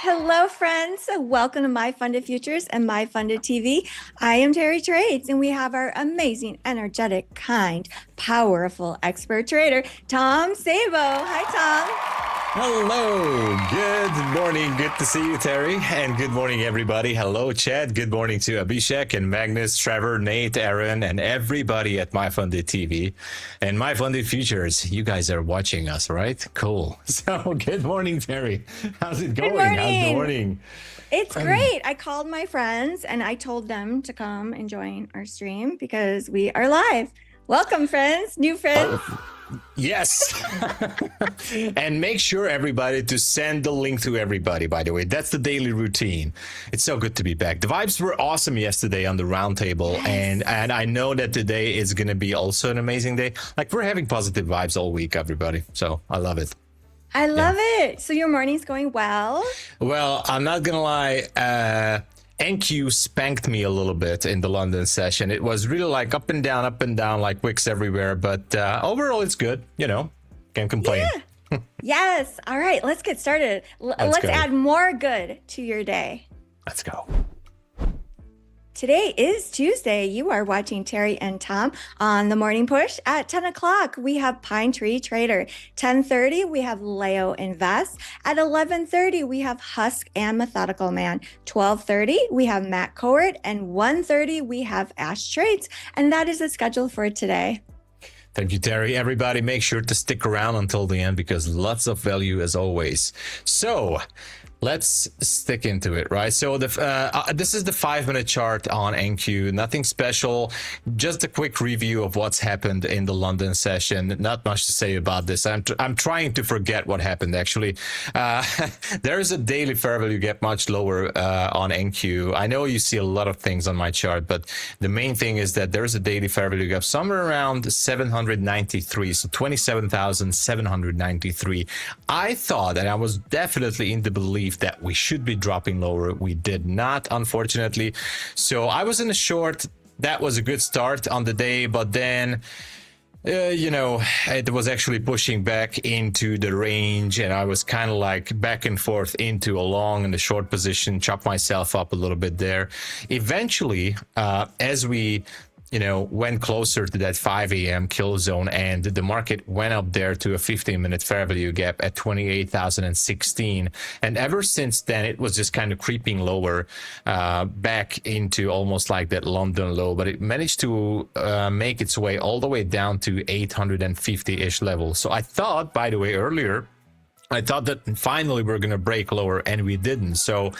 Hello, friends. Welcome to MyFundedFutures and MyFundedTV. I am Terry Trades, and we have our amazing, energetic, kind, powerful expert trader, Tom Sabo. Hi, Tom. Hello. Good morning. Good to see you, Terry. And good morning, everybody. Hello, Chad. Good morning to Abhishek and Magnus, Trevor, Nate, Aaron, and everybody at MyFundedTV and MyFundedFutures. You guys are watching us, right? Cool. So good morning, Terry. How's it going? How's the morning? It's great. I called my friends and I told them to come and join our stream because we are live. Welcome, friends. New friends. Yes. And make sure, everybody, to send the link to everybody, by the way. That's the daily routine. It's so good to be back. The vibes were awesome yesterday on the roundtable. Yes. And I know that today is going to be also an amazing day. Like, we're having positive vibes all week, everybody. So I love it. I love it. So your morning's going well? Well, I'm not going to lie. NQ spanked me a little bit in the London session. It was really like up and down, like wicks everywhere. But overall, it's good. You know, can't complain. Yeah. Yes. All right. Let's get started. Let's add more good to your day. Let's go. Today is Tuesday. You are watching Terry and Tom on the Morning Push. At 10 o'clock, we have Pine Tree Trader. 10:30, we have Leo Invest. At 11:30, we have Husk and Methodical Man. 12:30, we have Matt Coward. And 1:30, we have Ash Trades. And that is the schedule for today. Thank you, Terry. Everybody, make sure to stick around until the end because lots of value as always. So let's stick into it, right? So this is the 5-minute chart on NQ. Nothing special, just a quick review of what's happened in the London session. Not much to say about this. I'm trying to forget what happened, actually. There is a daily fair value gap much lower on NQ. I know you see a lot of things on my chart, but the main thing is that there's a daily fair value gap somewhere around 793, so 27,793. I thought, and I was definitely in the belief that we should be dropping lower. We did not, unfortunately. So I was in a short. That was a good start on the day, but then you know, it was actually pushing back into the range, and I was kind of like back and forth into a long and a short position, chopped myself up a little bit there. Eventually, as we went closer to that 5 a.m. kill zone, and the market went up there to a 15-minute fair value gap at 28,016. And ever since then, it was just kind of creeping lower back into almost like that London low, but it managed to make its way all the way down to 850-ish level. So I thought, by the way, earlier, I thought that finally we're going to break lower, and we didn't. So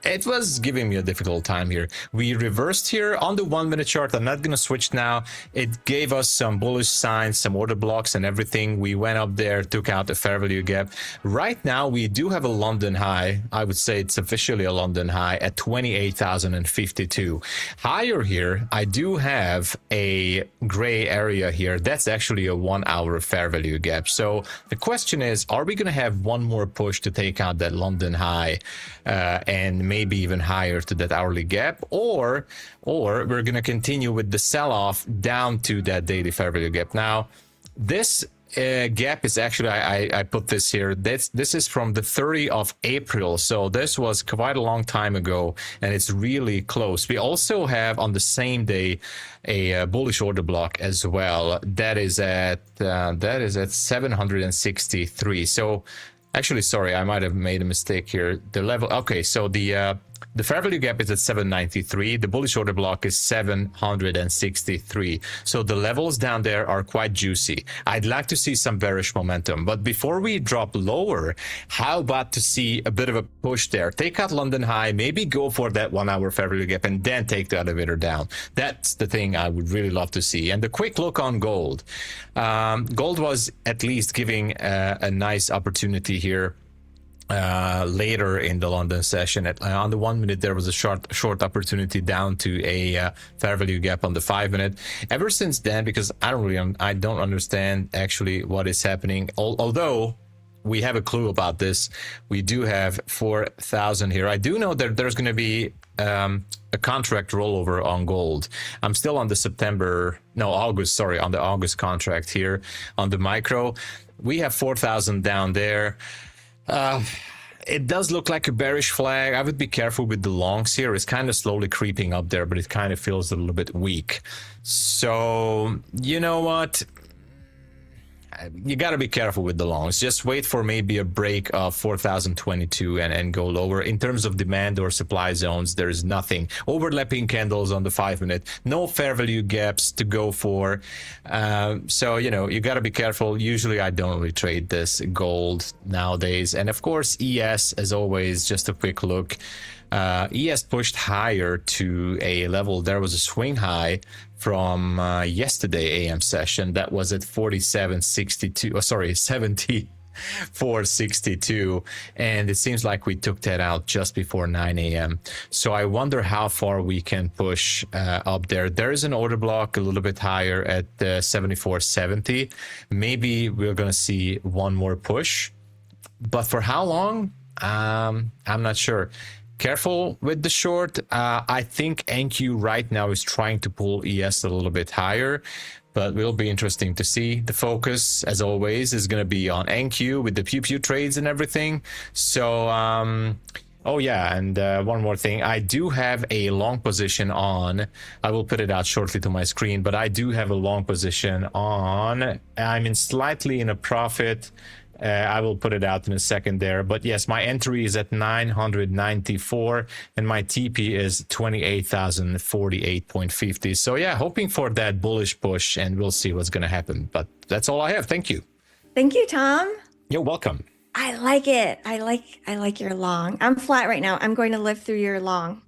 it was giving me a difficult time here. We reversed here on the 1-minute chart. I'm not going to switch now. It gave us some bullish signs, some order blocks and everything. We went up there, took out the fair value gap. Right now, we do have a London high. I would say it's officially a London high at 28,052. Higher here, I do have a gray area here. That's actually a 1-hour fair value gap. So the question is, are we going to have one more push to take out that London high and maybe even higher to that hourly gap, or we're going to continue with the sell-off down to that daily fair value gap? Now, this gap is actually, I put this here, this is from the 30th of April, so this was quite a long time ago, and it's really close. We also have on the same day a bullish order block as well. That is at 763. So actually, sorry, I might have made a mistake here. The level, okay, so the fair value gap is at 793. The bullish order block is 763. So the levels down there are quite juicy. I'd like to see some bearish momentum. But before we drop lower, how about to see a bit of a push there? Take out London high, maybe go for that 1-hour fair value gap, and then take the elevator down. That's the thing I would really love to see. And the quick look on gold. Gold was at least giving a nice opportunity here later in the London session. On the 1 minute, there was a short opportunity down to a fair value gap on the 5 minute. Ever since then, because I don't understand actually what is happening. Although we have a clue about this, we do have 4,000 here. I do know that there's going to be a contract rollover on gold. I'm still on the on the August contract here on the micro. We have 4,000 down there. It does look like a bearish flag. I would be careful with the longs here. It's kind of slowly creeping up there, but it kind of feels a little bit weak. So, you know what? You got to be careful with the longs. Just wait for maybe a break of 4,022 and go lower. In terms of demand or supply zones, there is nothing. Overlapping candles on the 5 minute. No fair value gaps to go for. So, you got to be careful. Usually I don't really trade this gold nowadays. And of course, ES, as always, just a quick look. ES pushed higher to a level. There was a swing high from yesterday AM session that was at 74.62, and it seems like we took that out just before 9 a.m. So I wonder how far we can push up there. There is an order block a little bit higher at 74.70. Maybe we're gonna see one more push, but for how long? I'm not sure. Careful with the short. I think NQ right now is trying to pull ES a little bit higher, but will be interesting to see. The focus, as always, is going to be on NQ with the pew trades and everything. So, oh yeah, and one more thing. I do have a long position on. I will put it out shortly to my screen, but I do have a long position on. I'm slightly in a profit. I will put it out in a second there. But yes, my entry is at 994 and my TP is 28,048.50. So yeah, hoping for that bullish push and we'll see what's going to happen. But that's all I have. Thank you. Thank you, Tom. You're welcome. I like it. I like your long. I'm flat right now. I'm going to live through your long.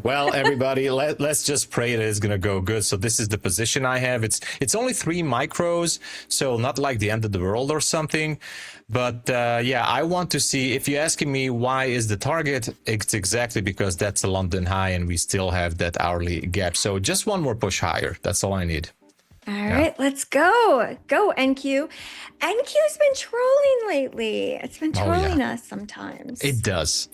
Well, everybody, let's just pray that it's gonna go good. So this is the position I have. It's only 3 micros, so not like the end of the world or something. But yeah, I want to see. If you're asking me why is the target, it's exactly because that's a London high and we still have that hourly gap. So just one more push higher. That's all I need. All right, let's go. Go, NQ. NQ's been trolling lately. It's been trolling us sometimes. It does,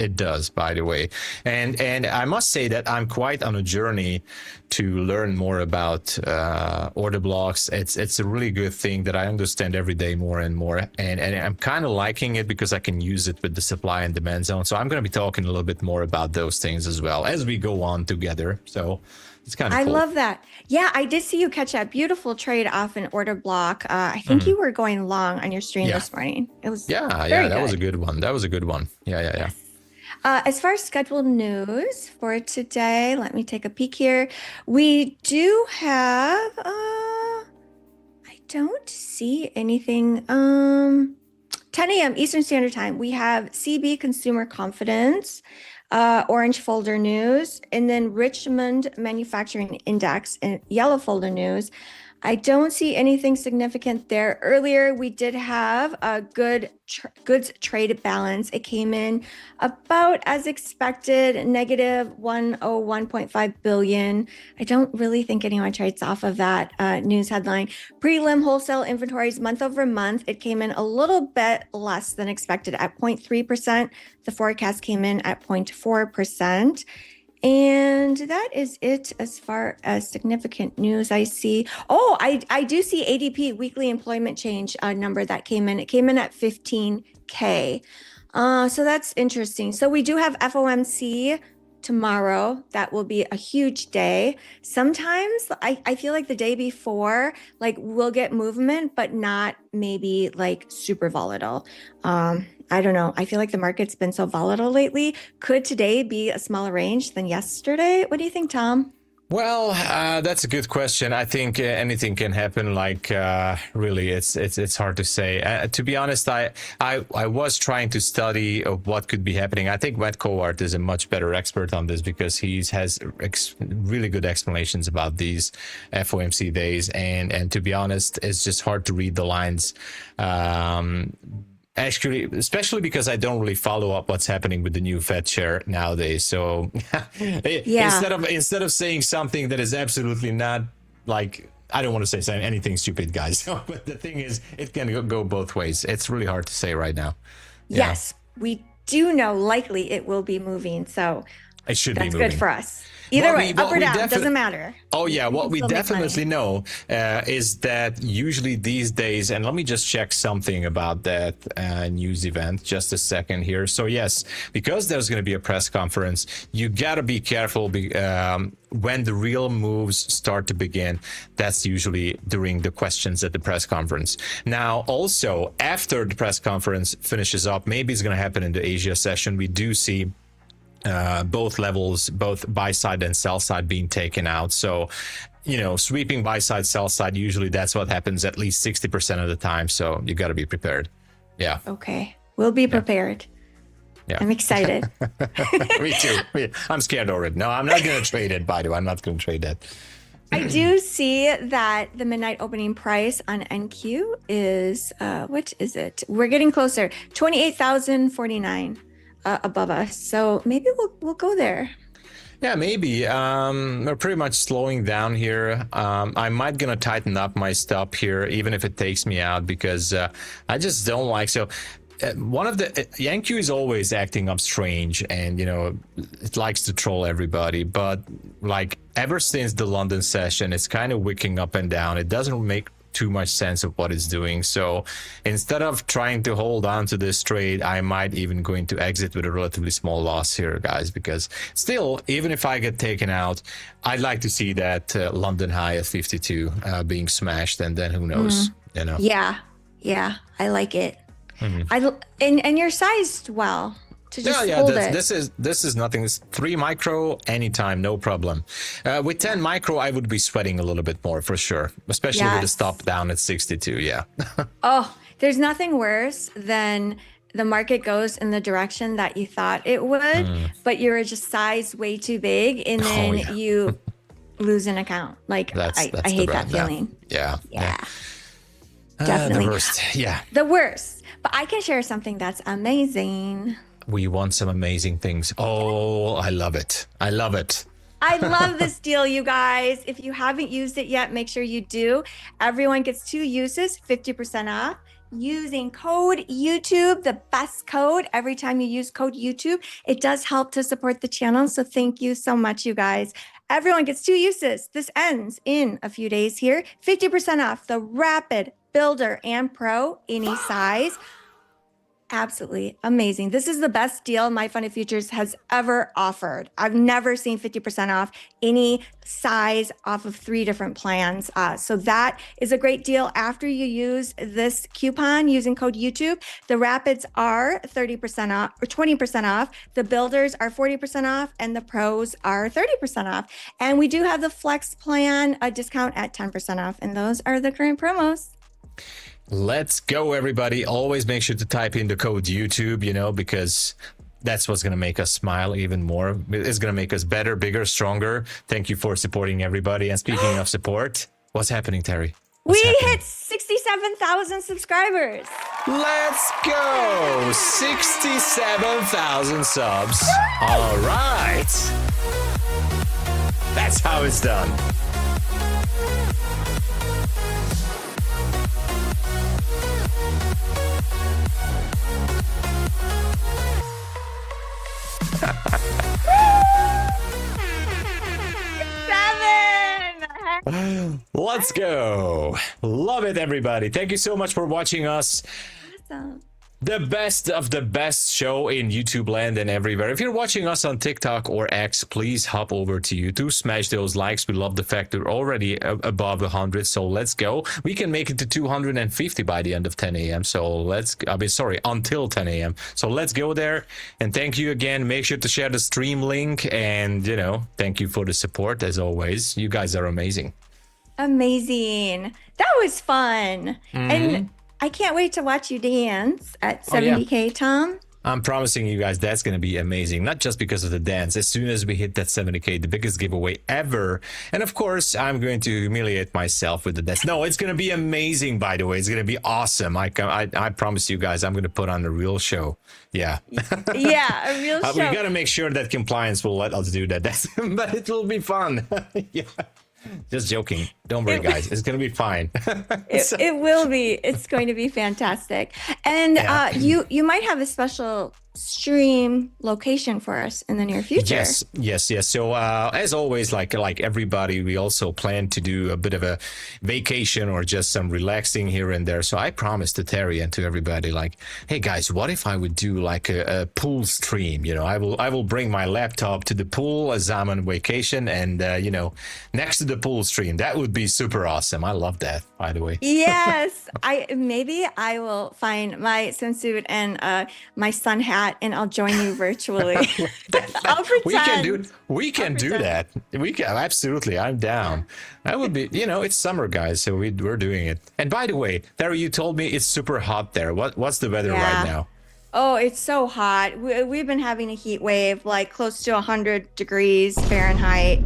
by the way. And I must say that I'm quite on a journey to learn more about order blocks. It's a really good thing that I understand every day more and more. And I'm kind of liking it because I can use it with the supply and demand zone. So I'm going to be talking a little bit more about those things as well as we go on together. So it's kind of cool. I love that. Yeah, I did see you catch that beautiful trade off an order block. I think you were going long on your stream this morning. It was that was a good one. Yeah. As far as scheduled news for today, let me take a peek here. We do have, I don't see anything. 10 a.m. Eastern Standard Time, we have CB Consumer Confidence, orange folder news, and then Richmond Manufacturing Index and yellow folder news. I don't see anything significant there. Earlier, we did have a good goods trade balance. It came in about as expected, negative 101.5 billion. I don't really think anyone trades off of that news headline. Prelim wholesale inventories month over month, it came in a little bit less than expected at 0.3%. The forecast came in at 0.4%. And that is it as far as significant news I see. Oh, I do see ADP weekly employment change number that came in. It came in at 15K. So that's interesting. So we do have FOMC tomorrow. That will be a huge day. Sometimes I feel like the day before, like we'll get movement, but not maybe like super volatile. I don't know. I feel like the market's been so volatile lately. Could today be a smaller range than yesterday? What do you think, Tom? Well, that's a good question. I think anything can happen. Like, really, it's hard to say. To be honest, I was trying to study what could be happening. I think Matt Cowart is a much better expert on this because he has really good explanations about these FOMC days. And to be honest, it's just hard to read the lines. Actually, especially because I don't really follow up what's happening with the new Fed chair nowadays. So instead of saying something that is absolutely not like, I don't want to say anything stupid, guys. But the thing is, it can go both ways. It's really hard to say right now. Yes, we do know likely it will be moving. So it should be moving. That's good for us. Either way, up or down, doesn't matter. Oh yeah, what we definitely know is that usually these days, and let me just check something about that news event, just a second here. So yes, because there's going to be a press conference, you got to be careful when the real moves start to begin. That's usually during the questions at the press conference. Now, also after the press conference finishes up, maybe it's going to happen in the Asia session. We do see both levels, both buy side and sell side being taken out. So, sweeping buy side, sell side, usually that's what happens at least 60% of the time. So you got to be prepared. Yeah. Okay. We'll be prepared. Yeah. I'm excited. Me too. I'm scared already. No, I'm not going to trade it, by the way. I'm not going to trade that. I do see that the midnight opening price on NQ is, what is it? We're getting closer, 28,049. Above us, so maybe we'll go there. Yeah, maybe. We're pretty much slowing down here. I might gonna tighten up my stop here, even if it takes me out, because I just don't like. So one of the Yankee is always acting up strange, and it likes to troll everybody. But like ever since the London session, it's kind of wicking up and down. It doesn't make too much sense of what it's doing. So instead of trying to hold on to this trade, I might even going to exit with a relatively small loss here, guys, because still, even if I get taken out, I'd like to see that London high at 52 being smashed, and then who knows, Yeah, I like it. And you're sized well to just hold it. This is nothing. It's 3 micro anytime, no problem. With 10 micro, I would be sweating a little bit more for sure, especially with the stop down at 62. Yeah. Oh, there's nothing worse than the market goes in the direction that you thought it would, but you're just sized way too big, and then you lose an account. Like that's I hate that feeling. Yeah. Definitely. The worst. Yeah. The worst. But I can share something that's amazing. We want some amazing things. Oh, I love it. I love it. I love this deal, you guys. If you haven't used it yet, make sure you do. Everyone gets 2 uses, 50% off. Using code YouTube, the best code. Every time you use code YouTube, it does help to support the channel. So thank you so much, you guys. Everyone gets 2 uses. This ends in a few days here. 50% off the Rapid, Builder, and Pro, any size. Absolutely amazing. This is the best deal MyFundedFutures has ever offered. I've never seen 50% off any size off of 3 different plans. So that is a great deal after you use this coupon using code YouTube. The Rapids are 30% off or 20% off. The Builders are 40% off, and the Pros are 30% off. And we do have the Flex plan, a discount at 10% off. And those are the current promos. Let's go, everybody. Always make sure to type in the code YouTube, because that's what's going to make us smile even more. It's going to make us better, bigger, stronger. Thank you for supporting everybody. And speaking of support, what's happening, Terry? We hit 67,000 subscribers. Let's go. 67,000 subs. All right. That's how it's done. Let's go. Love it, everybody. Thank you so much for watching us. Awesome. The best of the best show in YouTube land and everywhere. If you're watching us on TikTok or X, please hop over to YouTube, smash those likes. We love the fact that we're already above 100, so let's go. We can make it to 250 by the end of 10 a.m. So until 10 a.m. So let's go there. And thank you again. Make sure to share the stream link, and thank you for the support as always. You guys are amazing. Amazing. That was fun. And I can't wait to watch you dance at 70K, Tom. I'm promising you guys that's going to be amazing, not just because of the dance. As soon as we hit that 70K, the biggest giveaway ever. And of course, I'm going to humiliate myself with the dance. No, it's going to be amazing, by the way. It's going to be awesome. I promise you guys, I'm going to put on a real show. Yeah. Yeah, a real show. We got to make sure that compliance will let us do that. But it will be fun. Yeah. Just joking. Don't worry, guys. It's going to be fine. It will be. It's going to be fantastic. And you might have a special stream location for us in the near future. Yes. So as always, like everybody, we also plan to do a bit of a vacation or just some relaxing here and there. So I promised to Terry and to everybody, like, hey guys, what if I would do like a pool stream? You know, I will bring my laptop to the pool as I'm on vacation, and you know, next to the pool stream. That would be super awesome. I love that, by the way. Yes, maybe I will find my swimsuit and my sun hat, and I'll join you virtually. I'll pretend. We can do that. We can, absolutely. I'm down. That would be, you know, it's summer, guys, so we're doing it. And by the way, Terry, you told me it's super hot there. What's the weather right now? Oh, it's so hot. We've been having a heat wave, like close to 100 degrees Fahrenheit.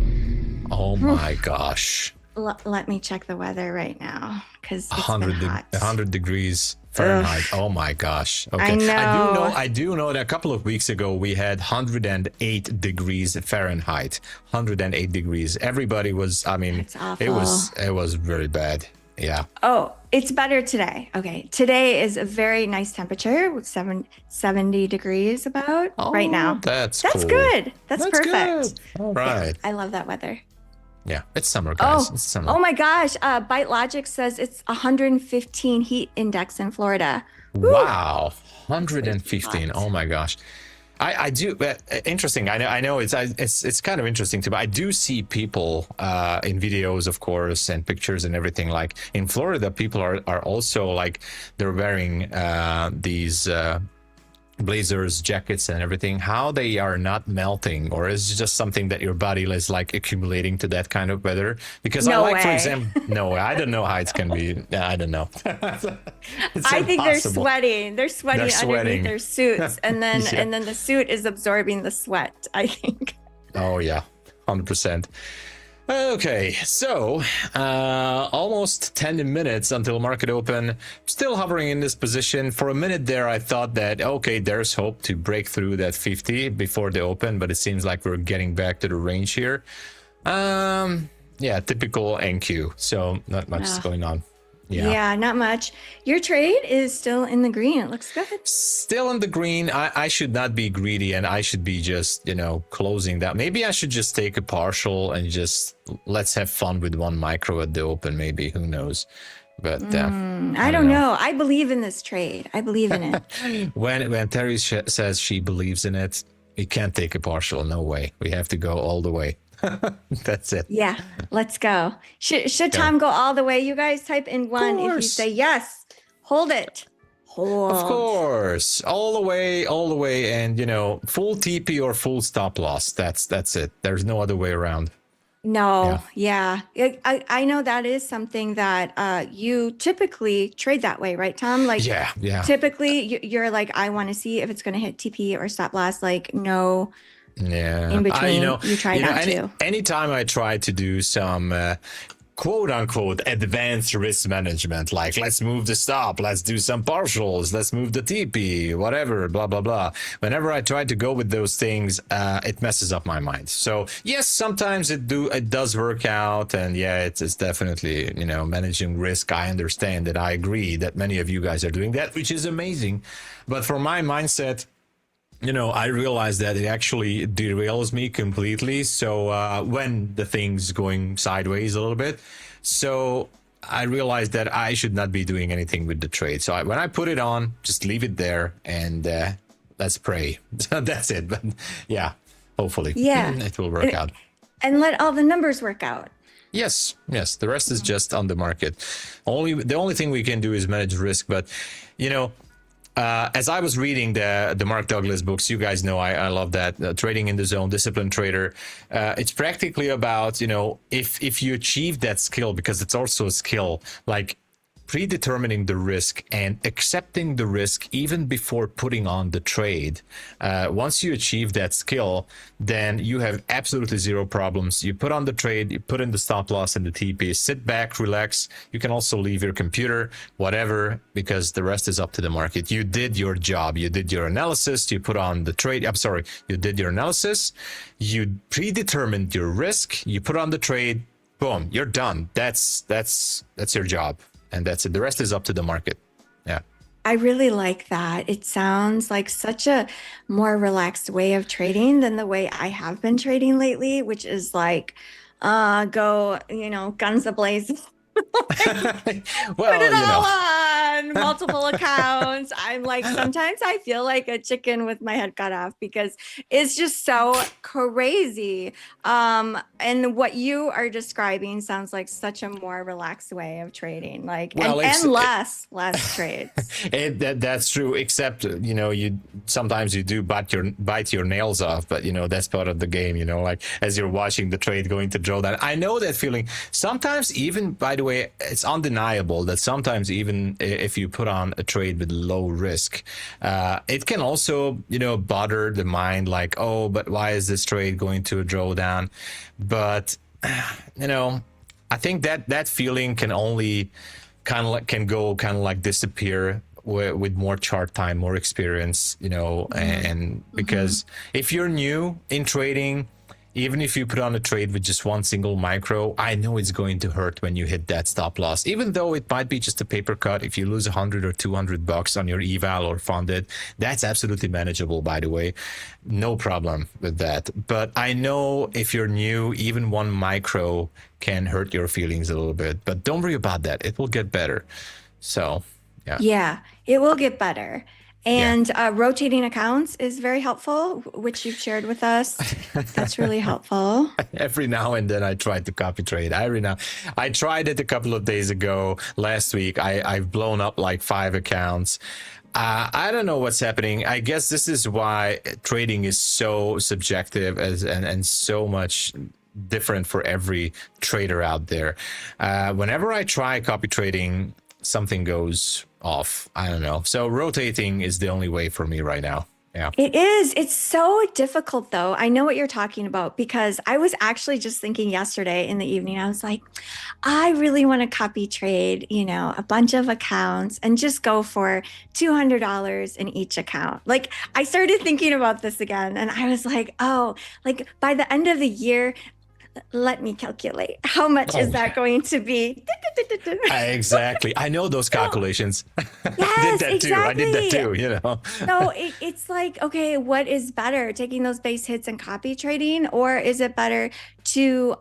Oh my gosh. Let me check the weather right now, because it's 100 degrees Fahrenheit. Ugh. Oh my gosh. Okay. I know. I do know that a couple of weeks ago we had 108 degrees Fahrenheit. 108 degrees. Everybody was, I mean, it was very bad. Yeah. Oh, it's better today. Okay. Today is a very nice temperature with 70 degrees about right now. That's cool. Good. That's perfect. Good. All right. Yeah, I love that weather. Yeah, it's summer, guys. It's summer. Oh my gosh. Bite Logic says it's 115 heat index in Florida. Wow. 115. Oh my gosh. I do. Interesting. I know it's kind of interesting too, but I do see people in videos, of course, and pictures and everything. Like in Florida, people are also like they're wearing these blazers, jackets, and everything. How they are not melting, or is it just something that your body is like accumulating to that kind of weather? Because for example, no, I don't know how it's gonna be. I don't know. I think they're sweating. They're sweating underneath their suits, and then and then the suit is absorbing the sweat, I think. Oh yeah, 100%. Okay, so almost 10 minutes until market open. Still hovering in this position. For a minute there, I thought that, okay, there's hope to break through that 50 before the open, but it seems like we're getting back to the range here. Yeah, typical NQ, so not much is going on. Yeah, not much. Your trade is still in the green. It looks good. Still in the green. I should not be greedy, and I should be just, you know, closing that. Maybe I should just take a partial and just let's have fun with one micro at the open. Maybe, who knows? But I don't know. I believe in this trade. I believe in it. When Terry says she believes in it, we can't take a partial. No way. We have to go all the way. That's it. Yeah, let's go. Should Tom go all the way? You guys type in 1 if you say yes. Hold it. Hold. Of course, all the way, and you know, full TP or full stop loss. That's it. There's no other way around. No, yeah. I know that is something that you typically trade that way, right, Tom? Like, yeah. Typically, you're like, I want to see if it's going to hit TP or stop loss. Like, no. Yeah, in between, you try not to. Anytime I try to do some quote unquote advanced risk management, like let's move the stop, let's do some partials, let's move the TP, whatever, blah blah blah. Whenever I try to go with those things, it messes up my mind. So yes, sometimes it does work out, and yeah, it's definitely, you know, managing risk. I understand that. I agree that many of you guys are doing that, which is amazing. But for my mindset, you know, I realize that it actually derails me completely. So when the thing's going sideways a little bit, so I realized that I should not be doing anything with the trade. So when I put it on, just leave it there and let's pray. That's it. But yeah, hopefully it will work out. And let all the numbers work out. Yes. The rest is just on the market. The only thing we can do is manage risk. But, you know, as I was reading the Mark Douglas books, you guys know I love that, Trading in the Zone, Disciplined Trader. It's practically about, you know, if you achieve that skill, because it's also a skill, like predetermining the risk and accepting the risk even before putting on the trade. Once you achieve that skill, then you have absolutely zero problems. You put on the trade, you put in the stop loss and the TP, sit back, relax. You can also leave your computer, whatever, because the rest is up to the market. You did your job. You did your analysis. You put on the trade. I'm sorry. You did your analysis. You predetermined your risk. You put on the trade. Boom, you're done. That's your job. And that's it. The rest is up to the market. Yeah. I really like that. It sounds like such a more relaxed way of trading than the way I have been trading lately, which is like, go, guns ablazing. Well, Put it all on multiple accounts. I'm like, sometimes I feel like a chicken with my head cut off because it's just so crazy. And what you are describing sounds like such a more relaxed way of trading, like, well, and less trades. That's true, except, you sometimes you do bite your nails off, but that's part of the game, like as you're watching the trade going to drawdown. I know that feeling. Sometimes even, by the way, it's undeniable that sometimes even if you put on a trade with low risk, it can also bother the mind, like, oh, but why is this trade going to a drawdown? But I think that feeling can only can like disappear with more chart time, more experience, and because if you're new in trading, even if you put on a trade with just one single micro, I know it's going to hurt when you hit that stop loss, even though it might be just a paper cut. If you lose 100 or 200 bucks on your eval or funded, that's absolutely manageable, by the way. No problem with that. But I know if you're new, even one micro can hurt your feelings a little bit, but don't worry about that. It will get better. So, yeah. Yeah, it will get better. And rotating accounts is very helpful, which you've shared with us. That's really helpful. Every now and then I try to copy trade. I tried it a couple of days ago. Last week, I've blown up like 5 accounts. I don't know what's happening. I guess this is why trading is so subjective and so much different for every trader out there. Whenever I try copy trading, something goes off. I don't know. So rotating is the only way for me right now. Yeah. It is. It's so difficult though. I know what you're talking about because I was actually just thinking yesterday in the evening, I was like, I really want to copy trade, a bunch of accounts and just go for $200 in each account. Like I started thinking about this again and I was like, oh, like by the end of the year, let me calculate. How much is that going to be? Exactly. I know those calculations. Yes, I did that too, So it's like, okay, what is better, taking those base hits and copy trading, or is it better to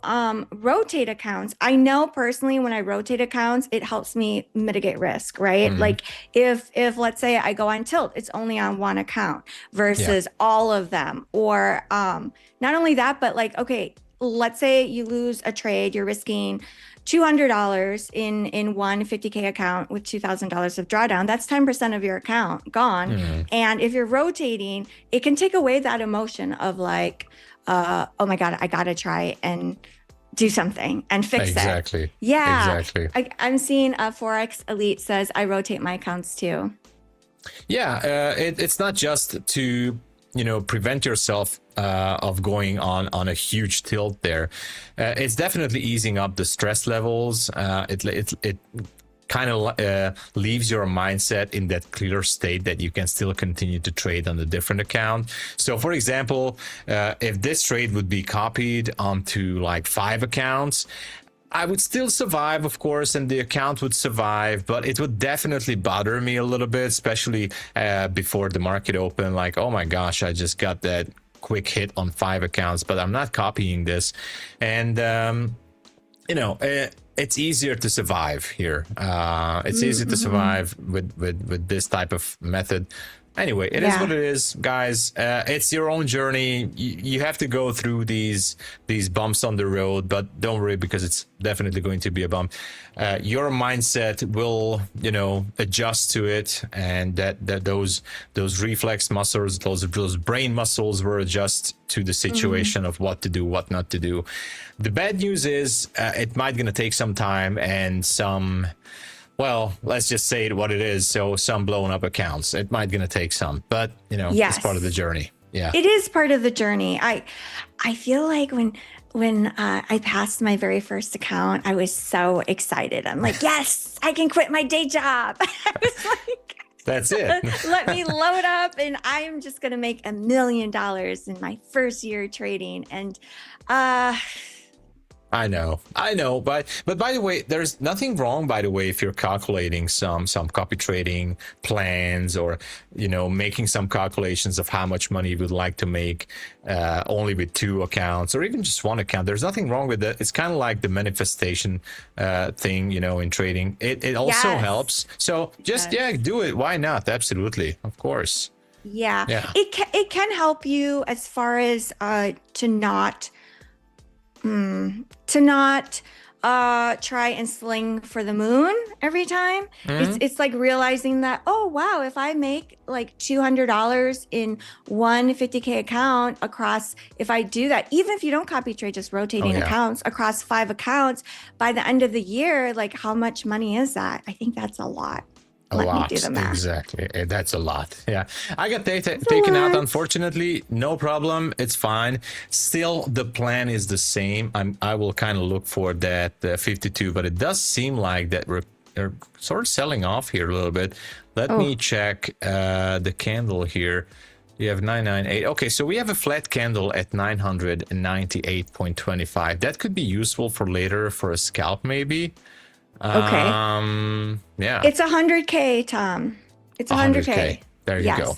rotate accounts? I know personally when I rotate accounts, it helps me mitigate risk, right? Like if let's say I go on tilt, it's only on one account versus all of them. Or not only that, but like, okay, let's say you lose a trade, you're risking $200 in one 50K account with $2,000 of drawdown. That's 10% of your account gone. And if you're rotating, it can take away that emotion of like, oh my God, I got to try and do something and fix it. Exactly. Yeah. Exactly. I'm seeing Forex Elite says I rotate my accounts too. Yeah. It's not just to prevent yourself of going on a huge tilt there. It's definitely easing up the stress levels. It kind of leaves your mindset in that clear state that you can still continue to trade on a different account. So for example, if this trade would be copied onto like 5 accounts, I would still survive, of course, and the account would survive, but it would definitely bother me a little bit, especially before the market opened. Like, oh my gosh, I just got that quick hit on 5 accounts, but I'm not copying this. And, it's easier to survive here. It's easy to survive with this type of method. Anyway, it is what it is, guys. It's your own journey. You have to go through these bumps on the road, but don't worry, because it's definitely going to be a bump. Your mindset will, adjust to it, and that those reflex muscles, those brain muscles will adjust to the situation of what to do, what not to do. The bad news is it might gonna take some time and some well, let's just say it what it is. So some blown up accounts. It might gonna take some, but it's part of the Yes. journey. Yeah. It is part of the journey. I feel like when I passed my very first account, I was so excited. I'm like, yes, I can quit my day job. I was like, That's it. let me load up, and I'm just gonna make $1 million in my first year trading. And I know, but by the way, there's nothing wrong, by the way, if you're calculating some copy trading plans, or making some calculations of how much money you would like to make only with 2 accounts, or even just 1 account. There's nothing wrong with that. It's kind of like the manifestation thing, in trading. It also Yes. helps. So just do it. Why not? Absolutely, of course. yeah, Yeah. it can help you as far as to not try and sling for the moon every time. It's like realizing that, oh wow, if I make like $200 in one 50K account across, if I do that, even if you don't copy trade, just rotating accounts across 5 accounts, by the end of the year, like how much money is that? I think that's a lot. Let me do the math. Exactly. That's a lot. Yeah. I got taken out, unfortunately. No problem. It's fine. Still, the plan is the same. I will kind of look for that 52, but it does seem like that they're sort of selling off here a little bit. Let me check the candle here. You have 998. Okay, so we have a flat candle at 998.25. That could be useful for later for a scalp, maybe. Okay. Yeah. It's 100K, Tom. It's 100K. There you go.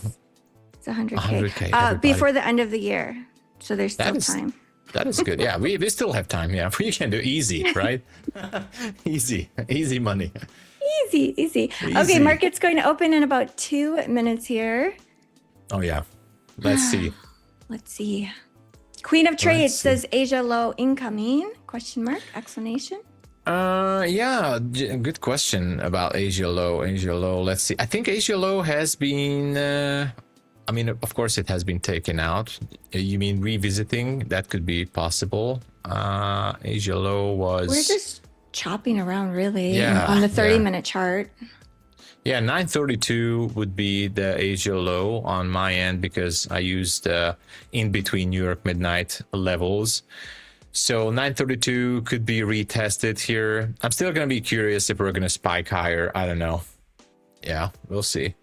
It's 100K. 100K, before the end the year. So there's still time. That is good. Yeah, we still have time. Yeah, we can do easy, right? Easy money. Easy. Okay, market's going to open in about 2 minutes here. Oh yeah. Let's see. Let's see. Queen of Trades says Asia low incoming? Question mark, explanation. Yeah, good question about Asia low. Let's see. I think Asia low has been I mean, of course it has been taken out. You mean revisiting? That could be possible. Asia low was, we're just chopping around really on the 30-minute chart. Yeah, 932 would be the Asia low on my end, because I used in between New York midnight levels. So 932 could be retested here. I'm still going to be curious if we're going to spike higher. I don't know. Yeah, we'll see.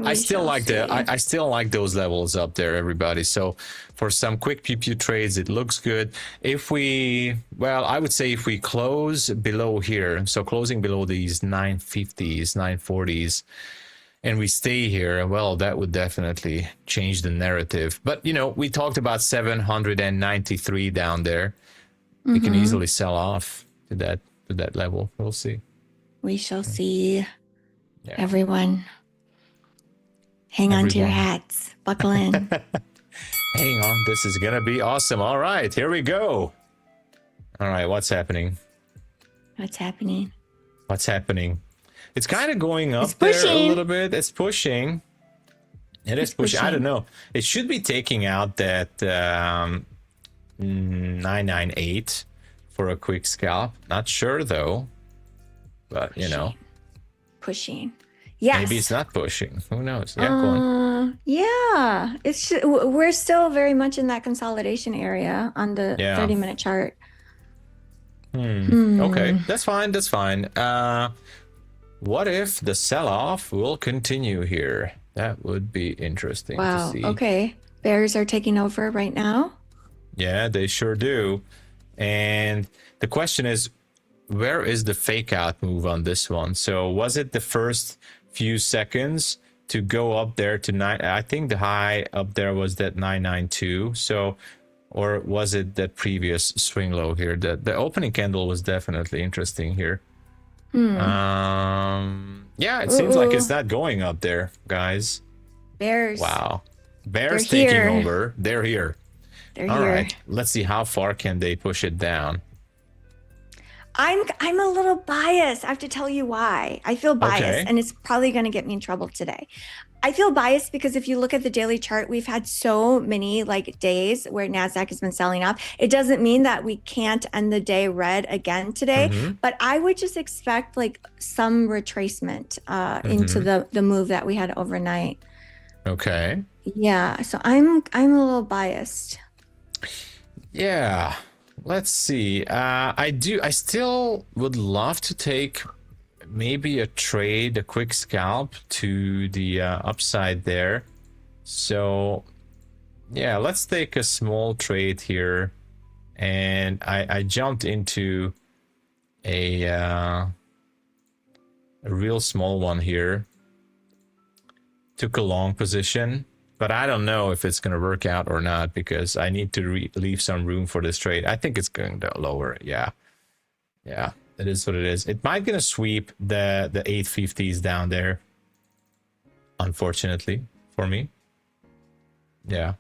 I still like I still like those levels up there, everybody. So for some quick PP trades, it looks good. If we, well, I would say if we close below here, so closing below these 950s, 940s, and we stay here, well, that would definitely change the narrative. But we talked about 793 down there. We can easily sell off to that level. We'll see. We shall see. Yeah. Everyone, hang on to your hats. Buckle in. Hang on. This is going to be awesome. All right, here we go. All right, what's happening? It's kind of going up there a little bit. It's pushing. It is pushing. I don't know. It should be taking out that 998 for a quick scalp. Not sure though. But pushing. Yes. Maybe it's not pushing. Who knows? Yeah, go on. Yeah. We're still very much in that consolidation area on the 30-minute chart. Okay, that's fine. What if the sell-off will continue here? That would be interesting to see. Okay. Bears are taking over right now. Yeah, they sure do. And the question is, where is the fake out move on this one? So was it the first few seconds to go up there to 9? I think the high up there was that 992. So, or was it that previous swing low here? The opening candle was definitely interesting here. Yeah, it seems like it's not going up there, guys. Bears. Wow. Bears taking over. They're here. All right. Let's see how far can they push it down. I'm a little biased. I have to tell you why. I feel biased, and it's probably going to get me in trouble today. I feel biased because if you look at the daily chart, we've had so many like days where NASDAQ has been selling off. It doesn't mean that we can't end the day red again today, but I would just expect like some retracement into the move that we had overnight. Okay. Yeah, so I'm a little biased. Yeah. Let's see. I still would love to take maybe a trade, a quick scalp to the upside there. So yeah, let's take a small trade here. And I jumped into a real small one here. Took a long position, but I don't know if it's going to work out or not because I need to leave some room for this trade. I think it's going to lower. Yeah. Yeah. It is what it is. It might gonna sweep the 850s down there. Unfortunately for me. Yeah.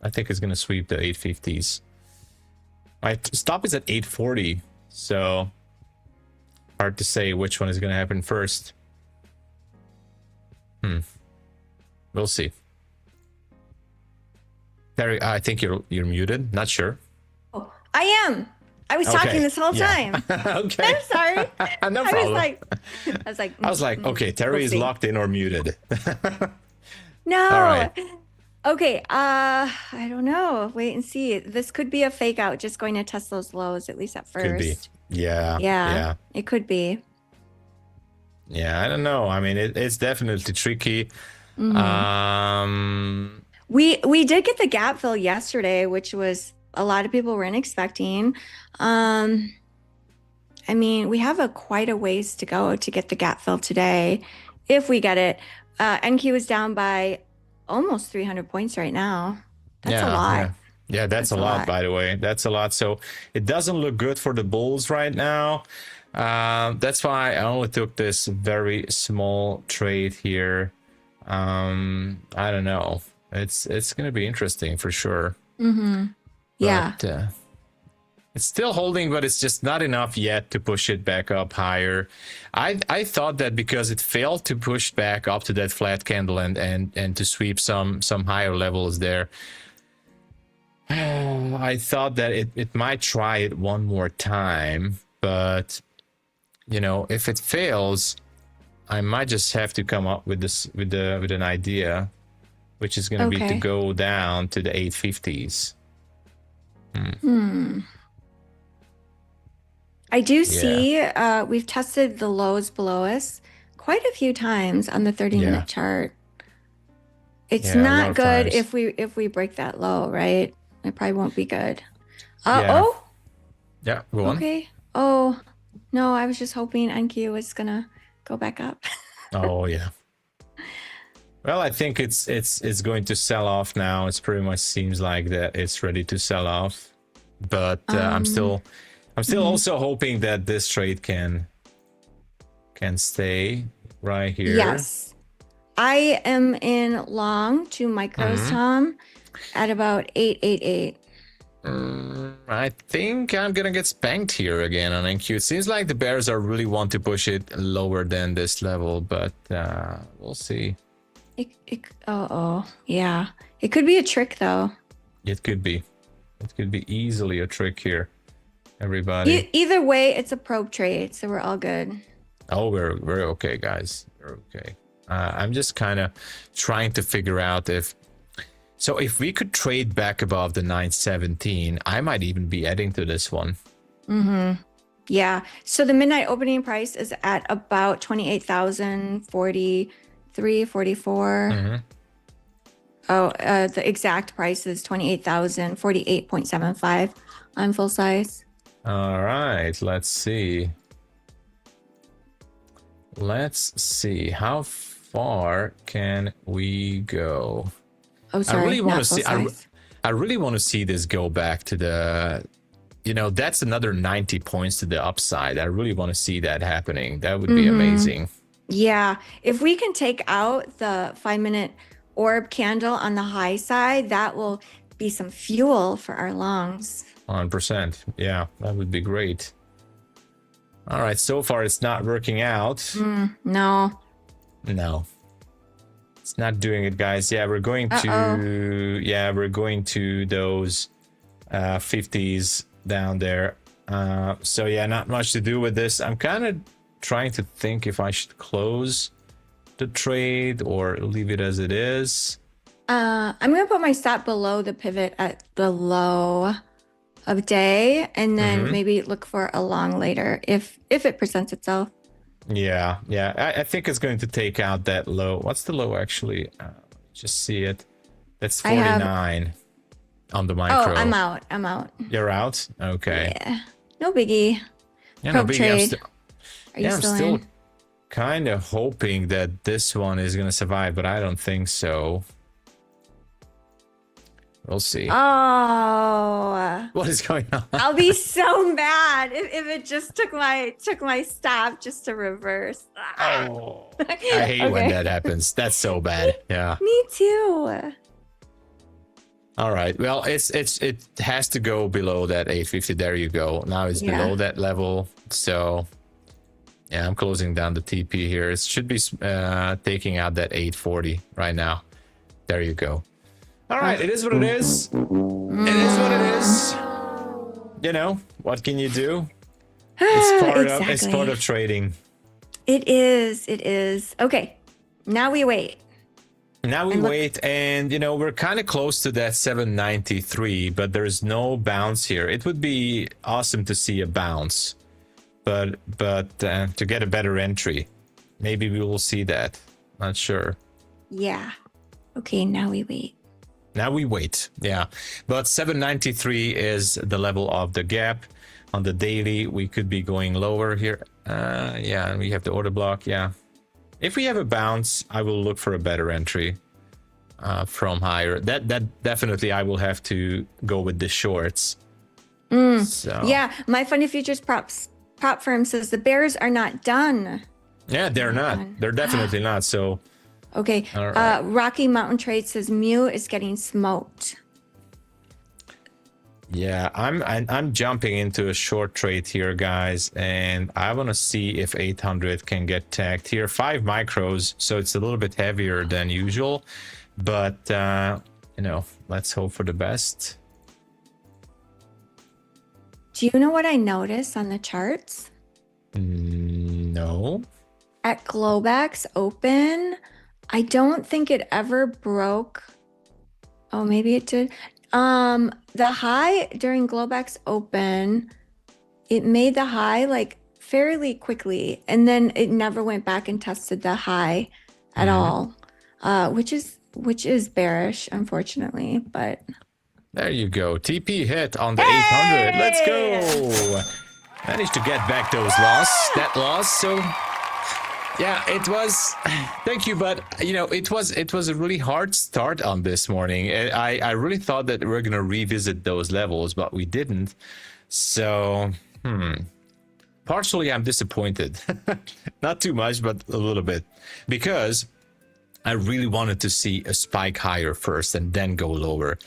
I think it's gonna sweep the 850s. My stop is at 840. So hard to say which one is gonna happen first. We'll see. Terry, I think you're muted. Not sure. Oh, I am. I was talking this whole time. Okay. I'm sorry. No problem. I was like, okay, Terry is locked in or muted. No. All right. Okay. I don't know. Wait and see. This could be a fake out, just going to test those lows, at least at first. Could be. Yeah. Yeah. It could be. Yeah, I don't know. I mean, it's definitely tricky. We did get the gap fill yesterday, which was a lot of people weren't expecting. I mean, we have quite a ways to go to get the gap fill today, if we get it. NQ is down by almost 300 points right now. That's a lot. Yeah, that's a lot, by the way. That's a lot. So it doesn't look good for the bulls right now. That's why I only took this very small trade here. I don't know. It's going to be interesting for sure. Yeah. But, it's still holding, but it's just not enough yet to push it back up higher. I thought that because it failed to push back up to that flat candle and to sweep some higher levels there, I thought that it might try it one more time. But you know, if it fails, I might just have to come up with this with an idea, which is going to be to go down to the 850s. I do see we've tested the lows below us quite a few times on the 30-minute chart. It's not good if we break that low, right? It probably won't be good. Oh, yeah, go on. Okay. Oh no, I was just hoping NQ was gonna go back up. Oh yeah. Well, I think it's going to sell off now. It's pretty much seems like that it's ready to sell off, but I'm still also hoping that this trade can stay right here. Yes, I am in long 2 micros, Tom, at about 888. I think I'm gonna get spanked here again on NQ. It seems like the bears are really want to push it lower than this level, but we'll see. Yeah. It could be a trick though. It could be. It could be easily a trick here. Everybody. Either way, it's a probe trade, so we're all good. Oh, we're okay, guys. We're okay. I'm just kind of trying to figure out if we could trade back above the 917, I might even be adding to this one. Yeah. So the midnight opening price is at about 28,043, 44. The exact price is 28,048.75 on full size. All right, let's see. Let's see. How far can we go? Oh, sorry. I really want to see. I really want to see this go back to the. You know, that's another 90 points to the upside. I really want to see that happening. That would be amazing. Yeah, if we can take out the 5-minute orb candle on the high side, that will be some fuel for our longs. 100%. Yeah, that would be great. All right, so far it's not working out. No. It's It's not doing it, guys. Yeah, we're going to we're going to those 50s down there. So yeah, not much to do with this. I'm kind of trying to think if I should close the trade or leave it as it is. I'm gonna put my stop below the pivot at the low of day, and then maybe look for a long later if it presents itself. Yeah, I think it's going to take out that low. What's the low actually? Just see it. That's 49 on the micro. Oh, I'm out. You're out? Okay. Yeah, no biggie. Yeah, Probe no biggie. trade. Are you I'm still still in? kind of hoping that this one is going to survive, but I don't think so. We'll see. Oh, What is going on? I'll be so mad if it just took my stop just to reverse. Oh, I hate when that happens. That's so bad. Yeah. Me too. All right. Well, it has to go below that 850. There you go. Now it's below that level. So yeah, I'm closing down the TP here. It should be taking out that 840 right now. There you go. All right. It is what it is. It is what it is. You know, what can you do? It's part of trading. It is. Okay. Now we wait. Now we wait, and you know, we're kind of close to that 793, but there's no bounce here. It would be awesome to see a bounce, but to get a better entry, maybe we will see that. Not sure. Yeah. Okay, now we wait. Now we wait. Yeah, but 793 is the level of the gap. On the daily, we could be going lower here. Yeah, and we have the order block. Yeah. If we have a bounce, I will look for a better entry from higher. That definitely I will have to go with the shorts. So. Yeah, MyFundedFutures prop firm says the bears are not done. Yeah, they're not. They're definitely not. So. Okay. Right. Rocky Mountain Trade says Mew is getting smoked. Yeah, I'm jumping into a short trade here, guys, and I want to see if 800 can get tagged here. 5 micros, so it's a little bit heavier than usual, but you know, let's hope for the best. Do you know what I noticed on the charts? No. At Globex Open, I don't think it ever broke. Oh, maybe it did. The high during Globex Open, it made the high like fairly quickly, and then it never went back and tested the high at all, which is bearish, unfortunately. But there you go, TP hit on the 800. Let's go. Managed to get back that loss. So yeah, it was. Thank you, but you know, it was a really hard start on this morning. I really thought that we were gonna revisit those levels, but we didn't. So, partially I'm disappointed. Not too much, but a little bit, because I really wanted to see a spike higher first and then go lower.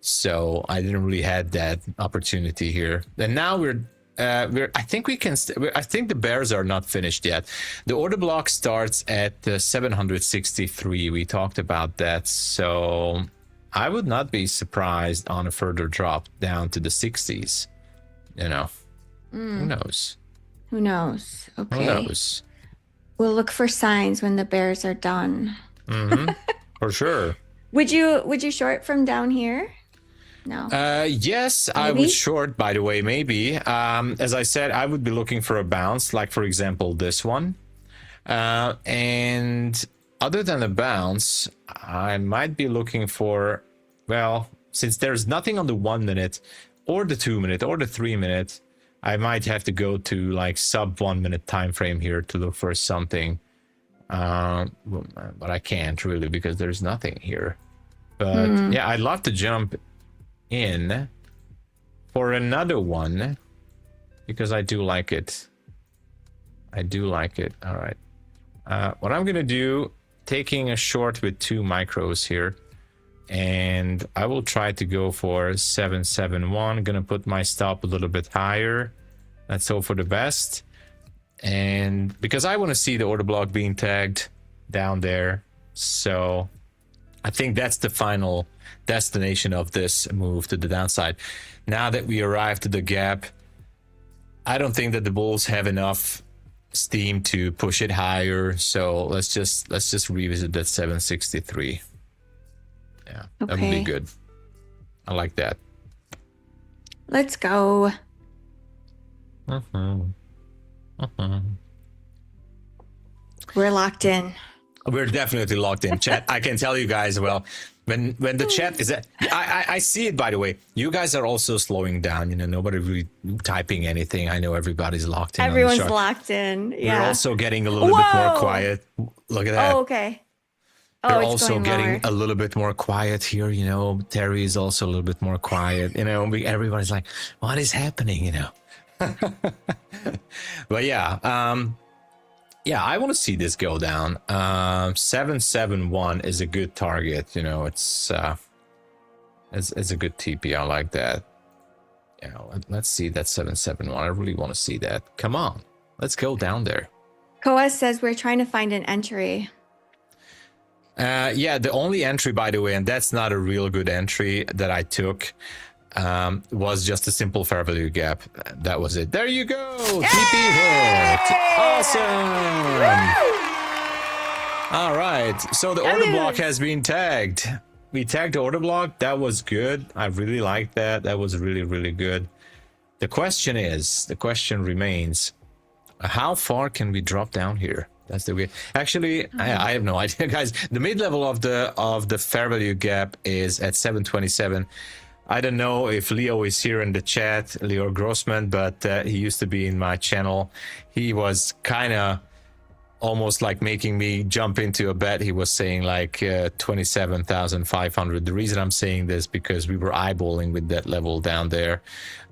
So I didn't really had that opportunity here. And now I think we can. I think the bears are not finished yet. The order block starts at 763. We talked about that, so I would not be surprised on a further drop down to the 60s. You know, who knows? Who knows? Okay. Who knows? We'll look for signs when the bears are done. For sure. Would you short from down here? No. Yes, maybe? I would short, by the way, maybe. As I said, I would be looking for a bounce, like, for example, this one. And other than a bounce, I might be looking for, well, since there's nothing on the 1 minute or the 2 minute or the 3 minute, I might have to go to like sub 1 minute time frame here to look for something. But I can't really because there's nothing here. But yeah, I'd love to jump in for another one because I do like it. I do like it. All right. What I'm gonna do, taking a short with 2 micros here, and I will try to go for 771. Gonna put my stop a little bit higher. Let's hope for the best. And because I want to see the order block being tagged down there, So I think that's the final destination of this move to the downside. Now that we arrived at the gap, I don't think that the bulls have enough steam to push it higher. So let's just revisit that 763. Yeah, that would be good. I like that. Let's go. We're locked in. We're definitely locked in, chat. I can tell you guys, well, when the chat is, I see it, by the way. You guys are also slowing down. You know, nobody really typing anything. I know everybody's locked in. Everyone's locked in. Yeah. We're also getting a little bit more quiet. Look at that. Oh, okay. We're also getting a little bit more quiet here. You know, Terry is also a little bit more quiet. You know, everybody's like, what is happening? You know. But yeah, yeah, I want to see this go down. 771 is a good target. You know, it's a good TP. I like that. Yeah, let's see that 771. I really want to see that. Come on, let's go down there. Koas says we're trying to find an entry. Yeah, the only entry, by the way, and that's not a real good entry that I took, was just a simple fair value gap. That was it. There you go. TP hit. Awesome. Woo! All right. So the order block has been tagged. We tagged the order block. That was good. I really liked that. That was really, really good. The question remains, how far can we drop down here? That's the way. Actually, I have no idea, guys. The mid-level of the fair value gap is at 727. I don't know if Leo is here in the chat, Leo Grossman, but he used to be in my channel. He was kind of almost like making me jump into a bet. He was saying like 27,500. The reason I'm saying this because we were eyeballing with that level down there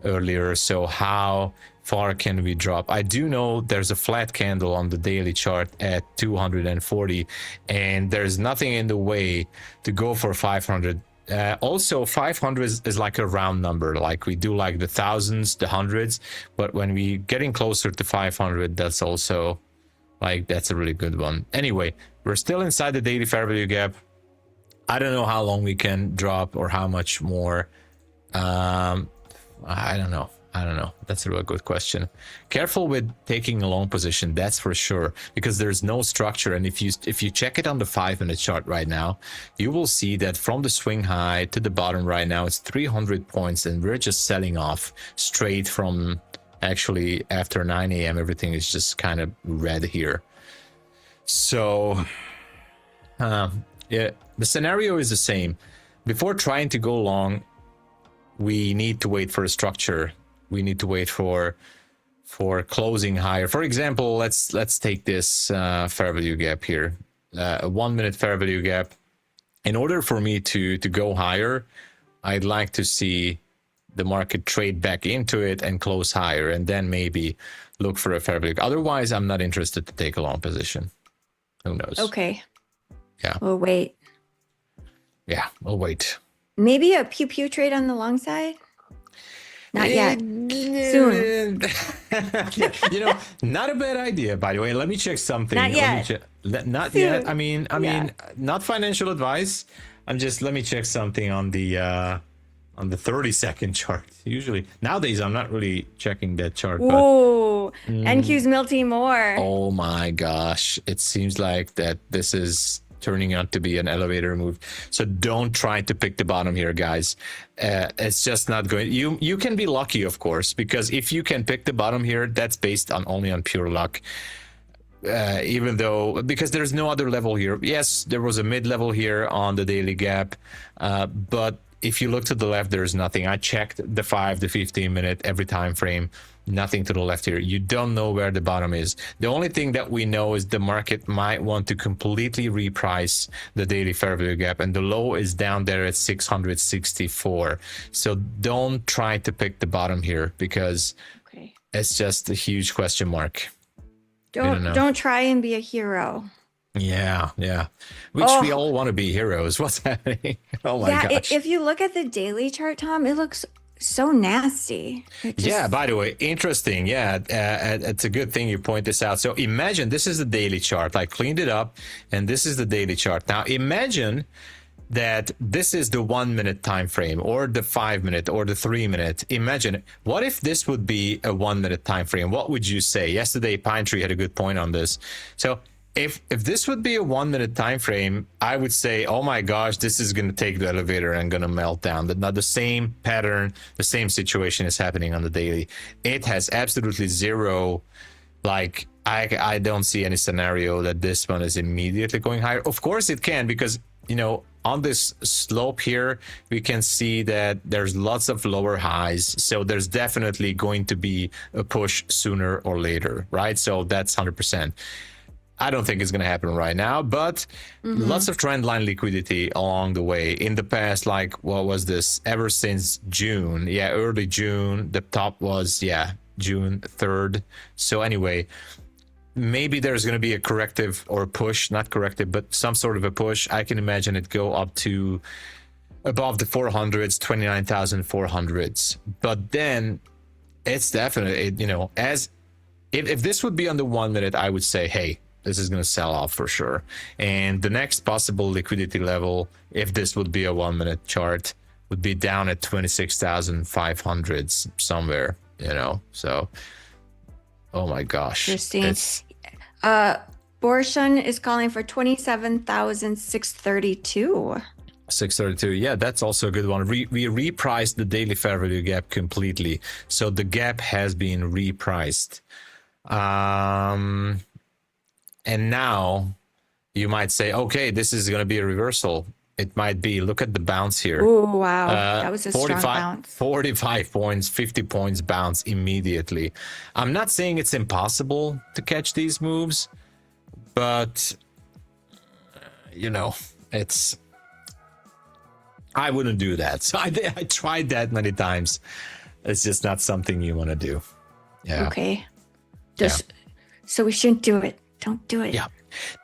earlier. So how far can we drop? I do know there's a flat candle on the daily chart at 240, and there's nothing in the way to go for 500. Also 500 is like a round number. Like we do like the thousands, the hundreds, but when we getting closer to 500, that's also like, that's a really good one. Anyway, we're still inside the daily fair value gap. I don't know how long we can drop or how much more. I don't know. That's a real good question. Careful with taking a long position, that's for sure, because there's no structure. And if you check it on the 5-minute chart right now, you will see that from the swing high to the bottom right now, it's 300 points, and we're just selling off straight from, actually after 9 a.m. everything is just kind of red here. So yeah, the scenario is the same. Before trying to go long, we need to wait for a structure. We need to wait for closing higher. For example, let's take this fair value gap here, a 1 minute fair value gap. In order for me to go higher, I'd like to see the market trade back into it and close higher, and then maybe look for a fair value. Otherwise, I'm not interested to take a long position. Who knows? Okay. Yeah. We'll wait. Yeah, we'll wait. Maybe a pew pew trade on the long side. Not yet. Soon. You know, not a bad idea, by the way. Let me check something. Not yet. Not Soon. yet. I mean, not financial advice. Let me check something on the 30-second chart. Usually nowadays I'm not really checking that chart. Ooh, NQ's melting more. Oh my gosh. It seems like that this is turning out to be an elevator move. So don't try to pick the bottom here, guys. It's just not going. You can be lucky, of course, because if you can pick the bottom here, that's based on only on pure luck. Even though, because there's no other level here. Yes, there was a mid-level here on the daily gap, but if you look to the left, there's nothing. I checked the 5, the 15 minute, every time frame, nothing to the left here. You don't know where the bottom is. The only thing that we know is the market might want to completely reprice the daily fair value gap, and the low is down there at 664. So don't try to pick the bottom here, because it's just a huge question mark. Don't try and be a hero. Yeah. Which we all want to be heroes. What's happening? Oh my gosh. If you look at the daily chart, Tom, it looks so nasty. Yeah, by the way, interesting. Yeah, it's a good thing you point this out. So imagine this is the daily chart. I cleaned it up, and this is the daily chart. Now imagine that this is the 1 minute time frame, or the 5 minute, or the 3 minute. Imagine what if this would be a 1 minute time frame. What would you say? Yesterday Pine Tree had a good point on this. So if this would be a 1 minute time frame, I would say, oh my gosh, this is going to take the elevator and going to melt down. Now the same pattern, the same situation is happening on the daily. It has absolutely zero, like, I don't see any scenario that this one is immediately going higher. Of course it can, because, you know, on this slope here, we can see that there's lots of lower highs. So there's definitely going to be a push sooner or later, right? So that's 100%. I don't think it's going to happen right now, but lots of trend line liquidity along the way. In the past, like, what was this? Ever since June, yeah, early June, the top was, yeah, June 3rd. So anyway, maybe there's going to be a corrective or a push, not corrective, but some sort of a push. I can imagine it go up to above the 400s, 29,400s. But then it's definitely, you know, as if this would be on the 1 minute, I would say, hey, this is going to sell off for sure. And the next possible liquidity level, if this would be a 1 minute chart, would be down at 26,500s somewhere, you know. So, oh my gosh. Interesting. Borshan is calling for 27,632. 632. Yeah, that's also a good one. We repriced the daily fair value gap completely. So the gap has been repriced. And now you might say, okay, this is going to be a reversal. It might be. Look at the bounce here. Oh, wow. That was a strong bounce. 45 points, 50 points bounce immediately. I'm not saying it's impossible to catch these moves, but, you know, I wouldn't do that. So I tried that many times. It's just not something you want to do. Yeah. Okay. So we shouldn't do it. Don't do it. Yeah.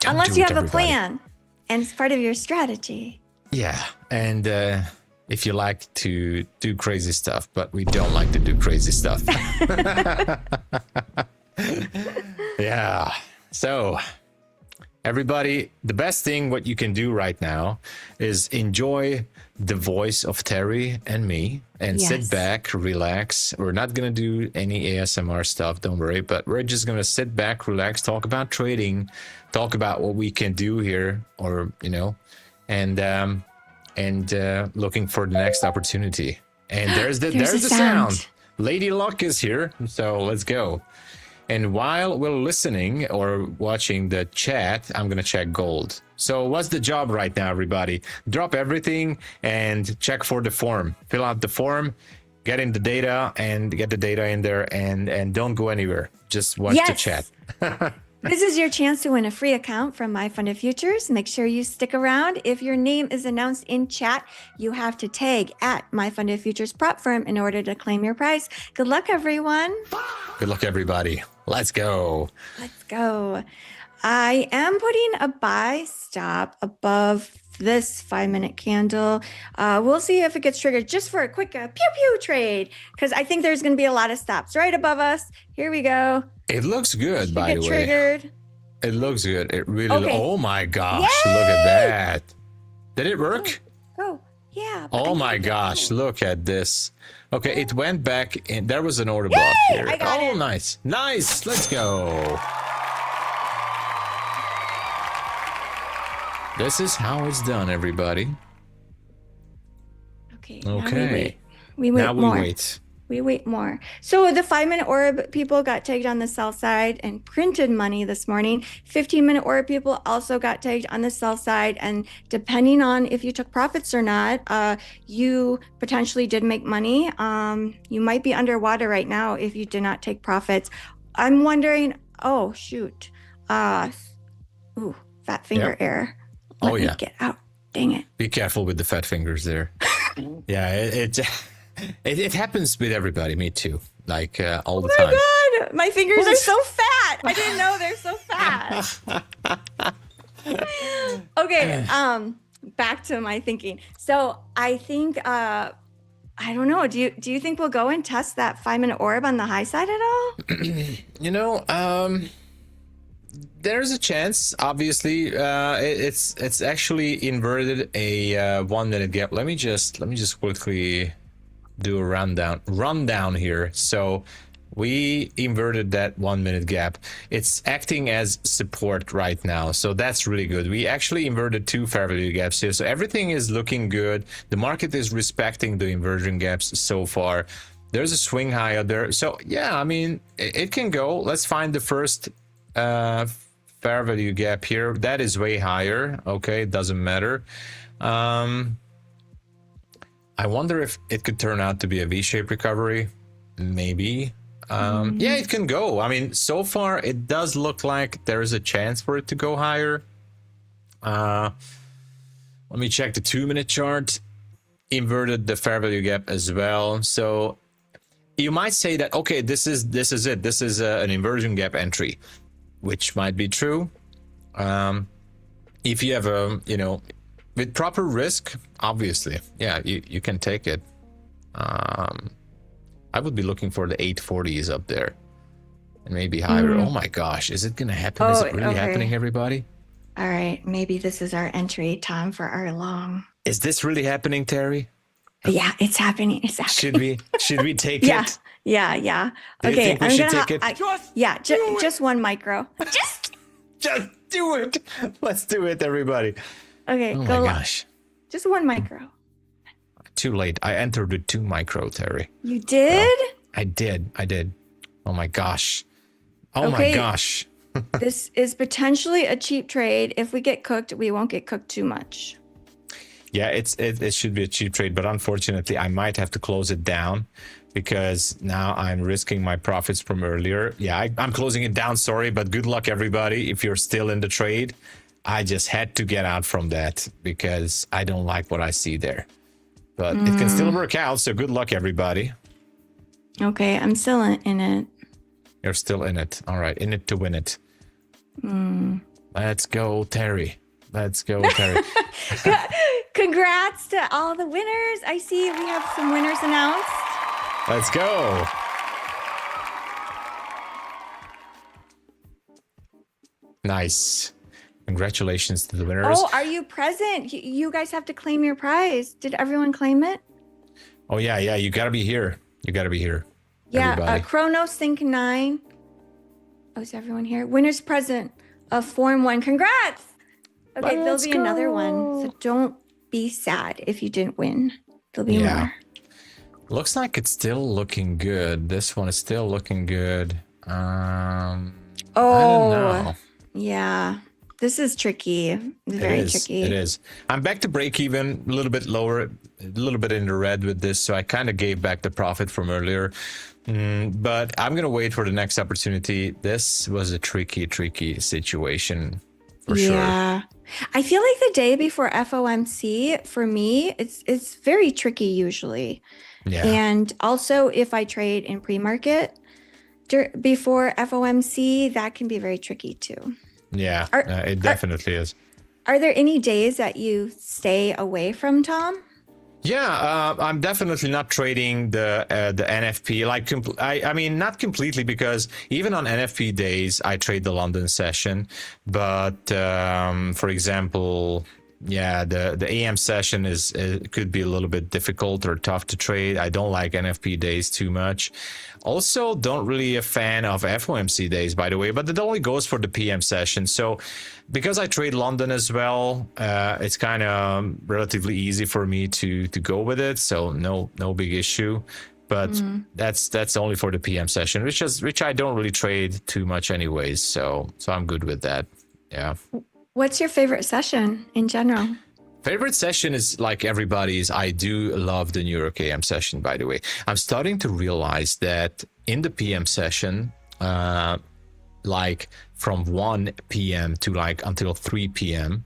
Unless you have a plan and it's part of your strategy. Yeah. And if you like to do crazy stuff, but we don't like to do crazy stuff. Yeah. So everybody, the best thing what you can do right now is enjoy the voice of Terry and me and sit back, relax. We're not going to do any ASMR stuff, don't worry, but we're just going to sit back, relax, talk about trading, talk about what we can do here, or, you know, and looking for the next opportunity. And there's the sound. Lady Luck is here, so let's go. And while we're listening or watching the chat, I'm going to check gold. So what's the job right now, everybody? Drop everything and check for the form. Fill out the form, get in the data, and get the data in there, and don't go anywhere. Just watch the chat. This is your chance to win a free account from MyFundedFutures. Make sure you stick around. If your name is announced in chat, you have to tag at MyFundedFutures prop firm in order to claim your prize. Good luck, everyone. Good luck, everybody. Let's go. Let's go. I am putting a buy stop above this 5-minute candle. We'll see if it gets triggered just for a quick pew pew trade, because I think there's going to be a lot of stops right above us. Here we go. It looks good, by the way. Triggered. It looks good. It really. Oh my gosh! Yay! Look at that. Did it work? Oh yeah. Oh my gosh! Look at this. Okay, it went back, and there was an order block here. I got it. Nice, nice. Let's go. This is how it's done, everybody. Okay. Okay. We wait now more. We wait. We wait more. So the 5-minute orb people got tagged on the sell side and printed money this morning. 15-minute orb people also got tagged on the sell side. And depending on if you took profits or not, you potentially did make money. You might be underwater right now if you did not take profits. I'm wondering, oh, shoot. Fat finger error. Let me get out. Dang it. Be careful with the fat fingers there. Yeah, it happens with everybody. Me too. Like all the time. Oh my God. My fingers are so fat. I didn't know they're so fat. Okay. Back to my thinking. So I think I don't know. Do you think we'll go and test that 5-minute orb on the high side at all? You know, there's a chance. Obviously, it's actually inverted a 1 minute gap. Let me just quickly do a rundown here. So we inverted that 1 minute gap. It's acting as support right now, so that's really good. We actually inverted 2 fair value gaps here, so everything is looking good. The market is respecting the inversion gaps so far. There's a swing high out there, so yeah, I mean, it can go. Let's find the first fair value gap here. That is way higher. Okay, it doesn't matter. I wonder if it could turn out to be a V-shaped recovery. Maybe. Yeah, it can go. I mean, so far it does look like there is a chance for it to go higher. Let me check the 2-minute chart. Inverted the fair value gap as well. So you might say that, okay, this is it. This is an inversion gap entry, which might be true. If you have a, you know, with proper risk, obviously, yeah, you can take it. I would be looking for the 840s up there and maybe higher. Oh my gosh, is it gonna happen? Is it really happening, everybody? All right, maybe this is our entry time for our long. Is this really happening, Terry? Yeah, it's happening. It's happening. Should we take Yeah. it? Yeah. Do you think we should take it? Just one micro. Just do it. Let's do it, everybody. okay. Oh my Go. gosh. Just one micro. Too late. I entered with 2 micro, Terry. You did? I did. Oh my gosh. Oh my Okay. gosh. This is potentially a cheap trade. If we get cooked, we won't get cooked too much. Yeah, it should be a cheap trade, but unfortunately, I might have to close it down because now I'm risking my profits from earlier. Yeah, I'm closing it down. Sorry, but good luck, everybody. If you're still in the trade, I just had to get out from that because I don't like what I see there. But it can still work out, so good luck, everybody. Okay, I'm still in it. You're still in it. All right, in it to win it. Let's go, Terry. Let's go, Terry. Congrats to all the winners. I see we have some winners announced. Let's go. Nice. Congratulations to the winners. Oh, are you present? You guys have to claim your prize. Did everyone claim it? Oh, yeah. You got to be here. Yeah, everybody. Chronos Sync 9. Oh, is everyone here? Winners present of Form 1. Congrats! Okay, there'll be another one. So don't be sad if you didn't win. There'll be more. Looks like it's still looking good. This one is still looking good. I don't know. Yeah. This is tricky. Very tricky. It is. I'm back to break even, a little bit lower, a little bit in the red with this. So I kind of gave back the profit from earlier. But I'm going to wait for the next opportunity. This was a tricky situation for sure. Yeah. I feel like the day before FOMC, for me, it's very tricky usually. Yeah. And also if I trade in pre-market before FOMC, that can be very tricky too. Yeah, it definitely is. Are there any days that you stay away from, Tom? Yeah, I'm definitely not trading the NFP. Like, I mean, not completely, because even on NFP days, I trade the London session. But for example, yeah, the AM session could be a little bit difficult or tough to trade. I don't like NFP days too much. Also, don't really a fan of FOMC days, by the way, but it only goes for the PM session. So because I trade London as well, it's kind of relatively easy for me to go with it. So no big issue. But that's only for the PM session, which I don't really trade too much anyways. So I'm good with that. Yeah. What's your favorite session in general? Favorite session is like everybody's. I do love the New York AM session, by the way. I'm starting to realize that in the PM session, like from 1 p.m. to like until 3 p.m.,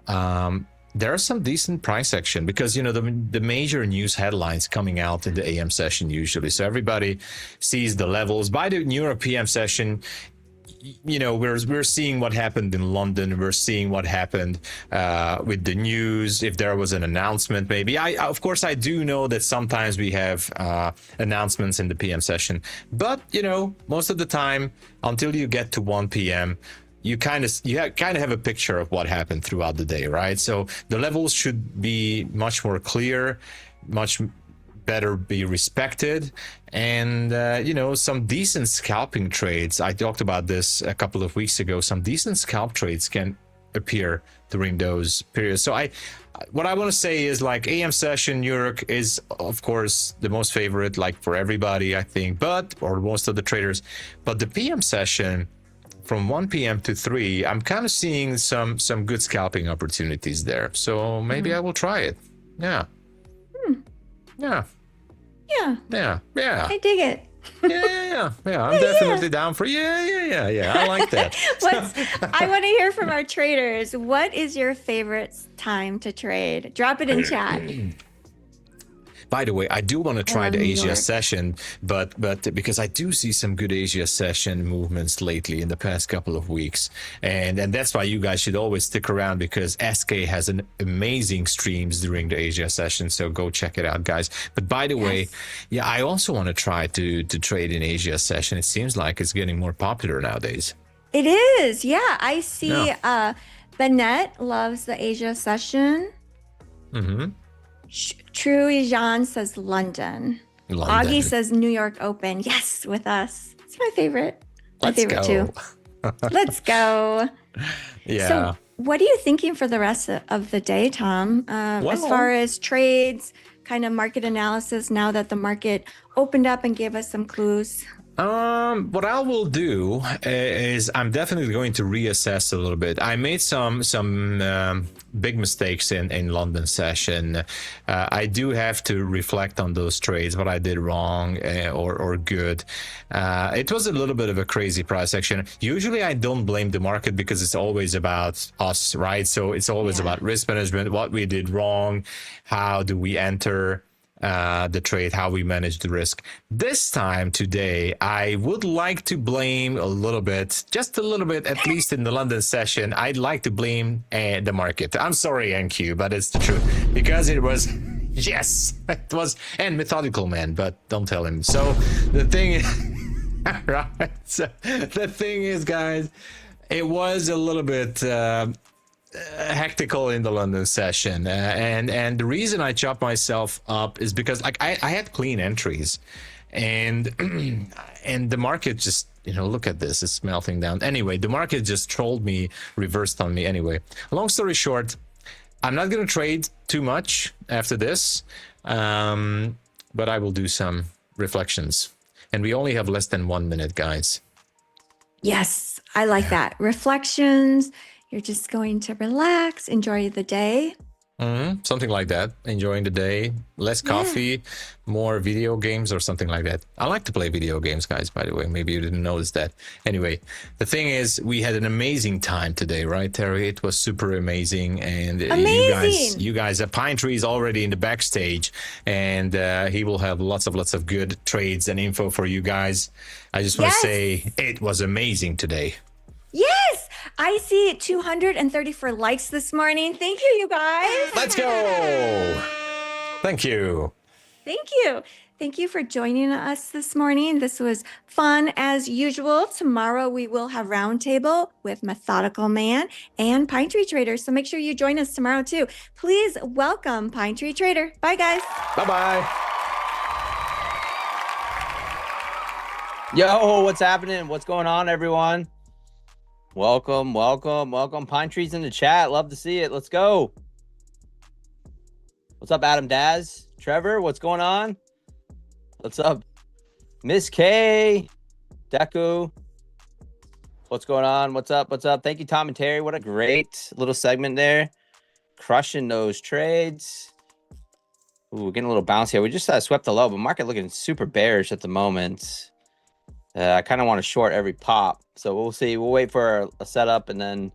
there are some decent price action because, you know, the major news headlines coming out in the AM session usually. So everybody sees the levels. By the New York PM session, you know, we're seeing what happened in London. We're seeing what happened with the news. If there was an announcement, maybe. Of course, I do know that sometimes we have announcements in the PM session, but you know, most of the time, until you get to 1 p.m., you kind of have a picture of what happened throughout the day, right? So the levels should be much more clear, much better be respected, and you know, some decent scalping trades. I talked about this a couple of weeks ago. Some decent scalp trades can appear during those periods. So what I want to say is, like, AM session New York is of course the most favorite, like for everybody, I think, or most of the traders. But the PM session from 1 p.m. to 3, I'm kind of seeing some good scalping opportunities there. So maybe I will try it. Yeah. Yeah. I dig it. Yeah. I'm definitely down for yeah. I like that. I want to hear from our traders. What is your favorite time to trade? Drop it in chat. By the way, I do want to try the Asia York. session, but because I do see some good Asia session movements lately in the past couple of weeks, and that's why you guys should always stick around, because SK has an amazing streams during the Asia session. So go check it out, guys. But by the way, yeah, I also want to try to trade in Asia session. It seems like it's getting more popular nowadays. It is, yeah. I see. Bennett loves the Asia session. True Jean says London. Augie says New York Open. Yes, with us. It's my favorite. Let's go. Too. Let's go. Yeah. So what are you thinking for the rest of the day, Tom? As far as trades, kind of market analysis, now that the market opened up and gave us some clues? What I will do is I'm definitely going to reassess a little bit. I made some big mistakes in London session. I do have to reflect on those trades, what I did wrong or good. It was a little bit of a crazy price action. Usually I don't blame the market, because it's always about us, right? So it's always about risk management, what we did wrong, how do we enter the trade, how we manage the risk. This time today, I would like to blame a little bit, just a little bit, at least in the London session. I'd like to blame the market. I'm sorry, NQ, but it's the truth, because it was, yes, it was, and methodical man, but don't tell him. So the thing right? So the thing is, guys, it was a little bit hectical in the London session, and the reason I chopped myself up is because, like, I had clean entries, and and the market just, you know, look at this, it's melting down. Anyway, the market just trolled me, reversed on me. Anyway, long story short, I'm not gonna trade too much after this, but I will do some reflections, and we only have less than 1 minute, guys. Yes, I like that. Reflections. You're just going to relax, enjoy the day. Something like that. Enjoying the day, less coffee, more video games or something like that. I like to play video games, guys, by the way. Maybe you didn't notice that. Anyway, the thing is, we had an amazing time today, right, Terry? It was super amazing. And you guys, Pine Tree is already in the backstage, and he will have lots of good trades and info for you guys. I just want to say it was amazing today. Yes, I see 234 likes this morning. Thank you, you guys. Let's go. Thank you. Thank you. Thank you for joining us this morning. This was fun as usual. Tomorrow we will have roundtable with Methodical Man and Pine Tree Trader. So make sure you join us tomorrow too. Please welcome Pine Tree Trader. Bye, guys. Bye-bye. Yo, what's happening? What's going on, everyone? Welcome. Pine Tree's in the chat. Love to see it. Let's go. What's up, Adam Daz? Trevor, what's going on? What's up? Miss K. Deku. What's going on? What's up? Thank you, Tom and Terry. What a great little segment there. Crushing those trades. Ooh, getting a little bouncy here. We just swept the low, but market looking super bearish at the moment. I kind of want to short every pop. So we'll see. We'll wait for a setup and then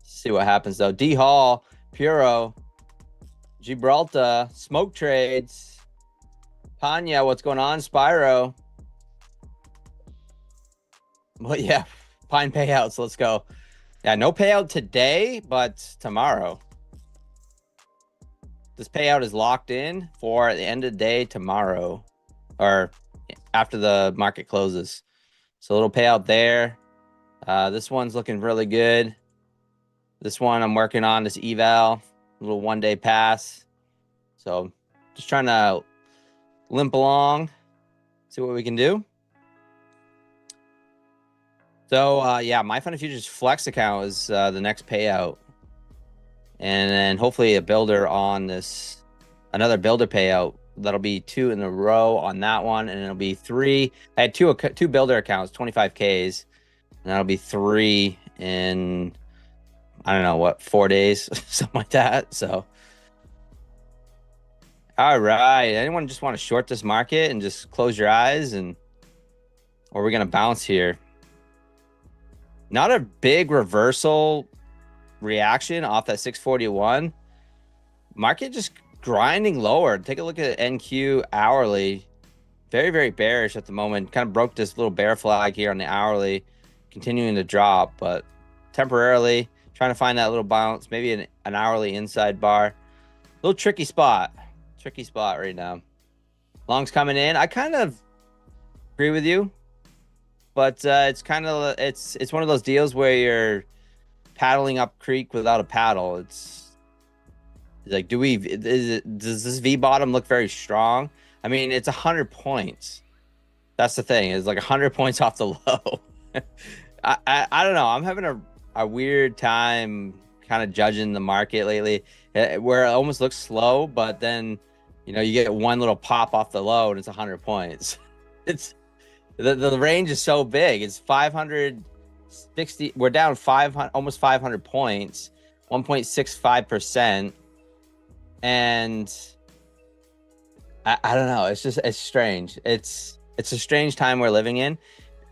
see what happens, though. D Hall, Puro, Gibraltar, Smoke Trades, Panya, what's going on? Spyro. Well, yeah, Pine payouts. Let's go. Yeah, no payout today, but tomorrow. This payout is locked in for the end of the day tomorrow, or after the market closes. So a little payout there. This one's looking really good. This one I'm working on, this eval, a little 1 day pass. So just trying to limp along, see what we can do. So yeah, MyFundedFutures Flex account is the next payout. And then hopefully a builder on this, another builder payout. That'll be 2 in a row on that one. And it'll be 3. I had two builder accounts, 25Ks. And that'll be 3 in, I don't know, what, 4 days, something like that. So, all right. Anyone just want to short this market and just close your eyes, and, or we're going to bounce here? Not a big reversal reaction off that 641. Market just grinding lower. Take a look at NQ hourly. Very, very bearish at the moment. Kind of broke this little bear flag here on the hourly, continuing to drop, but temporarily trying to find that little bounce, maybe an hourly inside bar. Little tricky spot right now. Long's coming in. I kind of agree with you, but it's kind of, it's one of those deals where you're paddling up creek without a paddle. It's like, does this V bottom look very strong? I mean, it's 100 points. That's the thing. It's like 100 points off the low. I don't know. I'm having a weird time kind of judging the market lately, where it almost looks slow, but then, you know, you get one little pop off the low and it's 100 points. It's the range is so big. It's 560. We're down 500, almost 500 points, 1.65%. And I don't know. It's strange. It's a strange time we're living in.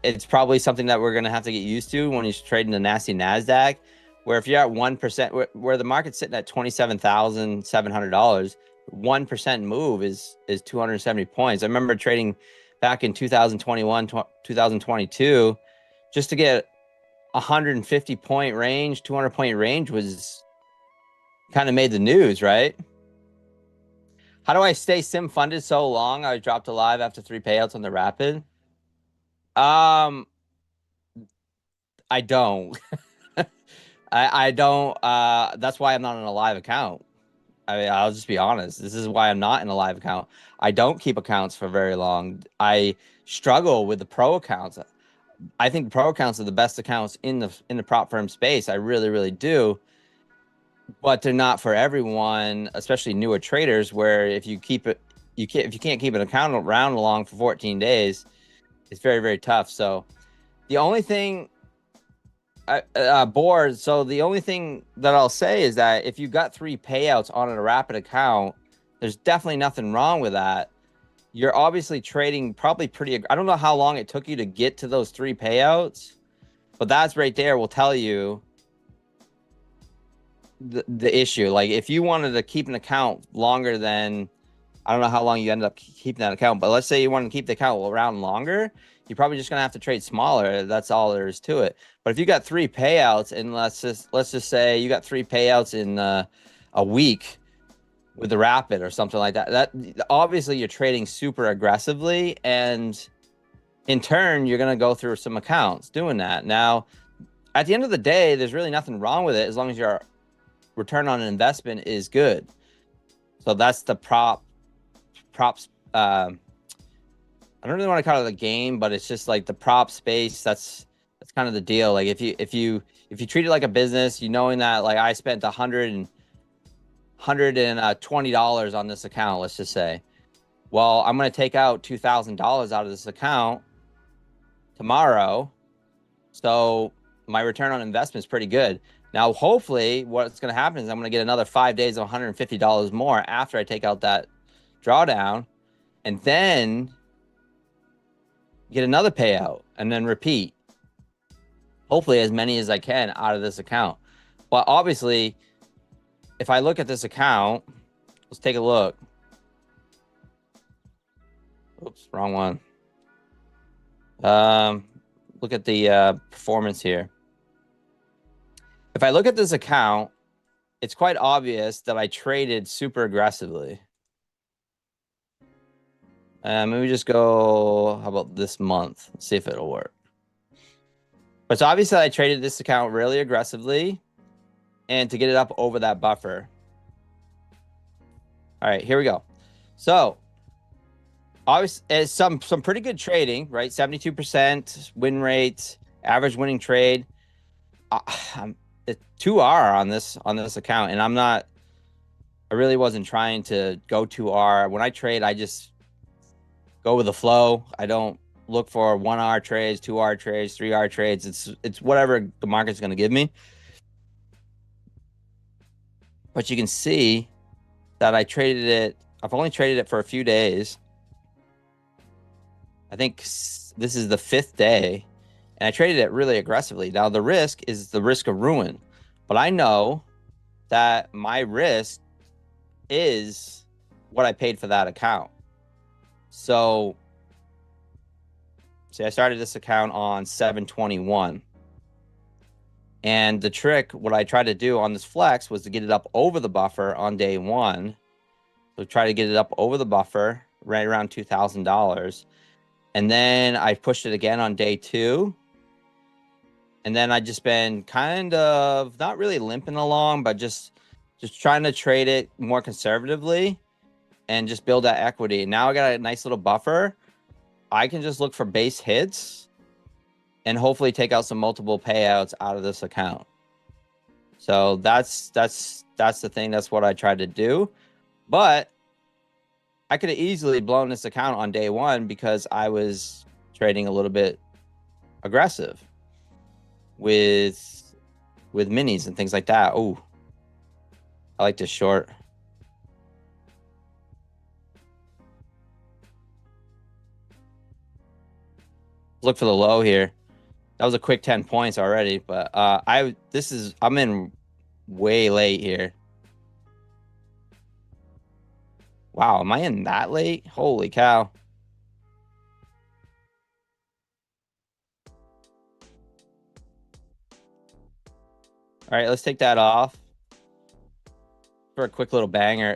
It's probably something that we're going to have to get used to when you're trading the nasty NASDAQ, where if you're at 1%, where the market's sitting at $27,700, 1% move is 270 points. I remember trading back in 2021, 2022, just to get 150 point range, 200 point range was kind of made the news, right? How do I stay sim funded so long? I dropped alive after 3 payouts on the rapid. I don't. I don't. That's why I'm not in a live account. I mean, I'll just be honest. This is why I'm not in a live account. I don't keep accounts for very long. I struggle with the pro accounts. I think pro accounts are the best accounts in the prop firm space. I really, really do. But they're not for everyone, especially newer traders, where if you keep it, if you can't keep an account around long for 14 days, it's very, very tough. So the only thing board. So the only thing that I'll say is that if you got 3 payouts on a rapid account, there's definitely nothing wrong with that. You're obviously trading probably pretty. I don't know how long it took you to get to those 3 payouts, but that's right there will tell you the issue. Like if you wanted to keep an account longer than, I don't know how long you end up keeping that account, but let's say you want to keep the account around longer, you're probably just gonna have to trade smaller. That's all there is to it. But if you got 3 payouts, and let's just say you got 3 payouts in a week with the rapid or something like that, that obviously you're trading super aggressively, and in turn you're gonna go through some accounts doing that. Now, at the end of the day, there's really nothing wrong with it as long as your return on an investment is good. So that's the props. I don't really want to call it a game, but it's just like the prop space. That's kind of the deal. Like if you treat it like a business, you knowing that like I spent $120 on this account, let's just say, well, I'm going to take out $2,000 out of this account tomorrow. So my return on investment is pretty good. Now, hopefully what's going to happen is I'm going to get another 5 days of $150 more after I take out that drawdown, and then get another payout and then repeat. Hopefully as many as I can out of this account. But obviously, if I look at this account, let's take a look. Oops, wrong one. look at the performance here. If I look at this account, it's quite obvious that I traded super aggressively. Maybe just go, how about this month? Let's see if it'll work. But it's obvious that I traded this account really aggressively and to get it up over that buffer. All right, here we go. So obviously, some pretty good trading, right? 72% win rate, average winning trade. I'm 2R on this account, and I really wasn't trying to go 2R. When I trade, I just go with the flow. I don't look for 1R trades, 2R trades, 3R trades. It's whatever the market's going to give me. But you can see that I traded it. I've only traded it for a few days. I think this is the 5th day, and I traded it really aggressively. Now, the risk is the risk of ruin, but I know that my risk is what I paid for that account. So, see, I started this account on 7/21, and the trick, what I tried to do on this flex was to get it up over the buffer on day 1. So try to get it up over the buffer right around $2,000. And then I pushed it again on day 2. And then I just been kind of not really limping along, but just trying to trade it more conservatively and just build that equity. Now I got a nice little buffer. I can just look for base hits and hopefully take out some multiple payouts out of this account. So that's the thing. That's what I tried to do. But I could have easily blown this account on day 1 because I was trading a little bit aggressive with minis and things like that. Oh, I like to short. Look for the low here. That was a quick 10 points already, but I'm in way late here. Wow, am I in that late? Holy cow. All right, let's take that off for a quick little banger.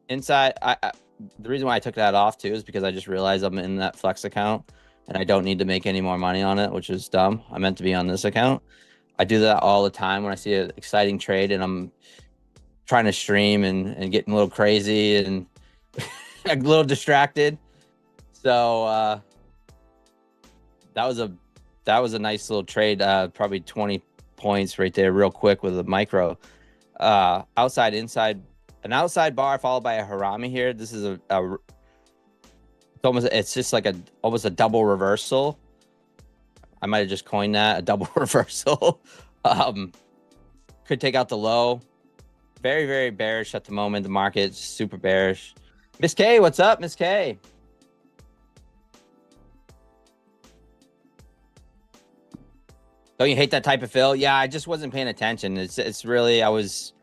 Inside, the reason why I took that off too is because I just realized I'm in that flex account and I don't need to make any more money on it, which is dumb. I meant to be on this account. I do that all the time when I see an exciting trade and I'm trying to stream and getting a little crazy and a little distracted. So that was a nice little trade. Probably 20 points right there, real quick with a micro. Outside, inside, an outside bar followed by a harami here. This is it's just like almost a double reversal. I might have just coined that, a double reversal. Could take out the low. Very, very bearish at the moment. The market's super bearish. Miss K, what's up, Miss K? Don't you hate that type of fill? Yeah, I just wasn't paying attention. It's really, I was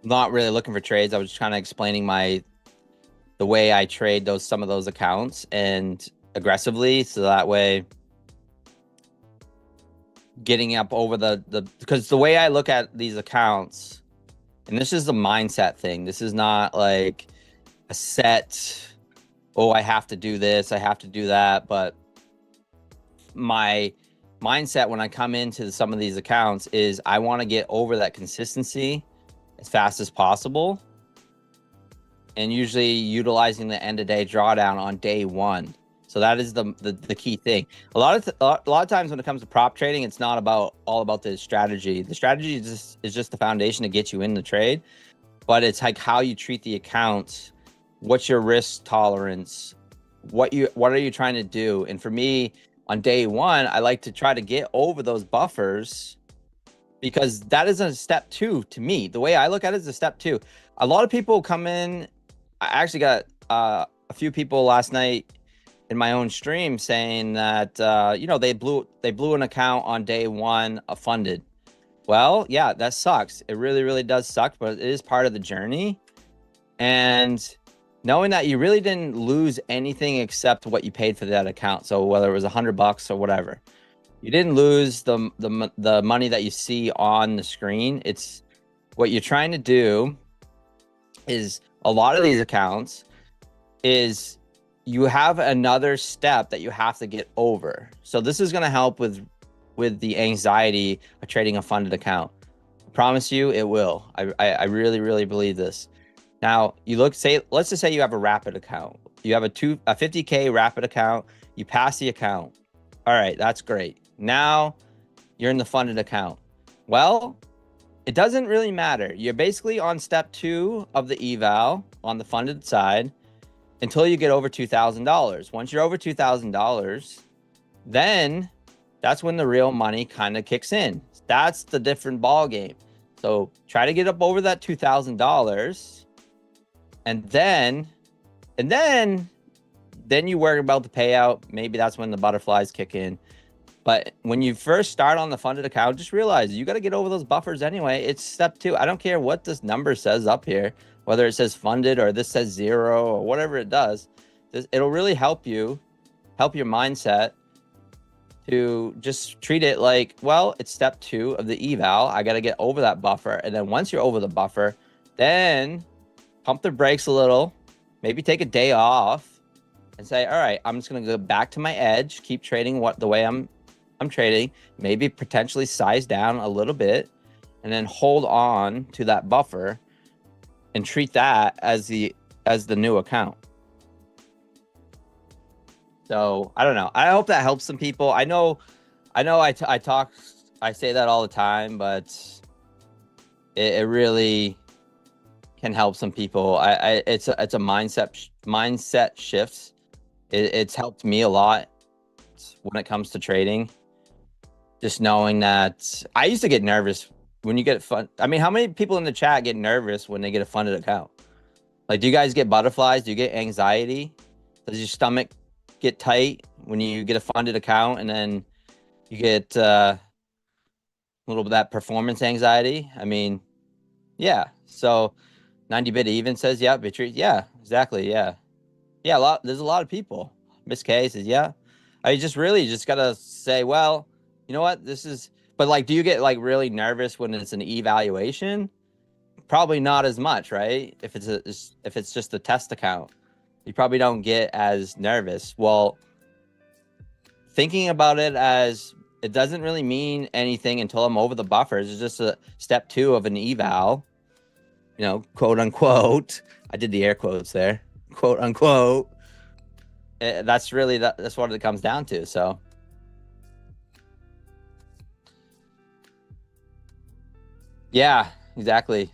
not really looking for trades. I was just kind of explaining the way I trade some of those accounts and aggressively, so that way getting up over because the way I look at these accounts, and this is the mindset thing. This is not like a set, oh, I have to do this, I have to do that. But my mindset when I come into some of these accounts is I want to get over that consistency as fast as possible. And usually utilizing the end of day drawdown on day 1. So that is the key thing. A lot of times when it comes to prop trading, it's not all about the strategy. The strategy is just the foundation to get you in the trade, but it's like how you treat the accounts. What's your risk tolerance? What are you trying to do? And for me, on day 1, I like to try to get over those buffers because that is a step 2 to me. The way I look at it is a step 2. A lot of people come in. I actually got a few people last night in my own stream saying that they blew an account on day 1 of funded. Well, yeah, that sucks. It really, really does suck, but it is part of the journey. And knowing that you really didn't lose anything except what you paid for that account. So whether it was $100 or whatever, you didn't lose the money that you see on the screen. It's what you're trying to do is a lot of these accounts is you have another step that you have to get over. So this is going to help with the anxiety of trading a funded account. I promise you it will. I really, really believe this. Now you let's just say you have a Rapid account. You have a 50K Rapid account. You pass the account. All right, that's great. Now you're in the funded account. Well, it doesn't really matter. You're basically on step 2 of the eval on the funded side until you get over $2,000. Once you're over $2,000, then that's when the real money kind of kicks in. That's the different ball game. So try to get up over that $2,000, and then you worry about the payout. Maybe that's when the butterflies kick in. But when you first start on the funded account, just realize you got to get over those buffers anyway. It's step 2. I don't care what this number says up here, whether it says funded or this says 0 or whatever it does. It'll really help your mindset to just treat it like, well, it's step 2 of the eval. I got to get over that buffer. And then once you're over the buffer, then pump the brakes a little, maybe take a day off and say, all right, I'm just going to go back to my edge, keep trading the way I'm trading, maybe potentially size down a little bit, and then hold on to that buffer and treat that as the new account. So I don't know. I hope that helps some people. I know I say that all the time, but it really can help some people. It's a mindset shift. It's helped me a lot when it comes to trading. Just knowing that I used to get nervous when you get fun. I mean, how many people in the chat get nervous when they get a funded account? Like, do you guys get butterflies? Do you get anxiety? Does your stomach get tight when you get a funded account, and then you get a little bit of that performance anxiety? I mean, yeah. So 90-bit even says, yeah, Vitri. Yeah, exactly. Yeah. Yeah. There's a lot of people. Miss K says, yeah. I just got to say, well, you know what, but like, do you get like really nervous when it's an evaluation? Probably not as much, right? If it's just a test account, you probably don't get as nervous. Well, thinking about it as it doesn't really mean anything until I'm over the buffers. It's just a step 2 of an eval, quote unquote. I did the air quotes there, quote unquote. That's what it comes down to. So yeah, exactly.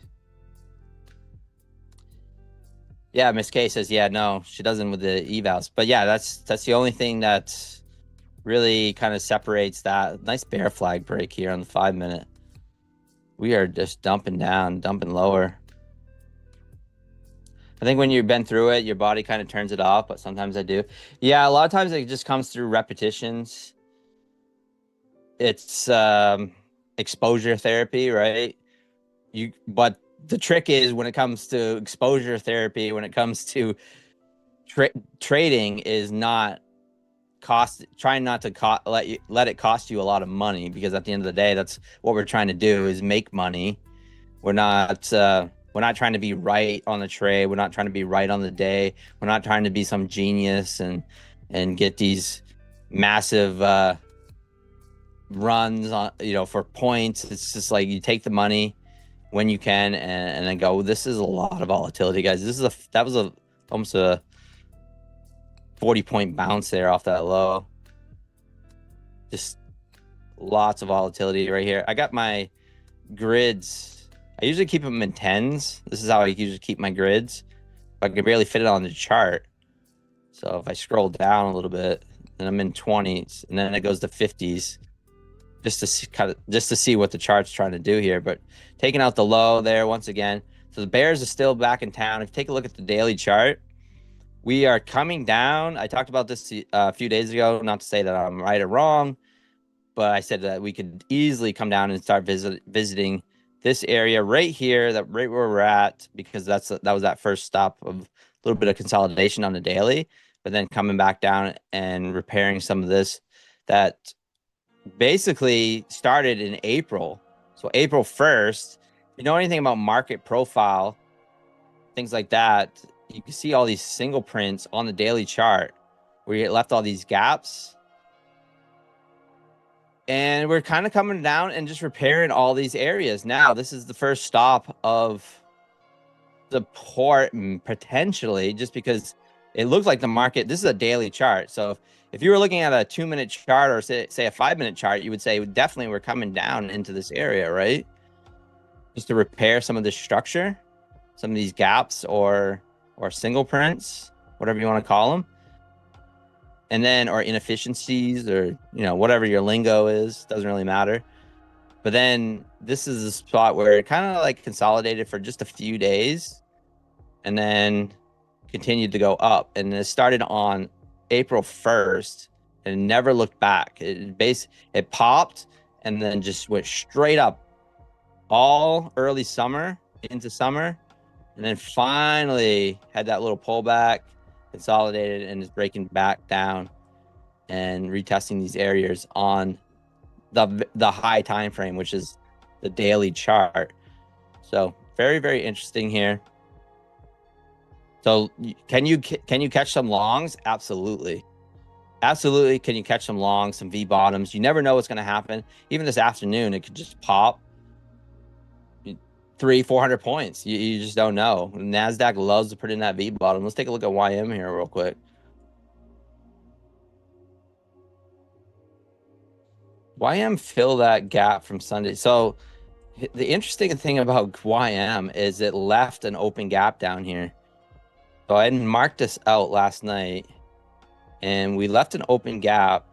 Yeah, Miss K says, yeah, no, she doesn't with the evals. But yeah, that's the only thing that really kind of separates that. Nice bear flag break here on the 5-minute. We are just dumping lower. I think when you've been through it, your body kind of turns it off, but sometimes I do. Yeah, a lot of times it just comes through repetitions. It's exposure therapy, right? But the trick is, when it comes to exposure therapy, when it comes to trading, is trying not to let it cost you a lot of money, because at the end of the day, that's what we're trying to do, is make money. We're not trying to be right on the trade. We're not trying to be right on the day. We're not trying to be some genius and get these massive runs on, for points. It's just like, you take the money when you can and then go, this is a lot of volatility, guys. That was almost a 40-point bounce there off that low. Just lots of volatility right here. I got my grids. I usually keep them in 10s. This is how I usually keep my grids. I can barely fit it on the chart. So if I scroll down a little bit, then I'm in 20s, and then it goes to 50s. Just to see what the chart's trying to do here. But taking out the low there once again. So the bears are still back in town. If you take a look at the daily chart, we are coming down. I talked about this a few days ago, not to say that I'm right or wrong, but I said that we could easily come down and start visiting this area right here, right where we're at, because that was that first stop of little bit of consolidation on the daily, but then coming back down and repairing some of this that basically started in April. So April 1st, if you know anything about market profile, things like that, you can see all these single prints on the daily chart where you left all these gaps. And we're kind of coming down and just repairing all these areas. Now, this is the first stop of support potentially, just because it looks like the market, this is a daily chart. So if you were looking at a 2-minute chart or say a 5-minute chart, you would say definitely we're coming down into this area, right? Just to repair some of this structure, some of these gaps or single prints, whatever you want to call them. And then, or inefficiencies, or, you know, whatever your lingo is, doesn't really matter. But then this is a spot where it kind of like consolidated for just a few days and then continued to go up. And it started on April 1st and never looked back. It popped and then just went straight up all early summer into summer. And then finally had that little pullback, consolidated, and is breaking back down and retesting these areas on the high time frame, which is the daily chart. So very, very interesting here. So can you catch some longs? Absolutely. Absolutely. Can you catch some longs, some V bottoms? You never know what's going to happen. Even this afternoon, it could just pop 300-400 points. You just don't know. NASDAQ loves to put in that V bottom. Let's take a look at YM here real quick. YM fill that gap from Sunday. So the interesting thing about YM is it left an open gap down here. So I marked this out last night, and we left an open gap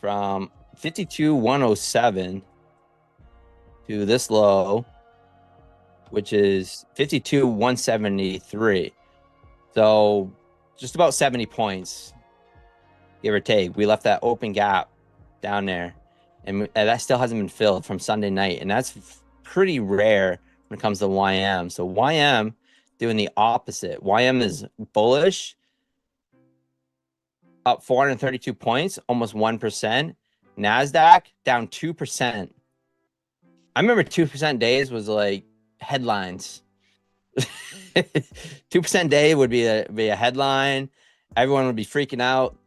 from 52,107 to this low, which is 52,173. So just about 70 points, give or take. We left that open gap down there, and that still hasn't been filled from Sunday night, and that's pretty rare when it comes to YM. So YM doing the opposite. YM is bullish, up 432 points, almost 1%. NASDAQ down 2%. I remember 2% days was like headlines. 2% day would be a headline. Everyone would be freaking out.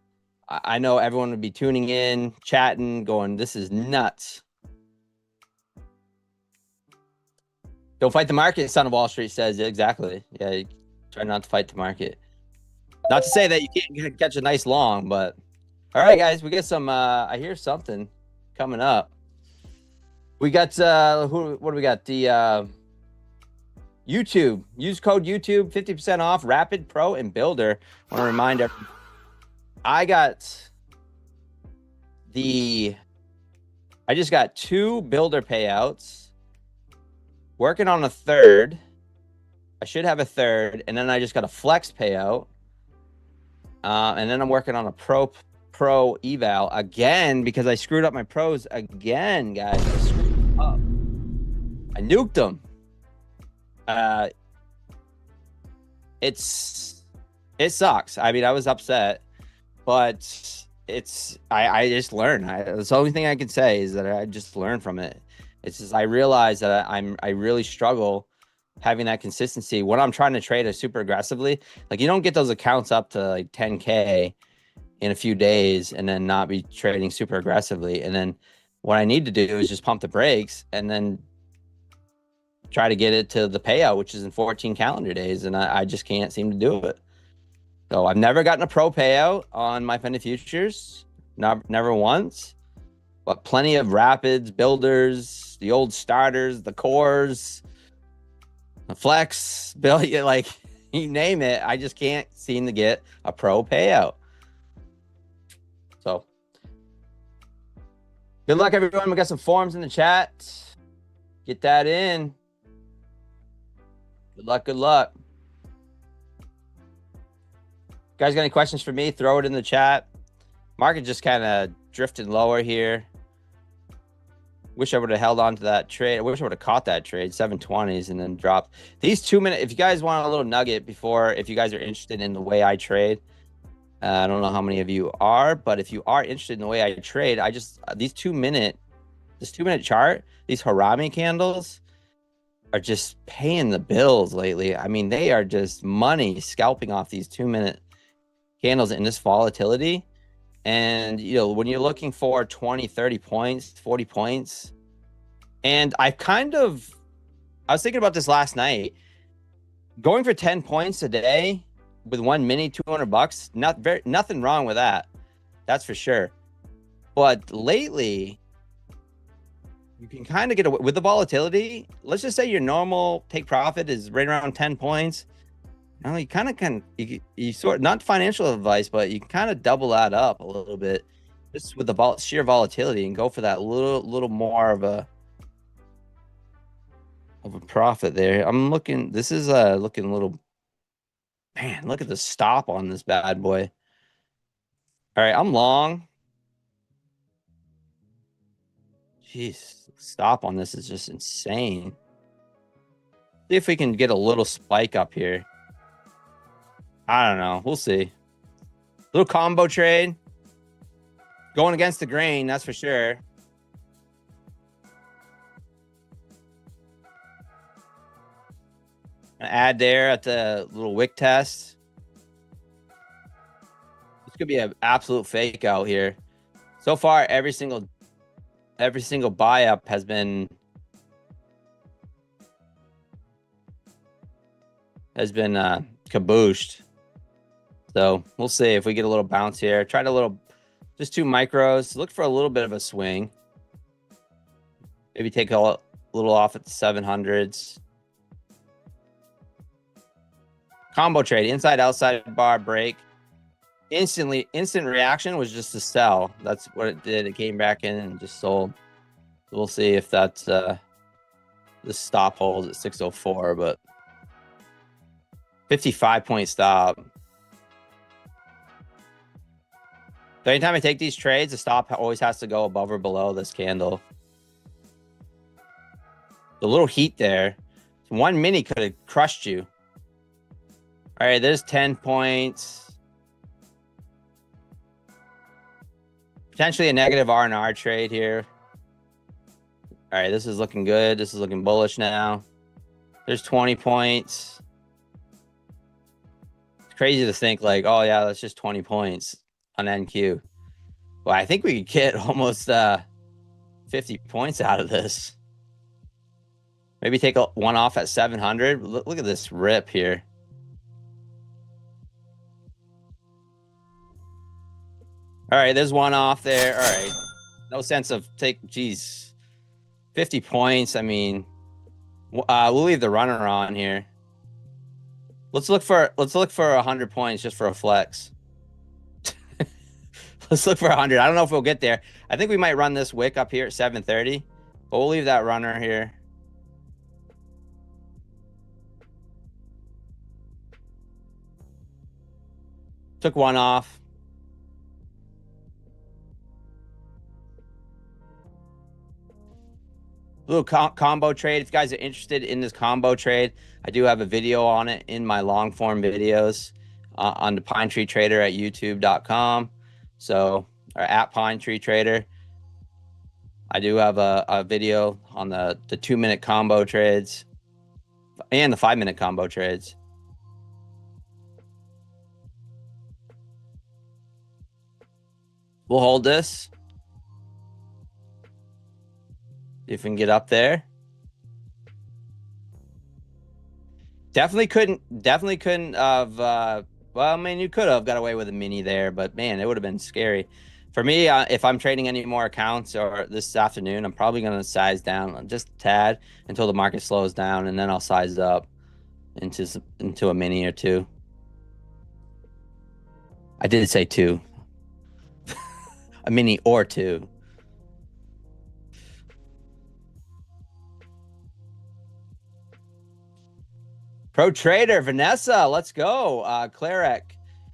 I know everyone would be tuning in, chatting, going, this is nuts. Don't fight the market, Son of Wall Street says. Exactly. Yeah, try not to fight the market. Not to say that you can't catch a nice long, but all right, guys, we got some, I hear something coming up. We got, what do we got? The YouTube. Use code YouTube, 50% off, Rapid, Pro, and Builder. I want to remind everyone, I just got 2 builder payouts, working on a third. I should have a third, and then I just got a flex payout. And then I'm working on a pro eval again, because I screwed up my pros again, guys. I screwed them up. I nuked them. It sucks. I mean, I was upset, but I just learned. That's the only thing I can say is that I just learned from it. It's just, I realized that I really struggle having that consistency when I'm trying to trade super aggressively. Like, you don't get those accounts up to like 10K in a few days and then not be trading super aggressively. And then what I need to do is just pump the brakes and then try to get it to the payout, which is in 14 calendar days. And I just can't seem to do it. So I've never gotten a pro payout on MyFundedFutures, never once, but plenty of rapids, builders, the old starters, the cores, the flex, like you name it. I just can't seem to get a pro payout. So good luck, everyone. We got some forums in the chat. Get that in. Good luck. Good luck. Guys, got any questions for me? Throw it in the chat. Market just kind of drifted lower here. Wish I would have held on to that trade. I wish I would have caught that trade, 720s, and then dropped. These 2 minute, if you guys want a little nugget before, if you guys are interested in the way I trade, I don't know how many of you are, but if you are interested in the way I trade, I just, this 2 minute chart, these Harami candles are just paying the bills lately. I mean, they are just money scalping off these 2 minute candles in this volatility. And, you know, when you're looking for 20, 30 points, 40 points, and I was thinking about this last night, going for 10 points a day with one mini, $200, nothing wrong with that. That's for sure. But lately, you can kind of get away with the volatility. Let's just say your normal take profit is right around 10 points. Now you kind of can, you sort, not financial advice, but you can kind of double that up a little bit just with the sheer volatility and go for that little more of a profit there. I'm looking, this is looking a little, man, look at the stop on this bad boy. All right, I'm long. Jeez, stop on this is just insane. See if we can get a little spike up here. I don't know. We'll see. Little combo trade. Going against the grain, that's for sure. An add there at the little wick test. This could be an absolute fake out here. So far, every single buy up has been kabooshed. So we'll see if we get a little bounce here. Tried a little, just 2 micros. Look for a little bit of a swing. Maybe take a little off at the 700s. Combo trade, inside, outside bar break. Instant reaction was just to sell. That's what it did. It came back in and just sold. We'll see if that's this stop holds at 604, but 55-point stop. So anytime I take these trades, the stop always has to go above or below this candle. The little heat there. So 1 mini could have crushed you. All right, there's 10 points. Potentially a negative R&R trade here. All right, this is looking good. This is looking bullish now. There's 20 points. It's crazy to think like, oh yeah, that's just 20 points on NQ. Well, I think we could get almost 50 points out of this. Maybe take one off at 700. Look at this rip here. All right, there's one off there. All right, no sense of geez, 50 points. I mean, we'll leave the runner on here. Let's look for 100 points just for a flex. Let's look for 100. I don't know if we'll get there. I think we might run this wick up here at 730, but we'll leave that runner here. Took one off. Little combo trade. If you guys are interested in this combo trade, I do have a video on it in my long form videos on the Pine Tree Trader at youtube.com. So, or at Pine Tree Trader. I do have a video on the 2 minute combo trades and the 5 minute combo trades. We'll hold this. See if we can get up there. Definitely couldn't have, well, I mean, you could have got away with a mini there, but man, it would have been scary. For me, if I'm trading any more accounts or this afternoon, I'm probably going to size down just a tad until the market slows down, and then I'll size up into a mini or two. I did say 2. A mini or 2. Pro Trader, Vanessa, let's go. Clarek,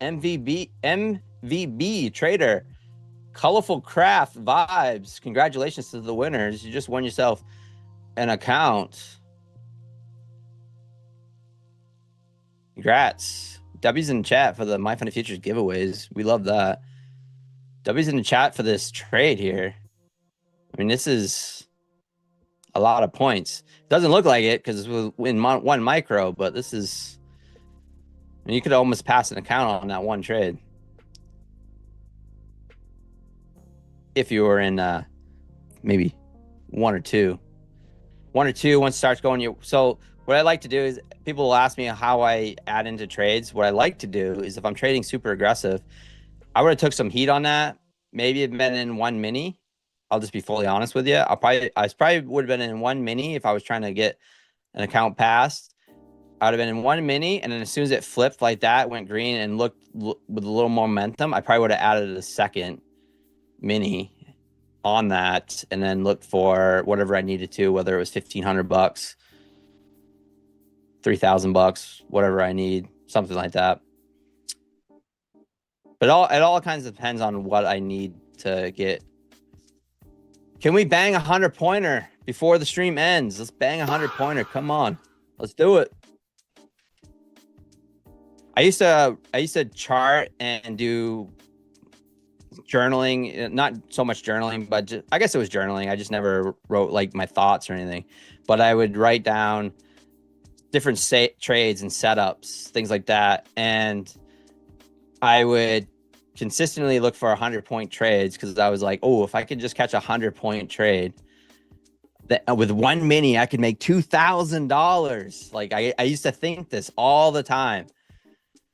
MVB Trader. Colorful Craft Vibes. Congratulations to the winners. You just won yourself an account. Congrats. W's in the chat for the MyFundedFutures giveaways. We love that. W's in the chat for this trade here. I mean, this is a lot of points. Doesn't look like it because it was in one micro, but this is, I mean, you could almost pass an account on that one trade. If you were in maybe one or two. Once it starts going, so what I like to do is, people will ask me how I add into trades. What I like to do is, if I'm trading super aggressive, I would have took some heat on that. Maybe it'd been in one mini. I'll just be fully honest with you. I probably would have been in one mini if I was trying to get an account passed. I would have been in one mini, and then as soon as it flipped like that, went green and looked with a little momentum, I probably would have added a second mini on that, and then looked for whatever I needed to, whether it was $1,500, $3,000, whatever I need, something like that. But it all kinds of depends on what I need to get. Can we bang 100-pointer before the stream ends? Let's bang 100-pointer. Come on, let's do it. I used to chart and do journaling, not so much journaling, but I guess it was journaling. I just never wrote like my thoughts or anything, but I would write down different trades and setups, things like that. And I would consistently look for 100-point trades, because I was like, oh, if I could just catch a 100-point trade, that with one mini, I could make $2,000. Like I used to think this all the time.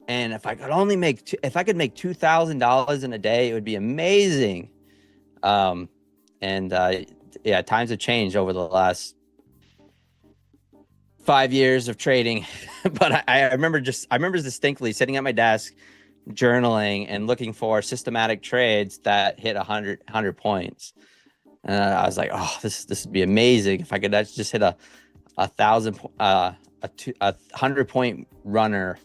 And if I could only make $2,000 in a day, it would be amazing. Yeah, times have changed over the last 5 years of trading. But I remember distinctly sitting at my desk, journaling and looking for systematic trades that hit 100 points. And I was like, oh, this would be amazing if I could just hit a 100-point runner.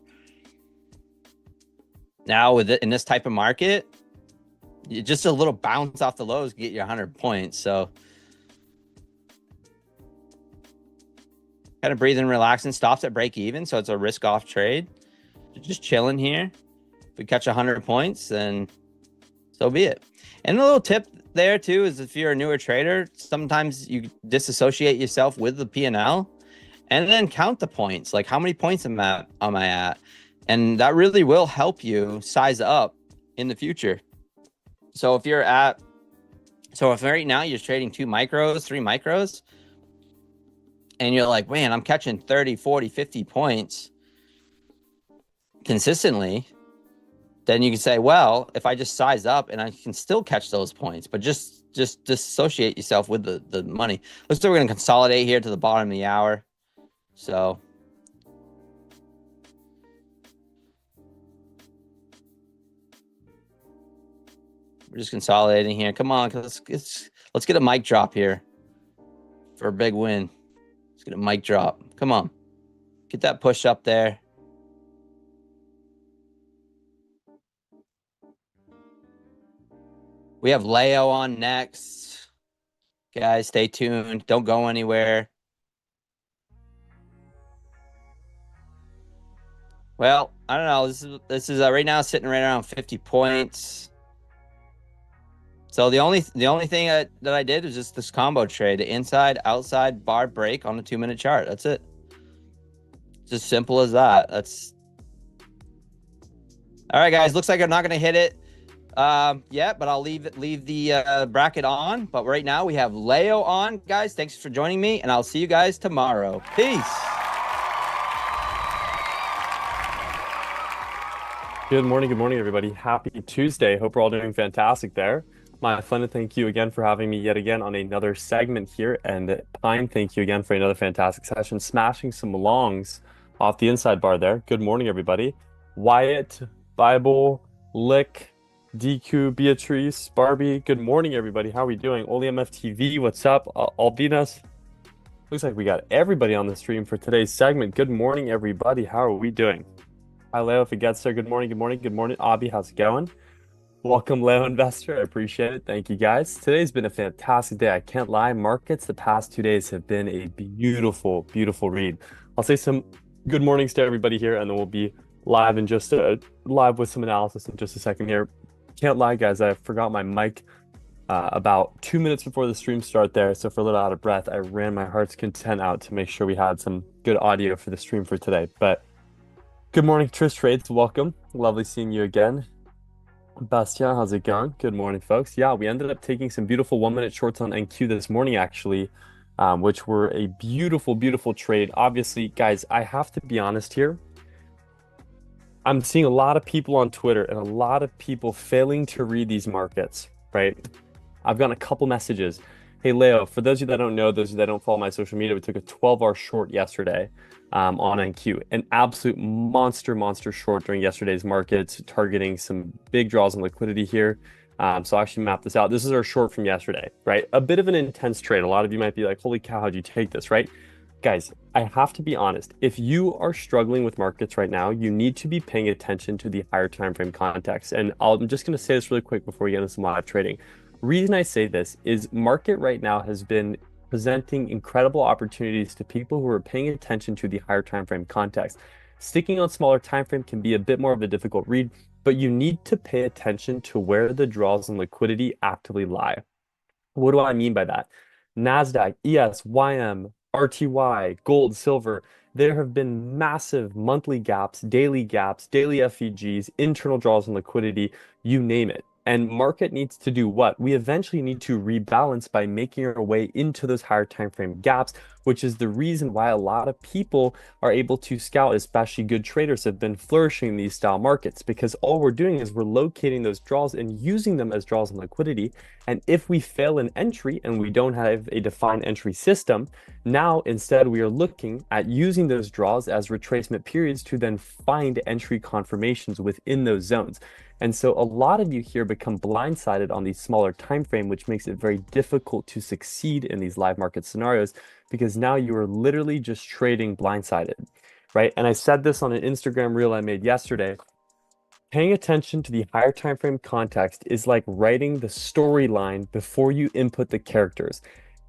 Now in this type of market, just a little bounce off the lows get you 100 points. So kind of breathing, relaxing, stops at break even. So it's a risk off trade. Just chilling here. If we catch 100 points, then so be it. And a little tip there too is, if you're a newer trader, sometimes you disassociate yourself with the P&L and then count the points. Like, how many points am I at? And that really will help you size up in the future. So if right now you're trading 2 micros, 3 micros, and you're like, man, I'm catching 30, 40, 50 points consistently, then you can say, well, if I just size up and I can still catch those points, but just disassociate yourself with the money. Looks like we're going to consolidate here to the bottom of the hour. So we're just consolidating here. Come on, let's get a mic drop here for a big win. Let's get a mic drop. Come on, get that push up there. We have Leo on next. Guys, stay tuned. Don't go anywhere. Well, I don't know. This is right now sitting right around 50 points. So the only thing that I did was just this combo trade, the inside outside bar break on the 2-minute chart. That's it. Just simple as that. That's all right, guys. Looks like I'm not gonna hit it yet, but I'll leave the bracket on. But right now we have Leo on, guys. Thanks for joining me, and I'll see you guys tomorrow. Peace. Good morning, everybody. Happy Tuesday. Hope we're all doing fantastic there. MyFunded, thank you again for having me yet again on another segment here. And Pine, thank you again for another fantastic session, smashing some longs off the inside bar there. Good morning, everybody. Wyatt, Bible, Lick, DQ, Beatrice, Barbie. Good morning, everybody. How are we doing? Oli MFTV, what's up? Albinas. Looks like we got everybody on the stream for today's segment. Good morning, everybody. How are we doing? Hi, Leo, if it gets there. Good morning, good morning, good morning. Abby, how's it going? Welcome, Leo Investor. I appreciate it. Thank you, guys. Today's been a fantastic day. I can't lie. Markets the past 2 days have been a beautiful, beautiful read. I'll say some good mornings to everybody here, and then we'll be live in just live with some analysis in just a second here. Can't lie, guys. I forgot my mic about 2 minutes before the stream start there. So for a little out of breath, I ran my heart's content out to make sure we had some good audio for the stream for today. But good morning, Trish Trades. Welcome. Lovely seeing you again. Bastien, how's it going? Good morning, folks. Yeah, we ended up taking some beautiful 1-minute shorts on NQ this morning, actually, which were a beautiful, beautiful trade. Obviously, guys, I have to be honest here. I'm seeing a lot of people on Twitter and a lot of people failing to read these markets, right? I've gotten a couple messages. Hey, Leo, for those of you that don't know, those of you that don't follow my social media, we took a 12-hour short yesterday on NQ. An absolute monster short during yesterday's markets, targeting some big draws in liquidity here. So I'll actually map this out. This is our short from yesterday, right? A bit of an intense trade. A lot of you might be like, holy cow, how'd you take this, right? Guys, I have to be honest. If you are struggling with markets right now, you need to be paying attention to the higher time frame context. And I'm just going to say this really quick before we get into some live trading. Reason I say this is market right now has been presenting incredible opportunities to people who are paying attention to the higher time frame context. Sticking on smaller time frame can be a bit more of a difficult read, but you need to pay attention to where the draws and liquidity actively lie. What do I mean by that? NASDAQ, ES, YM, RTY, gold, silver, there have been massive monthly gaps, daily FEGs, internal draws and liquidity, you name it. And market needs to do what? We eventually need to rebalance by making our way into those higher time frame gaps, which is the reason why a lot of people are able to scout, especially good traders have been flourishing in these style markets, because all we're doing is we're locating those draws and using them as draws and liquidity. And if we fail an entry and we don't have a defined entry system, now instead we are looking at using those draws as retracement periods to then find entry confirmations within those zones. And so a lot of you here become blindsided on the smaller time frame, which makes it very difficult to succeed in these live market scenarios, because now you are literally just trading blindsided, right? And I said this on an Instagram reel I made yesterday. Paying attention to the higher time frame context is like writing the storyline before you input the characters.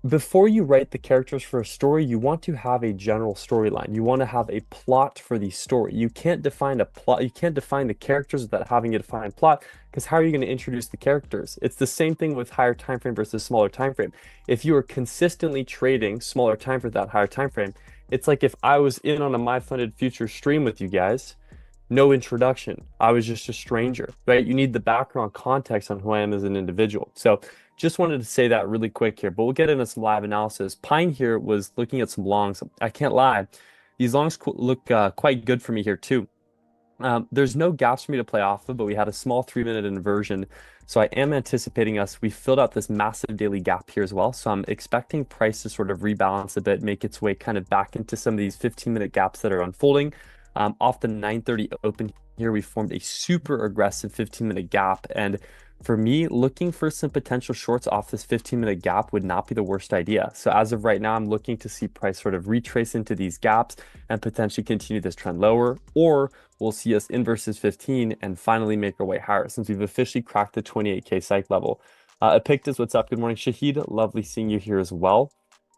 Before you write the characters for a story, you want to have a general storyline. You want to have a plot for the story. You can't define a plot. You can't define the characters without having a defined plot, because how are you going to introduce the characters? It's the same thing with higher time frame versus smaller time frame. If you are consistently trading smaller time for that higher time frame, it's like if I was in on a MyFundedFutures stream with you guys, no introduction. I was just a stranger, right? You need the background context on who I am as an individual. So just wanted to say that really quick here, but we'll get into some live analysis. Pine here was looking at some longs. I can't lie. These longs look quite good for me here too. There's no gaps for me to play off of, but we had a small 3-minute inversion. So I am anticipating we filled out this massive daily gap here as well. So I'm expecting price to sort of rebalance a bit, make its way kind of back into some of these 15-minute gaps that are unfolding. Off the 9:30 open here, we formed a super aggressive 15-minute gap. And for me, looking for some potential shorts off this 15-minute gap would not be the worst idea. So as of right now, I'm looking to see price sort of retrace into these gaps and potentially continue this trend lower, or we'll see us inverse this 15 and finally make our way higher since we've officially cracked the 28K psych level. Epictus, what's up? Good morning. Shahid, lovely seeing you here as well.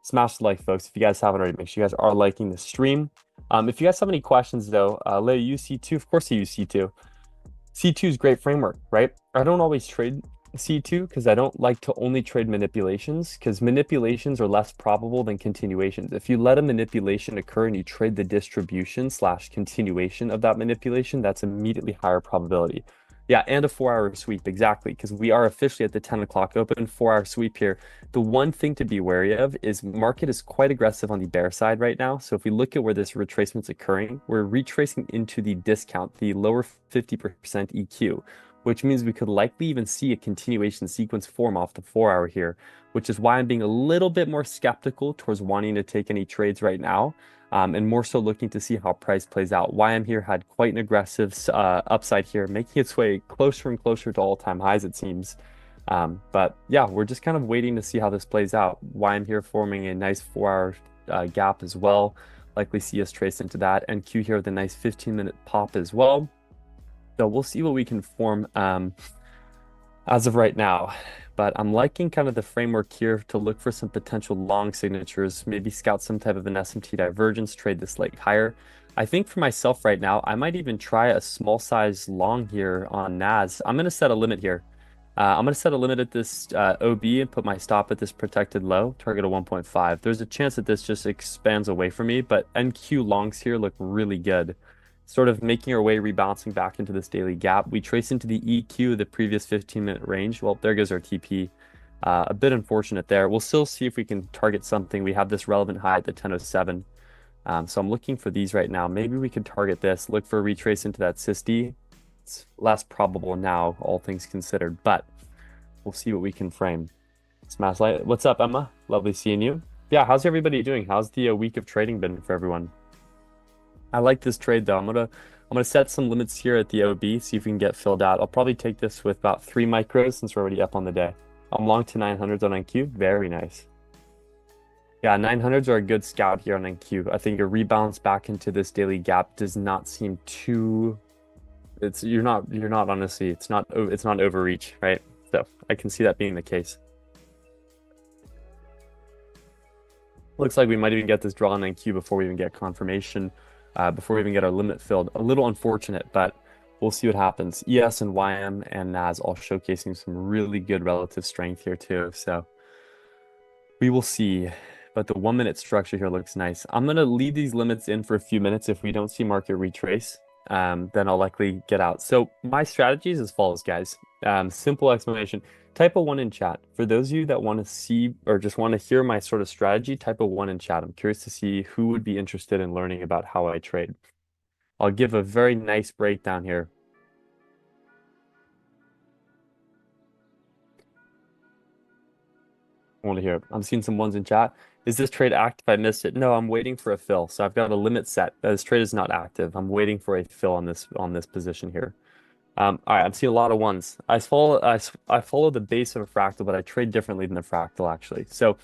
Smash the like, folks. If you guys haven't already, make sure you guys are liking the stream. If you guys have any questions, though, Leo, you use C2? Of course you use C2. C2 is great framework, right? I don't always trade C2 because I don't like to only trade manipulations, because manipulations are less probable than continuations. If you let a manipulation occur and you trade the distribution / continuation of that manipulation, that's immediately higher probability. Yeah, and a 4-hour sweep, exactly, because we are officially at the 10 o'clock open, 4-hour sweep here. The one thing to be wary of is market is quite aggressive on the bear side right now. So if we look at where this retracement's occurring, we're retracing into the discount, the lower 50% EQ, which means we could likely even see a continuation sequence form off the 4-hour here, which is why I'm being a little bit more skeptical towards wanting to take any trades right now. And more so looking to see how price plays out. YM here had quite an aggressive upside here, making its way closer and closer to all-time highs, it seems. But yeah, we're just kind of waiting to see how this plays out. YM here forming a nice 4-hour gap as well. Likely see us trace into that. And Q here with a nice 15-minute pop as well. So we'll see what we can form. as of right now. But I'm liking kind of the framework here to look for some potential long signatures, maybe scout some type of an SMT divergence, trade this leg higher. I think for myself right now, I might even try a small size long here on NAS. I'm going to set a limit here. I'm going to set a limit at this OB and put my stop at this protected low, target of 1.5. There's a chance that this just expands away from me, but NQ longs here look really good. Sort of making our way, rebalancing back into this daily gap. We trace into the EQ, the previous 15-minute range. Well, there goes our TP. A bit unfortunate there. We'll still see if we can target something. We have this relevant high at the 1007. So I'm looking for these right now. Maybe we could target this, look for a retrace into that SISD. It's less probable now, all things considered, but we'll see what we can frame. Smash Light, what's up, Emma? Lovely seeing you. Yeah, how's everybody doing? How's the week of trading been for everyone? I like this trade though. I'm gonna set some limits here at the OB, see if we can get filled out. I'll probably take this with about 3 micros since we're already up on the day. I'm long to 900s on NQ. Very nice. Yeah, 900s are a good scout here on NQ. I think a rebalance back into this daily gap does not seem too. You're not honestly. It's not overreach, right? So I can see that being the case. Looks like we might even get this draw on NQ before we even get confirmation. Before we even get our limit filled. A little unfortunate, but we'll see what happens. ES and YM and NAS all showcasing some really good relative strength here too. So we will see. But the 1 minute structure here looks nice. I'm going to leave these limits in for a few minutes. If we don't see market retrace, then I'll likely get out. So my strategy is as follows, guys. Simple explanation. Type a 1 in chat. For those of you that want to see or just want to hear my sort of strategy, type a 1 in chat. I'm curious to see who would be interested in learning about how I trade. I'll give a very nice breakdown here. I want to hear it. I'm seeing some ones in chat. Is this trade active? I missed it. No, I'm waiting for a fill. So I've got a limit set. This trade is not active. I'm waiting for a fill on this position here. All right, I'm seeing a lot of ones. I follow the base of a fractal, but I trade differently than the fractal actually. So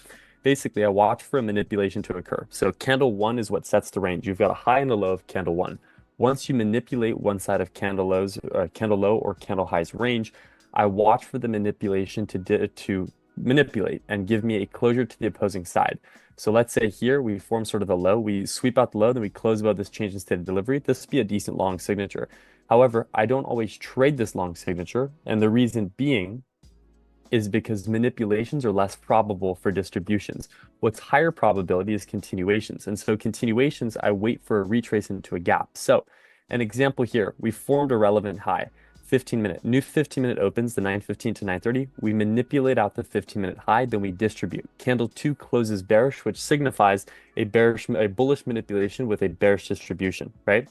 basically, I watch for a manipulation to occur. So candle 1 is what sets the range. You've got a high and a low of candle 1. Once you manipulate one side of candle low or candle high's range, I watch for the manipulation to manipulate and give me a closure to the opposing side. So let's say here we form sort of a low, we sweep out the low, then we close above this change in state of delivery. This would be a decent long signature. However, I don't always trade this long signature, and the reason being is because manipulations are less probable for distributions. What's higher probability is continuations. And so continuations, I wait for a retrace into a gap. So an example here, we formed a relevant high. 15-minute. New 15-minute opens the 9:15 to 9:30. We manipulate out the 15-minute high, then we distribute. Candle 2 closes bearish, which signifies a bullish manipulation with a bearish distribution, right?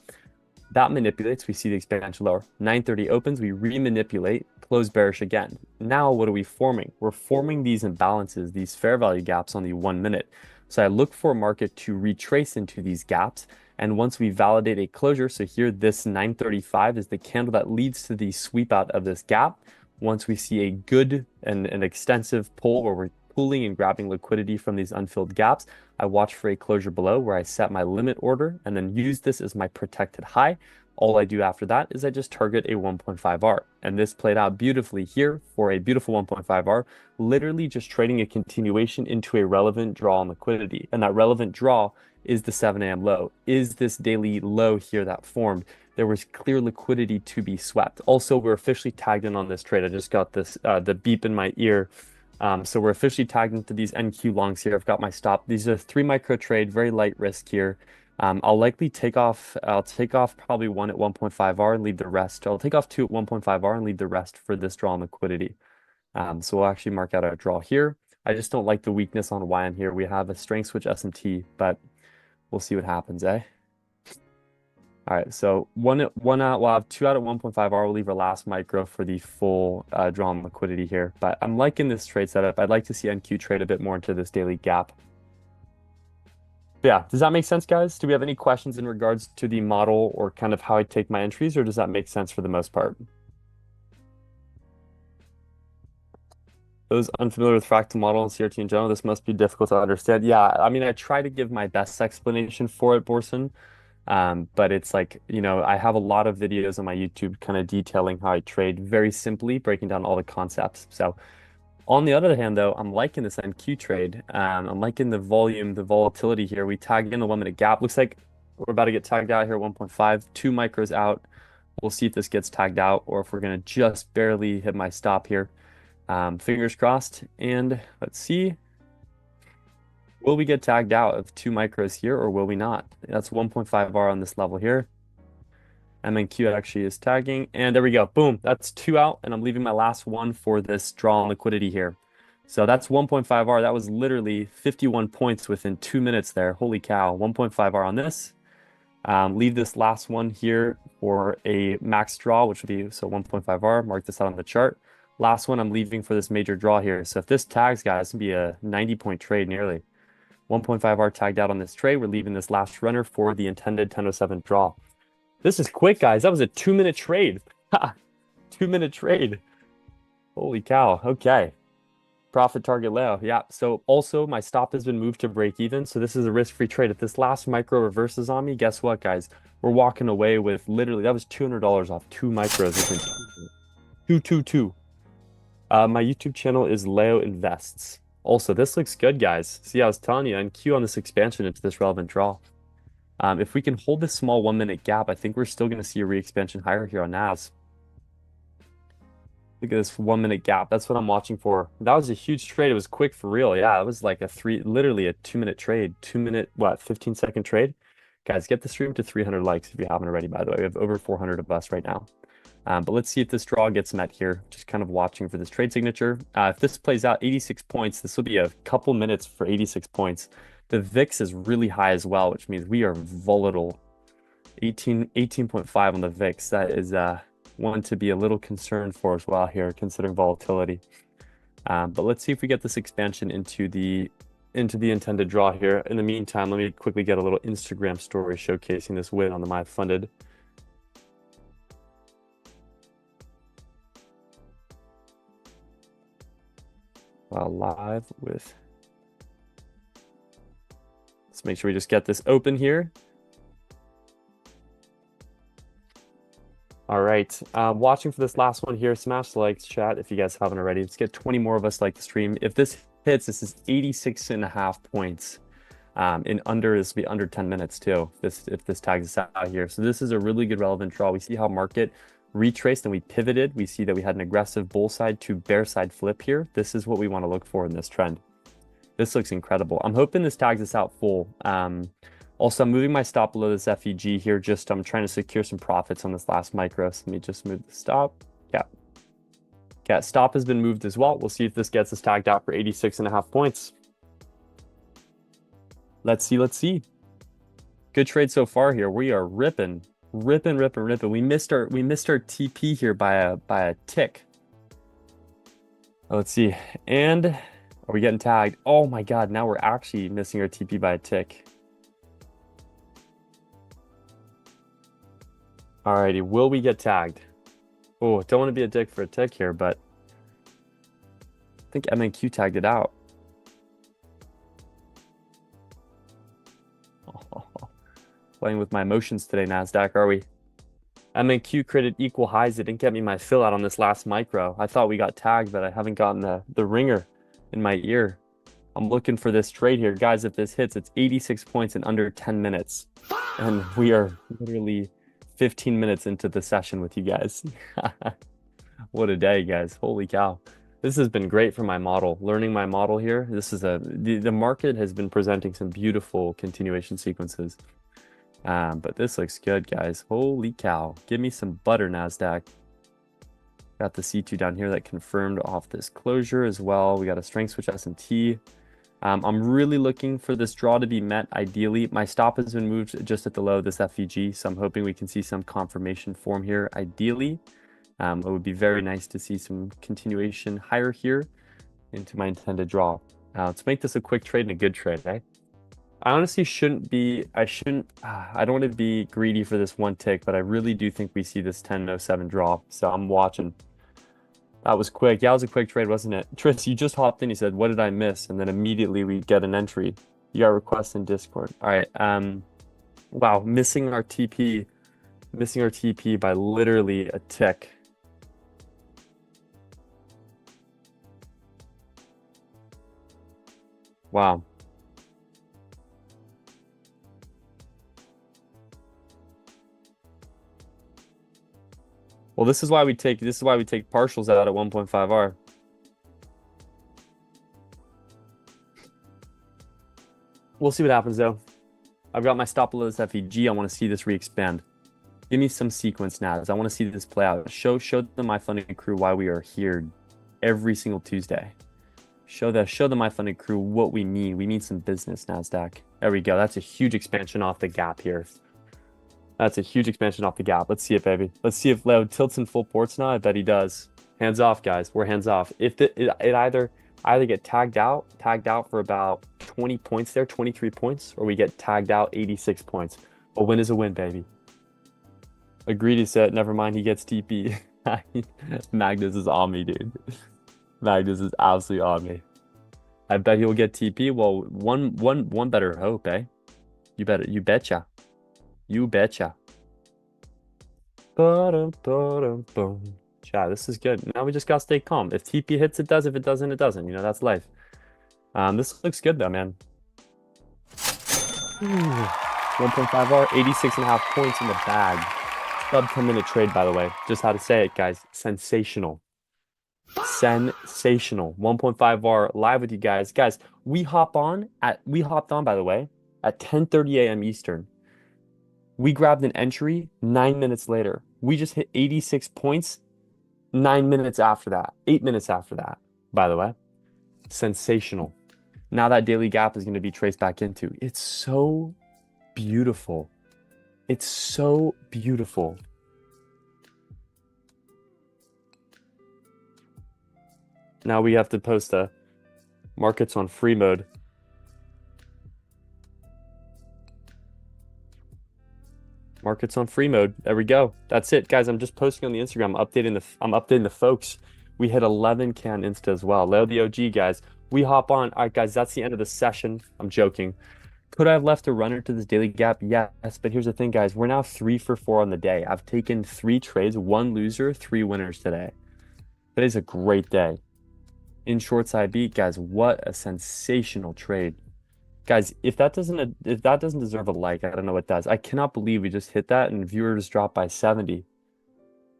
That manipulates, we see the expansion lower. 9:30 opens, we remanipulate, close bearish again. Now what are we forming? We're forming these imbalances, these fair value gaps on the 1 minute. So I look for a market to retrace into these gaps. And once we validate a closure, so here this 935 is the candle that leads to the sweep out of this gap. Once we see a good and an extensive pull where we're pulling and grabbing liquidity from these unfilled gaps, I watch for a closure below where I set my limit order and then use this as my protected high. All I do after that is I just target a 1.5R. And this played out beautifully here for a beautiful 1.5R, literally just trading a continuation into a relevant draw on liquidity. And that relevant draw is the 7 a.m. low, is this daily low here that formed. There was clear liquidity to be swept. Also, we're officially tagged in on this trade. I just got this the beep in my ear. So we're officially tagged into these NQ longs here. I've got my stop. These are 3 micro trade, very light risk here. I'll likely take off probably 1 at 1.5R and leave the rest. I'll take off 2 at 1.5R and leave the rest for this draw on liquidity. So we'll actually mark out our draw here. I just don't like the weakness on YM here. We have a strength switch SMT, but we'll see what happens, eh? All right, so one out, we'll have 2 out at 1.5R. We'll leave our last micro for the full draw on liquidity here. But I'm liking this trade setup. I'd like to see NQ trade a bit more into this daily gap. But yeah, does that make sense, guys? Do we have any questions in regards to the model or kind of how I take my entries, or does that make sense for the most part? Those unfamiliar with fractal model and CRT in general, this must be difficult to understand. Yeah, I mean, I try to give my best explanation for it, Borson. But it's like, I have a lot of videos on my YouTube kind of detailing how I trade very simply, breaking down all the concepts. So on the other hand, though, I'm liking this NQ trade. I'm liking the volume, the volatility here. We tagged in the 1 minute gap. Looks like we're about to get tagged out here at 1.5, 2 micros out. We'll see if this gets tagged out or if we're going to just barely hit my stop here. Fingers crossed. And let's see. Will we get tagged out of 2 micros here or will we not? That's 1.5 R on this level here. MNQ actually is tagging. And there we go. Boom. That's 2 out. And I'm leaving my last one for this draw on liquidity here. So that's 1.5 R. That was literally 51 points within 2 minutes there. Holy cow. 1.5 R on this. Leave this last one here for a max draw, which would be, so 1.5 R. Mark this out on the chart. Last one I'm leaving for this major draw here. So if this tags, guys, it's going to be a 90-point trade nearly. 1.5 R tagged out on this trade. We're leaving this last runner for the intended 10:07 draw. This is quick, guys. That was a 2-minute trade. 2-minute trade. Holy cow. Okay. Profit target low. Yeah. So also my stop has been moved to break even. So this is a risk-free trade. If this last micro reverses on me, guess what, guys? We're walking away with literally, that was $200 off 2 micros. Two. My YouTube channel is Leo Invests. Also, this looks good, guys. See, I was telling you, NQ on this expansion into this relevant draw. If we can hold this small 1 minute gap, I think we're still going to see a re-expansion higher here on NAS. Look at this 1 minute gap. That's what I'm watching for. That was a huge trade. It was quick for real. Yeah, it was like literally a 2-minute trade. 2-minute, 15-second trade. Guys, get the stream to 300 likes if you haven't already, by the way. We have over 400 of us right now. But let's see if this draw gets met here. Just kind of watching for this trade signature. If this plays out 86 points, this will be a couple minutes for 86 points. The VIX is really high as well, which means we are volatile. 18.5 on the VIX. That is one to be a little concerned for as well here, considering volatility. But let's see if we get this expansion into the intended draw here. In the meantime, let me quickly get a little Instagram story showcasing this win on the MyFunded. Live with. Let's make sure we just get this open here. All right, watching for this last one here. Smash the likes, chat, if you guys haven't already. Let's get 20 more of us like the stream. If this hits, this is 86.5 points. This will be under 10 minutes too. If this tags us out here. So this is a really good relevant draw. We see how market retraced and we pivoted. We see that we had an aggressive bull side to bear side flip here. This is what we want to look for in this trend. This looks incredible. I'm hoping this tags us out full. Also, I'm moving my stop below this FEG here. I'm trying to secure some profits on this last micro. So let me just move the stop. Yeah, stop has been moved as well. We'll see if this gets us tagged out for 86.5 points. Let's see. Good trade so far here. We are ripping. We missed our TP here by a tick. Let's see. And are we getting tagged? Oh my God, now we're actually missing our TP by a tick. Alrighty, will we get tagged? Oh, don't want to be a dick for a tick here, but I think MNQ tagged it out. Playing with my emotions today, NASDAQ, are we? MNQ created equal highs. It didn't get me my fill out on this last micro. I thought we got tagged, but I haven't gotten the ringer in my ear. I'm looking for this trade here. Guys, if this hits, it's 86 points in under 10 minutes. And we are literally 15 minutes into the session with you guys. What a day, guys. Holy cow. This has been great for my model. Learning my model here. This is the market has been presenting some beautiful continuation sequences. But this looks good, guys. Holy cow. Give me some butter, NASDAQ. Got the C2 down here that confirmed off this closure as well. We got a strength switch S&T. I'm really looking for this draw to be met ideally. My stop has been moved just at the low of this FEG, so I'm hoping we can see some confirmation form here ideally. It would be very nice to see some continuation higher here into my intended draw. Let's make this a quick trade and a good trade, eh? I honestly I don't want to be greedy for this one tick, but I really do think we see this 10:07 draw. So I'm watching. That was quick. Yeah, it was a quick trade, wasn't it? Tris, you just hopped in. You said, what did I miss? And then immediately we get an entry. You got requests in Discord. All right. Wow, missing our TP by literally a tick. Wow. Well, this is why we take partials out at 1.5R. We'll see what happens though. I've got my stop below this FEG. I want to see this re-expand. Give me some sequence now. I want to see this play out. Show the MyFunded crew why we are here every single Tuesday. Show the MyFunded crew what we need. We need some business, NASDAQ. There we go. That's a huge expansion off the gap here. That's a huge expansion off the gap. Let's see it, baby. Let's see if Leo tilts in full ports now. I bet he does. Hands off, guys. We're hands off. If it either get tagged out for about 20 points there, 23 points, or we get tagged out 86 points. A win is a win, baby. Agreed, he said. Never mind, he gets TP. Magnus is on me, dude. Magnus is absolutely on me. I bet he will get TP. Well, one better hope, eh? You betcha. You betcha. Chat, this is good. Now we just gotta stay calm. If TP hits, it does. If it doesn't, it doesn't. You know, that's life. This looks good though, man. 1.5R, 86.5 points in the bag. Sub 10-minute trade, by the way. Just how to say it, guys. Sensational. Sensational. 1.5R live with you guys. Guys, we hopped on, by the way, at 10:30 a.m. Eastern. We grabbed an entry 9 minutes later. We just hit 86 points 9 minutes after that. 8 minutes after that, by the way. Sensational. Now that daily gap is going to be traced back into. It's so beautiful. It's so beautiful. Now we have to post a markets on free mode. Markets on free mode. There we go. That's it, guys. I'm just posting on the Instagram. I'm updating the folks. We hit 11K on Insta as well. Leo the OG, guys. We hop on. All right, guys. That's the end of the session. I'm joking. Could I have left a runner to this daily gap? Yes, but here's the thing, guys. We're now 3 for 4 on the day. I've taken 3 trades, 1 loser, 3 winners today. Today's a great day. In short side beat, guys. What a sensational trade. Guys, if that doesn't deserve a like, I don't know what does. I cannot believe we just hit that and viewers dropped by 70.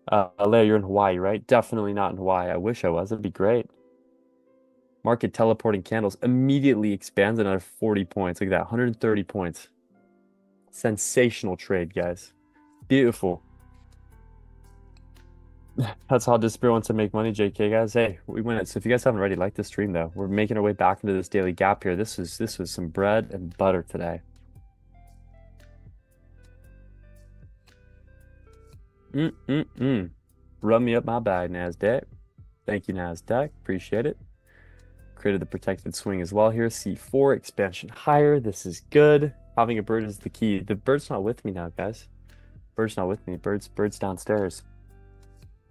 Leo, you're in Hawaii, right? Definitely not in Hawaii. I wish I was. That'd be great. Market teleporting candles immediately expands another 40 points. Look at that, 130 points. Sensational trade, guys. Beautiful. That's how Disappear wants to make money, JK, guys. Hey, we win it. So if you guys haven't already liked the stream, though, we're making our way back into this daily gap here. This was some bread and butter today. Run me up my bag, NASDAQ. Thank you, NASDAQ. Appreciate it. Created the protected swing as well here. C4 expansion higher. This is good. Having a bird is the key. The bird's not with me now, guys. Bird's not with me. Bird's downstairs.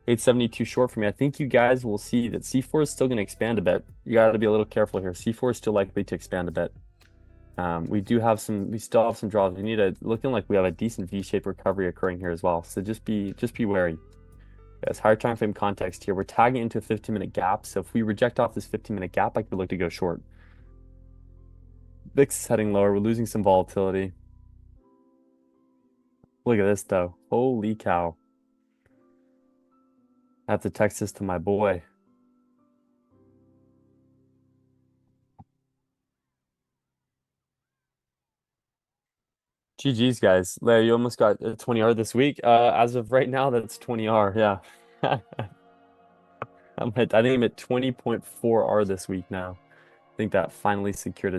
872 short for me. I think you guys will see that C4 is still going to expand a bit. You got to be a little careful here. C4 is still likely to expand a bit. We still have some draws. We need looking like we have a decent V-shaped recovery occurring here as well. So just be wary. Yes, higher time frame context here. We're tagging into a 15-minute gap. So if we reject off this 15-minute gap, I could look to go short. VIX is heading lower. We're losing some volatility. Look at this though. Holy cow. I have to text this to my boy. GG's, guys. Leo, you almost got 20R this week. As of right now, that's 20R. Yeah. I think I'm at 20.4R this week now. I think that finally secured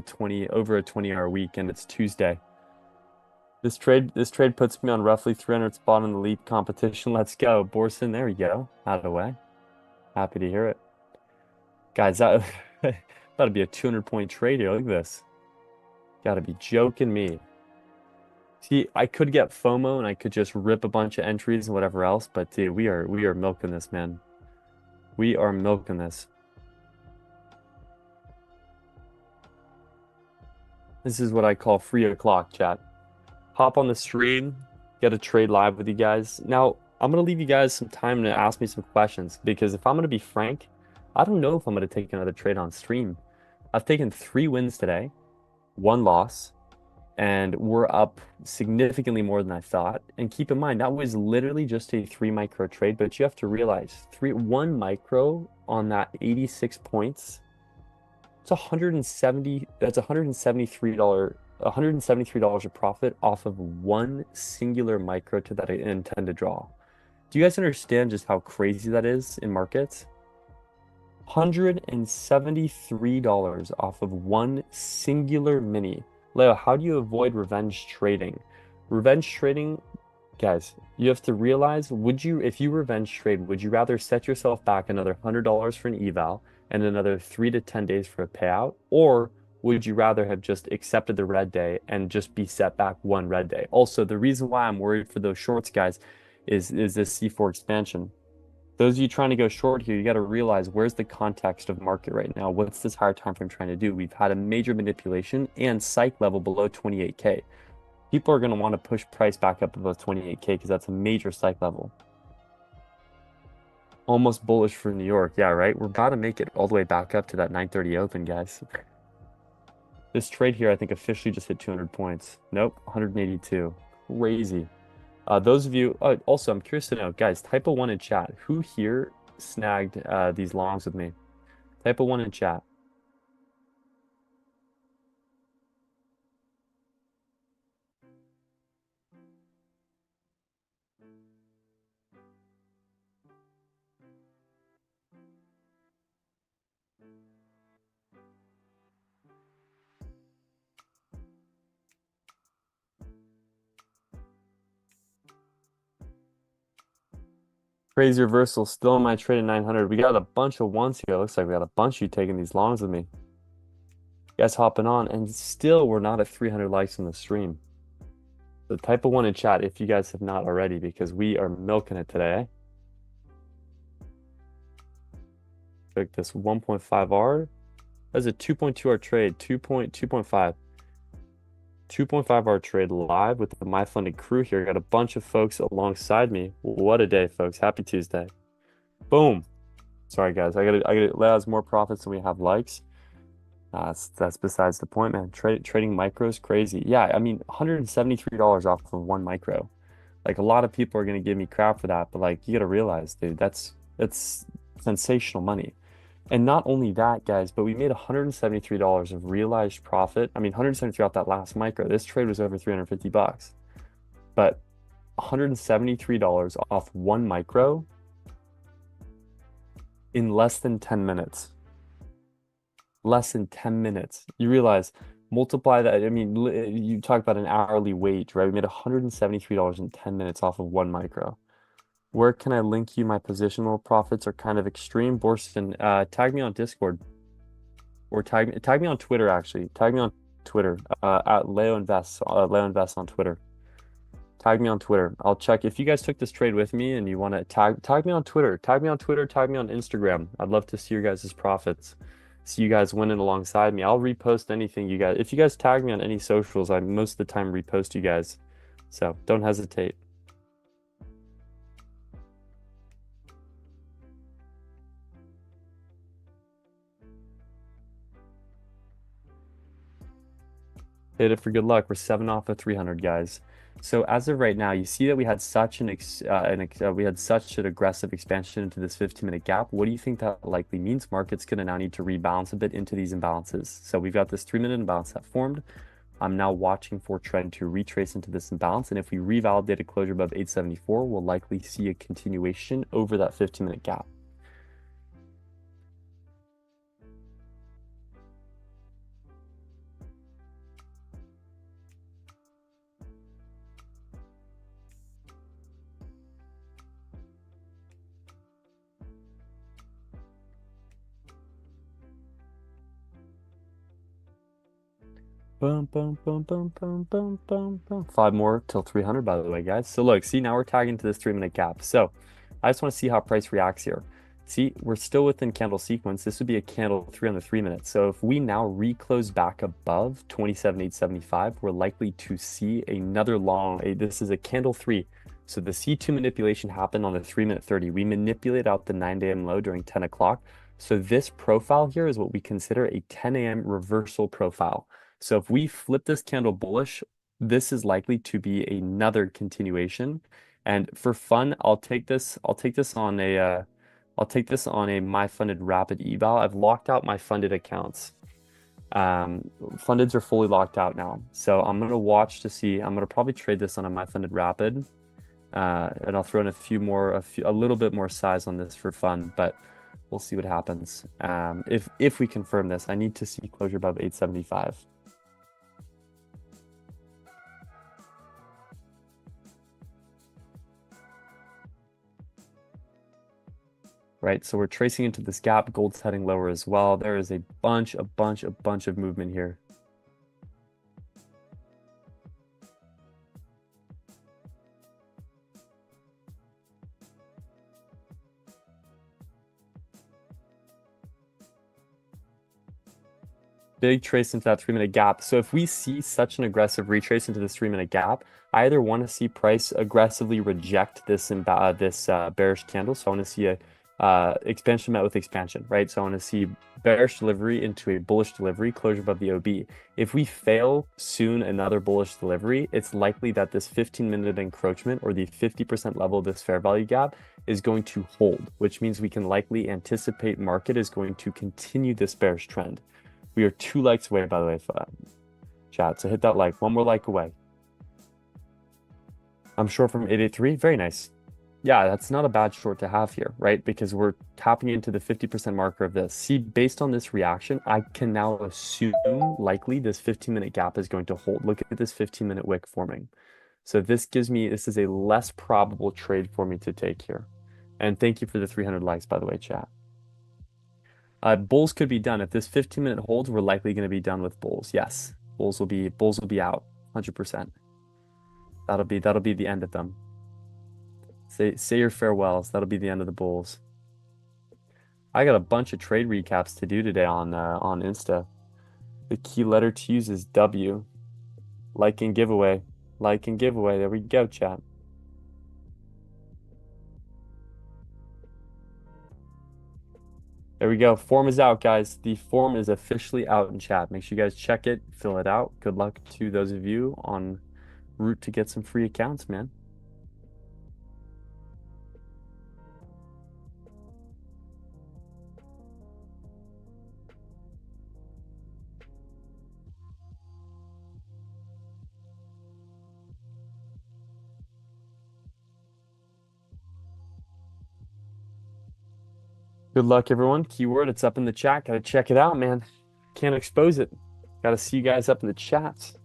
over a 20R week, and it's Tuesday. This trade puts me on roughly 300 spot in the leap competition. Let's go. Borson, there we go. Out of the way. Happy to hear it. Guys, that'd be a 200-point trade here. Look at this. Gotta be joking me. See, I could get FOMO and I could just rip a bunch of entries and whatever else, but dude, we are milking this, man. We are milking this. This is what I call free o'clock, chat. hop on the stream, get a trade live with you guys. Now, I'm going to leave you guys some time to ask me some questions because if I'm going to be frank, I don't know if I'm going to take another trade on stream. I've taken 3 wins today, 1 loss, and we're up significantly more than I thought. And keep in mind, that was literally just a 3 micro trade, but you have to realize 1 micro on that 86 points, it's that's $173 of profit off of 1 singular micro to that I intend to draw. Do you guys understand just how crazy that is in markets? $173 off of 1 singular mini. Leo, how do you avoid revenge trading? Revenge trading, guys, you have to realize, if you revenge trade, would you rather set yourself back another $100 for an eval and another 3 to 10 days for a payout? Or would you rather have just accepted the red day and just be set back 1 red day? Also, the reason why I'm worried for those shorts, guys, is this C4 expansion. Those of you trying to go short here, you got to realize where's the context of market right now? What's this higher time frame trying to do? We've had a major manipulation and psych level below 28K. People are going to want to push price back up above 28K because that's a major psych level. Almost bullish for New York. Yeah, right? We're about to make it all the way back up to that 930 open, guys. This trade here, I think, officially just hit 200 points. Nope, 182. Crazy. Those of you, also, I'm curious to know, guys, type a 1 in chat. Who here snagged these longs with me? Type a 1 in chat. Crazy reversal, still in my trade at 900. We got a bunch of ones here. It looks like we got a bunch of you taking these longs with me. You guys hopping on, and still we're not at 300 likes on the stream. So type a 1 in chat if you guys have not already, because we are milking it today. Took this 1.5R. That's a 2.2R trade, 2.5. 2.5R trade live with the MyFunded crew here. Got a bunch of folks alongside me. What a day, folks. Happy Tuesday. Boom. Sorry, guys. I gotta let us more profits than we have likes. That's besides the point, man. Trading micros, crazy. Yeah, I mean, $173 off of 1 micro. Like, a lot of people are gonna give me crap for that, but like, you gotta realize, dude, that's sensational money. And not only that, guys, but we made $173 of realized profit. I mean, 173 off that last micro. This trade was over 350 bucks. But $173 off 1 micro in less than 10 minutes. Less than 10 minutes. You realize, multiply that. I mean, you talk about an hourly wage, right? We made $173 in 10 minutes off of 1 micro. Where can I link you? My positional profits are kind of extreme. Borston, tag me on Discord. Or tag me on Twitter, actually. Tag me on Twitter, at Leo Invest on Twitter. Tag me on Twitter. I'll check. If you guys took this trade with me and you want to tag me on Twitter. Tag me on Twitter, tag me on Instagram. I'd love to see your guys' profits. See you guys winning alongside me. I'll repost anything you guys. If you guys tag me on any socials, I most of the time repost you guys. So don't hesitate. Hit it for good luck. We're 7 off of 300, guys. So as of right now, you see that we had such an aggressive expansion into this 15-minute gap. What do you think that likely means? Market's going to now need to rebalance a bit into these imbalances. So we've got this 3-minute imbalance that formed. I'm now watching for trend to retrace into this imbalance. And if we revalidate a closure above 874, we'll likely see a continuation over that 15-minute gap. Boom, boom, boom, boom, boom, boom, boom, boom. 5 more till 300, by the way, guys. So look, see, now we're tagging to this 3-minute gap. So I just want to see how price reacts here. See, we're still within candle sequence. This would be a candle 3 on the 3 minute. So if we now reclose back above 27,875, we're likely to see another long, this is a candle 3. So the C2 manipulation happened on the 3-minute 30. We manipulate out the 9 a.m. low during 10 o'clock. So this profile here is what we consider a 10 a.m. reversal profile. So if we flip this candle bullish, this is likely to be another continuation. And for fun, I'll take this on a MyFunded rapid eval. I've locked out my funded accounts. Fundeds are fully locked out now. So I'm gonna watch to see. I'm gonna probably trade this on a MyFunded rapid. And I'll throw in a little bit more size on this for fun, but we'll see what happens. If we confirm this, I need to see closure above 875. Right, so we're tracing into this gap. Gold's heading lower as well. There is a bunch of movement here. Big trace into that 3-minute gap. So if we see such an aggressive retrace into this 3-minute gap, I either want to see price aggressively reject this bearish candle. So I want to see a expansion met with expansion, right? So I want to see bearish delivery into a bullish delivery, closure above the OB. If we fail soon another bullish delivery, it's likely that this 15-minute encroachment or the 50% level of this fair value gap is going to hold, which means we can likely anticipate market is going to continue this bearish trend. We are 2 likes away, by the way, chat. So hit that like, 1 more like away. I'm short from 883. Very nice. Yeah, that's not a bad short to have here, right? Because we're tapping into the 50% marker of this. See, based on this reaction, I can now assume likely this 15-minute gap is going to hold. Look at this 15-minute wick forming. So this is a less probable trade for me to take here. And thank you for the 300 likes, by the way, chat. Bulls could be done. If this 15-minute holds, we're likely going to be done with bulls. Yes, bulls will be out 100%. That'll be the end of them. Say your farewells. That'll be the end of the bulls. I got a bunch of trade recaps to do today on Insta. The key letter to use is W. Like and giveaway. Like and giveaway. There we go, chat. There we go. Form is out, guys. The form is officially out in chat. Make sure you guys check it, fill it out. Good luck to those of you en route to get some free accounts, man. Good luck, everyone. Keyword, it's up in the chat. Gotta check it out, man. Can't expose it. Gotta see you guys up in the chats.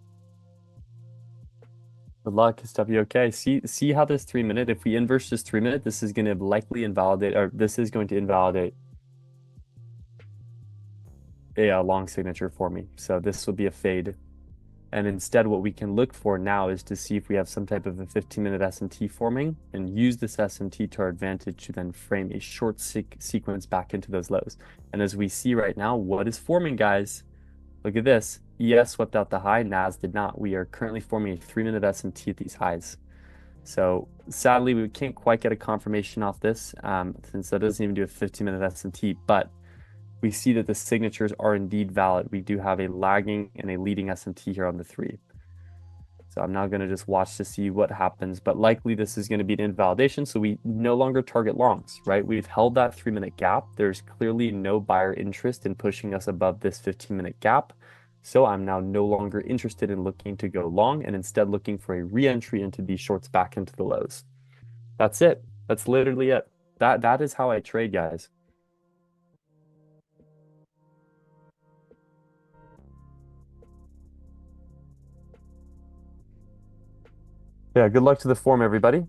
Good luck. It's WOK. See how this 3-minute, if we inverse this 3-minute, this is going to likely invalidate, or this is going to invalidate a long signature for me. So this will be a fade. And instead, what we can look for now is to see if we have some type of a 15-minute SMT forming and use this SMT to our advantage to then frame a short sequence back into those lows. And as we see right now, what is forming, guys? Look at this. ES swept out the high, NAS did not. We are currently forming a 3-minute SMT at these highs. So sadly, we can't quite get a confirmation off this since that doesn't even do a 15-minute SMT, but we see that the signatures are indeed valid. We do have a lagging and a leading SMT here on the 3. So I'm now going to just watch to see what happens, but likely this is going to be an invalidation. So we no longer target longs, right? We've held that 3-minute gap. There's clearly no buyer interest in pushing us above this 15-minute gap. So I'm now no longer interested in looking to go long and instead looking for a re-entry into these shorts back into the lows. That's it. That's literally it. That is how I trade, guys. Yeah, good luck to the form, everybody.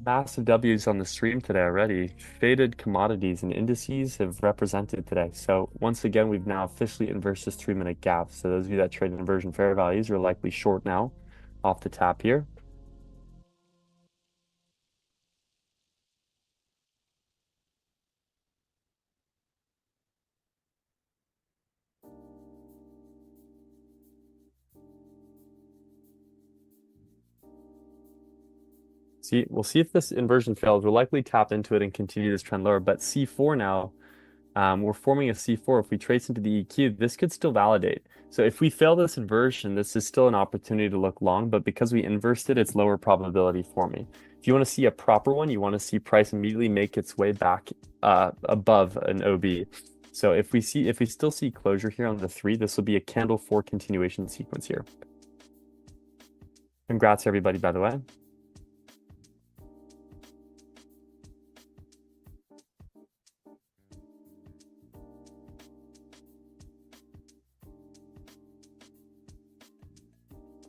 Massive W's on the stream today already. Faded commodities and indices have represented today. So once again, we've now officially inversed this 3-minute gap. So those of you that trade inversion fair values are likely short now off the tap here. See, we'll see if this inversion fails. We'll likely tap into it and continue this trend lower. But C4 now, we're forming a C4. If we trace into the EQ, this could still validate. So if we fail this inversion, this is still an opportunity to look long, but because we inversed it, it's lower probability for me. If you want to see a proper one, you want to see price immediately make its way back above an OB. So if we still see closure here on the 3, this will be a candle 4 continuation sequence here. Congrats everybody, by the way.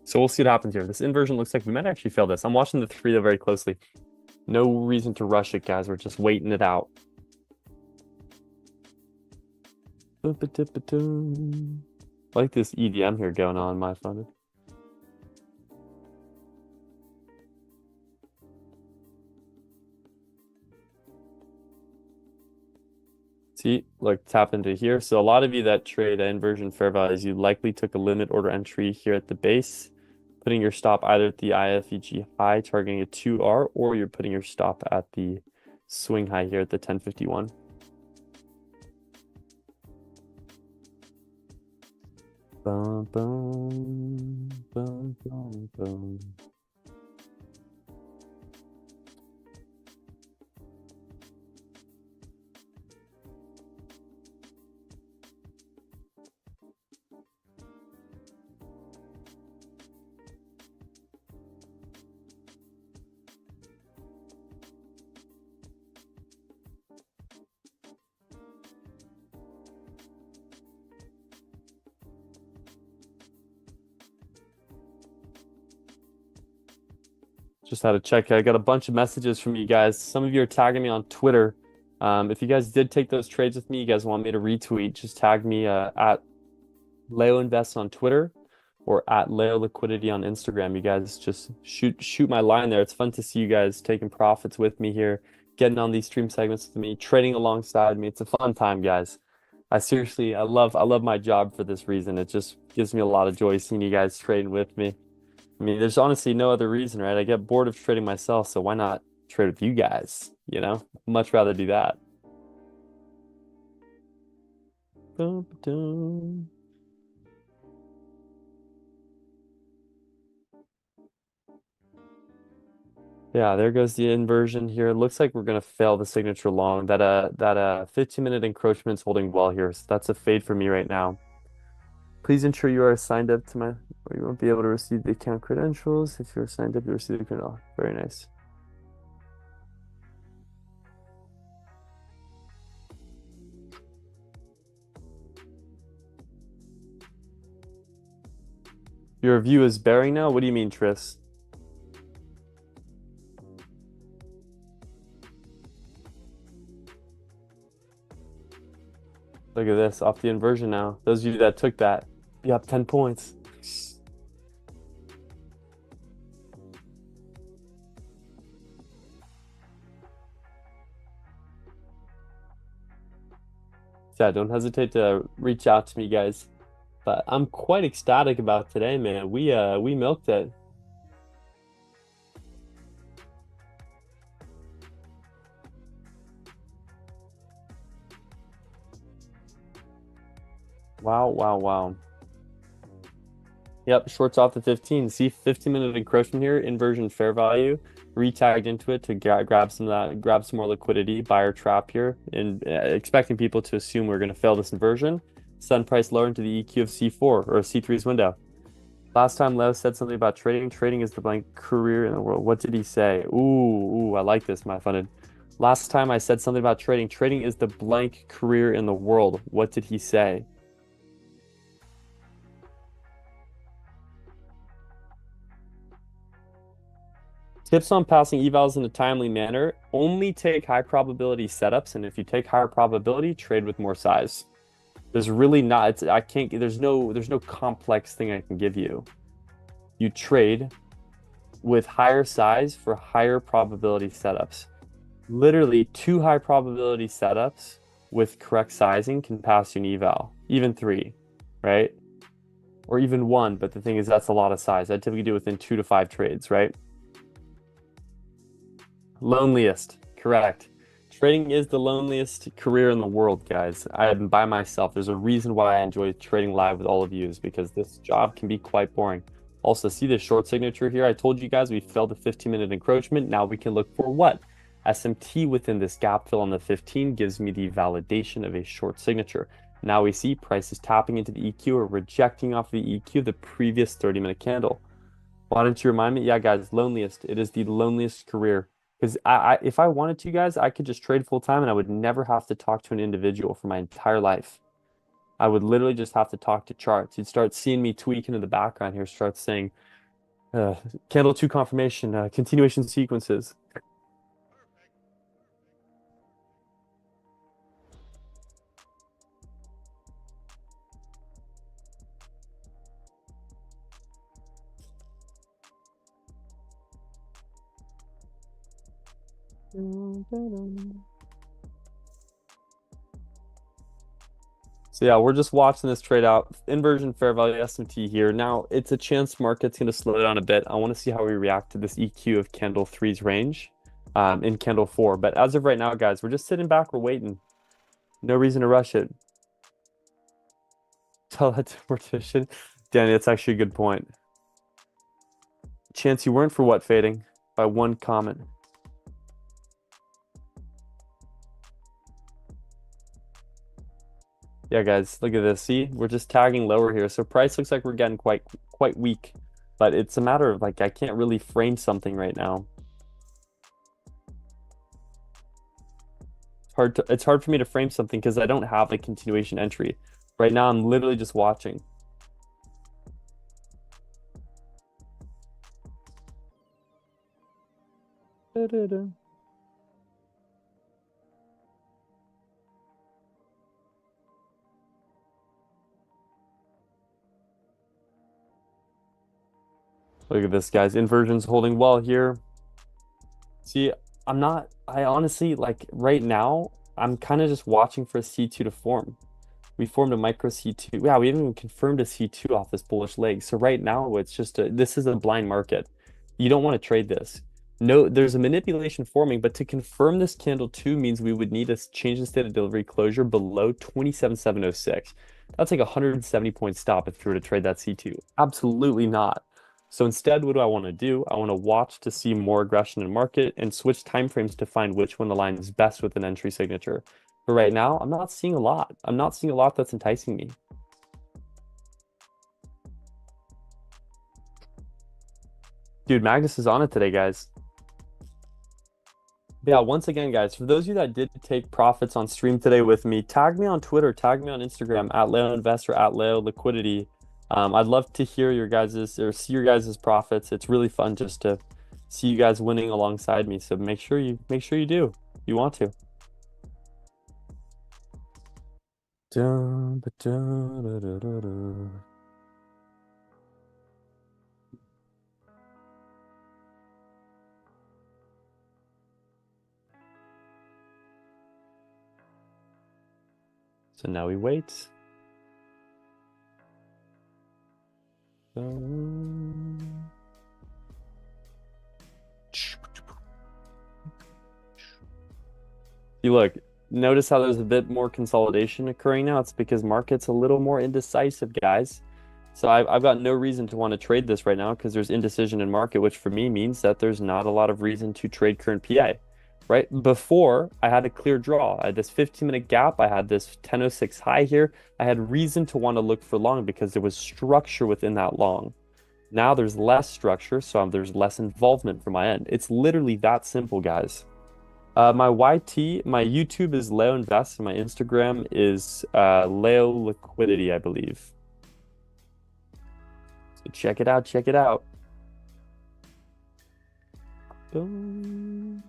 So we'll see what happens here. This inversion looks like we might actually fail this. I'm watching the 3 though very closely. No reason to rush it, guys. We're just waiting it out. I like this EDM here going on, MyFunded. See, like tap into here. So a lot of you that trade inversion fair values, you likely took a limit order entry here at the base, putting your stop either at the IFEG high, targeting a 2R, or you're putting your stop at the swing high here at the 1051. Bum, bum, bum, bum, bum. Just had to check. I got a bunch of messages from you guys. Some of you are tagging me on Twitter. If you guys did take those trades with me, you guys want me to retweet, just tag me at Leo Invest on Twitter or at Leo Liquidity on Instagram. You guys just shoot my line there. It's fun to see you guys taking profits with me here, getting on these stream segments with me, trading alongside me. It's a fun time, guys. I love my job for this reason. It just gives me a lot of joy seeing you guys trading with me. I mean, there's honestly no other reason, right? I get bored of trading myself, so why not trade with you guys? You know, much rather do that. Yeah, there goes the inversion here. It looks like we're gonna fail the signature long. That 15-minute encroachment's holding well here, so that's a fade for me right now. Please ensure you are signed up to my, or you won't be able to receive the account credentials. If you're signed up, you'll receive the credentials. Very nice. Your view is bearing now? What do you mean, Tris? Look at this, off the inversion now. Those of you that took that, you have 10 points. Yeah, don't hesitate to reach out to me, guys. But I'm quite ecstatic about today, man. We milked it. Wow. Yep, shorts off the 15. See 15-minute encroachment here, inversion fair value, retagged into it to grab some of that, grab some more liquidity, buyer trap here, and expecting people to assume we're going to fail this inversion. Send price lower into the EQ of C4 or C3's window. Last time Leo said something about trading. Trading is the blank career in the world. What did he say? Ooh, I like this, MyFunded. Last time I said something about trading. Trading is the blank career in the world. What did he say? Tips on passing evals in a timely manner. Only take high probability setups, and if you take higher probability, trade with more size. There's really not, there's no complex thing I can give you. You trade with higher size for higher probability setups. Literally 2 high probability setups with correct sizing can pass you an eval, even 3, right? Or even 1, but the thing is that's a lot of size. I typically do within 2 to 5 trades, right? Loneliest. Correct. Trading is the loneliest career in the world, guys. I am by myself. There's a reason why I enjoy trading live with all of you, is because this job can be quite boring. Also, see this short signature here? I told you guys we failed the 15-minute encroachment. Now we can look for what? SMT within this gap fill on the 15 gives me the validation of a short signature. Now we see price is tapping into the EQ or rejecting off the EQ of the previous 30-minute candle. Why didn't you remind me? Yeah, guys, loneliest. It is the loneliest career. Because if I wanted to, guys, I could just trade full time and I would never have to talk to an individual for my entire life. I would literally just have to talk to charts. You'd start seeing me tweaking in the background here, start saying, candle 2 confirmation, continuation sequences. So yeah, we're just watching this trade out. Inversion fair value SMT here. Now it's a chance market's going to slow down a bit. I want to see how we react to this EQ of candle 3's range in candle 4. But as of right now, guys, we're just sitting back. We're waiting. No reason to rush it. Teleportation. Danny, that's actually a good point. Chance you weren't for what fading? By one comment. Yeah, guys, look at this. See, we're just tagging lower here. So price looks like we're getting quite weak, but it's a matter of like I can't really frame something right now. It's hard for me to frame something because I don't have a continuation entry. Right now, I'm literally just watching. Look at this, guys. Inversion's holding well here. See, I honestly, like, right now, I'm kind of just watching for a C2 to form. We formed a micro C2. Yeah, we haven't even confirmed a C2 off this bullish leg. So right now, it's just this is a blind market. You don't want to trade this. No, there's a manipulation forming, but to confirm this candle 2 means we would need to change the state of delivery closure below 27,706. That's like a 170 point stop if you were to trade that C2. Absolutely not. So instead, what do I want to do? I want to watch to see more aggression in market and switch timeframes to find which one aligns best with an entry signature. But right now, I'm not seeing a lot. I'm not seeing a lot that's enticing me. Dude, Magnus is on it today, guys. Yeah, once again, guys, for those of you that did take profits on stream today with me, tag me on Twitter, tag me on Instagram, @LeoInvest or @LeoLiquidity. I'd love to hear your guys's or see your guys's profits. It's really fun just to see you guys winning alongside me. So make sure you do. You want to. So now we wait. You look, notice how there's a bit more consolidation occurring now. It's because market's a little more indecisive, guys. So I've got no reason to want to trade this right now because there's indecision in market, which for me means that there's not a lot of reason to trade current PA. Right before I had a clear draw, I had this 15-minute gap, I had this 1006 high here. I had reason to want to look for long because there was structure within that long. Now there's less structure, so there's less involvement from my end. It's literally that simple, guys. My YouTube is Leo Invest, and my Instagram is Leo Liquidity, I believe. So check it out, check it out. Boom.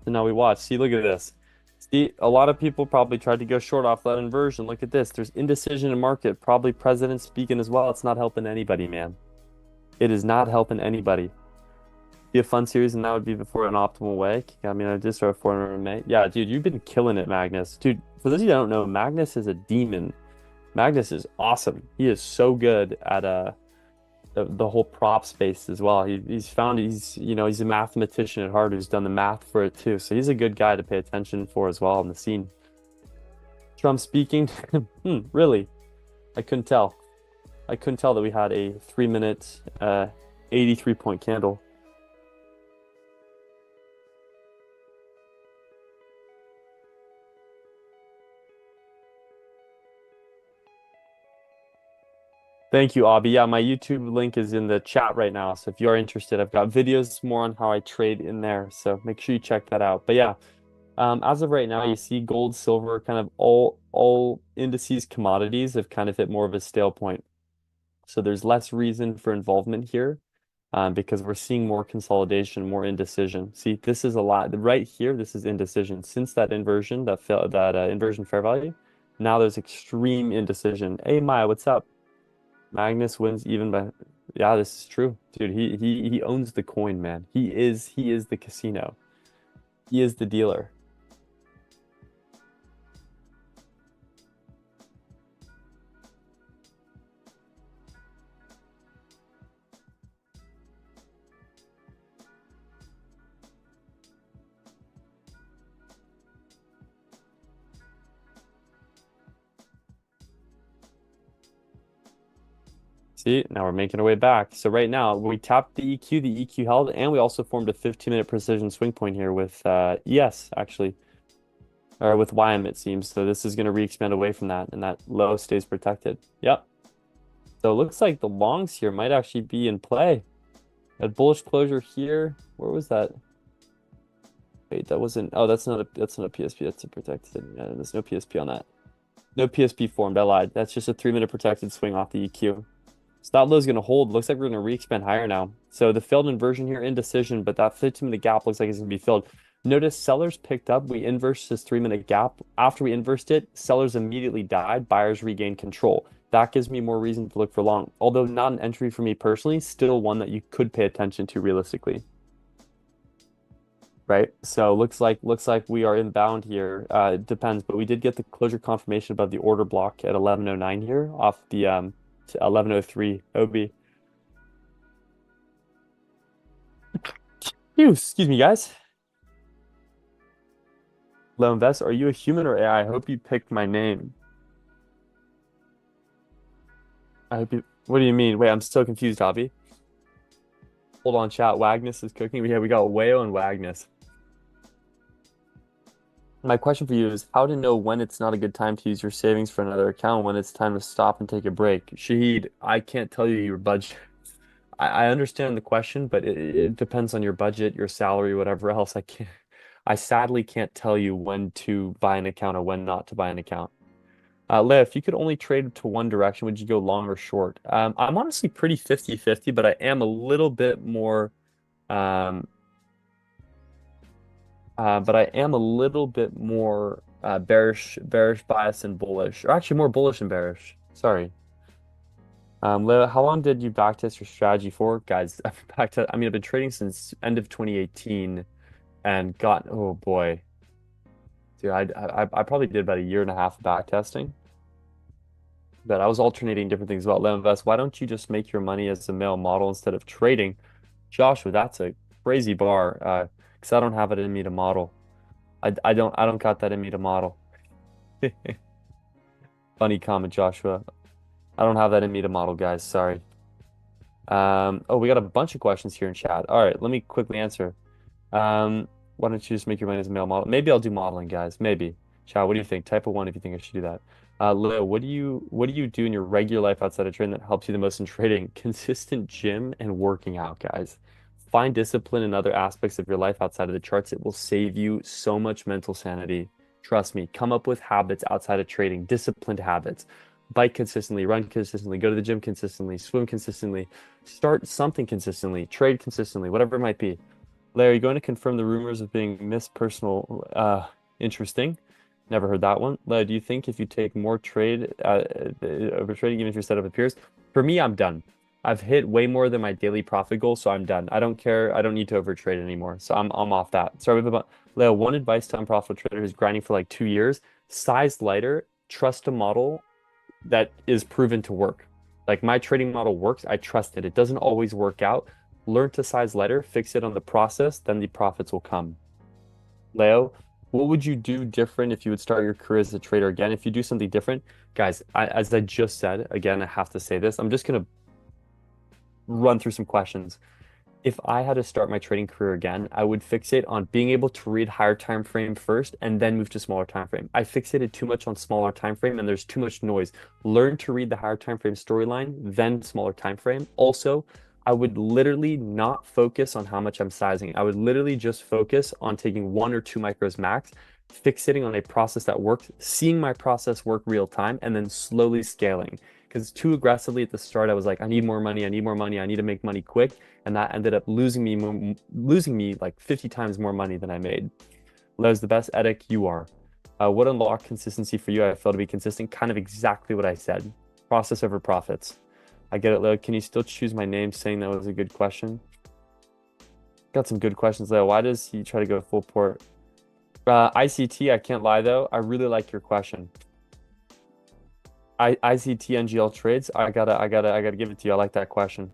So now we watch. See, look at this. See, a lot of people probably tried to go short off that inversion. Look at this. There's indecision in market. Probably president speaking as well. It's not helping anybody, man. It is not helping anybody. be a fun series, and that would be before an optimal way. I mean, I did start 400 in May. Yeah, dude, you've been killing it, Magnus. Dude, for those of you that don't know, Magnus is a demon. Magnus is awesome. He is so good at the whole prop space as well. He's a mathematician at heart who's done the math for it too. So he's a good guy to pay attention for as well in the scene. Trump speaking. Really? I couldn't tell. I couldn't tell that we had a 3-minute 83-point candle. Thank you, Abby. Yeah, my YouTube link is in the chat right now. So if you're interested, I've got videos more on how I trade in there. So make sure you check that out. But yeah, as of right now, you see gold, silver, kind of all indices, commodities have kind of hit more of a stale point. So there's less reason for involvement here because we're seeing more consolidation, more indecision. See, this is a lot right here. This is indecision. Since that inversion, that inversion fair value, now there's extreme indecision. Hey, Maya, what's up? Magnus wins even by, yeah, this is true, dude. He owns the coin, man. He is the casino. He is the dealer. See, now we're making our way back. So right now we tapped the EQ held, and we also formed a 15-minute precision swing point here with ES actually, or with YM it seems. So this is going to re-expand away from that, and that low stays protected. Yep. So it looks like the longs here might actually be in play. A bullish closure here. Where was that? Wait, that wasn't. Oh, that's not a PSP. That's a protected. Yeah, there's no PSP on that. No PSP formed. I lied. That's just a 3-minute protected swing off the EQ. So that low is going to hold. Looks like we're going to re-expand higher now. So the failed inversion here, indecision, but that 15-minute gap looks like it's going to be filled. Notice sellers picked up. We inversed this 3-minute gap. After we inversed it, sellers immediately died. Buyers regained control. That gives me more reason to look for long. Although not an entry for me personally, still one that you could pay attention to realistically. Right? So looks like we are inbound here. It depends, but we did get the closure confirmation above the order block at 1109 here off the to 1103 OB. Excuse me, guys. Low Invest, are you a human or AI? I hope you picked my name. I hope you. What do you mean? Wait, I'm still confused, Avi. Hold on, chat. Wagnus is cooking. Yeah, we got Wayo and Wagnus. My question for you is how to know when it's not a good time to use your savings for another account, when it's time to stop and take a break. Shahid, I can't tell you your budget. I understand the question, but it depends on your budget, your salary, whatever else. I sadly can't tell you when to buy an account or when not to buy an account. Leah, if you could only trade to one direction, would you go long or short? I'm honestly pretty 50-50, but I am a little bit more bearish bias and bullish, or actually more bullish and bearish. Sorry. Leah, how long did you backtest your strategy for? Guys, I've been trading since end of 2018 and oh boy. Dude, I probably did about 1.5 years of backtesting. But I was alternating different things about Lev Invest. Why don't you just make your money as a male model instead of trading? Joshua, that's a crazy bar. Because I don't have it in me to model. I don't got that in me to model. Funny comment, Joshua. I don't have that in me to model, guys. Sorry. Oh, we got a bunch of questions here in chat. All right, let me quickly answer. Why don't you just make your money as a male model? Maybe I'll do modeling, guys. Maybe. Chat, what do you think? Type a 1 if you think I should do that. Leo, what do you do in your regular life outside of trading that helps you the most in trading? Consistent gym and working out, guys. Find discipline in other aspects of your life outside of the charts. It will save you so much mental sanity. Trust me. Come up with habits outside of trading, disciplined habits. Bike consistently, run consistently, go to the gym consistently, swim consistently, start something consistently, trade consistently, whatever it might be. Larry, are you going to confirm the rumors of being mispersonal? Interesting. Never heard that one. Larry, do you think if you take more trade over trading, even if your setup appears? For me, I'm done. I've hit way more than my daily profit goal, so I'm done. I don't care. I don't need to overtrade anymore. So I'm off that. Sorry about Leo. One advice to unprofitable trader who's grinding for like 2 years: size lighter, trust a model that is proven to work. Like my trading model works. I trust it. It doesn't always work out. Learn to size lighter, fix it on the process, then the profits will come. Leo, what would you do different if you would start your career as a trader again? If you do something different, guys, as I just said, again, I have to say this. I'm just going to run through some questions. If I had to start my trading career again, I would fixate on being able to read higher time frame first and then move to smaller time frame. I fixated too much on smaller time frame and there's too much noise. Learn to read the higher time frame storyline, then smaller time frame. Also, I would literally not focus on how much I'm sizing. I would literally just focus on taking 1 or 2 micros max, fixating on a process that works, seeing my process work real time, and then slowly scaling. Because too aggressively at the start, I was like, I need more money, I need more money, I need to make money quick. And that ended up losing me like 50 times more money than I made. Les, the best edic you are. What unlocked consistency for you? I felt to be consistent, kind of exactly what I said. Process over profits. I get it, Leo. Can you still choose my name? Saying that was a good question. Got some good questions, Leo. Why does he try to go full port? ICT, I can't lie though. I really like your question. ICT NGL trades. I gotta give it to you. I like that question.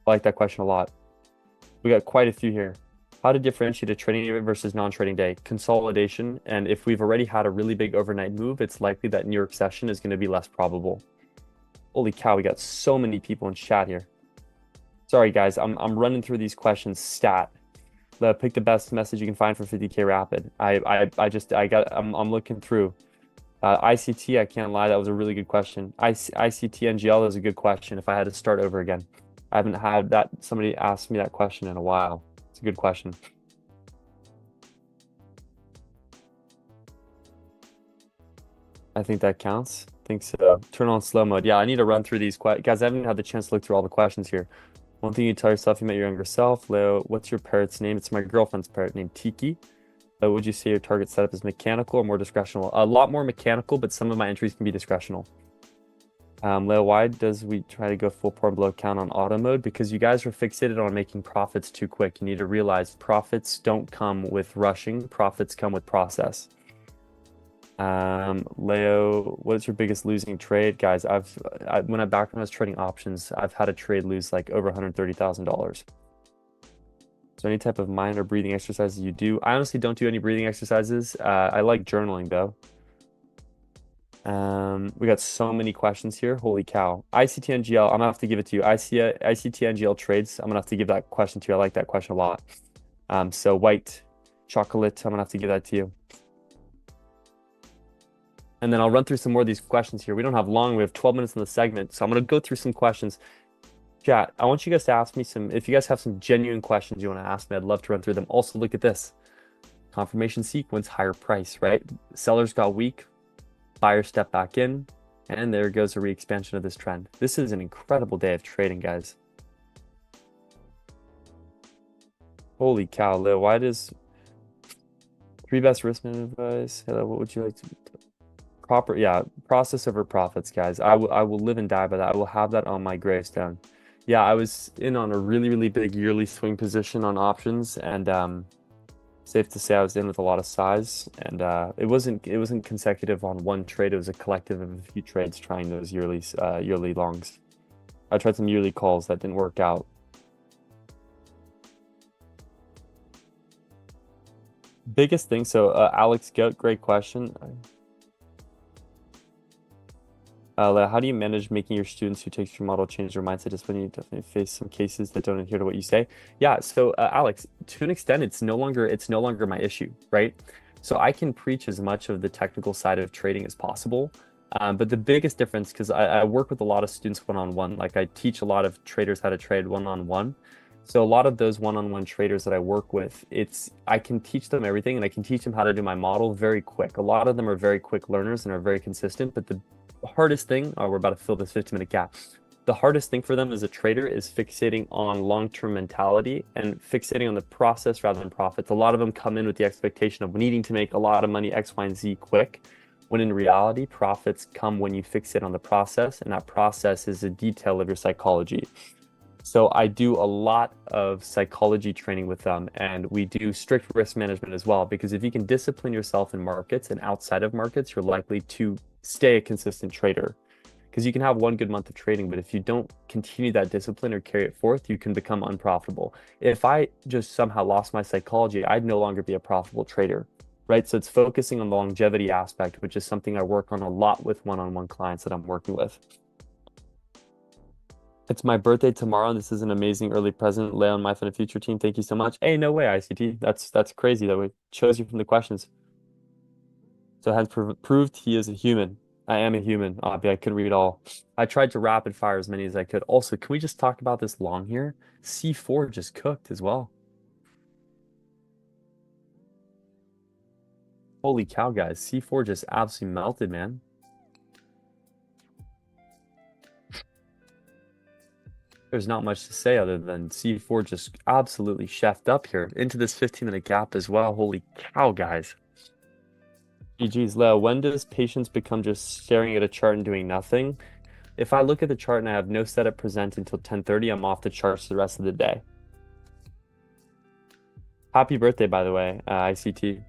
I like that question a lot. We got quite a few here. How to differentiate a trading day versus non-trading day? Consolidation, and if we've already had a really big overnight move, it's likely that New York session is going to be less probable. Holy cow, we got so many people in chat here. Sorry guys, I'm running through these questions stat. Pick the best message you can find for 50K rapid. I'm looking through. ICT, I can't lie, that was a really good question. ICT NGL is a good question if I had to start over again. I haven't had that, somebody asked me that question in a while. It's a good question. I think that counts. I think so. Turn on slow mode. Yeah, I need to run through these guys. I haven't had the chance to look through all the questions here. One thing you tell yourself you met your younger self. Leo, what's your parrot's name? It's my girlfriend's parrot named Tiki. Would you say your target setup is mechanical or more discretional? A lot more mechanical, but some of my entries can be discretional. Leo, why does we try to go full port below count on auto mode? Because you guys are fixated on making profits too quick. You need to realize profits don't come with rushing. Profits come with process. Leo, what's your biggest losing trade? Guys, when I was trading options, I've had a trade lose like over $130,000. So any type of mind or breathing exercises you do? I honestly don't do any breathing exercises. I like journaling though. We got so many questions here. Holy cow. ICT NGL, I'm gonna have to give it to you. ICT NGL trades, I'm gonna have to give that question to you. I like that question a lot. So white chocolate, I'm gonna have to give that to you. And then I'll run through some more of these questions here. We don't have long, we have 12 minutes in the segment. So I'm gonna go through some questions. Chat, I want you guys to ask me if you guys have some genuine questions you want to ask me, I'd love to run through them. Also, look at this. Confirmation sequence, higher price, right? Sellers got weak, buyers step back in, and there goes a re-expansion of this trend. This is an incredible day of trading, guys. Holy cow, Leo, why does 3 best risk management advice? Hello, what would you like to process over profits, guys. I will live and die by that. I will have that on my gravestone. Yeah, I was in on a really big yearly swing position on options, and safe to say I was in with a lot of size, and it wasn't consecutive on one trade. It was a collective of a few trades trying those yearly longs. I tried some yearly calls that didn't work out. Biggest thing, so Alex Goat, great question. How do you manage making your students who take your model change their mindset just when you definitely face some cases that don't adhere to what you say? Yeah, so Alex, to an extent, it's no longer my issue, right? So I can preach as much of the technical side of trading as possible. But the biggest difference, because I work with a lot of students one-on-one, like I teach a lot of traders how to trade one-on-one. So a lot of those one-on-one traders that I work with, I can teach them everything, and I can teach them how to do my model very quick. A lot of them are very quick learners and are very consistent, but the hardest thing, we're about to fill this 15-minute gap. The hardest thing for them as a trader is fixating on long-term mentality and fixating on the process rather than profits. A lot of them come in with the expectation of needing to make a lot of money, X, Y, and Z quick. when in reality, profits come when you fixate on the process, and that process is a detail of your psychology. So I do a lot of psychology training with them, and we do strict risk management as well, because if you can discipline yourself in markets and outside of markets, you're likely to stay a consistent trader. Because you can have one good month of trading, but if you don't continue that discipline or carry it forth, you can become unprofitable. If I just somehow lost my psychology, I'd no longer be a profitable trader, right? So it's focusing on the longevity aspect, which is something I work on a lot with one-on-one clients that I'm working with. It's my birthday tomorrow, and this is an amazing early present. Leo and MyFundedFuture team, thank you so much. Hey, no way, ICT. That's crazy that we chose you from the questions. So it has proved he is a human. I am a human. I couldn't read all. I tried to rapid fire as many as I could. Also, can we just talk about this long here? C4 just cooked as well. Holy cow, guys. C4 just absolutely melted, man. There's not much to say other than C4 just absolutely chefed up here into this 15-minute gap as well. Holy cow, guys. GG's, Leo, when does patience become just staring at a chart and doing nothing? If I look at the chart and I have no setup present until 10:30, I'm off the charts the rest of the day. Happy birthday, by the way, ICT.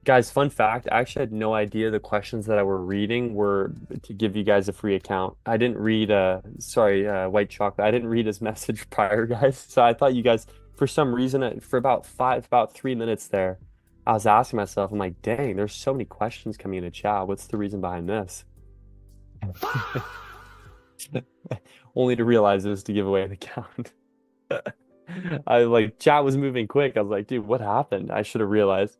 Guys, fun fact, I actually had no idea the questions that I were reading were to give you guys a free account. I didn't read, White Chocolate. I didn't read his message prior, guys. So I thought you guys, for some reason, for about 3 minutes there, I was asking myself, I'm like, dang, there's so many questions coming into chat. What's the reason behind this? Only to realize it was to give away an account. Chat was moving quick. I was like, dude, what happened? I should have realized.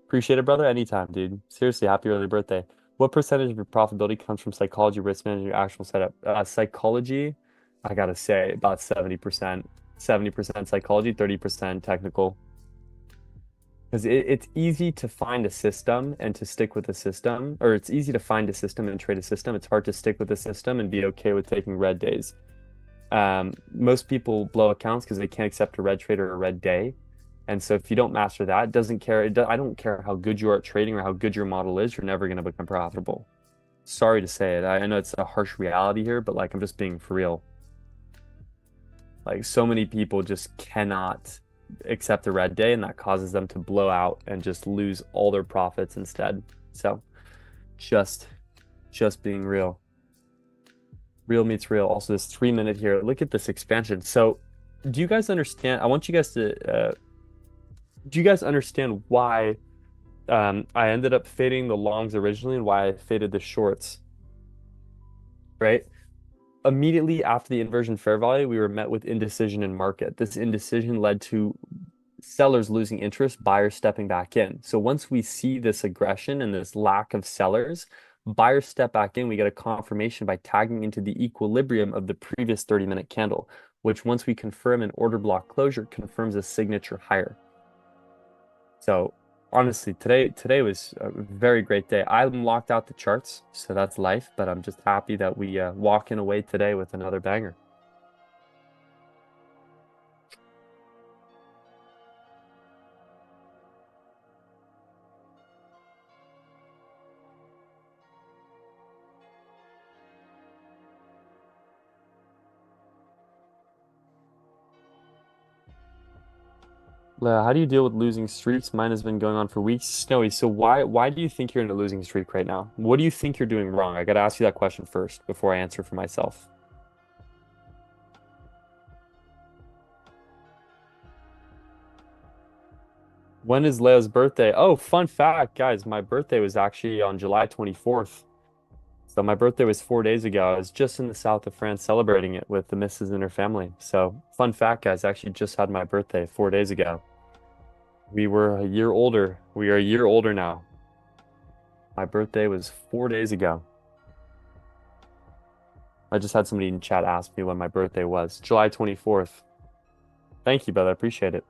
Appreciate it, brother. Anytime, dude. Seriously, happy early birthday. What percentage of your profitability comes from psychology, risk management, your actual setup? Psychology, I gotta say, about 70%. 70% psychology, 30% technical. Because it's easy to find a system and to stick with a system, or it's easy to find a system and trade a system. It's hard to stick with a system and be okay with taking red days. Most people blow accounts because they can't accept a red trade or a red day. And so if you don't master that, I don't care how good you are at trading or how good your model is, you're never going to become profitable. Sorry to say it. I know it's a harsh reality here, but I'm just being for real. So many people just cannot accept a red day, and that causes them to blow out and just lose all their profits instead. So just being real. Real meets real. Also, this 3-minute here. Look at this expansion. So do you guys understand? I want you guys to... do you guys understand why I ended up fading the longs originally and why I faded the shorts? Right? Immediately after the inversion fair value, we were met with indecision in market. This indecision led to sellers losing interest, buyers stepping back in. So once we see this aggression and this lack of sellers, buyers step back in. We get a confirmation by tagging into the equilibrium of the previous 30-minute candle, which once we confirm an order block closure, confirms a signature higher. So honestly, today was a very great day. I'm locked out the charts, so that's life, but I'm just happy that we walking away today with another banger. How do you deal with losing streaks? Mine has been going on for weeks. Snowy, so why do you think you're in a losing streak right now? What do you think you're doing wrong? I got to ask you that question first before I answer for myself. When is Leo's birthday? Oh, fun fact, guys, my birthday was actually on July 24th. So my birthday was 4 days ago. I was just in the south of France celebrating it with the missus and her family. So fun fact, guys, I actually just had my birthday 4 days ago. We were a year older. We are a year older now. My birthday was 4 days ago. I just had somebody in chat ask me when my birthday was. July 24th. Thank you, brother. I appreciate it.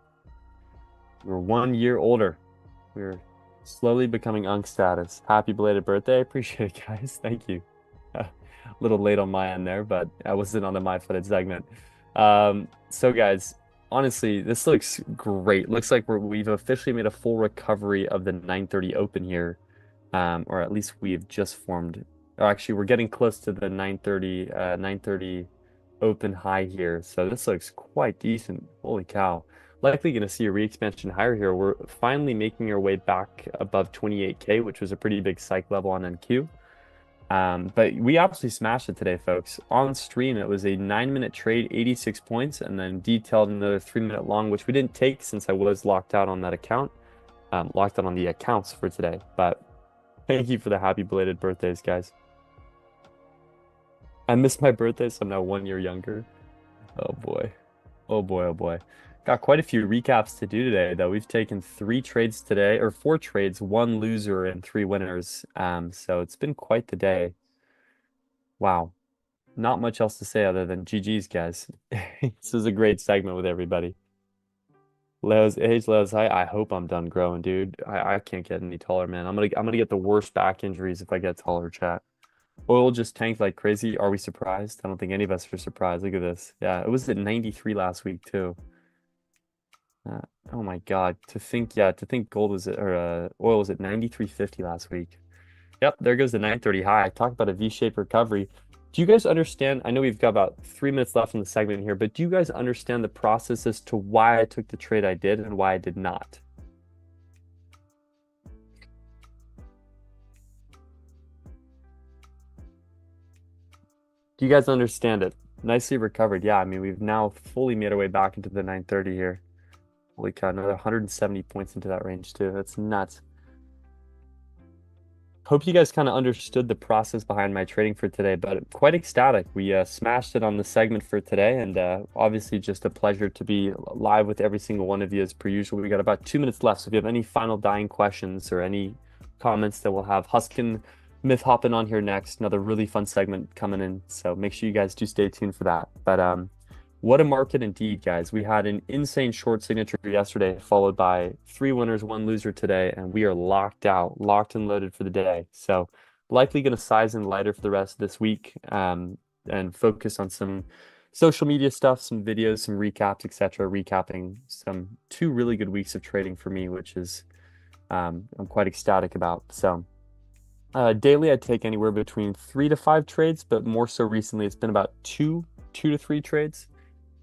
We're 1 year older. We're slowly becoming Unk status. Happy belated birthday. I appreciate it, guys. Thank you. A little late on my end there, but I wasn't on the MyFunded segment. So guys, honestly, this looks great. Looks like we've officially made a full recovery of the 930 open here. or at least we've just formed. Or actually, we're getting close to the 930 open high here. So this looks quite decent. Holy cow. Likely going to see a re-expansion higher here. We're finally making our way back above 28K, which was a pretty big psych level on NQ. But we absolutely smashed it today, folks. On stream, it was a 9-minute trade, 86 points, and then detailed another 3-minute long, which we didn't take since I was locked out on that account. Locked out on the accounts for today. But thank you for the happy belated birthdays, guys. I missed my birthday, so I'm now 1 year younger. Oh boy. Oh boy, oh boy. Got quite a few recaps to do today, though. We've taken 3 trades today, or 4 trades, 1 loser and 3 winners. So it's been quite the day. Wow. Not much else to say other than GG's, guys. This is a great segment with everybody. Leo's age, Leo's height. I hope I'm done growing, dude. I can't get any taller, man. I'm gonna get the worst back injuries if I get taller, chat. Oil just tanked like crazy. Are we surprised? I don't think any of us are surprised. Look at this. Yeah, it was at 93 last week too. Oh my God. To think gold was at, or oil was at 93.50 last week. Yep, there goes the 930 high. Talk about a V-shaped recovery. Do you guys understand? I know we've got about 3 minutes left in the segment here, but do you guys understand the process as to why I took the trade I did and why I did not? Do you guys understand it? Nicely recovered. Yeah, I mean, we've now fully made our way back into the 930 here. Holy cow, another 170 points into that range too. That's nuts. Hope you guys kind of understood the process behind my trading for today, but quite ecstatic. We smashed it on the segment for today, and obviously just a pleasure to be live with every single one of you as per usual. We got about 2 minutes left, so if you have any final dying questions or any comments, that we'll have Huskin Myth hopping on here next. Another really fun segment coming in, so make sure you guys do stay tuned for that. But what a market indeed, guys. We had an insane short signature yesterday, followed by 3 winners, 1 loser today, and we are locked and loaded for the day. So likely going to size in lighter for the rest of this week, and focus on some social media stuff, some videos, some recaps, etc. Recapping 2 really good weeks of trading for me, which is I'm quite ecstatic about. So daily, I take anywhere between 3 to 5 trades, but more so recently, it's been about 2 to 3 trades.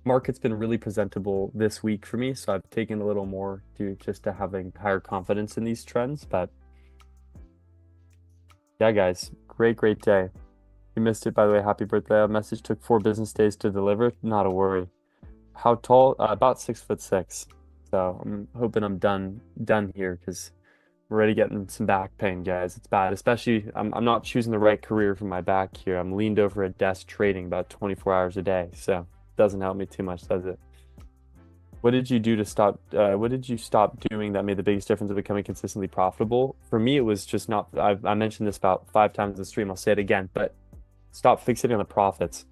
Market's been really presentable this week for me, so I've taken a little more due just to having higher confidence in these trends. But yeah, guys, great day. You missed it, by the way. Happy birthday. A message took 4 business days to deliver. Not a worry. How tall? About 6'6". So I'm hoping I'm done here, because we're already getting some back pain, guys. It's bad. Especially I'm not choosing the right career for my back here. I'm leaned over a desk trading about 24 hours a day, so doesn't help me too much, does it? What did you do to stop? What did you stop doing that made the biggest difference of becoming consistently profitable? For me, it was just not. I mentioned this about 5 times in the stream. I'll say it again, but stop fixating on the profits.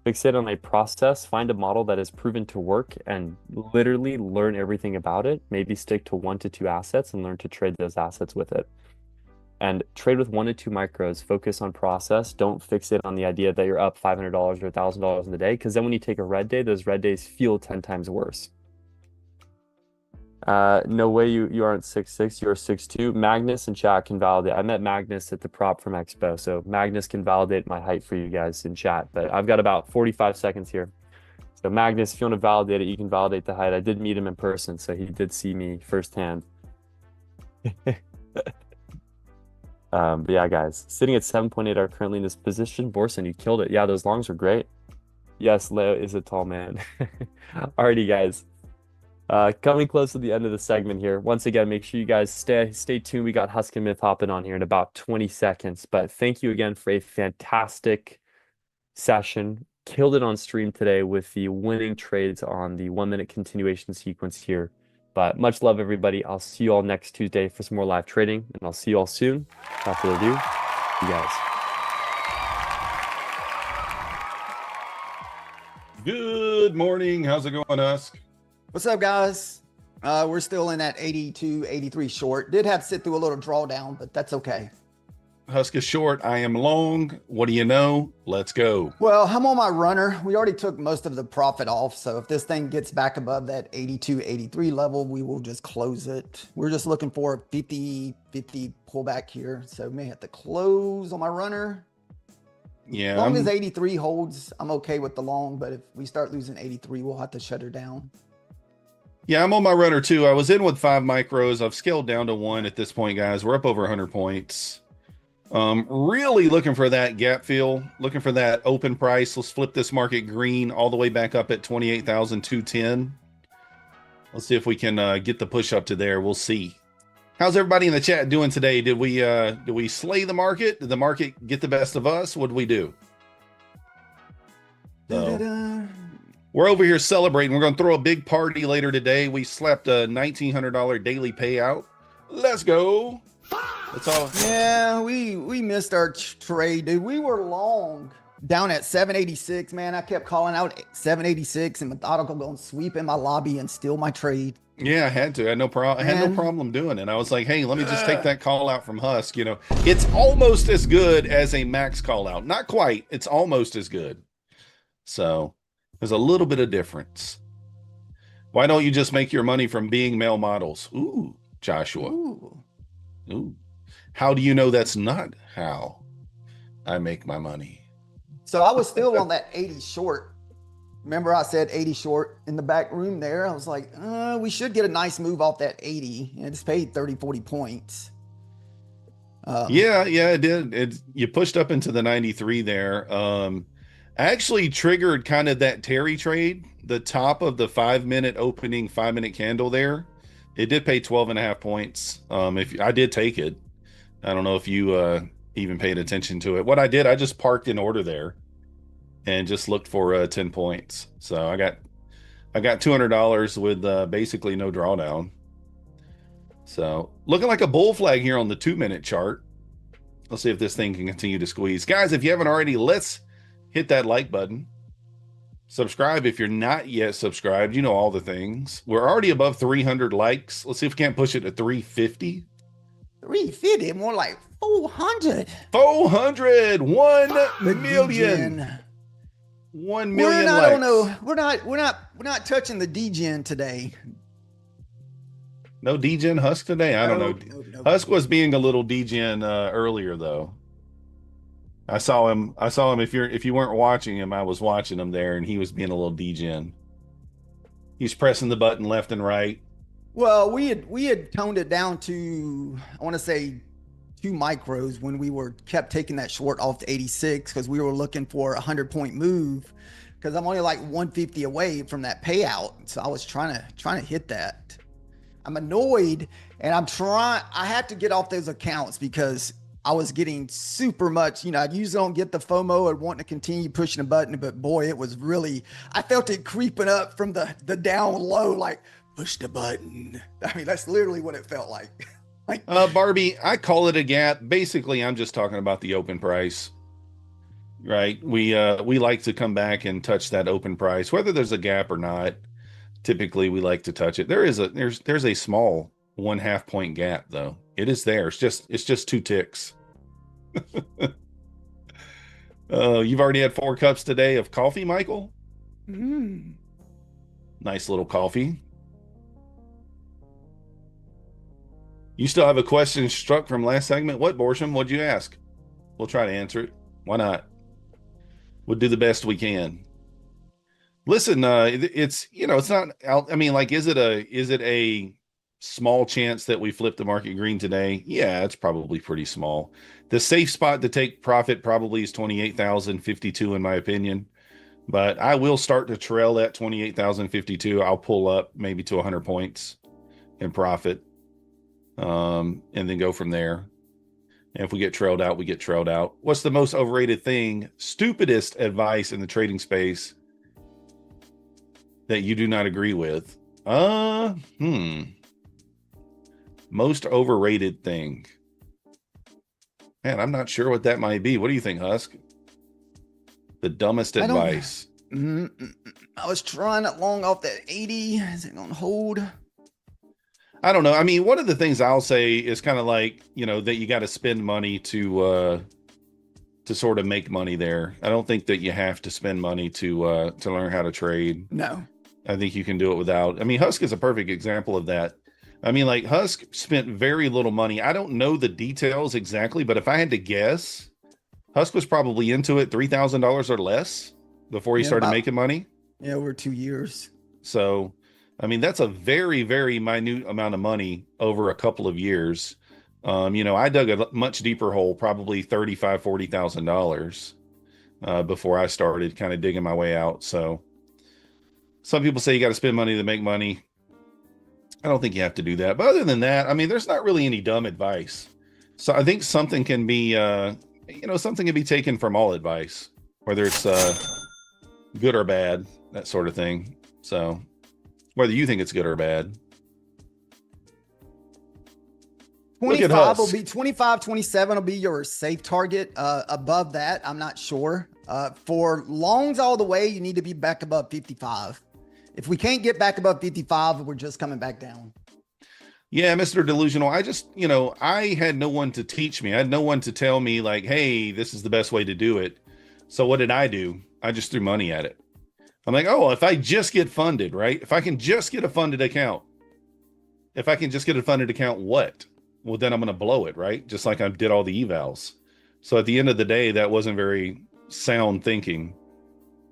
Fixate on a process. Find a model that is proven to work, and literally learn everything about it. Maybe stick to 1 to 2 assets and learn to trade those assets with it. And trade with 1 to 2 micros. Focus on process. Don't fixate on the idea that you're up $500 or $1,000 in the day, because then when you take a red day, those red days feel 10 times worse. No way you aren't 6'6", you're 6'2". Magnus and chat can validate. I met Magnus at the prop from Expo, so Magnus can validate my height for you guys in chat. But I've got about 45 seconds here. So Magnus, if you want to validate it, you can validate the height. I did meet him in person, so he did see me firsthand. But yeah, guys, sitting at 7.8 are currently in this position. Borson, you killed it. Yeah, those longs are great. Yes, Leo is a tall man. Alrighty, guys. Coming close to the end of the segment here. Once again, make sure you guys stay tuned. We got Huskin Myth hopping on here in about 20 seconds. But thank you again for a fantastic session. Killed it on stream today with the winning trades on the 1-minute continuation sequence here. But much love, everybody. I'll see you all next Tuesday for some more live trading, and I'll see you all soon. Without further ado, you guys. Good morning. How's it going, Husk? What's up, guys? We're still in that 82, 83 short. Did have to sit through a little drawdown, but that's okay. Husk is short. I am long. What do you know? Let's go. Well, I'm on my runner. We already took most of the profit off. So if this thing gets back above that 82, 83 level, we will just close it. We're just looking for a 50 pullback here. So may have to close on my runner. Yeah. As long as 83 holds, I'm okay with the long. But if we start losing 83, we'll have to shut her down. Yeah, I'm on my runner too. I was in with 5 micros. I've scaled down to 1 at this point, guys. We're up over 100 points. Really looking for that gap fill, looking for that open price. Let's flip this market green all the way back up at 28,210. Let's see if we can get the push up to there. We'll see. How's everybody in the chat doing today? Did we slay the market? Did the market get the best of us? What did we do? So, we're over here celebrating. We're going to throw a big party later today. We slapped a $1,900 daily payout. Let's go. That's all. Yeah, we missed our trade, dude. We were long down at 786, man. I kept calling out 786 and methodical going sweep in my lobby and steal my trade. Yeah, I had to. I had no problem doing it. I was like, hey, let me just take that call out from Husk. You know, it's almost as good as a max call out. Not quite. It's almost as good. So there's a little bit of difference. Why don't you just make your money from being male models? Ooh, Joshua. Ooh. How do you know that's not how I make my money? So I was still on that 80 short. Remember I said 80 short in the back room there? I was like, we should get a nice move off that 80. And it's paid 30, 40 points. Yeah, it did. You pushed up into the 93 there. I actually triggered kind of that Terry trade, the top of the 5-minute opening 5-minute candle there. It did pay 12.5 points. If I did take it, I don't know if you even paid attention to it. What I did, I just parked in order there and just looked for 10 points. So I got $200 with basically no drawdown. So looking like a bull flag here on the 2-minute chart. Let's see if this thing can continue to squeeze. Guys, if you haven't already, let's hit that like button. Subscribe if you're not yet subscribed. You know all the things. We're already above 300 likes. Let's see if we can't push it to 350. 350, more like 400. 400, 1 million. 1 million likes. I don't know. We're not touching the DGen today. No DGen Husk today? I don't know. No. Husk was being a little DGen earlier though. I saw him. If you weren't watching him, I was watching him there, and he was being a little DGen. He's pressing the button left and right. Well, we had toned it down to, I want to say 2 micros when we kept taking that short off to 86 because we were looking for a 100-point move because I'm only like 150 away from that payout. So I was trying to hit that. I'm annoyed and I had to get off those accounts because I was getting super much, I usually don't get the FOMO and wanting to continue pushing a button, but boy, it was really, I felt it creeping up from the down low, like push the button. I mean, that's literally what it felt like. Barbie, I call it a gap. Basically, I'm just talking about the open price, right? We like to come back and touch that open price, whether there's a gap or not. Typically, we like to touch it. There's a small 1/2 point gap though. It is there. It's just 2 ticks. You've already had 4 cups today of coffee, Michael. Nice little coffee. You still have a question struck from last segment. What, Borsham? What'd you ask? We'll try to answer it. Why not? We'll do the best we can. Listen, it's not. I mean, like, is it a small chance that we flip the market green today? Yeah, it's probably pretty small. The safe spot to take profit probably is 28,052 in my opinion, but I will start to trail that 28,052. I'll pull up maybe to 100 points in profit, and then go from there. And if we get trailed out, we get trailed out. What's the most overrated thing, stupidest advice in the trading space that you do not agree with? Most overrated thing. Man, I'm not sure what that might be. What do you think, Husk? The dumbest advice. I was trying it long off that 80. Is it going to hold? I don't know. I mean, one of the things I'll say is kind of like, that you got to spend money to sort of make money there. I don't think that you have to spend money to learn how to trade. No. I think you can do it without. I mean, Husk is a perfect example of that. I mean, like Husk spent very little money. I don't know the details exactly, but if I had to guess, Husk was probably into it $3,000 or less before he started making money. Yeah, over 2 years. So, I mean, that's a very, very minute amount of money over a couple of years. I dug a much deeper hole, probably $35,000, $40,000 before I started kind of digging my way out. So some people say you got to spend money to make money. I don't think you have to do that. But other than that, I mean, there's not really any dumb advice. So I think something can be, something can be taken from all advice, whether it's good or bad, that sort of thing. So whether you think it's good or bad. 25 will be 25, 27 will be your safe target. Above that, I'm not sure. For longs all the way, you need to be back above 55. If we can't get back above 55, we're just coming back down. Yeah, Mr. Delusional. I just, I had no one to teach me. I had no one to tell me like, hey, this is the best way to do it. So what did I do? I just threw money at it. I'm like, oh, if I just get funded, right? If I can just get a funded account, what? Well, then I'm going to blow it, right? Just like I did all the evals. So at the end of the day, that wasn't very sound thinking.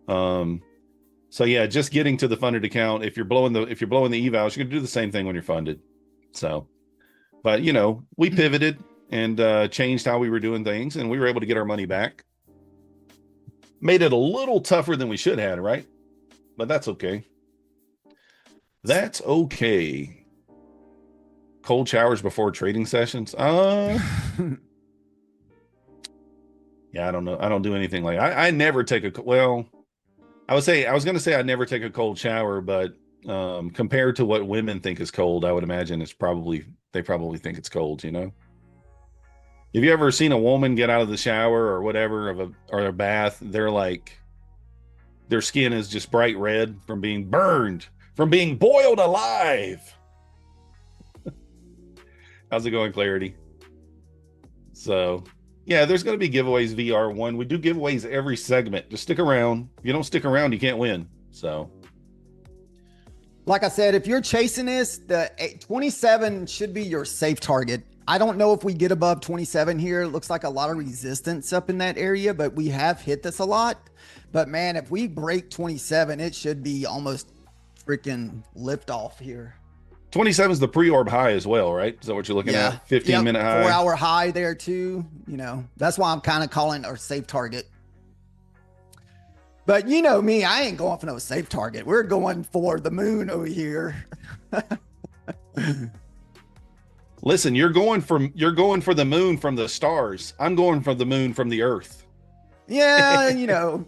So yeah, just getting to the funded account. If you're blowing the evals, you're going to do the same thing when you're funded. So, but we pivoted and changed how we were doing things, and we were able to get our money back. Made it a little tougher than we should have, right? But that's okay. That's okay. Cold showers before trading sessions. Yeah, I don't know. I don't do anything like I never take I was going to say I never take a cold shower, but compared to what women think is cold, I would imagine they probably think it's cold, Have you ever seen a woman get out of the shower or whatever or a bath? They're like, their skin is just bright red from being burned, from being boiled alive. How's it going, Clarity? So, yeah, there's going to be giveaways VR1. We do giveaways every segment. Just stick around. If you don't stick around, you can't win. So, like I said, if you're chasing this, the 27 should be your safe target. I don't know if we get above 27 here. It looks like a lot of resistance up in that area, but we have hit this a lot. But man, if we break 27, it should be almost freaking lift off here. 27 is the pre-orb high as well, right? Is that what you're looking at? 15-minute high. 4-hour high there too. That's why I'm kind of calling our safe target. But you know me, I ain't going for no safe target. We're going for the moon over here. Listen, you're going for the moon from the stars. I'm going for the moon from the earth. Yeah,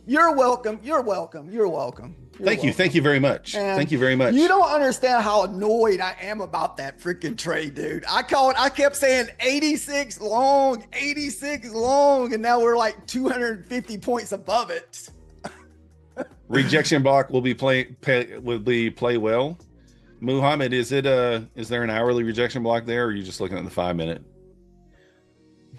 you're welcome. You're welcome. You're welcome. Thank you. Thank you very much. Man, thank you very much. You don't understand how annoyed I am about that freaking trade, dude. I kept saying 86 long, and now we're like 250 points above it. Rejection block will be play well. Muhammad, is there an hourly rejection block there, or are you just looking at the 5-minute?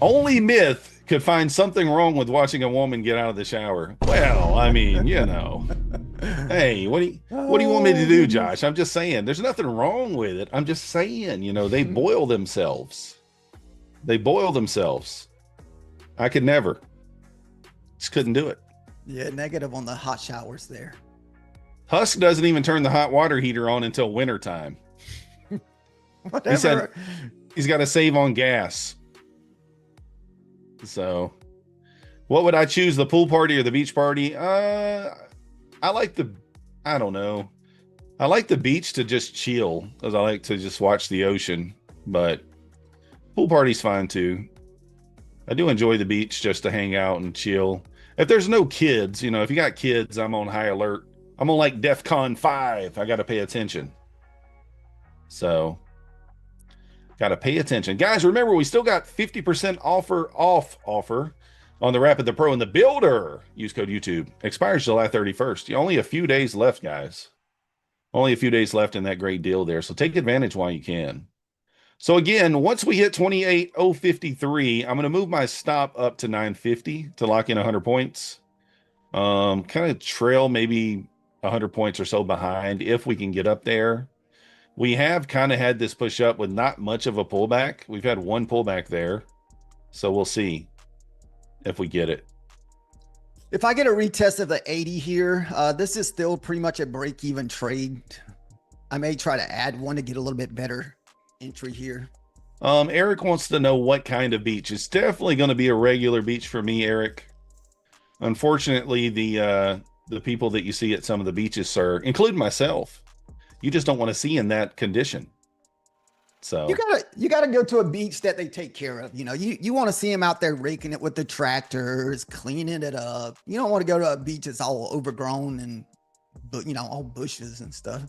Only Myth could find something wrong with watching a woman get out of the shower. Well, I mean, Hey, what do you want me to do, Josh? I'm just saying, there's nothing wrong with it. I'm just saying, they boil themselves. I could never. Just couldn't do it. Yeah, negative on the hot showers there. Husk doesn't even turn the hot water heater on until wintertime. Whatever. He said he's got to save on gas. So, what would I choose, the pool party or the beach party? I like the beach to just chill, because I like to just watch the ocean, but pool party's fine too. I do enjoy the beach just to hang out and chill. If there's no kids, if you got kids, I'm on high alert. I'm on like DEFCON 5. I got to pay attention. So, got to pay attention. Guys, remember, we still got 50% offer on the Rapid, the Pro, and the Builder. Use code YouTube. Expires July 31st. Only a few days left, guys. Only a few days left in that great deal there. So take advantage while you can. So again, once we hit 28,053, I'm going to move my stop up to 950 to lock in 100 points. Kind of trail maybe 100 points or so behind if we can get up there. We have kind of had this push up with not much of a pullback. We've had one pullback there. So we'll see if we get it. If I get a retest of the 80 here, this is still pretty much a break-even trade. I may try to add one to get a little bit better entry here. Eric wants to know what kind of beach. It's definitely going to be a regular beach for me, Eric. Unfortunately, the people that you see at some of the beaches, sir, including myself, you just don't want to see in that condition. So you gotta go to a beach that they take care of. You know, you want to see them out there raking it with the tractors, cleaning it up. You don't want to go to a beach that's all overgrown and, you know, all bushes and stuff.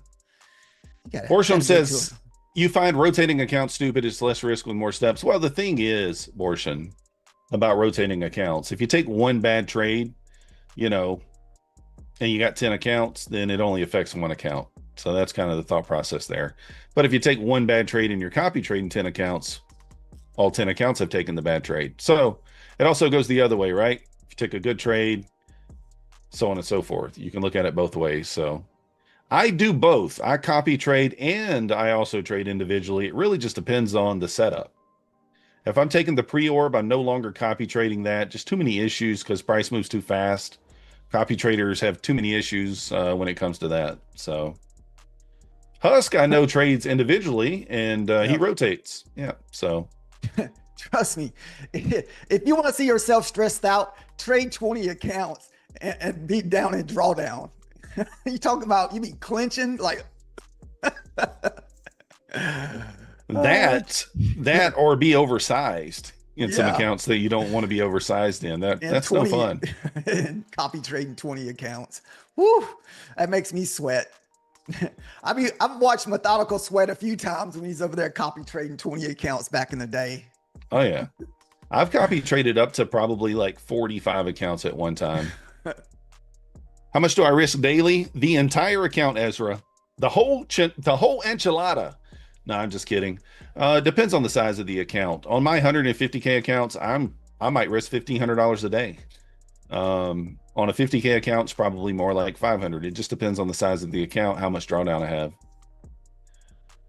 Borsham says you find rotating accounts stupid. It's less risk with more steps. Well, the thing is, Borsham, about rotating accounts, if you take one bad trade, you know, and you got 10 accounts, then it only affects one account. So that's kind of the thought process there. But if you take one bad trade and you're copy trading 10 accounts, all 10 accounts have taken the bad trade. So it also goes the other way, right? If you take a good trade, so on and so forth. You can look at it both ways. So I do both. I copy trade and I also trade individually. It really just depends on the setup. If I'm taking the pre-orb, I'm no longer copy trading that. Just too many issues because price moves too fast. Copy traders have too many issues when it comes to that. So Husk, I know, trades individually and he rotates. Yeah. So trust me, if you want to see yourself stressed out, trade 20 accounts and beat down and draw down. You talk about you be clinching like that or be oversized in some accounts that you don't want to be oversized in. That's 20, no fun. And copy trading 20 accounts. Woo, that makes me sweat. I've watched Methodical sweat a few times when he's over there copy trading 20 accounts back in the day. Oh yeah. I've copy traded up to probably like 45 accounts at one time. How much do I risk daily? The entire account, Ezra. The whole enchilada. No, I'm just kidding. Depends on the size of the account. On my 150K accounts, I might risk $1,500 a day. On a 50K account, it's probably more like 500. It just depends on the size of the account, how much drawdown I have.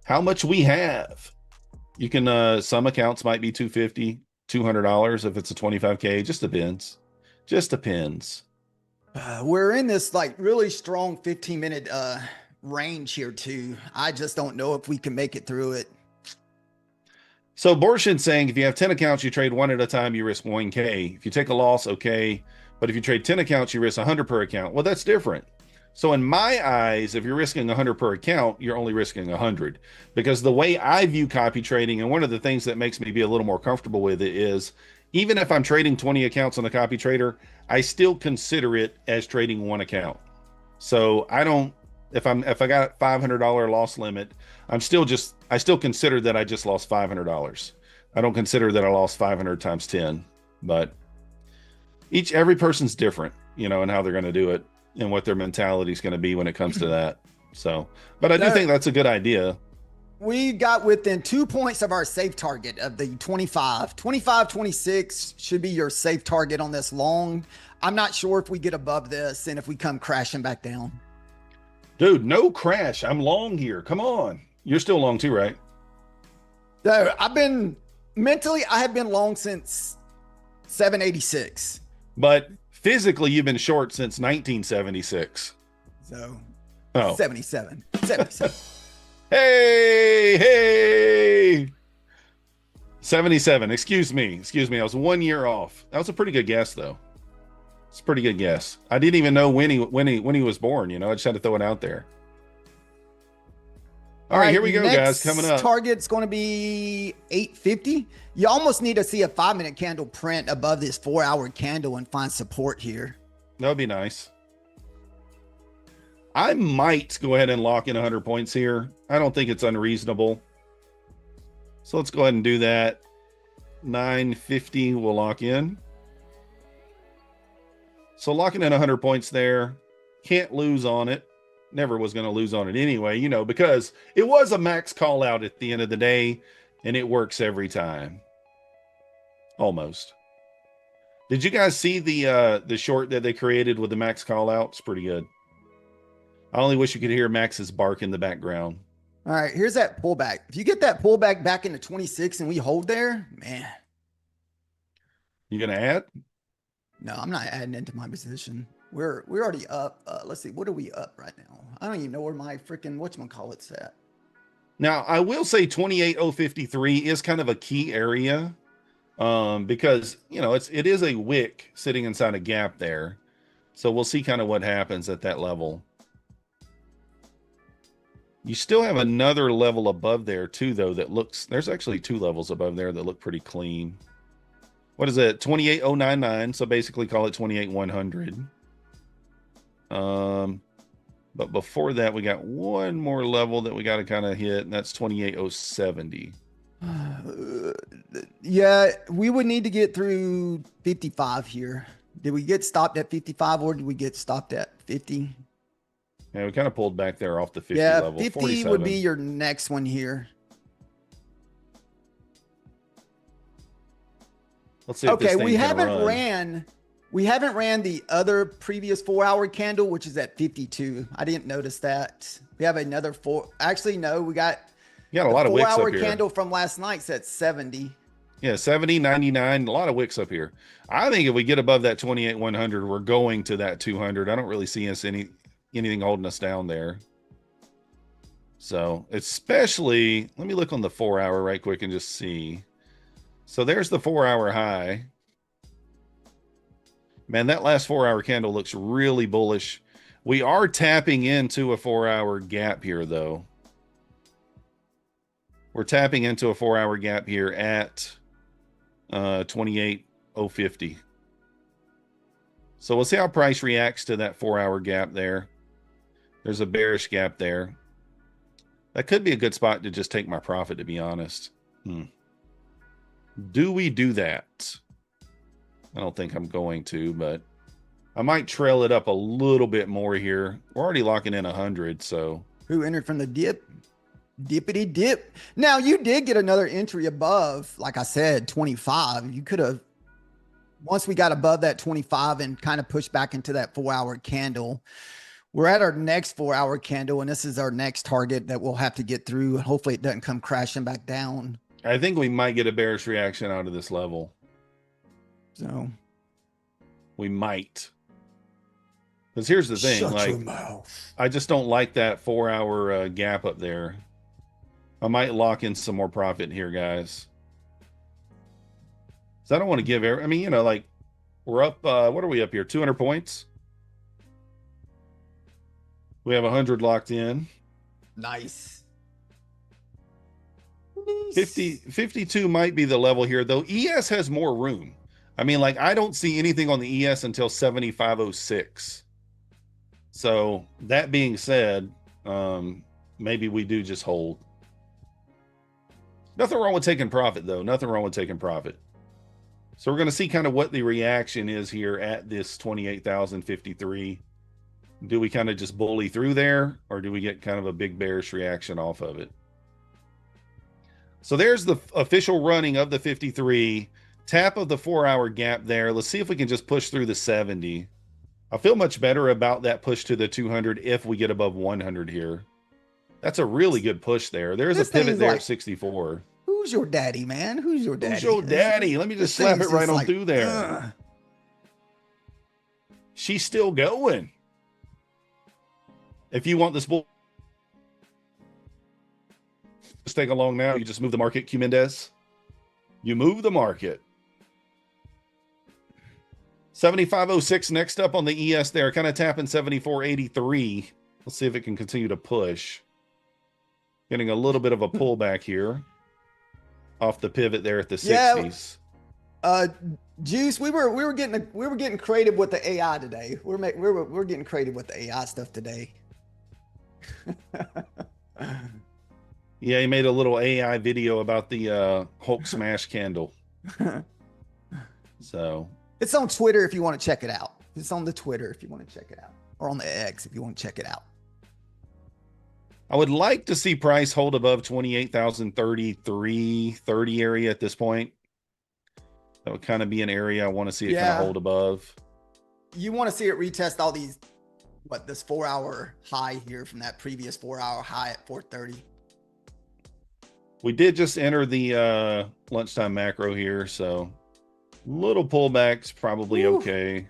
How much we have. You can, some accounts might be $250, $200 if it's a 25K. Just depends. Just depends. We're in this like really strong 15-minute range here too. I just don't know if we can make it through it. So Borshin saying if you have 10 accounts, you trade one at a time, you risk 1K. If you take a loss, okay. But if you trade 10 accounts, you risk 100 per account. Well, that's different. So in my eyes, if you're risking 100 per account, you're only risking 100. Because the way I view copy trading, and one of the things that makes me be a little more comfortable with it is, even if I'm trading 20 accounts on the copy trader, I still consider it as trading one account. So I don't, if I got $500 loss limit, I still consider that I just lost $500. I don't consider that I lost 500 times 10, but every person's different, you know, and how they're going to do it and what their mentality is going to be when it comes to that. So, but I do think that's a good idea. We got within 2 points of our safe target of the 25, 26 should be your safe target on this long. I'm not sure if we get above this and if we come crashing back down. Dude, no crash. I'm long here. Come on. You're still long too, right? So I have been long since 786. But physically, you've been short since 1976. So 77. Hey. 77. Excuse me. I was 1 year off. That was a pretty good guess, though. It's a pretty good guess. I didn't even know when he was born. You know, I just had to throw it out there. All right, here we go, guys. Coming up. Target's going to be 850. You almost need to see a 5-minute candle print above this 4-hour candle and find support here. That would be nice. I might go ahead and lock in 100 points here. I don't think it's unreasonable. So let's go ahead and do that. 950 we'll lock in. So locking in 100 points there. Can't lose on it. Never was going to lose on it anyway, you know, because it was a max call out at the end of the day. and it works every time. Almost. Did you guys see the short that they created with the Max call out? It's pretty good. I only wish you could hear Max's bark in the background. All right, here's that pullback. If you get that pullback back into 26 and we hold there, man. You gonna add? No, I'm not adding into my position. We're already up. Let's see, what are we up right now? I don't even know where my freaking whatchamacallit's at. Now, I will say 28,053 is kind of a key area because, you know, it is a wick sitting inside a gap there. So we'll see kind of what happens at that level. You still have another level above there too, though, that looks, there's actually 2 levels above there that look pretty clean. What is it? 28,099. So basically call it 28,100. But before that, we got one more level that we got to kind of hit, and that's 28,070. Yeah, we would need to get through 55 here. Did we get stopped at 55 or did we get stopped at 50? Yeah, we kind of pulled back there off the 50 yeah, level. 50 47. would be your next one here. Let's see. Okay, we haven't ran the other previous 4-hour candle, which is at 52. I didn't notice that. We have another 4. Actually, no, we got a lot of wicks up 4-hour here. candle from last night's at 70. Yeah, 70, 99, a lot of wicks up here. I think if we get above that 28,100, we're going to that 200. I don't really see us anything holding us down there. So, especially, let me look on the 4-hour right quick and just see. So there's the 4-hour high. Man, that last 4-hour candle looks really bullish. We are tapping into a 4-hour gap here, though. We're tapping into a 4-hour gap here at 28,050. So we'll see how price reacts to that 4-hour gap there. There's a bearish gap there. That could be a good spot to just take my profit, to be honest. Do we do that? I don't think I'm going to, but I might trail it up a little bit more here. We're already locking in 100, so. Who entered from the dip? Dippity dip. Now, you did get another entry above, like I said, 25. You could have, once we got above that 25 and kind of pushed back into that 4-hour candle, we're at our next 4-hour candle, and this is our next target that we'll have to get through. Hopefully it doesn't come crashing back down. I think we might get a bearish reaction out of this level. So we might. Because here's the thing, shut your mouth. I just don't like that 4-hour gap up there. I might lock in some more profit here, guys. So I don't want to give I mean, you know, like we're up, what are we up here? 200 points. We have 100 locked in. Nice. 52 might be the level here, though. ES has more room. I mean, like, I don't see anything on the ES until 7506. So that being said, maybe we do just hold. Nothing wrong with taking profit, though. Nothing wrong with taking profit. So we're going to see kind of what the reaction is here at this 28,053. Do we kind of just bully through there, or do we get kind of a big bearish reaction off of it? So there's the official running of the 53. Tap of the 4-hour gap there. Let's see if we can just push through the 70. I feel much better about that push to the 200 if we get above 100 here. That's a really good push there. There's a pivot there at 64. Who's your daddy, man? Who's your daddy? Who's your daddy? Let me just slap it right on through there. She's still going. If you want this bull, just take along now. You just move the market, Q Mendez. You move the market. 7506 next up on the ES there, kind of tapping 7483. Let's see if it can continue to push. Getting a little bit of a pullback here off the pivot there at the 60s. Juice, we were getting creative with the AI today. We're getting creative with the AI stuff today. Yeah, he made a little AI video about the Hulk smash candle. So it's on Twitter if you want to check it out. It's on the Twitter if you want to check it out, or on the X if you want to check it out. I would like to see price hold above 28,033.30 area at this point. That would kind of be an area I want to see it kind of hold above. You want to see it retest all these, this 4-hour high here from that previous 4-hour high at 430. We did just enter the lunchtime macro here, so little pullbacks probably okay.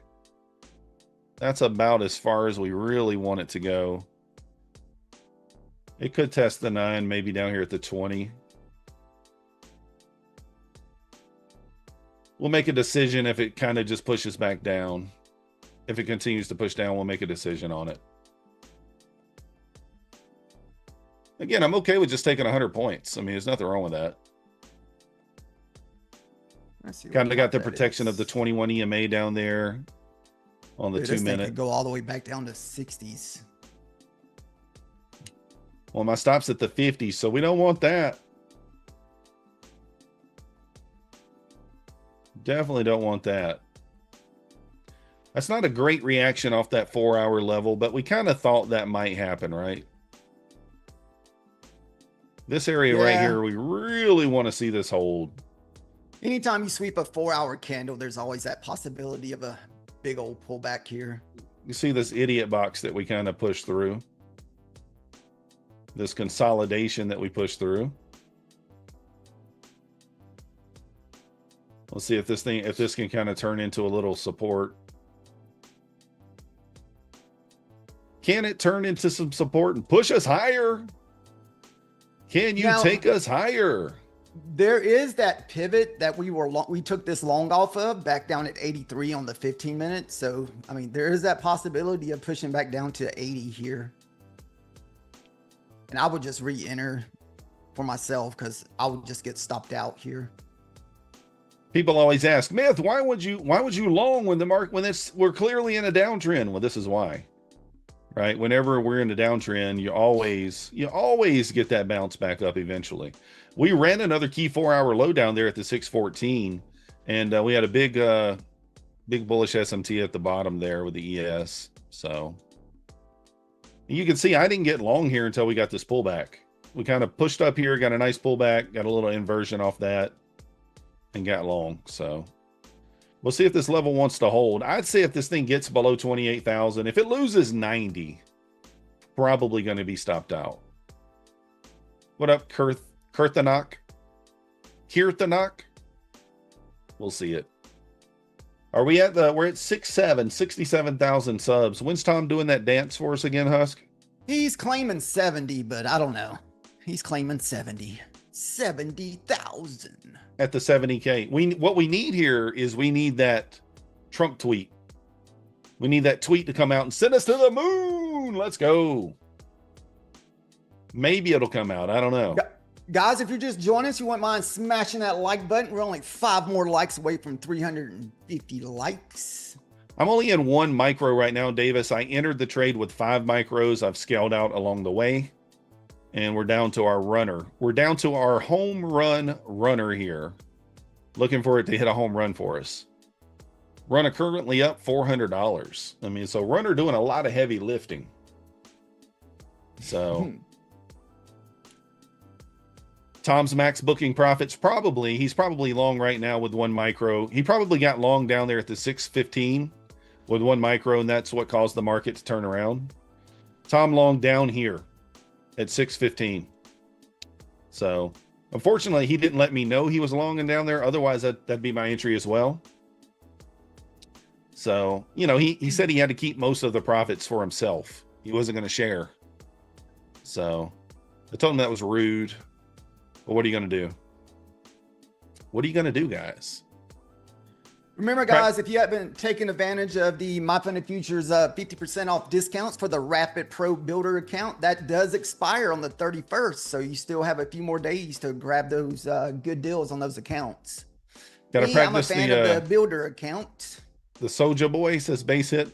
That's about as far as we really want it to go. It could test the 9, maybe down here at the 20. We'll make a decision if it kind of just pushes back down. If it continues to push down, we'll make a decision on it. Again, I'm okay with just taking 100 points. I mean, there's nothing wrong with that. Kind of got the protection of the 21 EMA down there on the 2 minute. Could go all the way back down to 60s. Well, my stop's at the 50, so we don't want that. Definitely don't want that. That's not a great reaction off that 4-hour level, but we kind of thought that might happen, right? This area right here, we really want to see this hold. Anytime you sweep a 4-hour candle, there's always that possibility of a big old pullback here. You see this idiot box that we kind of pushed through. This consolidation that we pushed through. Let's see if this can kind of turn into a little support. Can it turn into some support and push us higher? Can you take us higher? There is that pivot that we took this long off of back down at 83 on the 15 minute. So, I mean, there is that possibility of pushing back down to 80 here. And I would just re-enter for myself because I would just get stopped out here. People always ask, Myth, why would you long when the market, we're clearly in a downtrend? Well, this is why, right? Whenever we're in a downtrend, you always get that bounce back up eventually. We ran another key 4-hour low down there at the 614, and we had a big bullish SMT at the bottom there with the ES. So you can see I didn't get long here until we got this pullback. We kind of pushed up here, got a nice pullback, got a little inversion off that, and got long. So we'll see if this level wants to hold. I'd say if this thing gets below 28,000, if it loses 90, probably going to be stopped out. What up, Kirthanok? We'll see it. Are we at we're at 67,000 subs. When's Tom doing that dance for us again, Husk? He's claiming 70, but I don't know. He's claiming 70,000 at the 70K. What we need here is we need that Trump tweet. We need that tweet to come out and send us to the moon. Let's go. Maybe it'll come out. I don't know. Guys, if you're just joining us, you wouldn't mind smashing that like button. We're only 5 more likes away from 350 likes. I'm only in 1 micro right now, Davis. I entered the trade with 5 micros. I've scaled out along the way. And we're down to our runner. We're down to our home run runner here. Looking for it to hit a home run for us. Runner currently up $400. I mean, so runner doing a lot of heavy lifting. So Tom's max booking profits he's probably long right now with 1 micro. He probably got long down there at the 615 with 1 micro, and that's what caused the market to turn around. Tom long down here at 615. So unfortunately, he didn't let me know he was long and down there. Otherwise, that'd be my entry as well. So, you know, he said he had to keep most of the profits for himself. He wasn't going to share. So I told him that was rude. But what are you going to do? What are you going to do, guys? Remember, guys, if you haven't taken advantage of the MyFundedFutures 50% off discounts for the Rapid Pro Builder account, that does expire on the 31st. So you still have a few more days to grab those good deals on those accounts. Got to practice I'm a fan of the Builder account. The Soulja Boy says base hit.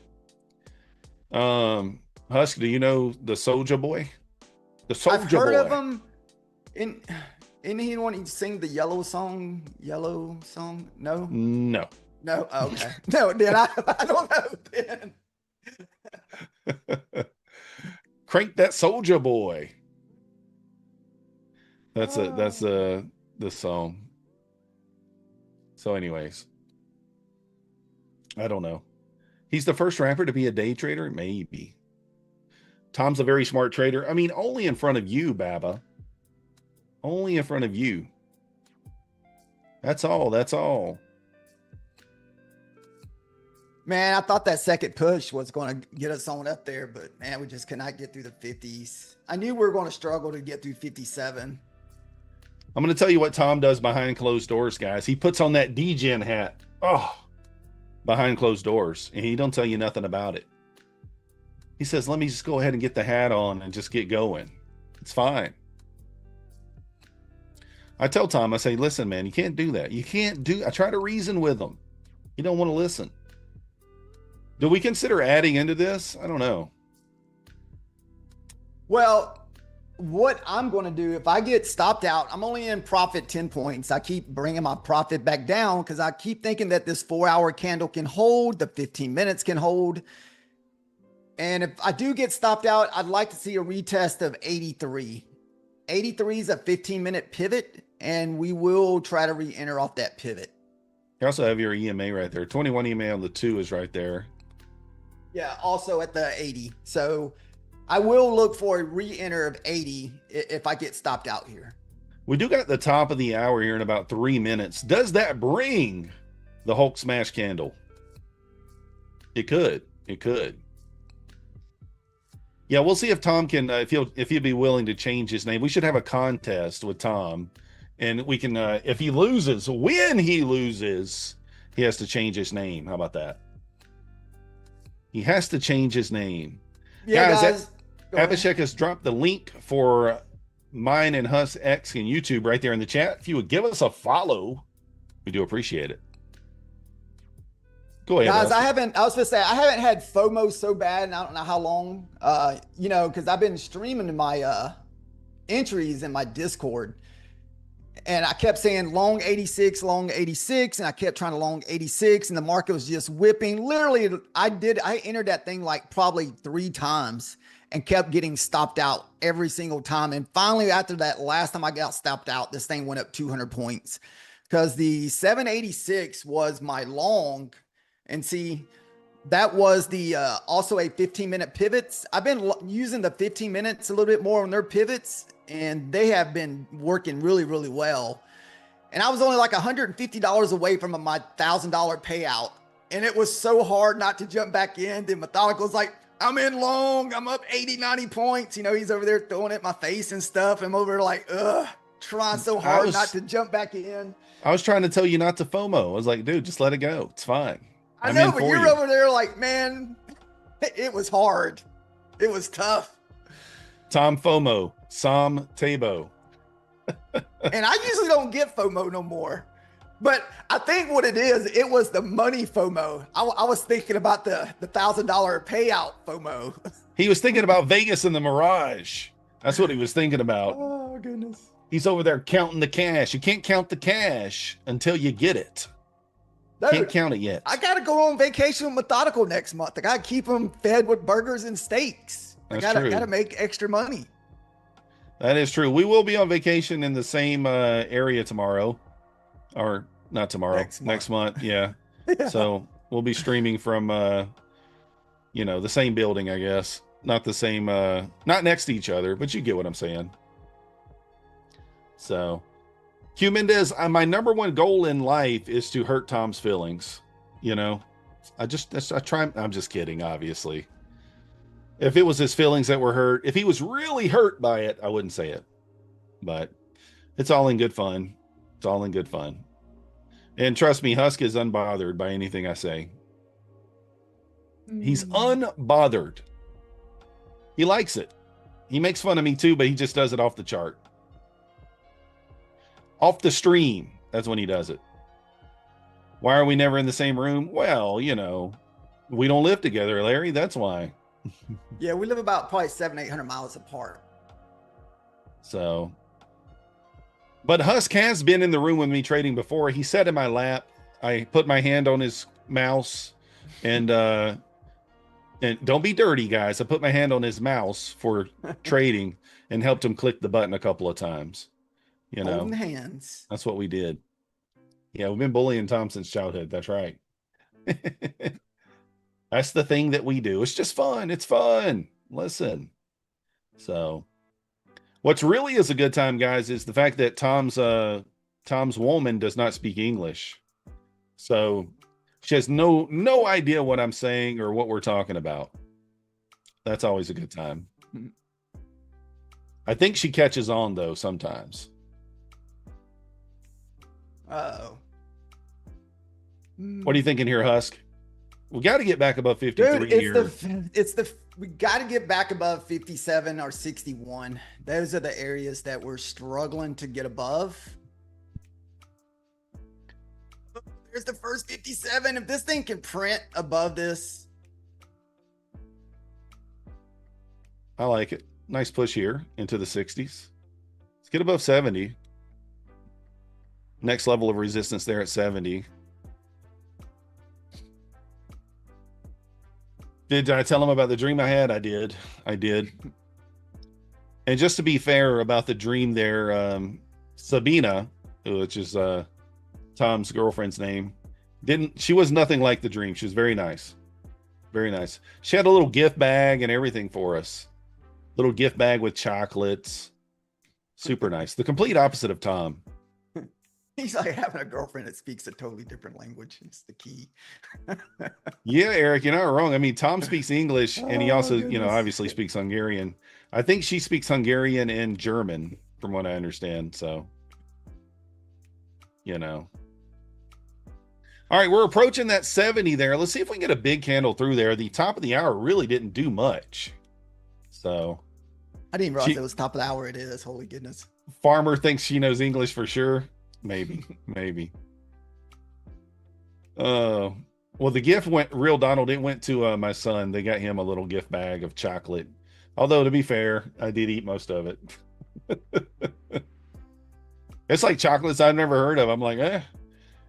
Husk, do you know the Soulja Boy? The Soulja Boy. I've heard of him. Isn't he one who sing the Yellow song? No? No. No, okay. No, then I don't know then. Crank that Soulja Boy. That's the song. So anyways, I don't know. He's the first rapper to be a day trader? Maybe. Tom's a very smart trader. I mean, only in front of you, Baba. Only in front of you. That's all. That's all. Man, I thought that second push was going to get us on up there, but man, we just could not get through the 50s. I knew we were going to struggle to get through 57. I'm going to tell you what Tom does behind closed doors, guys. He puts on that DGen hat. Oh, behind closed doors. And he don't tell you nothing about it. He says, let me just go ahead and get the hat on and just get going. It's fine. I tell Tom, I say, listen, man, you can't do that. You can't do, I try to reason with him. You don't want to listen. Do we consider adding into this? I don't know. Well, what I'm going to do, if I get stopped out, I'm only in profit 10 points. I keep bringing my profit back down because I keep thinking that this 4-hour candle can hold, the 15 minutes can hold. And if I do get stopped out, I'd like to see a retest of 83. 83 is a 15-minute pivot, and we will try to re-enter off that pivot. You also have your EMA right there. 21 EMA on the 2 is right there. Yeah, also at the 80. So I will look for a re-enter of 80 if I get stopped out here. We do got the top of the hour here in about 3 minutes. Does that bring the Hulk smash candle? It could. It could. Yeah, we'll see if Tom can, if he'll be willing to change his name. We should have a contest with Tom, and we can, if he loses, when he loses, he has to change his name. How about that? He has to change his name. Yeah, guys. Abhishek has dropped the link for mine and Huss X and YouTube right there in the chat. If you would give us a follow, we do appreciate it. Go ahead, guys. Huss. I was going to say, I haven't had FOMO so bad, and I don't know how long, you know, because I've been streaming my entries in my Discord. And I kept saying long 86, and I kept trying to long 86, and the market was just whipping. Literally, I entered that thing like probably 3 times and kept getting stopped out every single time. And finally, after that last time I got stopped out, this thing went up 200 points because the 786 was my long. And see, that was the also a 15-minute pivots. I've been using the 15 minutes a little bit more on their pivots, and they have been working really, really well. And I was only like $150 away from my $1,000 payout. And it was so hard not to jump back in. Then Methodical's like, I'm in long. I'm up 80, 90 points. You know, he's over there throwing it at my face and stuff. I'm over there like, trying so hard not to jump back in. I was trying to tell you not to FOMO. I was like, dude, just let it go. It's fine. I know, but you're over there like, man, it was hard. It was tough. Tom FOMO, Sam Tabo. And I usually don't get FOMO no more. But I think what it is, it was the money FOMO. I was thinking about the $1,000 payout FOMO. He was thinking about Vegas and the Mirage. That's what he was thinking about. Oh, goodness. He's over there counting the cash. You can't count the cash until you get it. Dude, can't count it yet. I got to go on vacation with Methodical next month. I got to keep them fed with burgers and steaks. I got to make extra money. That is true. We will be on vacation in the same area tomorrow. Or not tomorrow, next month. Yeah. Yeah. So we'll be streaming from, you know, the same building, I guess. Not the same, not next to each other, but you get what I'm saying. So, Q Mendez, my number one goal in life is to hurt Tom's feelings. You know, I try. I'm just kidding, obviously. If it was his feelings that were hurt, if he was really hurt by it, I wouldn't say it. But it's all in good fun. It's all in good fun. And trust me, Husk is unbothered by anything I say. He's unbothered. He likes it. He makes fun of me too, but he just does it off the chart. Off the stream. That's when he does it. Why are we never in the same room? Well, you know, we don't live together, Larry. That's why. Yeah, we live about probably 700-800 miles apart. So, but Husk has been in the room with me trading before. He sat in my lap. I put my hand on his mouse, and don't be dirty, guys. I put my hand on his mouse for trading and helped him click the button a couple of times. You know, Holding hands. that's what we did. Yeah, we've been bullying Tom since childhood. That's right. That's the thing that we do. It's just fun. It's fun. Listen. So what's really is a good time, guys, is the fact that Tom's woman does not speak English. So she has no idea what I'm saying or what we're talking about. That's always a good time. I think she catches on though sometimes. Uh-oh. What are you thinking here, Husk? We got to get back above 53 Dude, we got to get back above 57 or 61. Those are the areas that we're struggling to get above. There's the first 57. If this thing can print above this. I like it. Nice push here into the 60s. Let's get above 70. Next level of resistance there at 70. Did I tell him about the dream I had? I did. And just to be fair about the dream there, Sabina, which is Tom's girlfriend's name, she was nothing like the dream. She was very nice. Very nice. She had a little gift bag and everything for us. Little gift bag with chocolates. Super nice. The complete opposite of Tom. He's like having a girlfriend that speaks a totally different language. It's the key. Yeah, Eric, you're not wrong. I mean, Tom speaks English and he also, goodness. Obviously speaks Hungarian. I think she speaks Hungarian and German from what I understand. So, All right, we're approaching that 70 there. Let's see if we can get a big candle through there. The top of the hour really didn't do much. So I didn't realize it was top of the hour. It is. Holy goodness. Farmer thinks she knows English for sure. Maybe. Well, the gift real Donald, it went to my son. They got him a little gift bag of chocolate. Although to be fair, I did eat most of it. It's like chocolates I've never heard of. I'm like,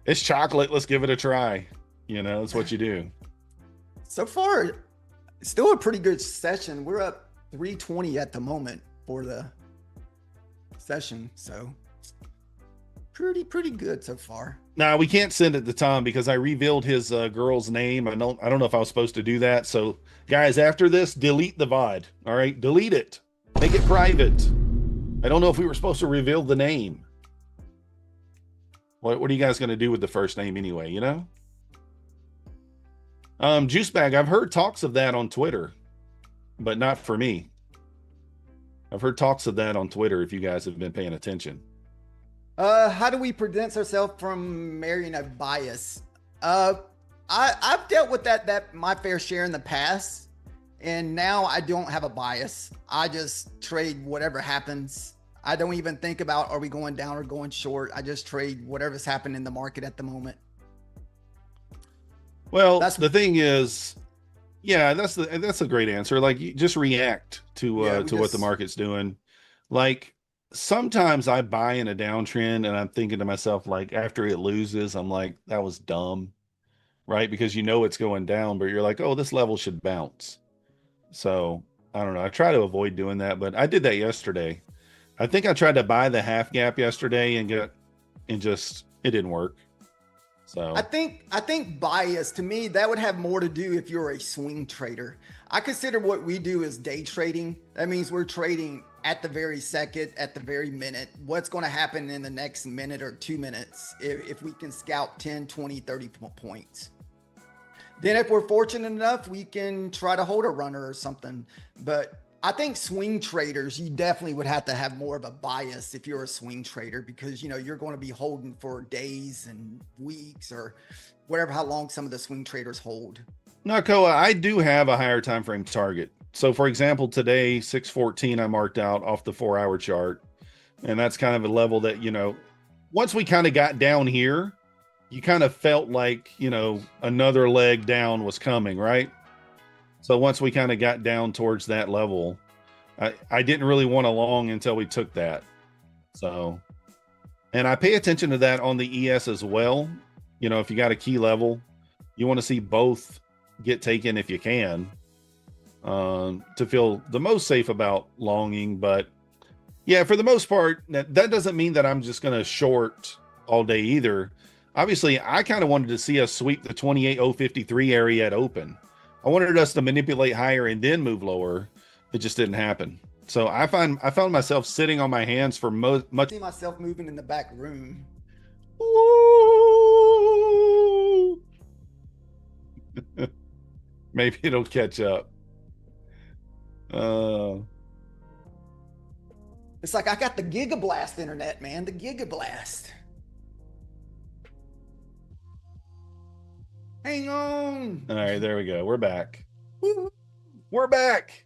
it's chocolate. Let's give it a try. That's what you do. So far, still a pretty good session. We're up 320 at the moment for the session. So pretty good so far. Now we can't send it to Tom because I revealed his girl's name. I don't know if I was supposed to do that. So guys, after this, delete the VOD. All right, delete it. Make it private. I don't know if we were supposed to reveal the name. What are you guys going to do with the first name anyway? Juice Bag. I've heard talks of that on Twitter, but not for me. I've heard talks of that on Twitter. If you guys have been paying attention. How do we prevent ourselves from marrying a bias? I've dealt with that my fair share in the past, and now I don't have a bias. I just trade whatever happens. I don't even think about are we going down or going short. I just trade whatever's happening in the market at the moment. Well, the thing is, yeah, that's a great answer. Like, you just react to what the market's doing. Like, sometimes I buy in a downtrend and I'm thinking to myself, like, after it loses, I'm like, that was dumb, right? Because it's going down, but you're like, oh, this level should bounce. So I don't know. I try to avoid doing that, but I did that yesterday. I think I tried to buy the half gap yesterday and it didn't work. So I think bias, to me, that would have more to do if you're a swing trader. I consider what we do as day trading. That means we're trading at the very second, at the very minute, what's going to happen in the next minute or 2 minutes if we can scalp 10, 20, 30 points. Then if we're fortunate enough, we can try to hold a runner or something. But I think swing traders, you definitely would have to have more of a bias if you're a swing trader, because you're going to be holding for days and weeks or whatever, how long some of the swing traders hold. No, Koa, I do have a higher time frame target. So for example, today, 614, I marked out off the 4-hour chart. And that's kind of a level that, once we kind of got down here, you kind of felt like, another leg down was coming, right? So once we kind of got down towards that level, I didn't really want a long until we took that. So, and I pay attention to that on the ES as well. If you got a key level, you want to see both get taken if you can, to feel the most safe about longing. But Yeah, for the most part, that doesn't mean that I'm just going to short all day either. Obviously, I kind of wanted to see us sweep the 28053 area at open. I wanted us to manipulate higher and then move lower. It just didn't happen. So I found myself sitting on my hands for much. I see myself moving in the back room. Ooh. Maybe it'll catch up. It's like I got the gigablast internet, man. The gigablast. Hang on. All right, there we go. We're back. We're back.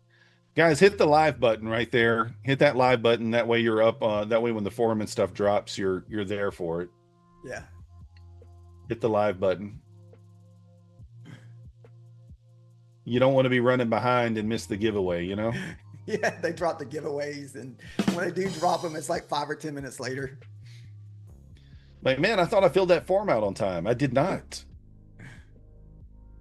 Guys, hit the live button right there. Hit that live button. That way you're up. That way when the forum and stuff drops, you're there for it. Yeah. Hit the live button. You don't want to be running behind and miss the giveaway, you know? Yeah, they drop the giveaways, and when they do drop them, it's like 5 or 10 minutes later. Like, man, I thought I filled that form out on time. I did not.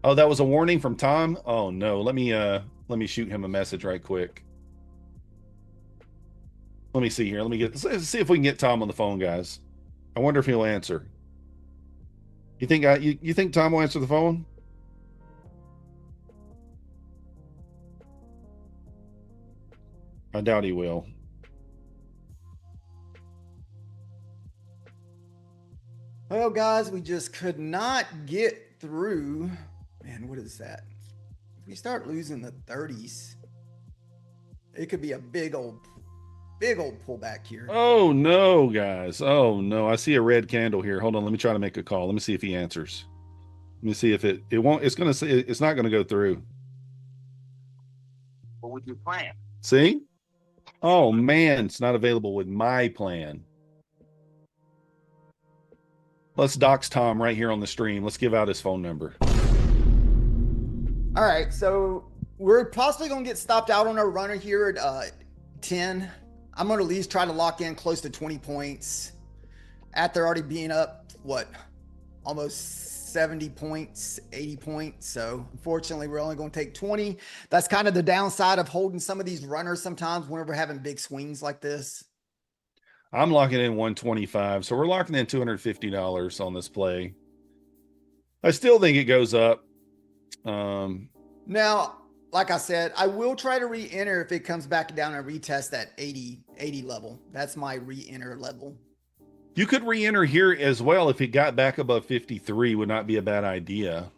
Oh, that was a warning from Tom? Oh no, let me shoot him a message right quick. Let me see here. Let's see if we can get Tom on the phone, guys. I wonder if he'll answer. You think Tom will answer the phone? I doubt he will. Well, guys, we just could not get through. Man, what is that? If we start losing the 30s, it could be a big old pullback here. Oh no, guys. Oh no. I see a red candle here. Hold on. Let me try to make a call. Let me see if he answers. Let me see if it won't. It's gonna say it's not gonna go through. What would you plan? See? Oh man, it's not available with my plan. Let's dox Tom right here on the stream. Let's give out his phone number. All right, so we're possibly going to get stopped out on our runner here at 10. I'm going to at least try to lock in close to 20 points after already being up, what, almost 70 points, 80 points. So unfortunately, we're only going to take 20. That's kind of the downside of holding some of these runners sometimes whenever we're having big swings like this. I'm locking in 125. So we're locking in $250 on this play. I still think it goes up. Now, like I said, I will try to re-enter if it comes back down and retest that 80 level. That's my re-enter level. You could re-enter here as well if it got back above 53. Would not be a bad idea.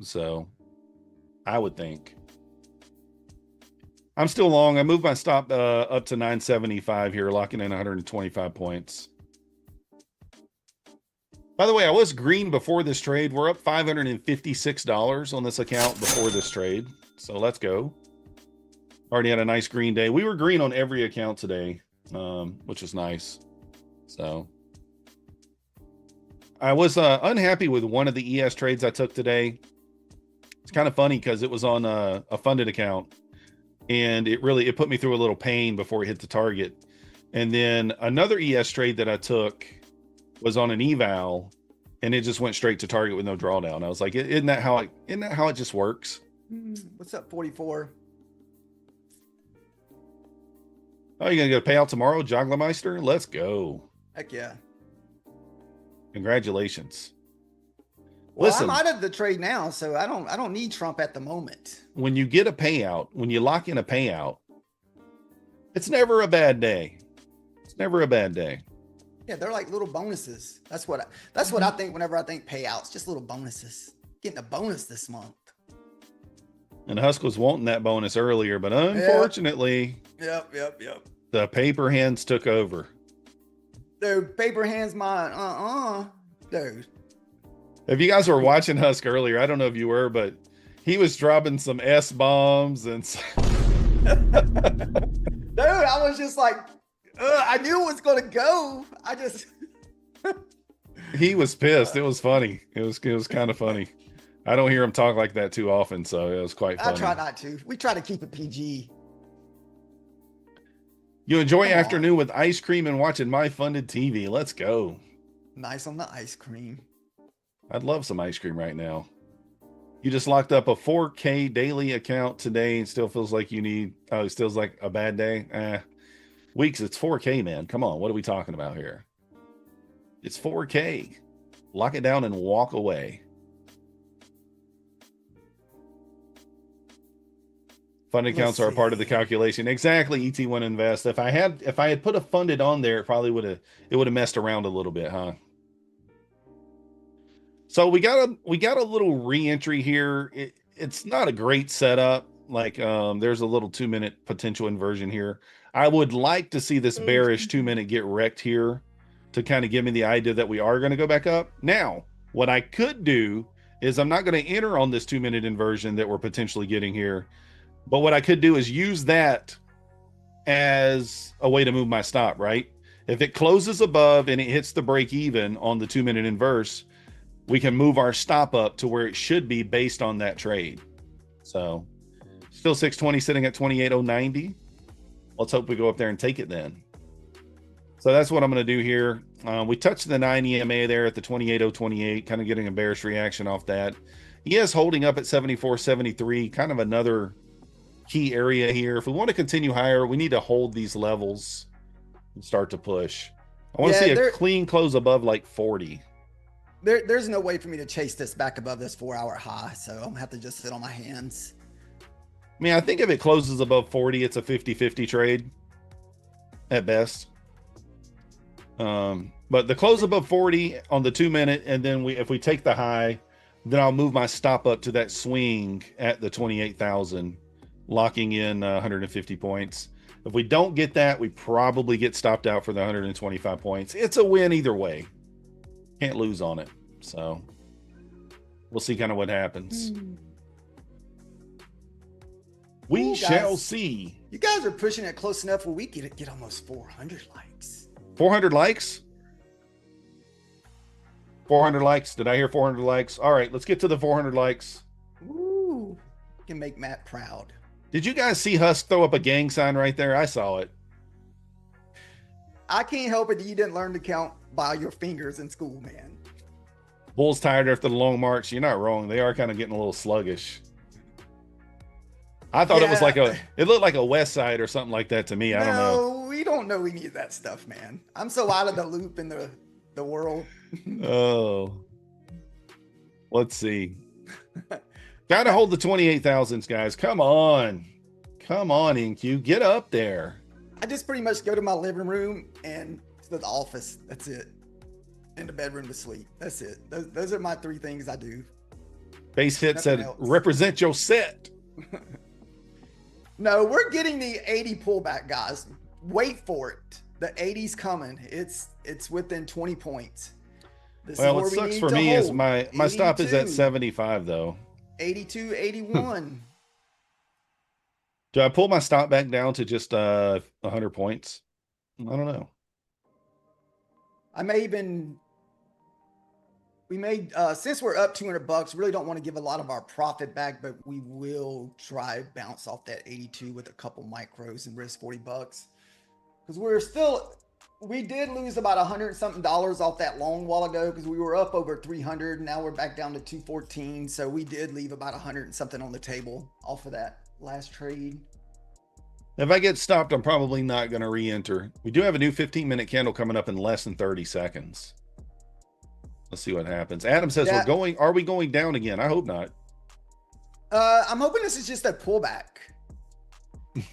So I would think. I'm still long. I moved my stop up to 975 here, locking in 125 points. By the way, I was green before this trade. We're up $556 on this account before this trade. So let's go. Already had a nice green day. We were green on every account today, which is nice. So I was unhappy with one of the ES trades I took today. It's kind of funny because it was on a funded account. And it put me through a little pain before it hit the target. And then another ES trade that I took was on an eval, and it just went straight to target with no drawdown. I was like, isn't that how it just works? What's up, 44? Oh, you gonna go pay out tomorrow, Joglemeister? Let's go. Heck yeah. Congratulations. Well, Listen, I'm out of the trade now, so I don't need Trump at the moment. when you get a payout, when you lock in a payout, it's never a bad day. It's never a bad day. Yeah, they're like little bonuses. That's what I think whenever I think payouts, just little bonuses. Getting a bonus this month. And Husk was wanting that bonus earlier, but unfortunately, Yep. the paper hands took over. Dude, paper hands mine. Dude. If you guys were watching Husk earlier, I don't know if you were, but he was dropping some S bombs and Dude, I was just like, I knew it was gonna go. he was pissed. It was funny. It was kind of funny. I don't hear him talk like that too often, so it was quite funny. I try not to. We try to keep it PG. You enjoy Come on. afternoon with ice cream and watching MyFundedTV. Let's go. Nice on the ice cream. I'd love some ice cream right now. You just locked up a 4K daily account today and still feels like you need, it feels like a bad day. Weeks, it's 4K, man. Come on. What are we talking about here? It's 4K. Lock it down and walk away. Funded accounts are a part of the calculation. Exactly, ET1 Invest. If I had put a funded on there, it probably would have messed around a little bit, huh? So we got a little re-entry here. It's not a great setup. Like there's a little 2-minute potential inversion here. I would like to see this bearish 2-minute get wrecked here to kind of give me the idea that we are going to go back up. Now, what I could do is I'm not going to enter on this 2-minute inversion that we're potentially getting here. But what I could do is use that as a way to move my stop, right? If it closes above and it hits the break even on the 2-minute inverse, we can move our stop up to where it should be based on that trade. So still 620 sitting at 28,090. Let's hope we go up there and take it then. So that's what I'm going to do here. We touched the 9 EMA there at the 28,028, kind of getting a bearish reaction off that. He is holding up at 74.73, kind of another key area here. If we want to continue higher, we need to hold these levels and start to push. I want to see a clean close above like 40. There's no way for me to chase this back above this 4-hour high, so I'm gonna have to just sit on my hands. I mean, I think if it closes above 40, it's a 50-50 trade at best. But the close above 40 on the 2-minute, and then if we take the high, then I'll move my stop up to that swing at the 28,000, locking in 150 points. If we don't get that, we probably get stopped out for the 125 points. It's a win either way. Can't lose on it. So we'll see kind of what happens. We shall see. You guys are pushing it close enough where we get almost 400 likes. 400 likes? 400 likes. Did I hear 400 likes? All right, let's get to the 400 likes. Ooh, can make Matt proud. Did you guys see Husk throw up a gang sign right there? I saw it. I can't help it that you didn't learn to count by your fingers in school, man. Bulls tired after the long march. You're not wrong. They are kind of getting a little sluggish. I thought it was like it looked like a West Side or something like that to me. I don't know. No, we don't know any of that stuff, man. I'm so out of the loop in the world. Oh, let's see. Gotta hold the 28,000s, guys. Come on, NQ, get up there. I just pretty much go to my living room and to the office. That's it. And the bedroom to sleep. That's it. Those are my 3 things I do. Base hit said, represent your set. No, we're getting the 80 pullback, guys. Wait for it. The 80's coming. It's within 20 points. Well, what sucks for me is my stop is at 75 though. 82, 81. Do I pull my stop back down to just 100 points? I don't know. We made since we're up $200, really don't want to give a lot of our profit back, but we will try bounce off that 82 with a couple micros and risk $40 because we did lose about $100 something off that long while ago because we were up over 300. Now we're back down to 214. So we did leave about 100 and something on the table off of that last trade. If I get stopped, I'm probably not going to re-enter. We do have a new 15-minute candle coming up in less than 30 seconds. Let's see what happens. Adam says are we going down again? I hope not. I'm hoping this is just a pullback.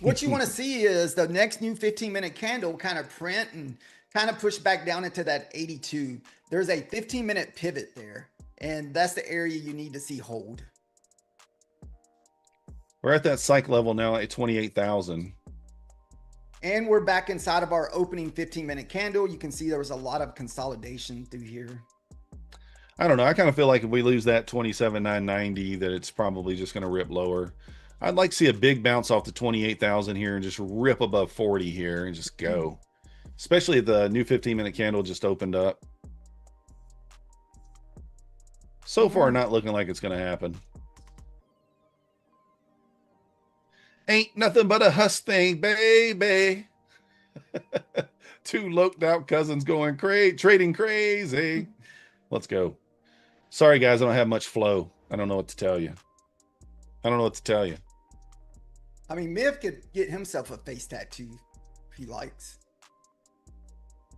What you want to see is the next new 15-minute candle kind of print and kind of push back down into that 82. There's a 15-minute pivot there, and that's the area you need to see hold. We're at that psych level now at 28,000. And we're back inside of our opening 15-minute candle. You can see there was a lot of consolidation through here. I don't know. I kind of feel like if we lose that 27,990, that it's probably just going to rip lower. I'd like to see a big bounce off the 28,000 here and just rip above 40 here and just go. Especially if the new 15-minute candle just opened up. So far, not looking like it's going to happen. Ain't nothing but a Husk thing, baby. 2 loped out cousins going trading crazy. Let's go. Sorry, guys. I don't have much flow. I don't know what to tell you. I mean, Miff could get himself a face tattoo. he likes.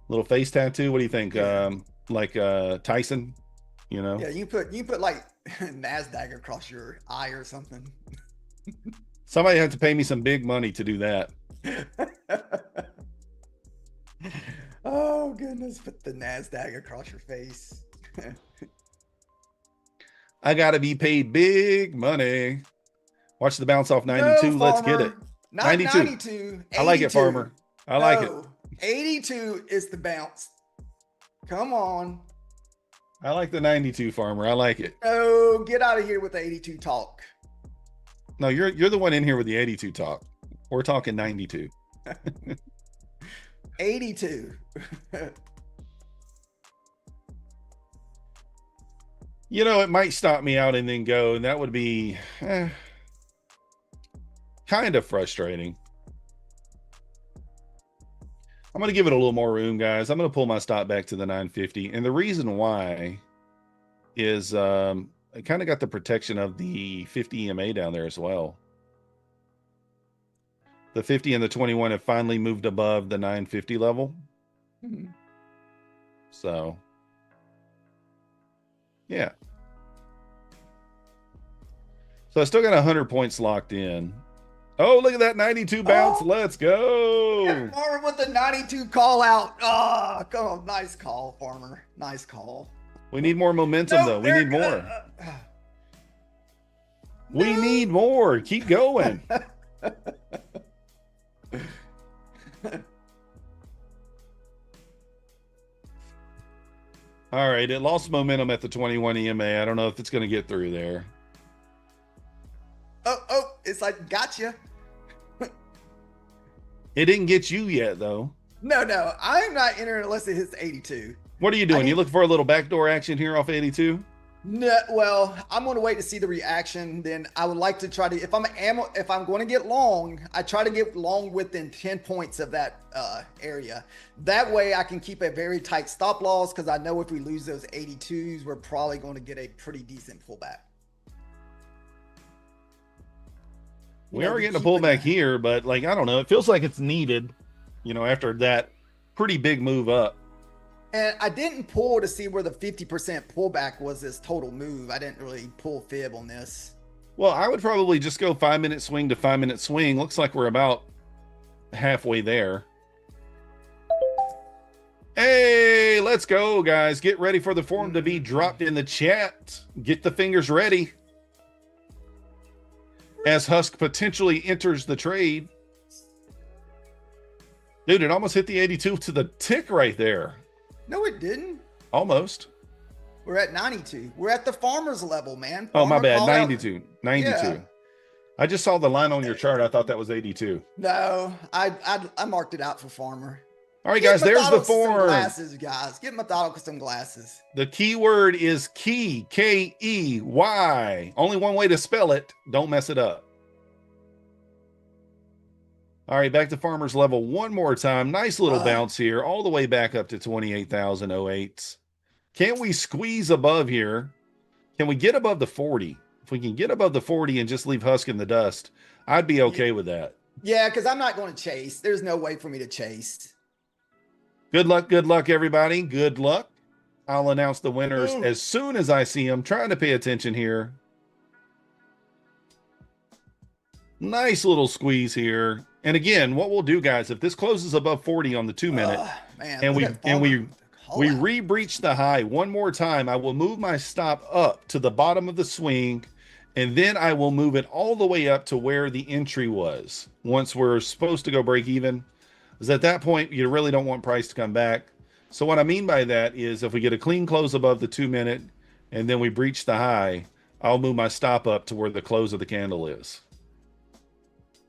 Little face tattoo. What do you think? Yeah. Like Tyson, you know? Yeah, you put like NASDAQ across your eye or something. Somebody had to pay me some big money to do that. Oh goodness, put the NASDAQ across your face. I gotta be paid big money. Watch the bounce off 92. No, Let's get it. Farmer, Not 92. 92. I like it, 82. Farmer. I like it. 82 is the bounce. Come on. I like the 92, Farmer. I like it. Oh, get out of here with the 82 talk. No, you're the one in here with the 82 talk. We're talking 92. 82. You know, it might stop me out and then go, and that would be kind of frustrating. I'm going to give it a little more room, guys. I'm going to pull my stop back to the 950. And the reason why is I kind of got the protection of the 50 EMA down there as well. The 50 and the 21 have finally moved above the 950 level. So, yeah. So I still got 100 points locked in. Oh, look at that 92 bounce. Oh. Let's go. Farmer with the 92 call out. Oh, come on. Nice call, Farmer. Nice call. We need more momentum, though. We need more. We need more. Keep going. All right. It lost momentum at the 21 EMA. I don't know if it's going to get through there. Oh, it's like, gotcha. It didn't get you yet, though. No, I'm not entering unless it hits 82. What are you doing? You looking for a little backdoor action here off 82? No, well, I'm going to wait to see the reaction. Then I would like to try to, if I'm going to get long, I try to get long within 10 points of that area. That way I can keep a very tight stop loss, because I know if we lose those 82s, we're probably going to get a pretty decent pullback. We are getting a pullback here, but like, I don't know. It feels like it's needed, you know, after that pretty big move up. And I didn't pull to see where the 50% pullback was this total move. I didn't really pull fib on this. Well, I would probably just go 5-minute swing to 5-minute swing. Looks like we're about halfway there. Hey, let's go, guys. Get ready for the form to be dropped in the chat. Get the fingers ready as Husk potentially enters the trade. Dude, it almost hit the 82 to the tick right there. No, it didn't. Almost. We're at 92. We're at the farmer's level, man. Oh, my Farmer bad. call out. 92. 92. Yeah. I just saw the line on your chart. I thought that was 82. No, I marked it out for farmer. All right, guys, there's the Some form. glasses, guys. Get methodical some glasses. The keyword is key, K-E-Y. Only one way to spell it. Don't mess it up. All right, back to farmer's level one more time. Nice little bounce here, all the way back up to 28,008. Can we squeeze above here? Can we get above the 40? If we can get above the 40 and just leave Husk in the dust, I'd be okay with that. Yeah, because I'm not going to chase. There's no way for me to chase. Good luck, everybody. Good luck. I'll announce the winners as soon as I see them. Trying to pay attention here. Nice little squeeze here. And again, what we'll do, guys, if this closes above 40 on the 2-minute, and we re-breach the high one more time, I will move my stop up to the bottom of the swing, and then I will move it all the way up to where the entry was. Once we're supposed to go break even, because at that point, you really don't want price to come back. So what I mean by that is if we get a clean close above the 2-minute, and then we breach the high, I'll move my stop up to where the close of the candle is.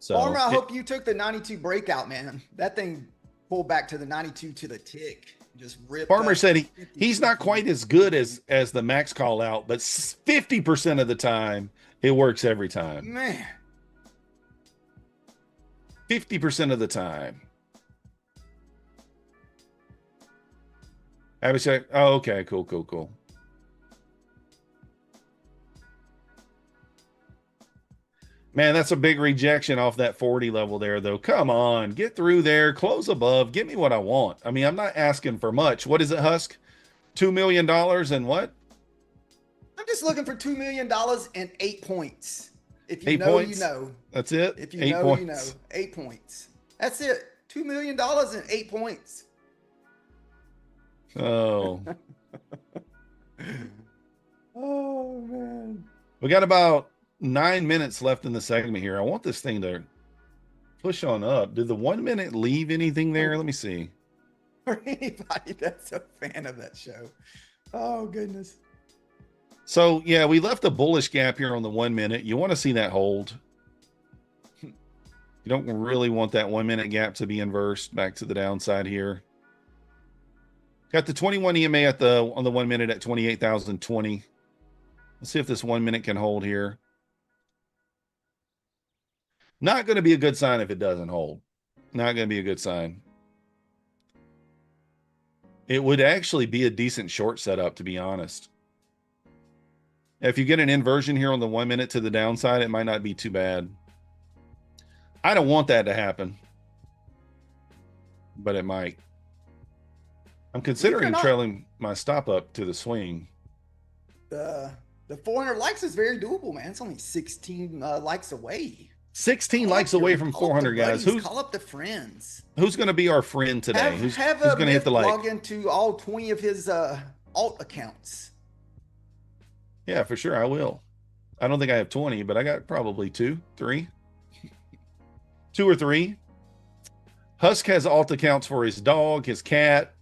So, Farmer, I hope you took the 92 breakout, man. That thing pulled back to the 92 to the tick. Just ripped. Farmer said he's not quite as good as the max call out, but 50% of the time it works every time. Man. 50% of the time. Abhishek. Oh, okay. Cool. Man, that's a big rejection off that 40 level there, though. Come on, get through there, close above, give me what I want. I mean, I'm not asking for much. What is it, Husk? $2 million and what? I'm just looking for $2 million and 8 points. If you 8 know, points? you know. That's it? If you 8 know, points. you know. 8 points. That's it. $2 million and 8 points. Oh. Oh, man. We got about 9 minutes left in the segment here. I want this thing to push on up. Did the 1 minute leave anything there? Let me see. For anybody that's a fan of that show. Oh, goodness. So, yeah, we left a bullish gap here on the 1 minute. You want to see that hold. You don't really want that 1 minute gap to be inversed back to the downside here. Got the 21 EMA on the 1 minute at 28,020. Let's see if this 1 minute can hold here. Not going to be a good sign if it doesn't hold. Not going to be a good sign. It would actually be a decent short setup, to be honest. If you get an inversion here on the 1 minute to the downside, it might not be too bad. I don't want that to happen, but it might. I'm considering trailing my stop up to the swing. The 400 likes is very doable, man. It's only 16 likes away. 16 likes away from 400, guys. Call up the friends. Who's going to be our friend today? Who's going to hit the like? Log into all 20 of his alt accounts. Yeah, for sure. I will. I don't think I have 20, but I got probably 2 or 3. Husk has alt accounts for his dog, his cat,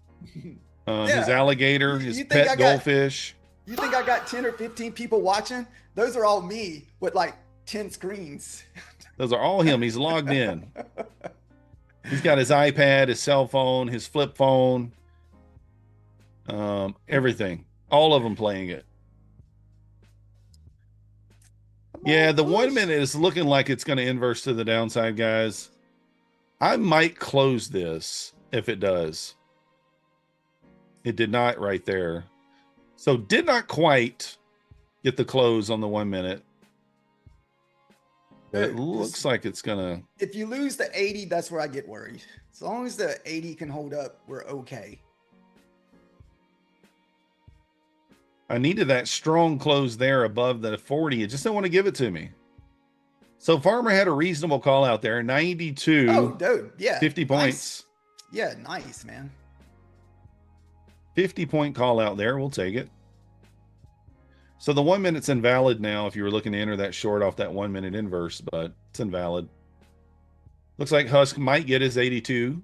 his alligator, his pet goldfish. You think I got 10 or 15 people watching? Those are all me with like 10 screens. Those are all him. He's logged in. He's got his iPad, his cell phone, his flip phone, everything. All of them playing it. Yeah, the 1 minute is looking like it's going to inverse to the downside, guys. I might close this if it does. It did not right there. So did not quite get the close on the 1 minute. But it looks like it's going to. If you lose the 80, that's where I get worried. As long as the 80 can hold up, we're okay. I needed that strong close there above the 40. It just don't want to give it to me. So Farmer had a reasonable call out there. 92. Oh, dude. Yeah. 50 points. Nice. Yeah, nice, man. 50-point call out there. We'll take it. So the 1 minute's invalid now if you were looking to enter that short off that 1 minute inverse, but it's invalid. Looks like Husk might get his 82.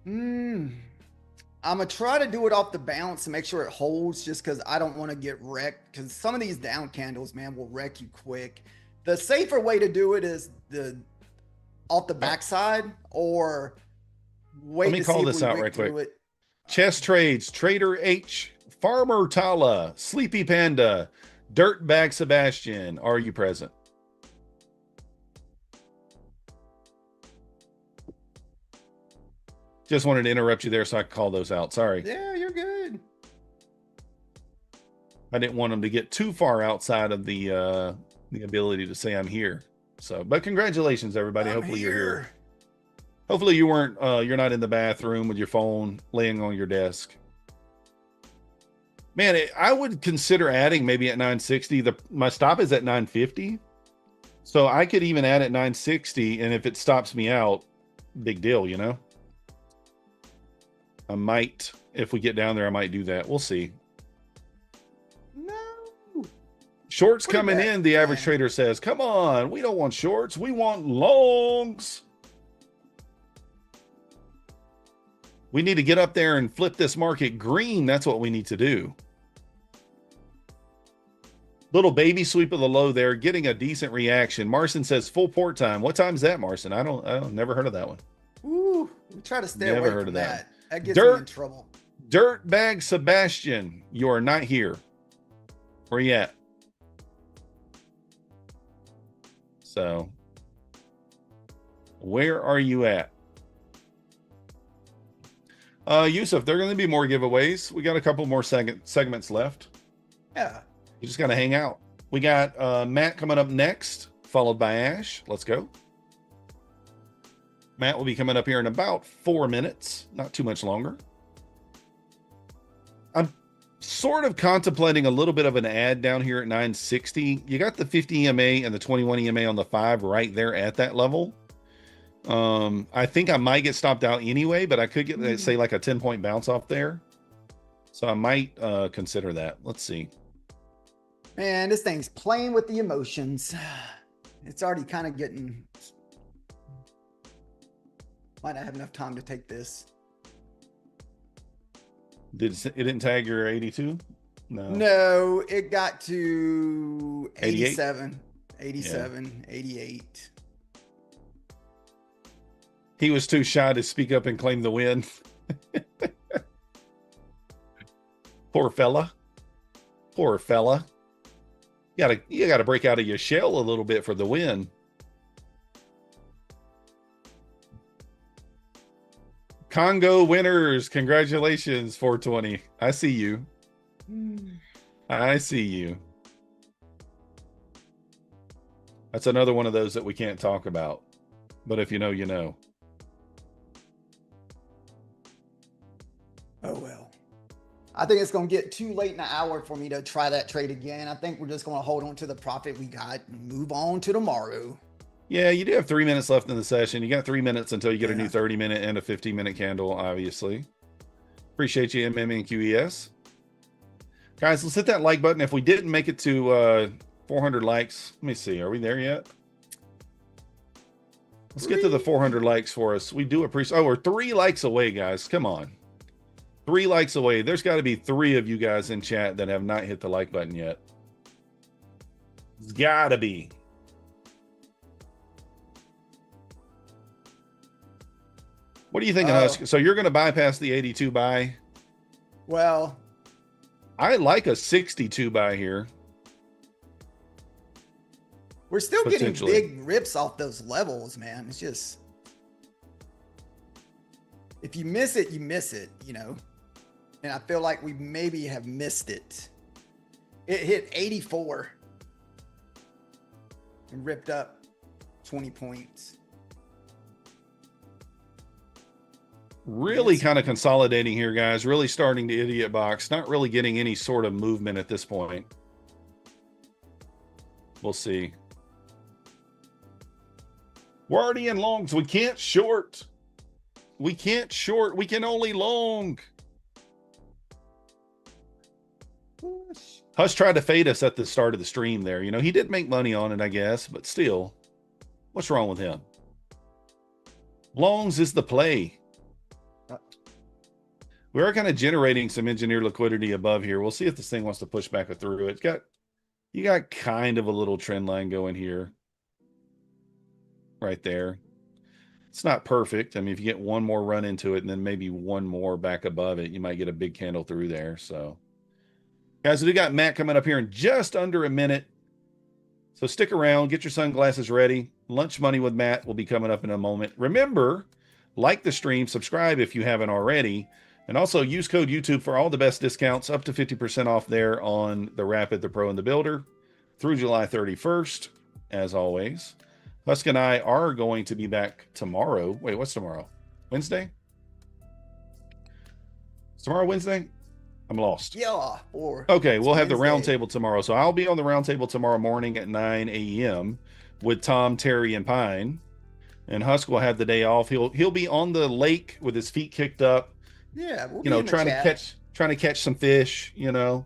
I'm going to try to do it off the bounce to make sure it holds just because I don't want to get wrecked because some of these down candles, man, will wreck you quick. The safer way to do it is off the backside or wait. Let me call this out right quick. Chess Trades, Trader H, Farmer Tala, Sleepy Panda, Dirtbag Sebastian. Are you present? Just wanted to interrupt you there so I could call those out. Sorry. Yeah, you're good. I didn't want them to get too far outside of the ability to say I'm here. So, but congratulations, everybody. Hopefully you're here. Hopefully you weren't, you're not in the bathroom with your phone laying on your desk. Man, I would consider adding maybe at 960. My stop is at 950. So I could even add at 960. And if it stops me out, big deal, you know? I might, if we get down there, I might do that. We'll see. No. Shorts coming in, the average trader says. Come on, we don't want shorts. We want longs. We need to get up there and flip this market green. That's what we need to do. Little baby sweep of the low there, getting a decent reaction. Marcin says full port time. What time is that, Marcin? I don't never heard of that one. Ooh, we try to stay away from that. That gets me in trouble. Dirtbag Sebastian, you are not here. Where you at? So, where are you at? Yusuf, there are going to be more giveaways. We got a couple more segments left. Yeah. You just got to hang out. We got Matt coming up next, followed by Ash. Let's go. Matt will be coming up here in about 4 minutes, not too much longer. I'm sort of contemplating a little bit of an ad down here at 960. You got the 50 EMA and the 21 EMA on the 5 right there at that level. I think I might get stopped out anyway, but I could get, say, like a 10-point bounce off there. So I might consider that. Let's see. Man, this thing's playing with the emotions. It's already kind of getting... Might not have enough time to take this. It didn't tag your 82? No. No, it got to 88? 87, 88. He was too shy to speak up and claim the win. Poor fella. Poor fella. You gotta break out of your shell a little bit for the win. Congo winners, congratulations, 420. I see you. I see you. That's another one of those that we can't talk about. But if you know, you know. Oh, well. I think it's going to get too late in the hour for me to try that trade again. I think we're just going to hold on to the profit we got and move on to tomorrow. Yeah, you do have 3 minutes left in the session. You got 3 minutes until you get a new 30-minute and a 15-minute candle, obviously. Appreciate you, MM and QES. Guys, let's hit that like button. If we didn't make it to 400 likes, let me see. Are we there yet? Let's get to the 400 likes for us. We do appreciate... Oh, we're 3 likes away, guys. Come on. 3 likes away. There's got to be 3 of you guys in chat that have not hit the like button yet. It's got to be. What do you think, Husk? So you're going to bypass the 82 buy? Well, I like a 62 buy here. We're still getting big rips off those levels, man. It's just, if you miss it, you miss it, you know? And I feel like we maybe have missed it. It hit 84 and ripped up 20 points. Really kind of consolidating here, guys. Really starting to idiot box. Not really getting any sort of movement at this point. We'll see. We're already in longs. We can't short. We can't short. We can only long. Hush tried to fade us at the start of the stream there. You know, he did make money on it, I guess, but still, what's wrong with him? Longs is the play. We are kind of generating some engineered liquidity above here. We'll see if this thing wants to push back through. You got kind of a little trend line going here. Right there. It's not perfect. I mean, if you get one more run into it and then maybe one more back above it, you might get a big candle through there. So, guys, we got Matt coming up here in just under a minute. So stick around, get your sunglasses ready. Lunch Money with Matt will be coming up in a moment. Remember, like the stream, subscribe if you haven't already. And also use code YouTube for all the best discounts, up to 50% off there on the Rapid, the Pro, and the Builder through July 31st, as always. Husk and I are going to be back tomorrow. Wait, what's tomorrow? Wednesday? Is tomorrow Wednesday? I'm lost. Yeah. Okay, we'll have the roundtable tomorrow. So I'll be on the roundtable tomorrow morning at 9 a.m. with Tom, Terry, and Pine. And Husk will have the day off. He'll be on the lake with his feet kicked up. Yeah, you know, trying to catch some fish, you know.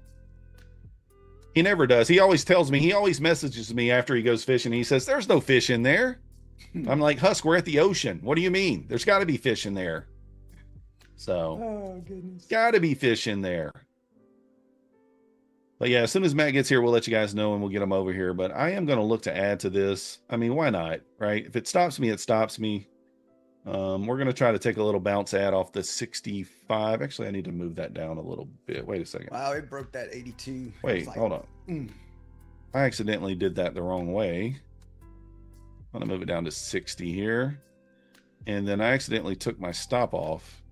He never does. He always tells me, he always messages me after he goes fishing. He says, there's no fish in there. I'm like, Husk, we're at the ocean. What do you mean? There's got to be fish in there. So, oh, goodness. Got to be fish in there. But yeah, as soon as Matt gets here, we'll let you guys know and we'll get him over here. But I am going to look to add to this. I mean, why not, right? If it stops me, it stops me. We're going to try to take a little bounce ad off the 65. Actually, I need to move that down a little bit. Wait a second. Wow, it broke that 82. Wait, hold on. I accidentally did that the wrong way. I'm going to move it down to 60 here. And then I accidentally took my stop off.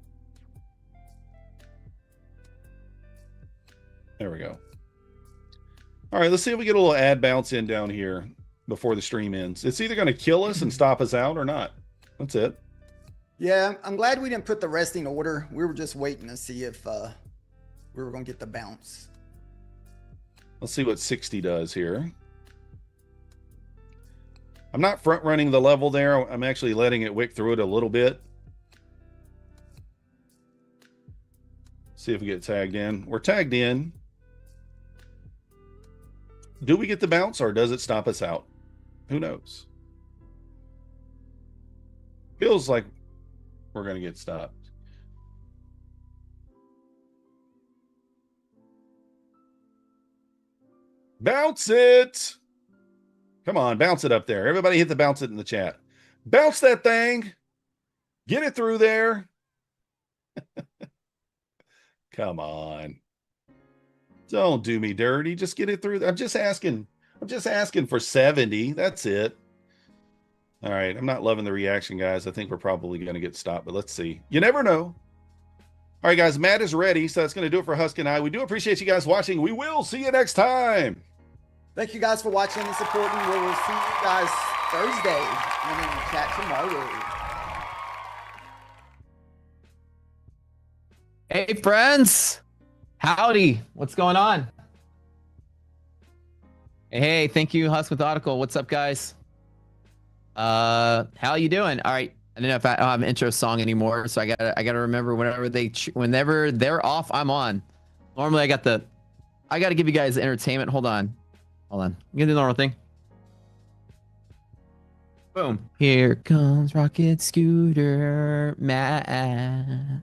There we go. All right, let's see if we get a little ad bounce in down here. before the stream ends. It's either going to kill us and stop us out or not. That's it. Yeah, I'm glad we didn't put the resting order. We were just waiting to see if we were going to get the bounce. Let's see what 60 does here. I'm not front running the level there. I'm actually letting it wick through it a little bit. See if we get tagged in. We're tagged in. Do we get the bounce or does it stop us out? Who knows? Feels like we're going to get stopped. Bounce it. Come on, bounce it up there. Everybody hit the bounce it in the chat. Bounce that thing. Get it through there. Come on. Don't do me dirty. Just get it through. I'm just asking for 70. That's it. All right. I'm not loving the reaction, guys. I think we're probably going to get stopped, but let's see. You never know. All right, guys. Matt is ready. So that's going to do it for Husk and I. We do appreciate you guys watching. We will see you next time. Thank you guys for watching and supporting. We will see you guys Thursday and then chat tomorrow. Hey, friends. Howdy. What's going on? Hey, thank you, Husk Methodical. What's up, guys? How you doing? All right. I don't know if I don't have an intro song anymore, so I gotta remember whenever they're off, I'm on. Normally, I gotta give you guys entertainment. Hold on. You gonna do the normal thing. Boom. Here comes Rocket Scooter Matt.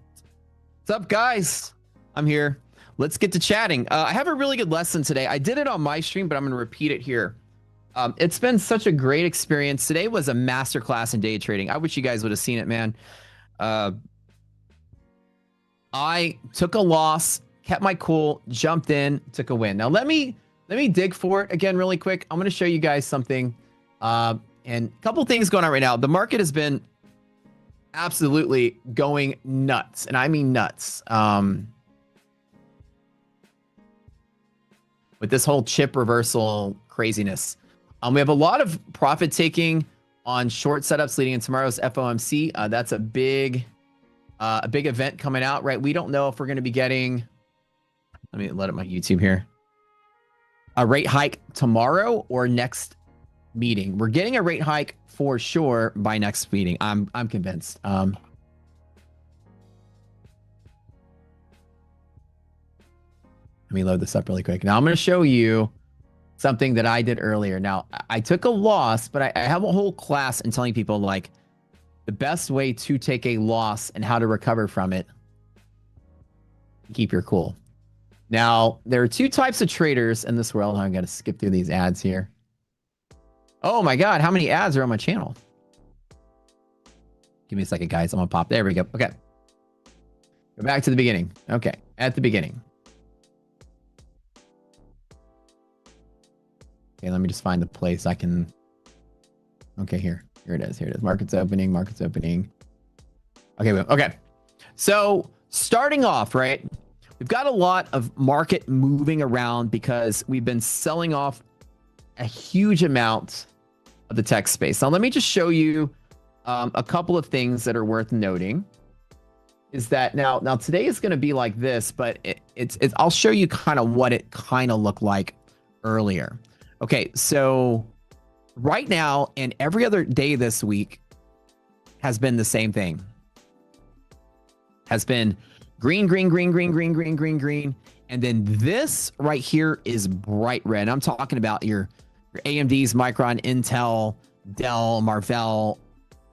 What's up, guys? I'm here. Let's get to chatting. I have a really good lesson today. I did it on my stream, but I'm going to repeat it here. It's been such a great experience. Today was a masterclass in day trading. I wish you guys would have seen it, man. I took a loss, kept my cool, jumped in, took a win. Now let me dig for it again really quick. I'm going to show you guys something. And a couple things going on right now. The market has been absolutely going nuts, and I mean nuts. With this whole chip reversal craziness. We have a lot of profit taking on short setups leading in tomorrow's FOMC. That's a big event coming out, right? We don't know if we're going to be getting, let me let up my YouTube here, a rate hike tomorrow or next meeting. We're getting a rate hike for sure by next meeting. I'm convinced. Let me load this up really quick. Now I'm going to show you something that I did earlier. Now I took a loss, but I have a whole class in telling people like the best way to take a loss and how to recover from it. Keep your cool. Now there are two types of traders in this world. I'm going to skip through these ads here. Oh my God, how many ads are on my channel? Give me a second, guys. I'm going to pop. There we go. Okay. Go back to the beginning. Okay. At the beginning. Okay, let me just find the place I can. Okay, here it is. Here it is. Market's opening. Okay, boom. Okay. So starting off, right? We've got a lot of market moving around because we've been selling off a huge amount of the tech space. Now, let me just show you a couple of things that are worth noting. Is that now today is going to be like this, but it's I'll show you kind of what it kind of looked like earlier. Okay, so right now and every other day this week has been the same thing. Has been green, and then this right here is bright red. I'm talking about your AMDs, Micron, Intel, Dell, Marvell,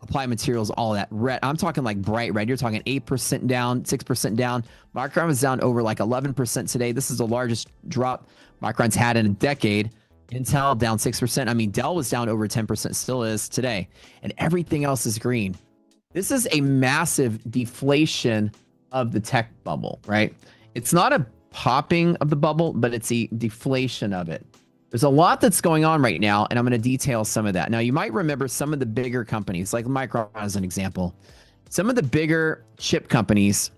Applied Materials, all that red. I'm talking like bright red. You're talking 8% down, 6% down. Micron was down over like 11% today. This is the largest drop Micron's had in a decade. Intel down 6%. I mean, Dell was down over 10%, still is today. And everything else is green. This is a massive deflation of the tech bubble, right? It's not a popping of the bubble, but it's a deflation of it. There's a lot that's going on right now, and I'm going to detail some of that. Now, you might remember some of the bigger companies, like Micron as an example. Some of the bigger chip companies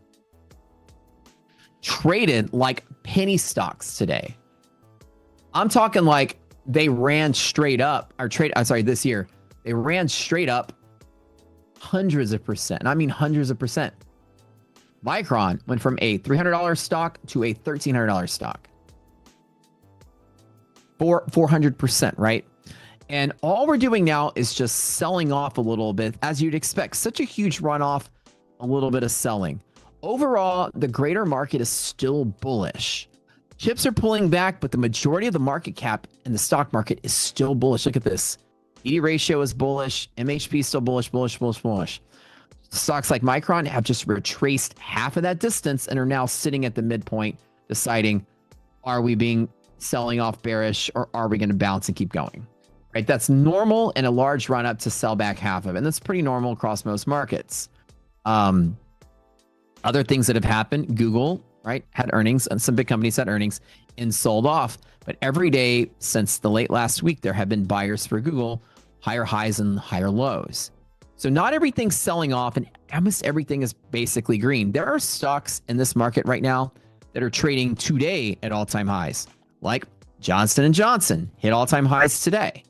traded like penny stocks today. I'm talking like they ran straight up. This year they ran straight up hundreds of percent. And I mean hundreds of percent. Micron went from a $300 stock to a $1,300 stock. 400%, right? And all we're doing now is just selling off a little bit, as you'd expect. Such a huge runoff, a little bit of selling. Overall, the greater market is still bullish. Chips are pulling back, but the majority of the market cap in the stock market is still bullish. Look at this. ED ratio is bullish. MHP is still bullish, bullish, bullish, bullish. Stocks like Micron have just retraced half of that distance and are now sitting at the midpoint, deciding, are we being selling off bearish or are we going to bounce and keep going? Right? That's normal in a large run up to sell back half of it. And that's pretty normal across most markets. Other things that have happened, Google, right, had earnings, and some big companies had earnings and sold off. But every day since the late last week, there have been buyers for Google, higher highs and higher lows. So not everything's selling off and almost everything is basically green. There are stocks in this market right now that are trading today at all-time highs, like Johnson & Johnson hit all-time highs today.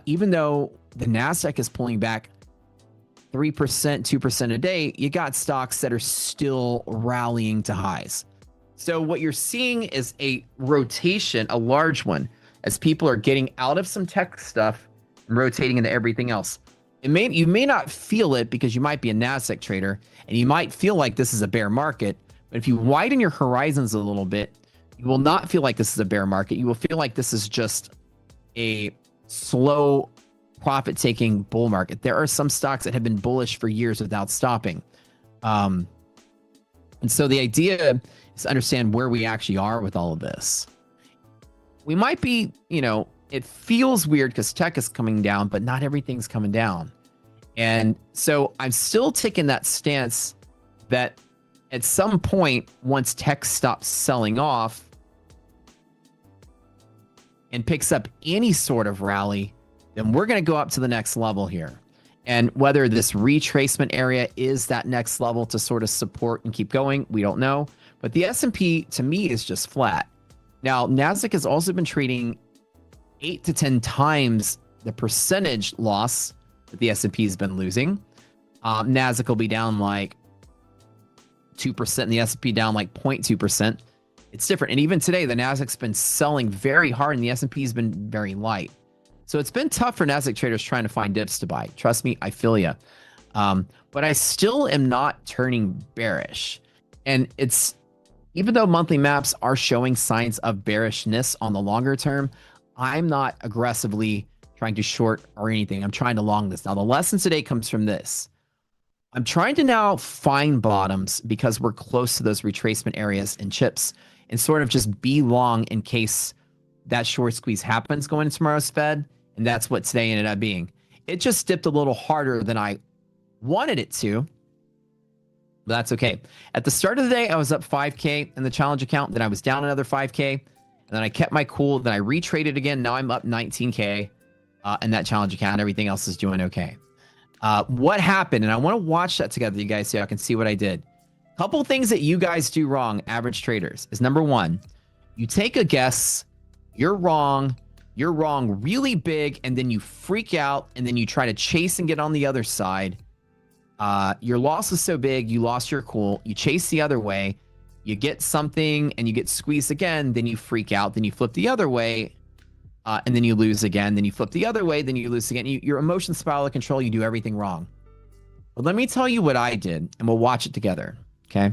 Even though the NASDAQ is pulling back 3%, 2% a day, you got stocks that are still rallying to highs. So what you're seeing is a rotation, a large one, as people are getting out of some tech stuff and rotating into everything else. You may not feel it because you might be a NASDAQ trader and you might feel like this is a bear market, but if you widen your horizons a little bit, you will not feel like this is a bear market. You will feel like this is just a slow profit-taking bull market. There are some stocks that have been bullish for years without stopping. And so the idea is to understand where we actually are with all of this. We might be, it feels weird because tech is coming down, but not everything's coming down. And so I'm still taking that stance that at some point, once tech stops selling off and picks up any sort of rally, then we're going to go up to the next level here. And whether this retracement area is that next level to sort of support and keep going, we don't know. But the S&P, to me, is just flat. Now, NASDAQ has also been trading 8 to 10 times the percentage loss that the S&P has been losing. NASDAQ will be down like 2% and the S&P down like 0.2%. It's different. And even today, the NASDAQ's been selling very hard and the S&P has been very light. So it's been tough for NASDAQ traders trying to find dips to buy. Trust me, I feel you. But I still am not turning bearish. And it's, even though monthly maps are showing signs of bearishness on the longer term, I'm not aggressively trying to short or anything. I'm trying to long this. Now, the lesson today comes from this. I'm trying to now find bottoms because we're close to those retracement areas in chips and sort of just be long in case that short squeeze happens going into tomorrow's Fed. And that's what today ended up being. It just dipped a little harder than I wanted it to. But that's okay. At the start of the day, I was up 5K in the challenge account. Then I was down another 5K. And then I kept my cool. Then I retraded again. Now I'm up 19K in that challenge account. Everything else is doing okay. What happened? And I want to watch that together, you guys, so I can see what I did. A couple of things that you guys do wrong, average traders, is number one, you take a guess, you're wrong really big, and then you freak out, and then you try to chase and get on the other side. Your loss is so big, you lost your cool, you chase the other way, you get something, and you get squeezed again, then you freak out, then you flip the other way, and then you lose again, then you flip the other way, then you lose again. Your emotions spiral out of control, you do everything wrong. But let me tell you what I did, and we'll watch it together, okay?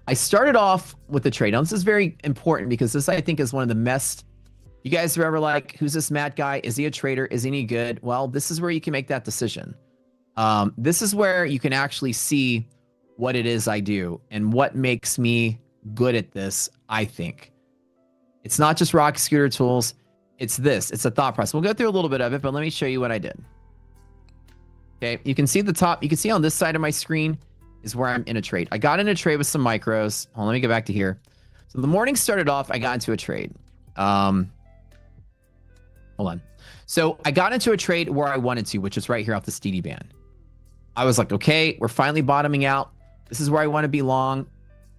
I started off with the trade. Now, this is very important because this, I think, is one of the best. You guys are ever like, who's this Matt guy? Is he a trader? Is he any good? Well, this is where you can make that decision. This is where you can actually see what it is I do and what makes me good at this, I think. It's not just rocket scooter tools. It's this. It's a thought process. We'll go through a little bit of it, but let me show you what I did. Okay, you can see the top. You can see on this side of my screen is where I'm in a trade. I got in a trade with some micros. Hold on, let me go back to here. So the morning started off, I got into a trade. Hold on. So I got into a trade where I wanted to, which is right here off the DD band. I was like, okay, we're finally bottoming out. This is where I want to be long.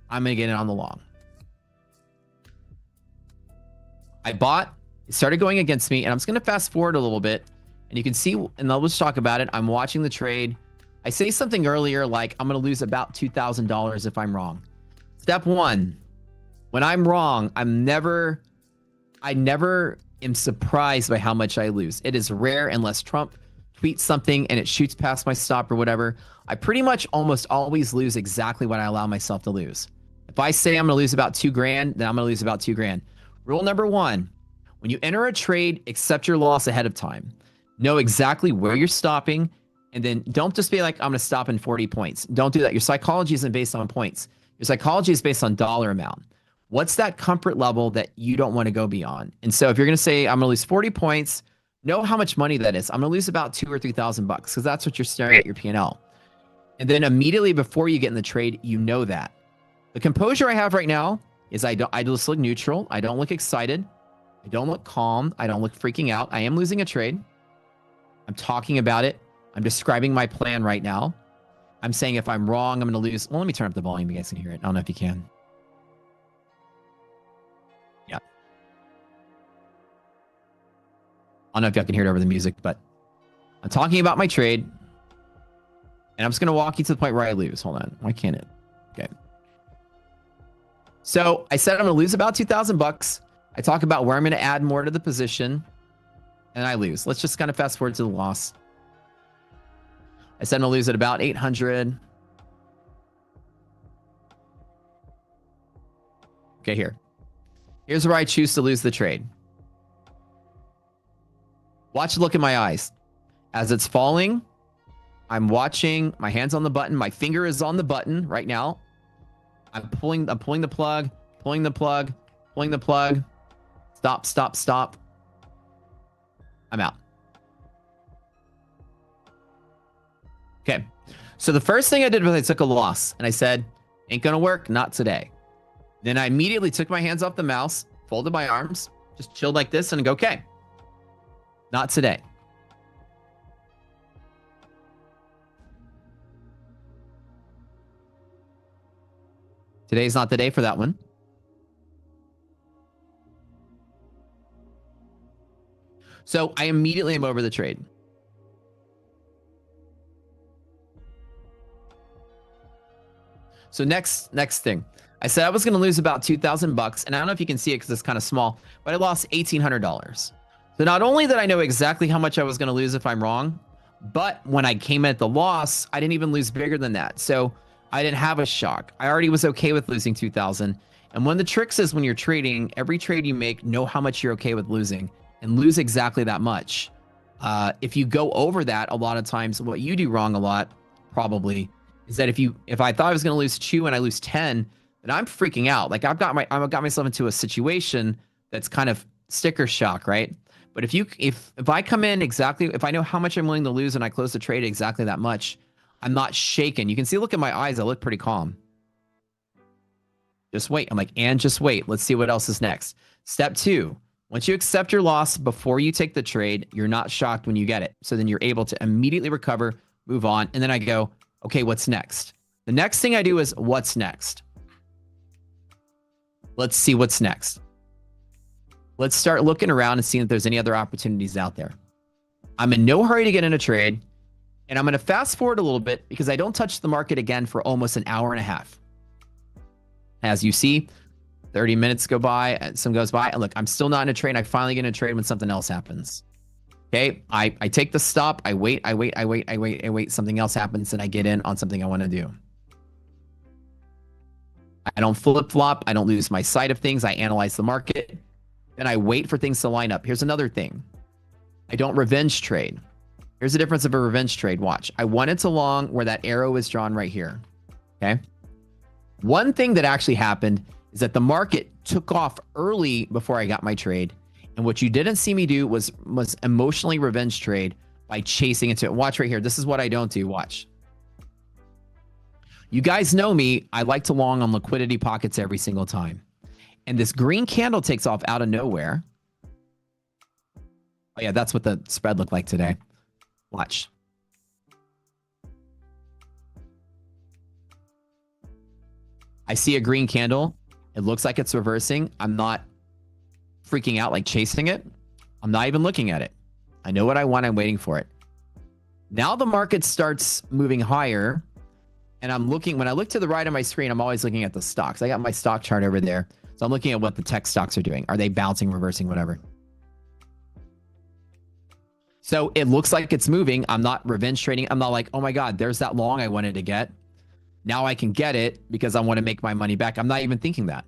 I'm going to get in on the long. I bought, it started going against me, and I'm just going to fast forward a little bit, and you can see, and I'll just talk about it. I'm watching the trade. I say something earlier like I'm going to lose about $2,000 if I'm wrong. Step one, when I'm wrong, I never am surprised by how much I lose. It is rare unless Trump tweets something and it shoots past my stop or whatever. I pretty much almost always lose exactly what I allow myself to lose. If I say I'm going to lose about $2,000, then I'm going to lose about $2,000. Rule number one, when you enter a trade, accept your loss ahead of time. Know exactly where you're stopping, and then don't just be like, I'm going to stop in 40 points. Don't do that. Your psychology isn't based on points. Your psychology is based on dollar amount. What's that comfort level that you don't want to go beyond? And so if you're going to say, I'm going to lose 40 points, know how much money that is. I'm going to lose about $2,000 or $3,000 because that's what you're staring at your P&L. And then immediately before you get in the trade, you know that. The composure I have right now is I just look neutral. I don't look excited. I don't look calm. I don't look freaking out. I am losing a trade. I'm talking about it. I'm describing my plan right now. I'm saying if I'm wrong, I'm going to lose. Well, let me turn up the volume. You guys can hear it. I don't know if you can. Yeah. I don't know if y'all can hear it over the music, but I'm talking about my trade. And I'm just going to walk you to the point where I lose. Hold on. Why can't it? Okay. So I said I'm going to lose about $2,000. I talk about where I'm going to add more to the position. And I lose. Let's just kind of fast forward to the loss. I said I'm going to lose at about 800. Okay, here. Here's where I choose to lose the trade. Watch the look in my eyes. As it's falling, I'm watching. My hand's on the button. My finger is on the button right now. I'm pulling the plug, pulling the plug, pulling the plug. Stop, stop, stop. I'm out. Okay. So the first thing I did was I took a loss and I said, ain't gonna work, not today. Then I immediately took my hands off the mouse, folded my arms, just chilled like this and go, okay, not today. Today's not the day for that one. So I immediately am over the trade. So next thing. I said I was going to lose about $2,000, and I don't know if you can see it because it's kind of small, but I lost $1,800. So not only did I know exactly how much I was going to lose if I'm wrong, but when I came at the loss, I didn't even lose bigger than that. So I didn't have a shock. I already was okay with losing 2,000. And one of the tricks is when you're trading, every trade you make, know how much you're okay with losing and lose exactly that much. If you go over that, a lot of times what you do wrong a lot probably is that if I thought I was going to lose 2 and I lose 10, then I'm freaking out. Like I've got myself into a situation that's kind of sticker shock, right? But if I come in exactly, if I know how much I'm willing to lose and I close the trade exactly that much, I'm not shaken. You can see, look at my eyes. I look pretty calm. Just wait. I'm like, and just wait. Let's see what else is next. Step 2. Once you accept your loss before you take the trade, you're not shocked when you get it. So then you're able to immediately recover, move on. And then I go, okay, what's next? The next thing I do is what's next? Let's see what's next. Let's start looking around and seeing if there's any other opportunities out there. I'm in no hurry to get in a trade. And I'm going to fast forward a little bit because I don't touch the market again for almost an hour and a half. As you see, 30 minutes go by, some goes by, and look, I'm still not in a trade. I finally get in a trade when something else happens. Okay, I take the stop, I wait, something else happens, and I get in on something I want to do. I don't flip-flop, I don't lose my sight of things, I analyze the market, and I wait for things to line up. Here's another thing. I don't revenge trade. Here's the difference of a revenge trade. Watch. I went into long where that arrow is drawn right here. Okay. One thing that actually happened is that the market took off early before I got my trade. And what you didn't see me do was emotionally revenge trade by chasing into it. Watch right here. This is what I don't do. Watch. You guys know me. I like to long on liquidity pockets every single time. And this green candle takes off out of nowhere. Oh yeah, that's what the spread looked like today. Watch. I see a green candle. It looks like it's reversing. I'm not freaking out, like chasing it. I'm not even looking at it. I know what I want. I'm waiting for it. Now the market starts moving higher. And I'm looking, when I look to the right of my screen, I'm always looking at the stocks. I got my stock chart over there. So I'm looking at what the tech stocks are doing. Are they bouncing, reversing, whatever? So it looks like it's moving. I'm not revenge trading. I'm not like, oh my God, there's that long I wanted to get. Now I can get it because I want to make my money back. I'm not even thinking that.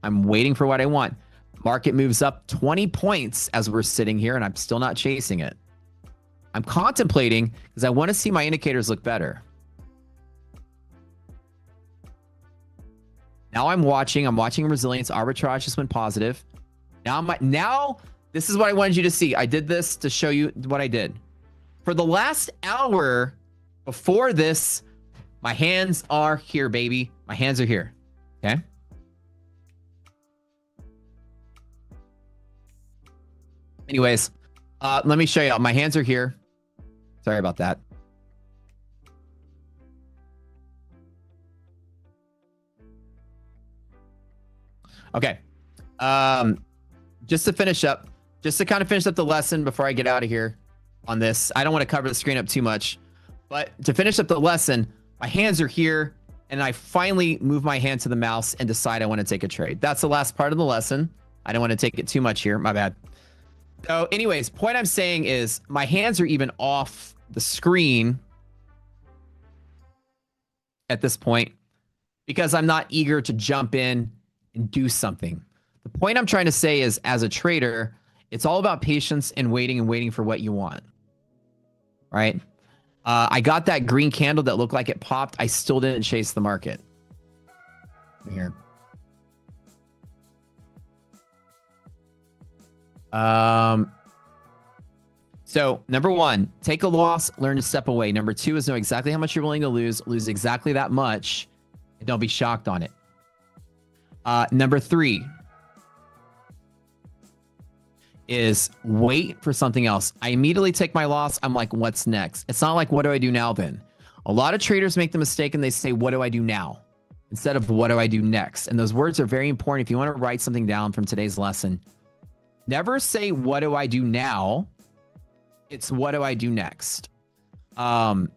I'm waiting for what I want. Market moves up 20 points as we're sitting here, and I'm still not chasing it. I'm contemplating because I want to see my indicators look better. Now I'm watching resilience. Arbitrage just went positive. Now this is what I wanted you to see. I did this to show you what I did. For the last hour before this, my hands are here, baby. My hands are here. Okay. Anyways, let me show you. My hands are here. Sorry about that. Okay. Just to finish up, just to kind of finish up the lesson before I get out of here on this. I don't want to cover the screen up too much, but to finish up the lesson, my hands are here and I finally move my hand to the mouse and decide I want to take a trade. That's the last part of the lesson. I don't want to take it too much here. My bad. So anyways, point I'm saying is my hands are even off the screen at this point because I'm not eager to jump in and do something. The point I'm trying to say is as a trader, it's all about patience and waiting for what you want, right? I got that green candle that looked like it popped. I still didn't chase the market. Here. So number one, take a loss, learn to step away. Number two is know exactly how much you're willing to lose exactly that much, and don't be shocked on it. Number three is wait for something else. I immediately take my loss. I'm like, what's next? It's not like, what do I do now then? A lot of traders make the mistake and they say, what do I do now? Instead of what do I do next? And those words are very important. If you want to write something down from today's lesson, never say, what do I do now? It's what do I do next? What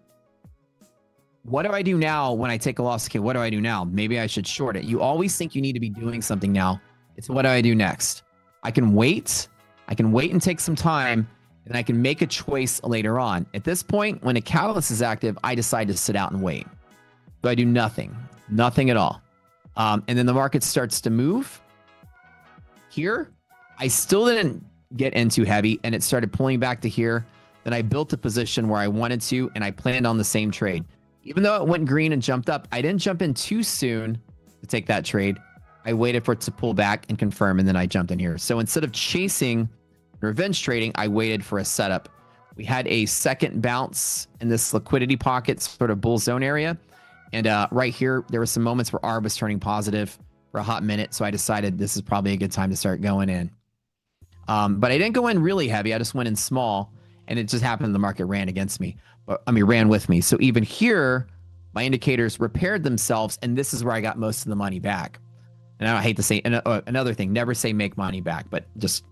do I do now when I take a loss? Okay, what do I do now? Maybe I should short it. You always think you need to be doing something now. It's what do I do next? I can wait and take some time, and I can make a choice later on. At this point, when a catalyst is active, I decide to sit out and wait. So I do nothing at all. And then the market starts to move. Here, I still didn't get into heavy, and it started pulling back to here. Then I built a position where I wanted to, and I planned on the same trade. Even though it went green and jumped up, I didn't jump in too soon to take that trade. I waited for it to pull back and confirm, and then I jumped in here. So instead of chasing revenge trading, I waited for a setup. We had a second bounce in this liquidity pocket, sort of bull zone area. And right here, there were some moments where ARB was turning positive for a hot minute. So I decided this is probably a good time to start going in. But I didn't go in really heavy. I just went in small, and it just happened the market ran against me. Ran with me. So even here, my indicators repaired themselves, and this is where I got most of the money back. And I hate to say another thing, never say make money back, but just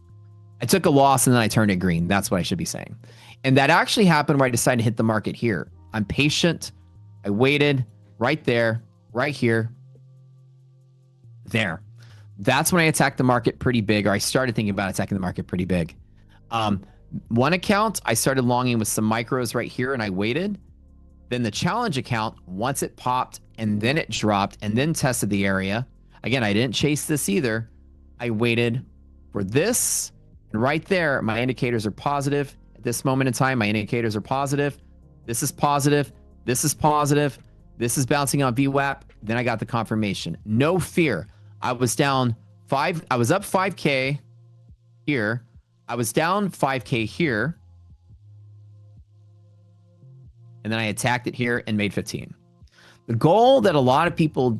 I took a loss and then I turned it green. That's what I should be saying. And that actually happened where I decided to hit the market here. I'm patient. I waited right there, right here, there. That's when I attacked the market pretty big, or I started thinking about attacking the market pretty big. One account, I started longing with some micros right here, and I waited. Then the challenge account, once it popped, and then it dropped, and then tested the area. Again, I didn't chase this either. I waited for this, and right there, my indicators are positive. At this moment in time, my indicators are positive. This is positive. This is positive. This is bouncing on VWAP. Then I got the confirmation. No fear. I was down I was up 5K here. I was down 5K here. And then I attacked it here and made 15. The goal that a lot of people,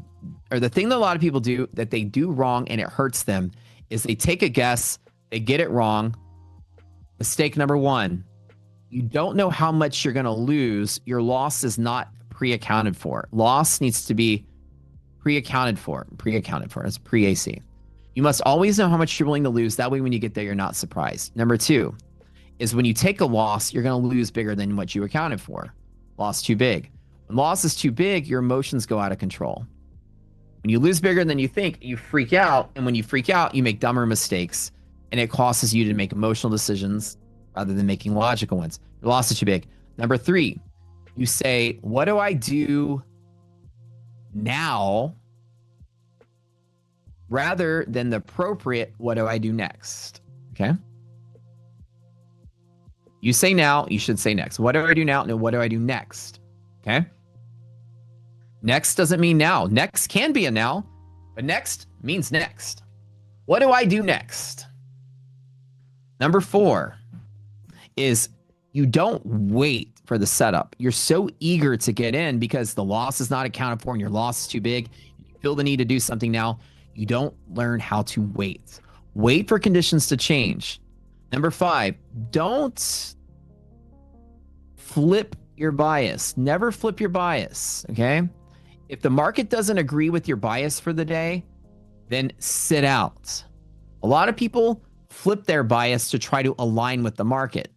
or the thing that a lot of people do that they do wrong and it hurts them, is they take a guess, they get it wrong. Mistake number one, you don't know how much you're going to lose. Your loss is not pre-accounted for. Loss needs to be pre-accounted for. It's pre-AC. You must always know how much you're willing to lose. That way, when you get there, you're not surprised. Number 2 is when you take a loss, you're going to lose bigger than what you accounted for. Loss too big. When loss is too big, your emotions go out of control. When you lose bigger than you think, you freak out. And when you freak out, you make dumber mistakes. And it causes you to make emotional decisions rather than making logical ones. Your loss is too big. Number 3, you say, what do I do now? Rather than the appropriate, what do I do next? Okay. You say now, you should say next. What do I do now? No, what do I do next? Okay. Next doesn't mean now. Next can be a now, but next means next. What do I do next? Number 4 is you don't wait for the setup. You're so eager to get in because the loss is not accounted for and your loss is too big. You feel the need to do something now. You don't learn how to wait. Wait for conditions to change. Number 5, don't flip your bias. Never flip your bias, okay? If the market doesn't agree with your bias for the day, then sit out. A lot of people flip their bias to try to align with the market.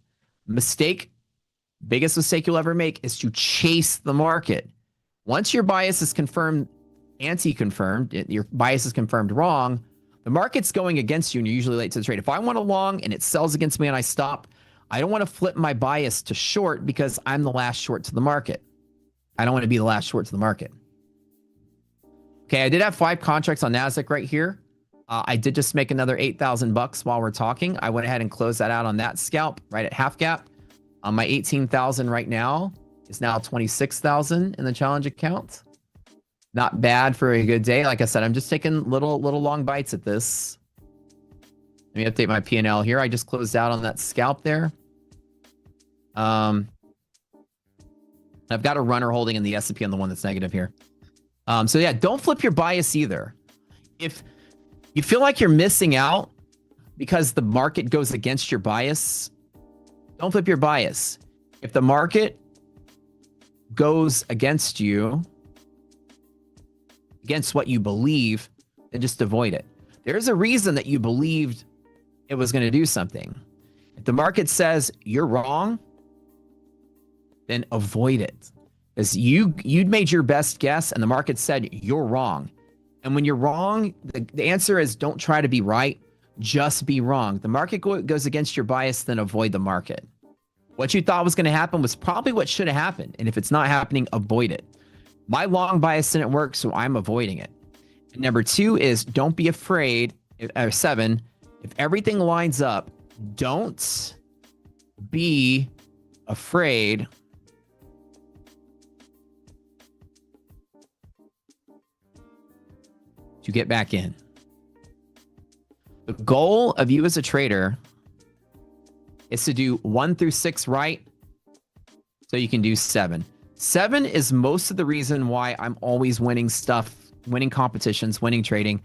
Biggest mistake you'll ever make is to chase the market. Once your bias is confirmed, anti-confirmed, your bias is confirmed wrong, the market's going against you and you're usually late to the trade. If I want a long and it sells against me and I stop, I don't want to flip my bias to short because I'm the last short to the market. I don't want to be the last short to the market. Okay, I did have 5 contracts on NASDAQ right here. I did just make another $8,000 while we're talking. I went ahead and closed that out on that scalp right at half gap. My 18,000 right now is now 26,000 in the challenge account. Not bad for a good day. Like I said, I'm just taking little long bites at this. Let me update my P&L here. I just closed out on that scalp there. I've got a runner holding in the S&P on the one that's negative here. So yeah, don't flip your bias either. If you feel like you're missing out because the market goes against your bias, don't flip your bias. If the market goes against you, against what you believe, then just avoid it. There's a reason that you believed it was going to do something. If the market says you're wrong, then avoid it. Because you'd made your best guess and the market said you're wrong. And when you're wrong, the answer is don't try to be right, just be wrong. The market goes against your bias, then avoid the market. What you thought was going to happen was probably what should have happened. And if it's not happening, avoid it. My long bias didn't work, so I'm avoiding it. And number 2 is don't be afraid. 7, if everything lines up, don't be afraid to get back in. The goal of you as a trader is to do 1 through 6 right, so you can do 7. 7 is most of the reason why I'm always winning stuff, winning competitions, winning trading.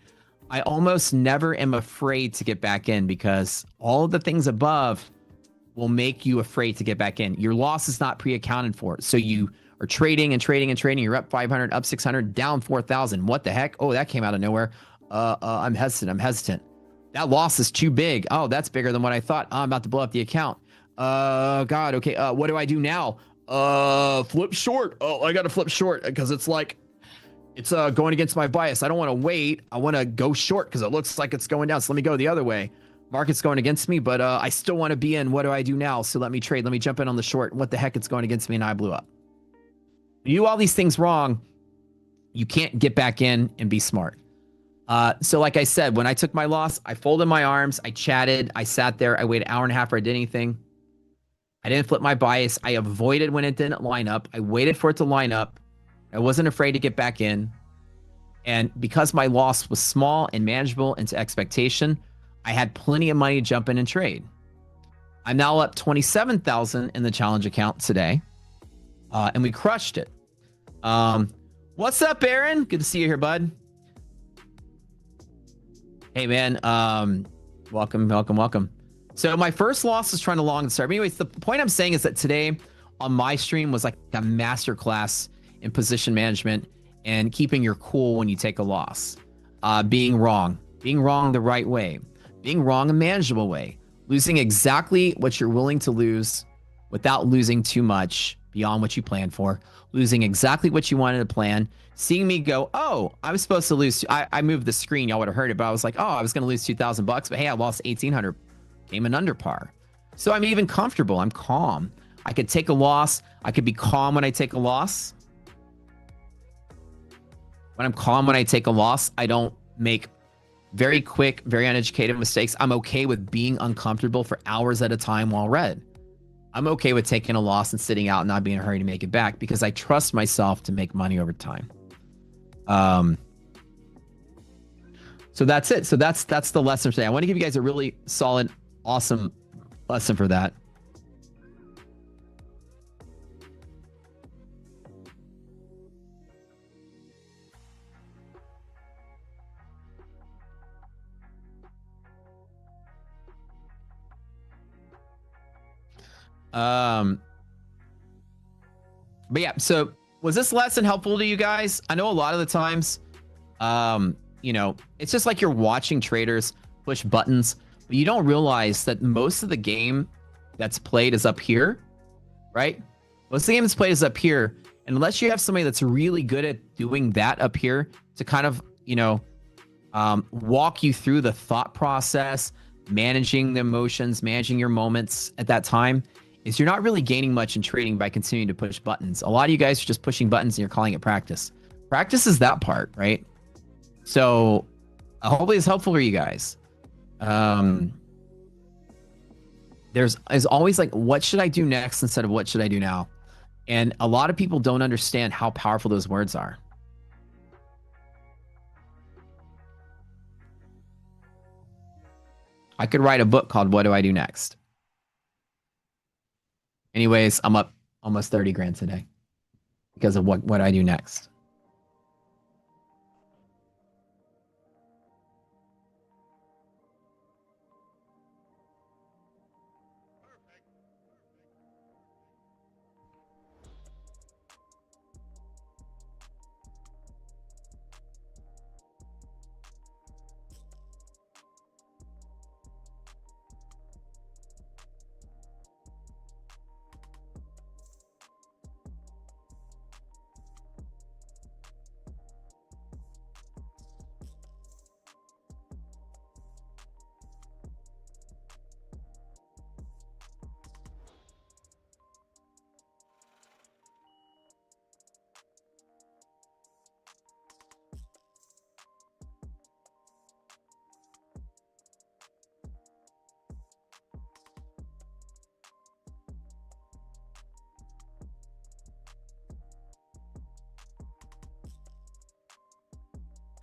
I almost never am afraid to get back in because all of the things above will make you afraid to get back in. Your loss is not pre-accounted for. So you are trading and trading and trading. You're up 500, up 600, down 4,000. What the heck? Oh, that came out of nowhere. I'm hesitant. That loss is too big. Oh, that's bigger than what I thought. I'm about to blow up the account. God. Okay. What do I do now? Flip short. Oh, I got to flip short because it's going against my bias. I don't want to wait. I want to go short because it looks like it's going down. So let me go the other way. Market's going against me, but I still want to be in. What do I do now? So let me trade. Let me jump in on the short. What the heck? It's going against me and I blew up. You do all these things wrong. You can't get back in and be smart. So like I said, when I took my loss, I folded my arms. I chatted. I sat there. I waited an hour and a half before I did anything. I didn't flip my bias. I avoided when it didn't line up. I waited for it to line up. I wasn't afraid to get back in. And because my loss was small and manageable into expectation, I had plenty of money to jump in and trade. I'm now up 27,000 in the challenge account today. And we crushed it. What's up, Aaron? Good to see you here, bud. Hey, man. Welcome. So my first loss was trying to long start. But anyways, the point I'm saying is that today on my stream was like a masterclass in position management and keeping your cool when you take a loss, being wrong. being wrong the right way, being wrong a manageable way, losing exactly what you're willing to lose without losing too much beyond what you planned for, losing exactly what you wanted to plan, seeing me go, oh, I was supposed to lose. I moved the screen. Y'all would have heard it, but I was like, oh, I was going to lose $2,000, but hey, I lost 1,800, came in under par. So I'm even comfortable. I'm calm. I could take a loss. I could be calm when I take a loss. When I'm calm when I take a loss, I don't make very quick, very uneducated mistakes. I'm okay with being uncomfortable for hours at a time while red. I'm okay with taking a loss and sitting out and not being in a hurry to make it back because I trust myself to make money over time. So that's it. So that's the lesson today. I want to give you guys a really solid, awesome lesson for that. But yeah, so was this lesson helpful to you guys? I know a lot of the times, you know, it's just like you're watching traders push buttons, but you don't realize that most of the game that's played is up here, right? Most of the game that's played is up here. And unless you have somebody that's really good at doing that up here to kind of, you know, walk you through the thought process, managing the emotions, managing your moments at that time, is you're not really gaining much in trading by continuing to push buttons. A lot of you guys are just pushing buttons and you're calling it practice. Practice is that part, right? So hopefully it's helpful for you guys. There's always like, what should I do next instead of what should I do now? And a lot of people don't understand how powerful those words are. I could write a book called What Do I Do Next? Anyways, I'm up almost 30 grand today because of what I do next.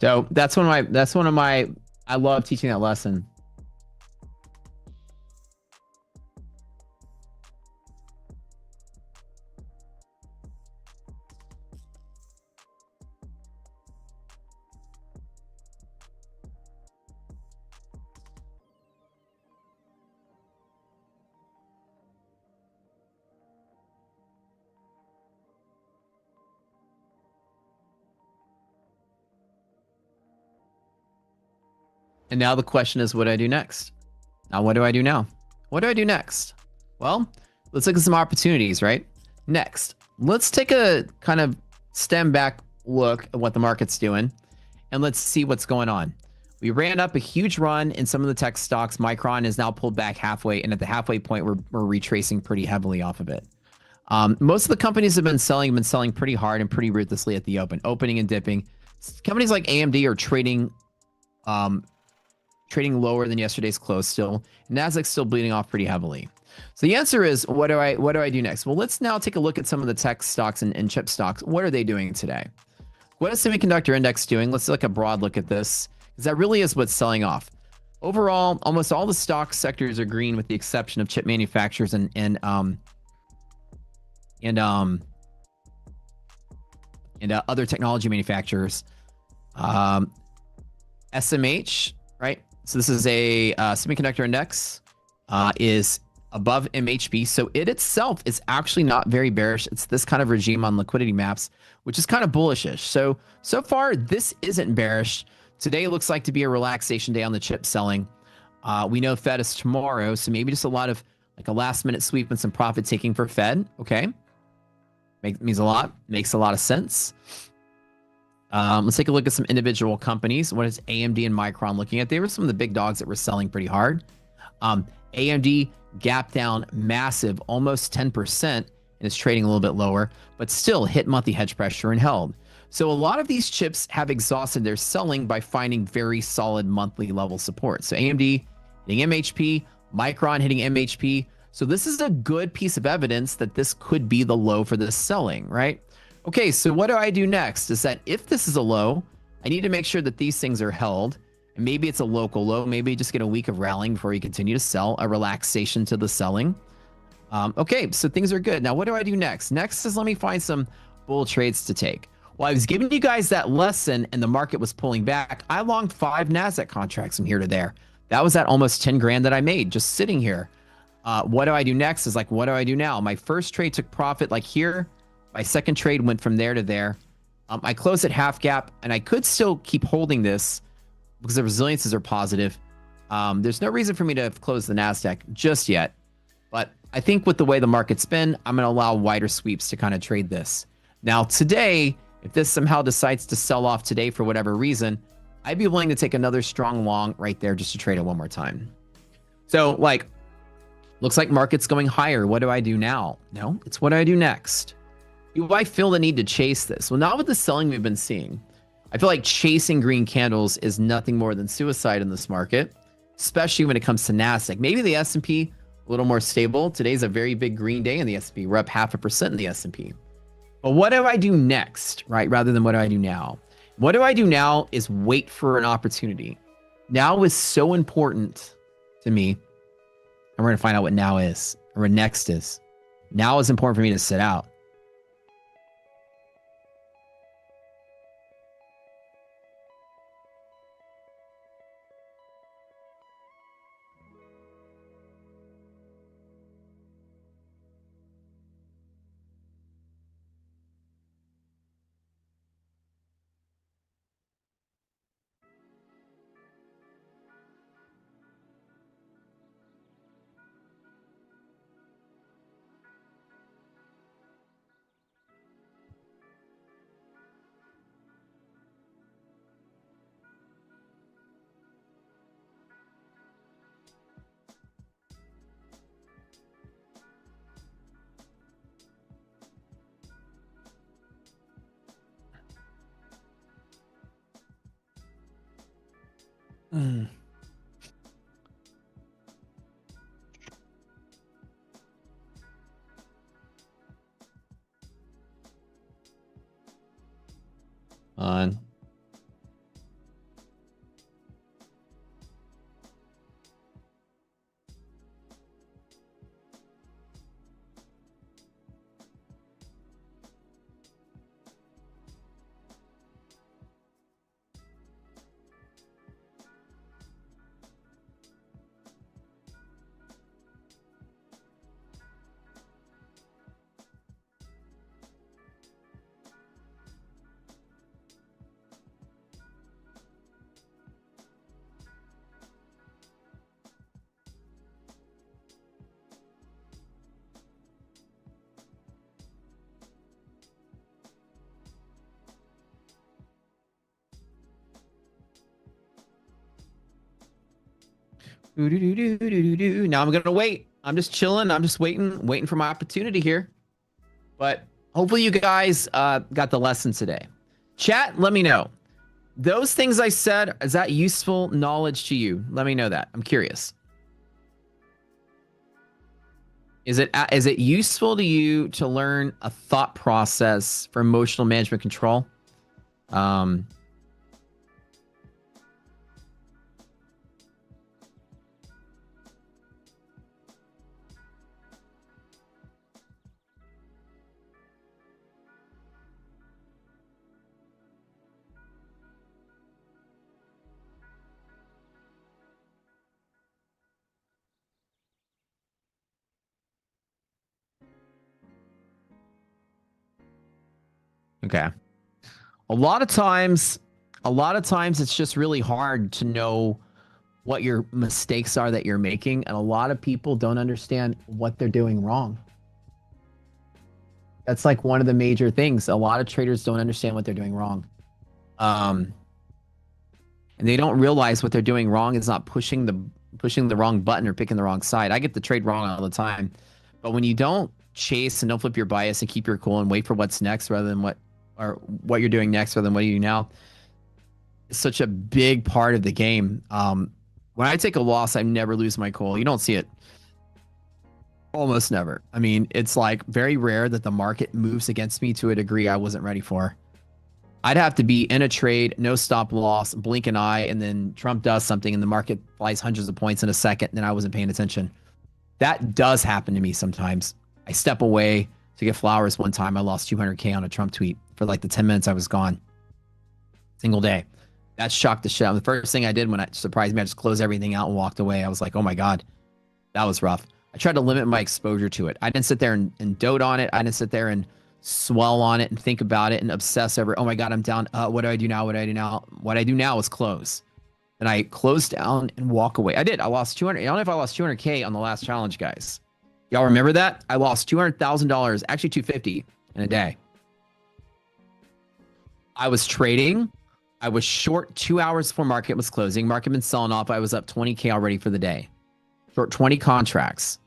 So that's one of my, I love teaching that lesson. And now the question is, what do I do next? Now, what do I do now? What do I do next? Well, let's look at some opportunities, right? Next, let's take a kind of stem back look at what the market's doing, and let's see what's going on. We ran up a huge run in some of the tech stocks. Micron is now pulled back halfway, and at the halfway point, we're retracing pretty heavily off of it. Most of the companies have been selling pretty hard and pretty ruthlessly at the opening and dipping. Companies like AMD are trading lower than yesterday's close still. Nasdaq's still bleeding off pretty heavily. So the answer is, what do I do next? Well, let's now take a look at some of the tech stocks and chip stocks. What are they doing today? What is semiconductor index doing? Let's take a broad look at this, because that really is what's selling off. Overall, almost all the stock sectors are green with the exception of chip manufacturers and other technology manufacturers. SMH, right? So this is a semiconductor index, is above MHB. So it itself is actually not very bearish. It's this kind of regime on liquidity maps, which is kind of bullishish. So far, this isn't bearish. today looks like to be a relaxation day on the chip selling. We know Fed is tomorrow, so maybe just a lot of like a last minute sweep and some profit taking for Fed. Okay. Makes a lot of sense. Let's take a look at some individual companies. What is AMD and Micron looking at? They were some of the big dogs that were selling pretty hard. AMD gap down massive, almost 10%, and it's trading a little bit lower, but still hit monthly hedge pressure and held. So a lot of these chips have exhausted their selling by finding very solid monthly level support. So AMD hitting MHP, Micron hitting MHP. So this is a good piece of evidence that this could be the low for this selling, right? Okay, so what do I do next? Is that if this is a low, I need to make sure that these things are held. And maybe it's a local low. Maybe just get a week of rallying before you continue to sell, a relaxation to the selling. Okay, so things are good. Now, what do I do next? Next is let me find some bull trades to take. Well, I was giving you guys that lesson and the market was pulling back. I longed 5 NASDAQ contracts from here to there. That was at almost 10 grand that I made just sitting here. What do I do next is like, what do I do now? My first trade took profit like here. My second trade went from there to there. I closed at half gap, and I could still keep holding this because the resiliences are positive. There's no reason for me to close the NASDAQ just yet. But I think with the way the market's been, I'm going to allow wider sweeps to kind of trade this. Now, today, if this somehow decides to sell off today for whatever reason, I'd be willing to take another strong long right there just to trade it one more time. So, like, looks like market's going higher. What do I do now? No, it's what do I do next? Do I feel the need to chase this? Well, not with the selling we've been seeing. I feel like chasing green candles is nothing more than suicide in this market, especially when it comes to NASDAQ. Maybe the S&P a little more stable. Today's a very big green day in the S&P. We're up 0.5% in the S&P. But what do I do next, right? Rather than what do I do now? What do I do now is wait for an opportunity. Now is so important to me. And we're going to find out what now is, or what next is. Now is important for me to sit out. On. Now I'm gonna wait. I'm just chilling. I'm just waiting for my opportunity here. But hopefully you guys got the lesson today. Chat, let me know. Those things I said, is that useful knowledge to you? Let me know that. I'm curious. Is it useful to you to learn a thought process for emotional management control? Okay. A lot of times a lot of times it's just really hard to know what your mistakes are that you're making. And a lot of people don't understand what they're doing wrong. That's like one of the major things. A lot of traders don't understand what they're doing wrong. And they don't realize what they're doing wrong is not pushing the wrong button or picking the wrong side. I get the trade wrong all the time. But when you don't chase and don't flip your bias and keep your cool and wait for what's next rather than what you're doing next rather than what you do now, it's such a big part of the game. When I take a loss, I never lose my cool. You don't see it. Almost never. I mean, it's like very rare that the market moves against me to a degree I wasn't ready for. I'd have to be in a trade, no stop loss, blink an eye, and then Trump does something and the market flies hundreds of points in a second, and then I wasn't paying attention. That does happen to me sometimes. I step away to get flowers. One time I lost 200K on a Trump tweet for like the 10 minutes I was gone. Single day. That shocked the shit out. The first thing I did when it surprised me, I just closed everything out and walked away. I was like, oh my God, that was rough. I tried to limit my exposure to it. I didn't sit there and dote on it. I didn't sit there and swell on it and think about it and obsess over, oh my God, I'm down. What do I do now? What do I do now? What I do now is close. And I closed down and walk away. I did. I lost 200. I don't know if I lost 200K on the last challenge, guys. Y'all remember that? I lost $200,000, actually 250 in a day. I was trading. I was short 2 hours before market was closing. Market been selling off. I was up 20K already for the day. Short 20 contracts.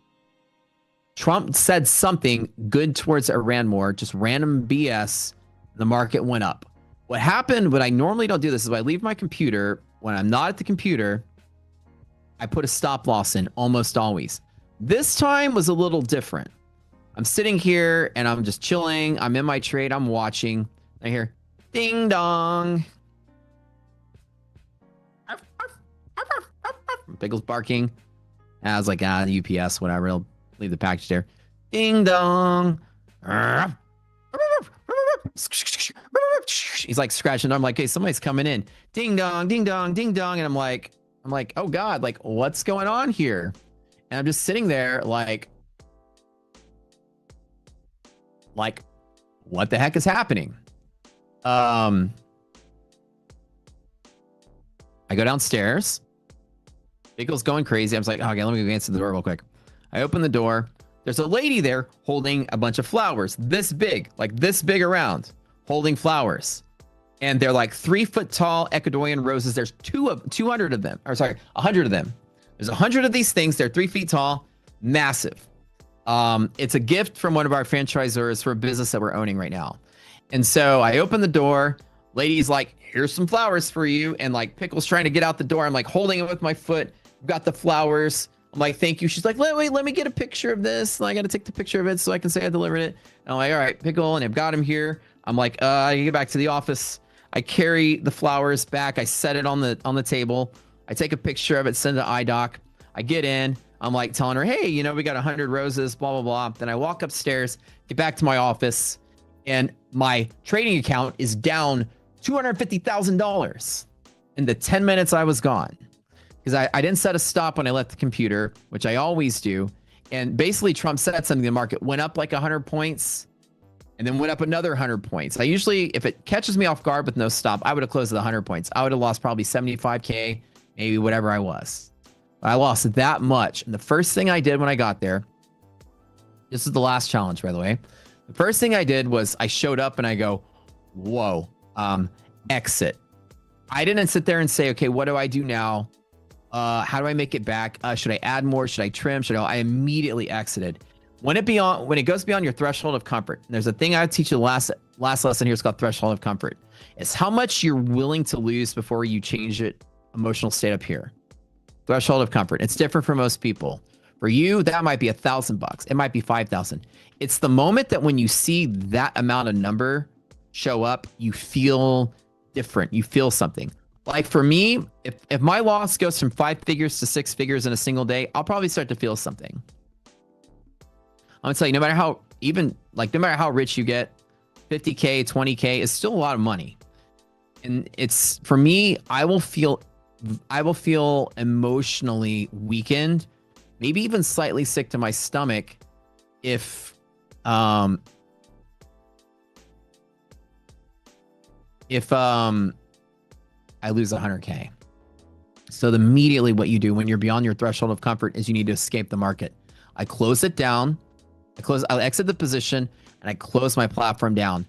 Trump said something good towards Iran war, just random BS. The market went up. What happened, what I normally don't do this, is when I leave my computer, when I'm not at the computer, I put a stop loss in almost always. This time was a little different. I'm sitting here and I'm just chilling. I'm in my trade. I'm watching. I hear ding dong. Pickle's barking. And I was like, the UPS, whatever. I'll leave the package there. Ding dong. He's like scratching. I'm like, hey, somebody's coming in. Ding dong, ding dong, ding dong. And I'm like, oh God, like what's going on here? And I'm just sitting there like, what the heck is happening? I go downstairs. Pickle's going crazy. I was like, okay, let me go answer the door real quick. I open the door. There's a lady there holding a bunch of flowers, this big, like this big around, holding flowers. And they're like 3 foot tall Ecuadorian roses. There's 200 of them, or sorry, 100 of them. There's 100 of these things. They're 3 feet tall, massive. It's a gift from one of our franchisors for a business that we're owning right now. And so I open the door. Lady's like, here's some flowers for you. And like Pickle's trying to get out the door. I'm like holding it with my foot. Got the flowers. I'm like, thank you. She's like, wait, let me get a picture of this. And I got to take the picture of it so I can say I delivered it. And I'm like, all right, Pickle. And I've got him here. I'm like, I get back to the office. I carry the flowers back. I set it on the table. I take a picture of it, send it to iDoc. I get in. I'm like telling her, hey, we got 100 roses, blah, blah, blah. Then I walk upstairs, get back to my office, and my trading account is down $250,000 in the 10 minutes I was gone. Because I didn't set a stop when I left the computer, which I always do. And basically Trump said something, the market went up like 100 points and then went up another 100 points. I usually, if it catches me off guard with no stop, I would have closed at 100 points. I would have lost probably 75K, maybe whatever I was. But I lost that much. And the first thing I did when I got there, this is the last challenge, by the way. The first thing I did was I showed up and I go, whoa, exit. I didn't sit there and say, okay, what do I do now? How do I make it back? Should I add more? Should I trim? I immediately exited. When it goes beyond your threshold of comfort, and there's a thing I would teach you the last lesson here. It's called threshold of comfort. It's how much you're willing to lose before you change it. Emotional state up here. Threshold of comfort. It's different for most people. For you, that might be $1,000. It might be 5,000. It's the moment that when you see that amount of number show up, you feel different. You feel something. Like for me, if my loss goes from 5 figures to 6 figures in a single day, I'll probably start to feel something. I'm gonna tell you, no matter how rich you get, 50K, 20K is still a lot of money. And it's, for me, I will feel emotionally weakened, maybe even slightly sick to my stomach if I lose 100K. So immediately what you do when you're beyond your threshold of comfort is you need to escape the market. I close it down. I'll exit the position and I close my platform down.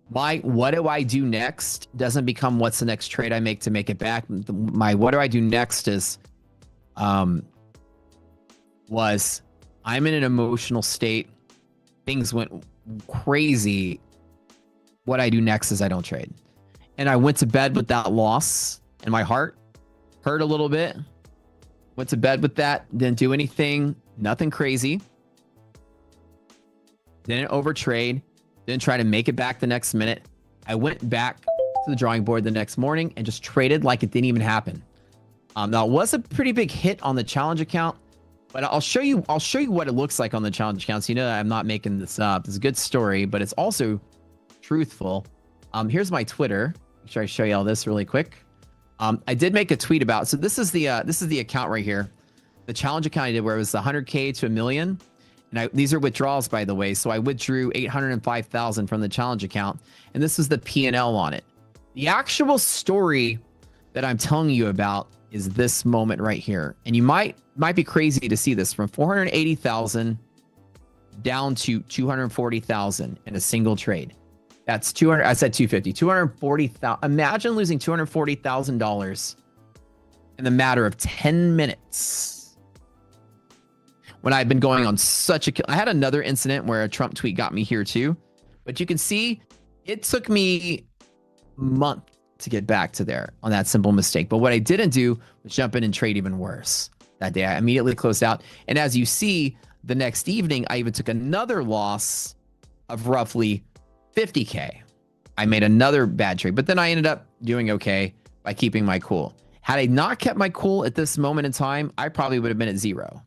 What do I do next doesn't become what's the next trade I make to make it back. What do I do next is, was I'm in an emotional state. Things went crazy. What I do next is I don't trade. And I went to bed with that loss and my heart hurt a little bit. Went to bed with that. Didn't do anything. Nothing crazy. Didn't overtrade. Didn't try to make it back the next minute. I went back to the drawing board the next morning and just traded like it didn't even happen. Now it was a pretty big hit on the challenge account, but I'll show you what it looks like on the challenge account. So you know that I'm not making this up. It's a good story, but it's also truthful. Here's my Twitter. Make sure I show you all this really quick. I did make a tweet about. So this is the account right here, the challenge account I did where it was 100K to $1 million. And these are withdrawals, by the way. So I withdrew 805,000 from the challenge account, and this is the P&L on it. The actual story that I'm telling you about is this moment right here. And you might be crazy to see this from 480,000 down to 240,000 in a single trade. That's 200. I said 250. 240,000. Imagine losing $240,000 in the matter of 10 minutes. When I've been going on I had another incident where a Trump tweet got me here too, but you can see it took me a month to get back to there on that simple mistake. But what I didn't do was jump in and trade even worse that day. I immediately closed out. And as you see, the next evening, I even took another loss of roughly 50K. I made another bad trade, but then I ended up doing okay by keeping my cool. Had I not kept my cool at this moment in time, I probably would have been at zero.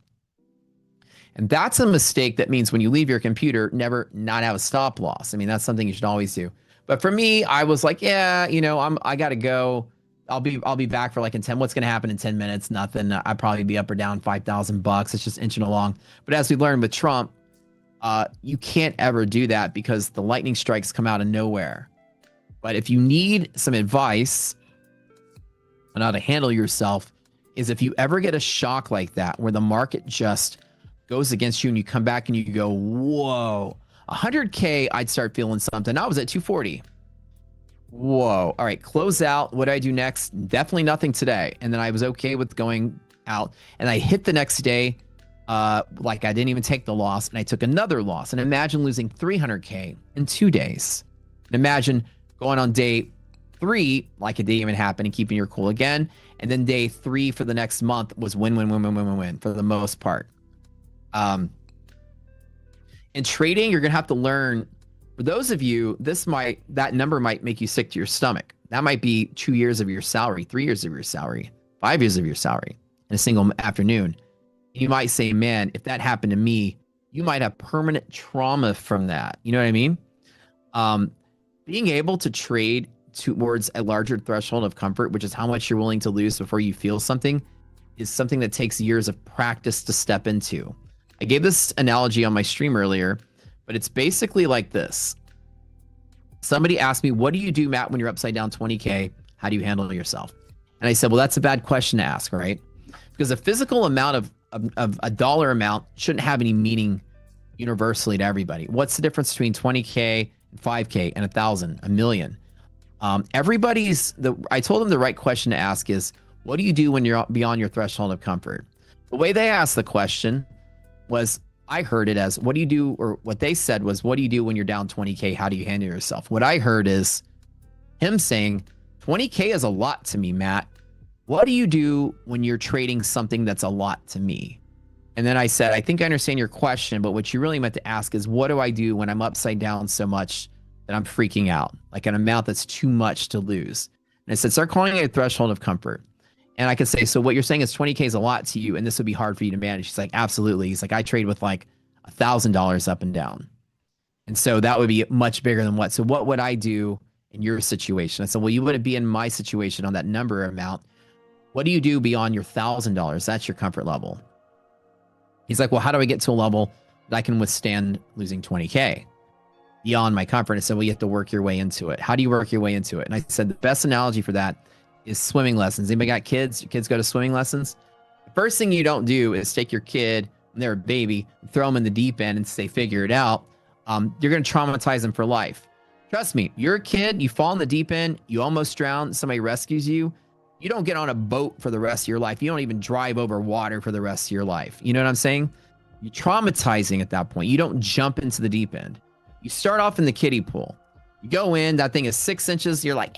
And that's a mistake. That means when you leave your computer, never not have a stop loss. I mean, that's something you should always do. But for me, I was like, yeah, I got to go. I'll be back for like in 10. What's going to happen in 10 minutes? Nothing. I'd probably be up or down $5,000. It's just inching along. But as we learned with Trump, you can't ever do that because the lightning strikes come out of nowhere. But if you need some advice on how to handle yourself, is if you ever get a shock like that, where the market just goes against you and you come back and you go, whoa, 100K, I'd start feeling something. I was at 240. Whoa. All right, close out. What do I do next? Definitely nothing today. And then I was okay with going out. And I hit the next day, like I didn't even take the loss. And I took another loss. And imagine losing 300K in 2 days. And imagine going on day 3, like it didn't even happen, and keeping your cool again. And then day 3 for the next month was win for the most part. In trading, you're going to have to learn. For those of you, that number might make you sick to your stomach. That might be 2 years of your salary, 3 years of your salary, 5 years of your salary in a single afternoon. You might say, man, if that happened to me, you might have permanent trauma from that. You know what I mean? Being able to trade towards a larger threshold of comfort, which is how much you're willing to lose before you feel something, is something that takes years of practice to step into. I gave this analogy on my stream earlier, but it's basically like this. Somebody asked me, what do you do, Matt, when you're upside down 20K? How do you handle yourself? And I said, well, that's a bad question to ask, right? Because a physical amount of a dollar amount shouldn't have any meaning universally to everybody. What's the difference between 20K and 5K and 1,000, a million? I told them the right question to ask is, what do you do when you're beyond your threshold of comfort? The way they asked the question was, I heard it as, what do you do? Or what they said was, what do you do when you're down 20K? How do you handle yourself? What I heard is him saying, 20K is a lot to me, Matt. What do you do when you're trading something that's a lot to me? And then I said, I think I understand your question, but what you really meant to ask is, what do I do when I'm upside down so much that I'm freaking out? Like an amount that's too much to lose. And I said, start calling it a threshold of comfort. And I could say, so what you're saying is 20K is a lot to you, and this would be hard for you to manage. He's like, absolutely. He's like, I trade with like $1,000 up and down. And so that would be much bigger than what? So what would I do in your situation? I said, well, you wouldn't be in my situation on that number amount. What do you do beyond your $1,000? That's your comfort level. He's like, well, how do I get to a level that I can withstand losing 20K beyond my comfort? I said, well, you have to work your way into it. How do you work your way into it? And I said, the best analogy for that is swimming lessons. Anybody got kids? Your kids go to swimming lessons? The first thing you don't do is take your kid when they're a baby, throw them in the deep end and say, figure it out. You're going to traumatize them for life. Trust me, you're a kid, you fall in the deep end, you almost drown, somebody rescues you. You don't get on a boat for the rest of your life. You don't even drive over water for the rest of your life. You know what I'm saying? You're traumatizing at that point. You don't jump into the deep end. You start off in the kiddie pool. You go in, that thing is 6 inches. You're like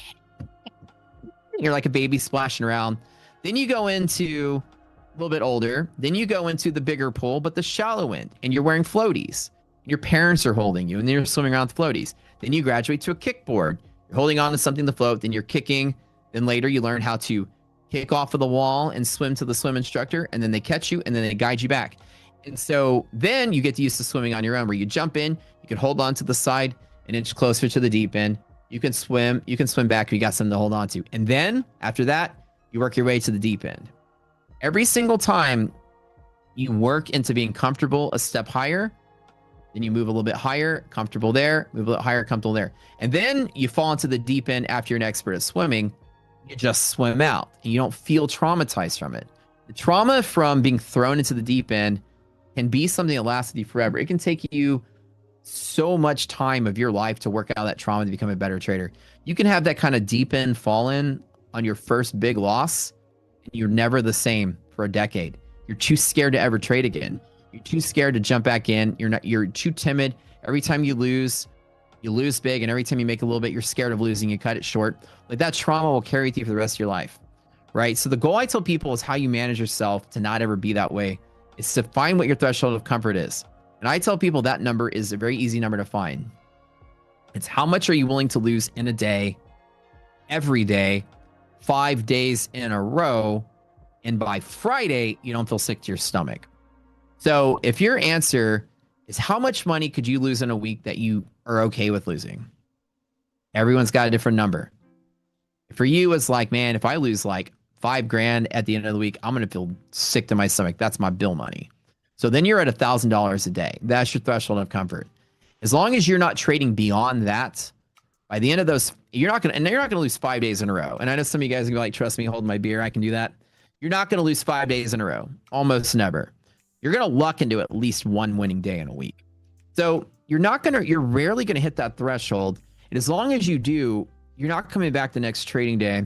a baby splashing around. Then you go into a little bit older. Then you go into the bigger pool, but the shallow end, and you're wearing floaties. Your parents are holding you, and then you're swimming around with floaties. Then you graduate to a kickboard. You're holding on to something to float. Then you're kicking. Then later you learn how to kick off of the wall and swim to the swim instructor, and then they catch you, and then they guide you back. And so then you get used to swimming on your own, where you jump in, you can hold on to the side an inch closer to the deep end. You can swim back if you got something to hold on to. And then after that, you work your way to the deep end. Every single time you work into being comfortable a step higher, then you move a little bit higher, comfortable there, move a little higher, comfortable there. And then you fall into the deep end after you're an expert at swimming. You just swim out and you don't feel traumatized from it. The trauma from being thrown into the deep end can be something that lasts with you forever. It can take you so much time of your life to work out that trauma to become a better trader. You can have that kind of deep end fall in on your first big loss, and you're never the same for a decade. You're too scared to ever trade again. You're too scared to jump back in. You're too timid. Every time you lose big, and every time you make a little bit, you're scared of losing. You cut it short. Like, that trauma will carry with you for the rest of your life, right? So the goal I tell people is how you manage yourself to not ever be that way. Is to find what your threshold of comfort is. And I tell people that number is a very easy number to find. It's how much are you willing to lose in a day, every day, 5 days in a row, and by Friday, you don't feel sick to your stomach. So if your answer is how much money could you lose in a week that you are okay with losing? Everyone's got a different number. For you, it's like, man, if I lose like $5,000 at the end of the week, I'm going to feel sick to my stomach. That's my bill money. So then you're at $1,000 a day. That's your threshold of comfort. As long as you're not trading beyond that, by the end of those, you're not going to lose 5 days in a row. And I know some of you guys are going to be like, trust me, hold my beer. I can do that. You're not going to lose 5 days in a row. Almost never. You're going to luck into at least one winning day in a week. So you're rarely going to hit that threshold. And as long as you do, you're not coming back the next trading day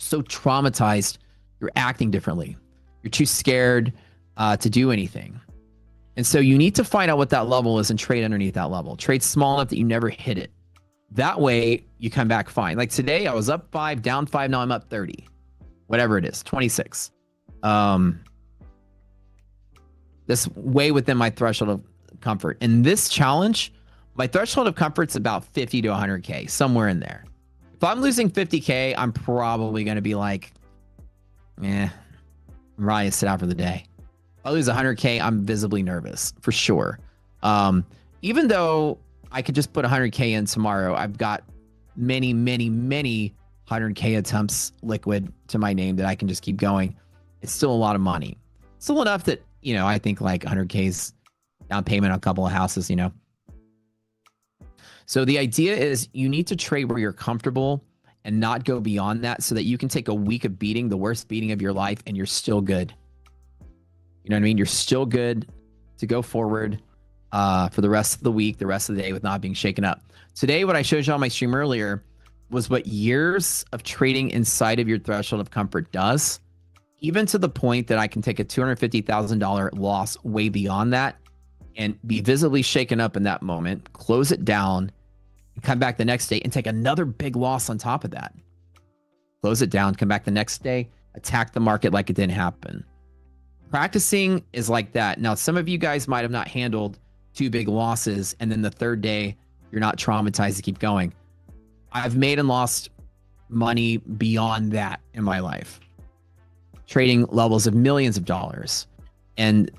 so traumatized, you're acting differently. You're too scared to do anything. And so you need to find out what that level is and trade underneath that level. Trade small enough that you never hit it. That way you come back fine. Like today, I was up 5, down 5. Now I'm up 30, whatever it is, 26. That's way within my threshold of comfort. In this challenge, my threshold of comfort is about 50 to 100K, somewhere in there. If I'm losing 50K, I'm probably going to be like, I'm ready to sit out for the day. If I lose 100K, I'm visibly nervous, for sure. Even though I could just put 100K in tomorrow, I've got many 100K attempts liquid to my name that I can just keep going. It's still a lot of money. Still enough that, I think like 100K's down payment on a couple of houses, So the idea is you need to trade where you're comfortable and not go beyond that so that you can take a week of beating, the worst beating of your life, and you're still good. You know what I mean? You're still good to go forward for the rest of the week, the rest of the day with not being shaken up. Today, what I showed you on my stream earlier was what years of trading inside of your threshold of comfort does, even to the point that I can take a $250,000 loss way beyond that and be visibly shaken up in that moment, close it down, and come back the next day and take another big loss on top of that. Close it down, come back the next day, attack the market like it didn't happen. Practicing is like that. Now, some of you guys might have not handled 2 big losses, and then the third day, you're not traumatized to keep going. I've made and lost money beyond that in my life, trading levels of millions of dollars. And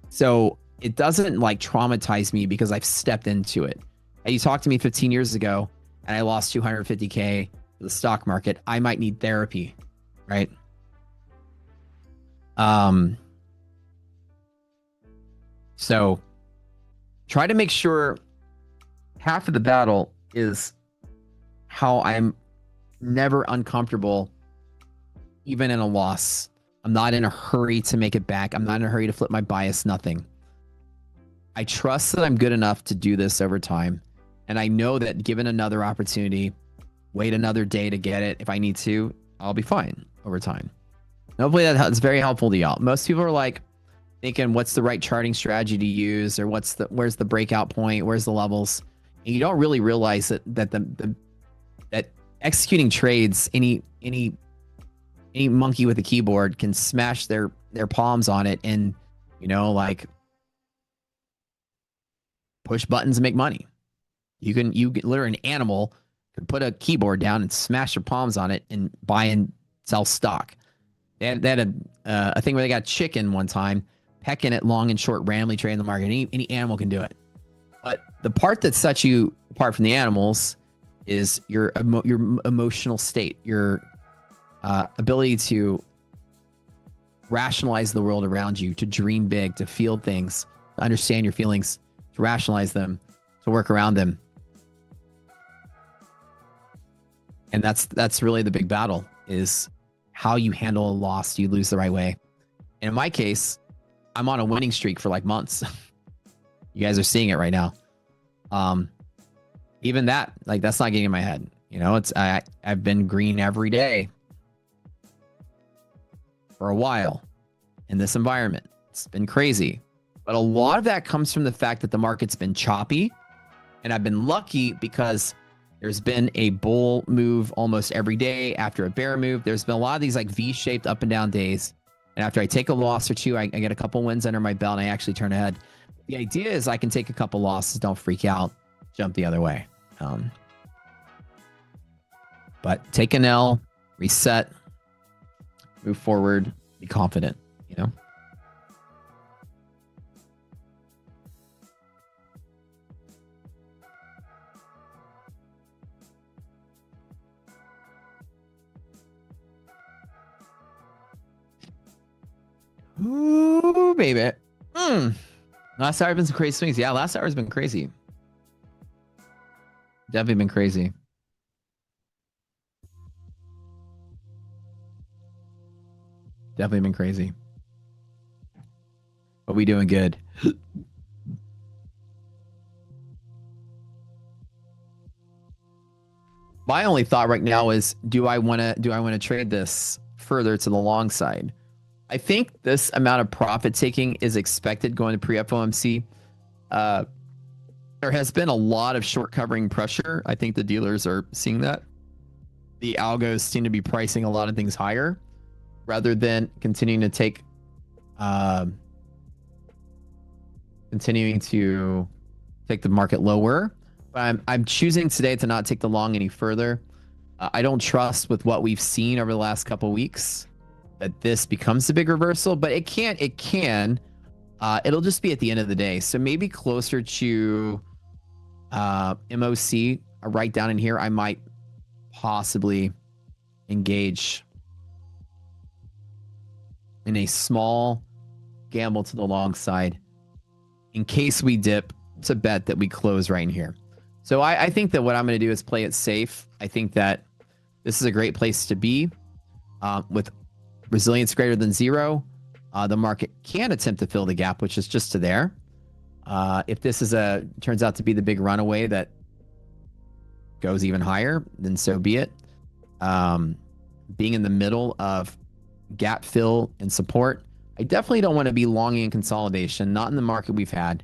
so it doesn't like traumatize me because I've stepped into it. And you talked to me 15 years ago and I lost 250K to the stock market. I might need therapy, right? So try to make sure half of the battle is how I'm never uncomfortable, even in a loss. I'm not in a hurry to make it back. I'm not in a hurry to flip my bias, nothing. I trust that I'm good enough to do this over time. And I know that given another opportunity, wait another day to get it. If I need to, I'll be fine over time. Hopefully that's very helpful to y'all. Most people are like thinking, what's the right charting strategy to use, or where's the breakout point, where's the levels? And you don't really realize that that executing trades, any monkey with a keyboard can smash their palms on it and, you know, like push buttons and make money. You can literally, an animal could put a keyboard down and smash their palms on it and buy and sell stock. They had a thing where they got chicken one time, pecking it long and short, randomly trading the market. Any animal can do it. But the part that sets you apart from the animals is your emotional state, your ability to rationalize the world around you, to dream big, to feel things, to understand your feelings, to rationalize them, to work around them. And that's really the big battle, is how you handle a loss. Do you lose the right way? And in my case, I'm on a winning streak for like months. You guys are seeing it right now. Even that, like, that's not getting in my head. You know, I've been green every day for a while in this environment. It's been crazy. But a lot of that comes from the fact that the market's been choppy. And I've been lucky because there's been a bull move almost every day after a bear move. There's been a lot of these like V-shaped up and down days. And after I take a loss or two, I get a couple wins under my belt and I actually turn ahead. The idea is I can take a couple losses, don't freak out, jump the other way. But take an L, reset, move forward, be confident, you know? Ooh, baby. Last hour has been some crazy swings. Yeah, last hour has been crazy. Definitely been crazy. Definitely been crazy. But we doing good. My only thought right now is, do I want to trade this further to the long side? I think this amount of profit taking is expected going to pre-FOMC. There has been a lot of short covering pressure. I think the dealers are seeing that. The algos seem to be pricing a lot of things higher rather than continuing to take the market lower. But I'm choosing today to not take the long any further. I don't trust with what we've seen over the last couple of weeks that this becomes a big reversal, but it can. It'll just be at the end of the day. So maybe closer to MOC, right down in here, I might possibly engage in a small gamble to the long side in case we dip. It's a bet that we close right in here. So I think that what I'm going to do is play it safe. I think that this is a great place to be with resilience greater than 0. The market can attempt to fill the gap, which is just to there. If this turns out to be the big runaway that goes even higher, then so be it. Being in the middle of gap fill and support, I definitely don't want to be longing in consolidation, not in the market we've had.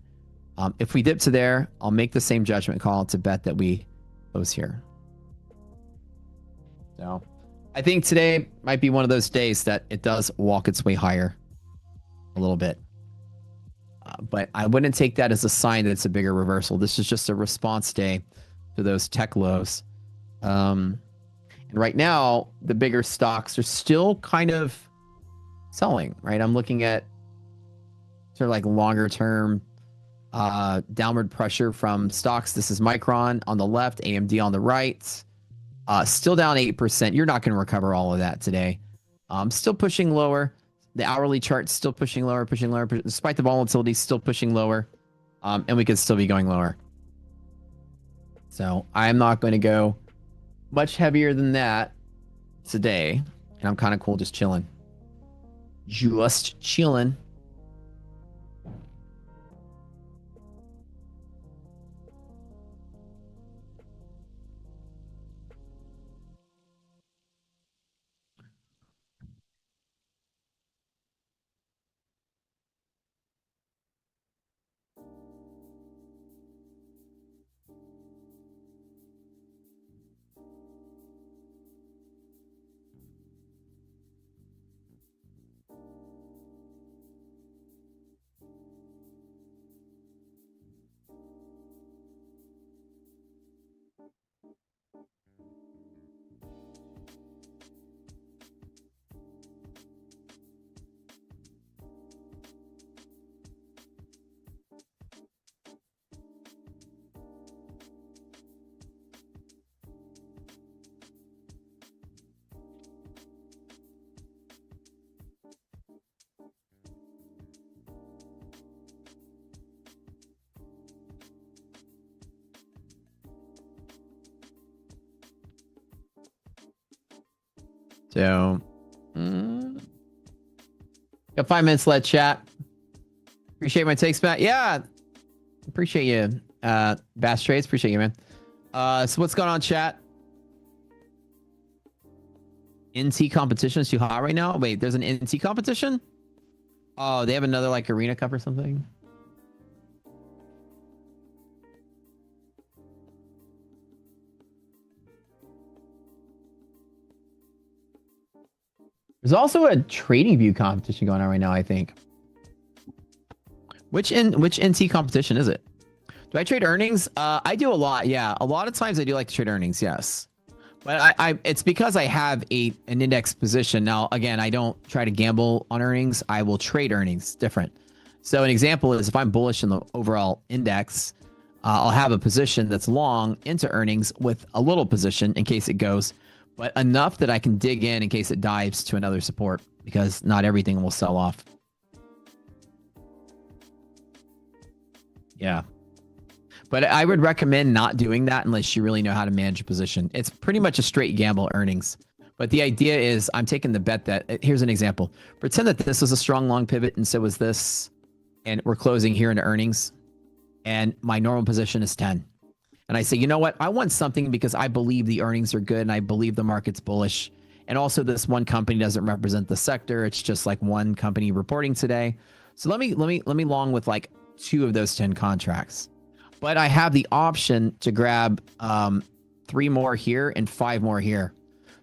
If we dip to there, I'll make the same judgment call to bet that we close here. So I think today might be one of those days that it does walk its way higher a little bit. But I wouldn't take that as a sign that it's a bigger reversal. This is just a response day to those tech lows. And right now, the bigger stocks are still kind of selling, right? I'm looking at sort of like longer term downward pressure from stocks. This is Micron on the left, AMD on the right. Still down 8%. You're not going to recover all of that today. Still pushing lower. The hourly chart's still pushing lower, despite the volatility, still pushing lower. And we could still be going lower. So I'm not going to go much heavier than that today, and I'm kind of cool just chilling. Just chilling. So, got 5 minutes left, chat. Appreciate my takes, Matt. Yeah, appreciate you, Bass Trades. Appreciate you, man. So what's going on, chat? NT competition is too hot right now. Wait, there's an NT competition? Oh, they have another like Arena Cup or something. There's also a trading view competition going on right now, I think. Which NT competition is it? Do I trade earnings? I do a lot, yeah. A lot of times I do like to trade earnings, yes. But it's because I have an index position. Now, again, I don't try to gamble on earnings. I will trade earnings, different. So an example is if I'm bullish in the overall index, I'll have a position that's long into earnings with a little position in case it goes, but enough that I can dig in case it dives to another support, because not everything will sell off. Yeah. But I would recommend not doing that unless you really know how to manage a position. It's pretty much a straight gamble earnings. But the idea is I'm taking the bet that, here's an example. Pretend that this is a strong long pivot and so is this, and we're closing here into earnings, and my normal position is 10. And I say, you know what? I want something because I believe the earnings are good and I believe the market's bullish. And also this one company doesn't represent the sector. It's just like one company reporting today. So let me long with like 2 of those 10 contracts. But I have the option to grab 3 more here and 5 more here.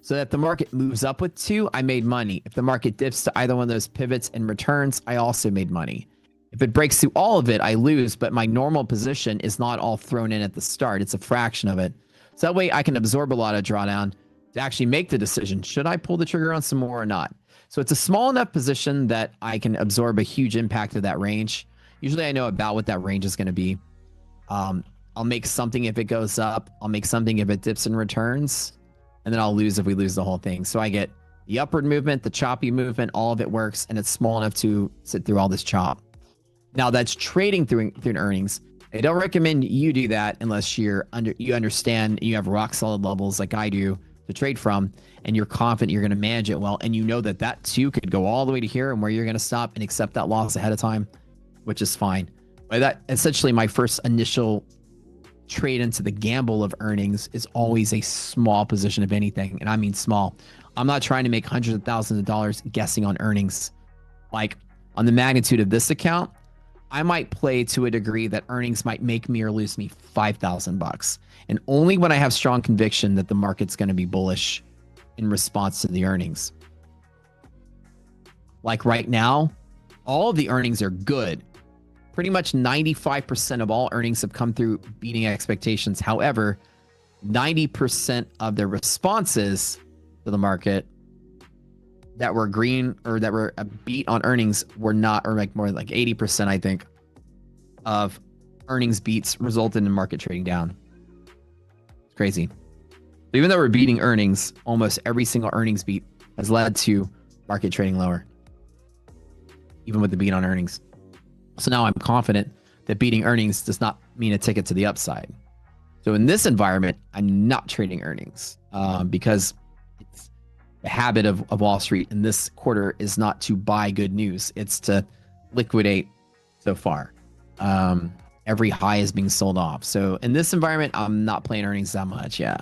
So that if the market moves up with 2, I made money. If the market dips to either one of those pivots and returns, I also made money. If it breaks through all of it, I lose, but my normal position is not all thrown in at the start. It's a fraction of it. So that way I can absorb a lot of drawdown to actually make the decision. Should I pull the trigger on some more or not? So it's a small enough position that I can absorb a huge impact of that range. Usually I know about what that range is going to be. I'll make something if it goes up. I'll make something if it dips and returns. And then I'll lose if we lose the whole thing. So I get the upward movement, the choppy movement, all of it works. And it's small enough to sit through all this chop. Now that's trading through earnings. I don't recommend you do that unless you understand you have rock solid levels like I do to trade from, and you're confident you're going to manage it well, and you know that that too could go all the way to here and where you're going to stop and accept that loss ahead of time, which is fine. But that essentially my first initial trade into the gamble of earnings is always a small position of anything, and I mean small. I'm not trying to make hundreds of thousands of dollars guessing on earnings. Like on the magnitude of this account, I might play to a degree that earnings might make me or lose me $5,000, and only when I have strong conviction that the market's going to be bullish in response to the earnings. Like right now, all of the earnings are good. Pretty much 95% of all earnings have come through beating expectations. However, 90% of the responses to the market that were green or that were a beat on earnings were not, or like more like 80%, I think, of earnings beats resulted in market trading down. It's crazy. But even though we're beating earnings, almost every single earnings beat has led to market trading lower, even with the beat on earnings. So now I'm confident that beating earnings does not mean a ticket to the upside. So in this environment, I'm not trading earnings. because it's the habit of Wall Street in this quarter is not to buy good news. It's to liquidate so far. Every high is being sold off. So in this environment, I'm not playing earnings that much. Yeah.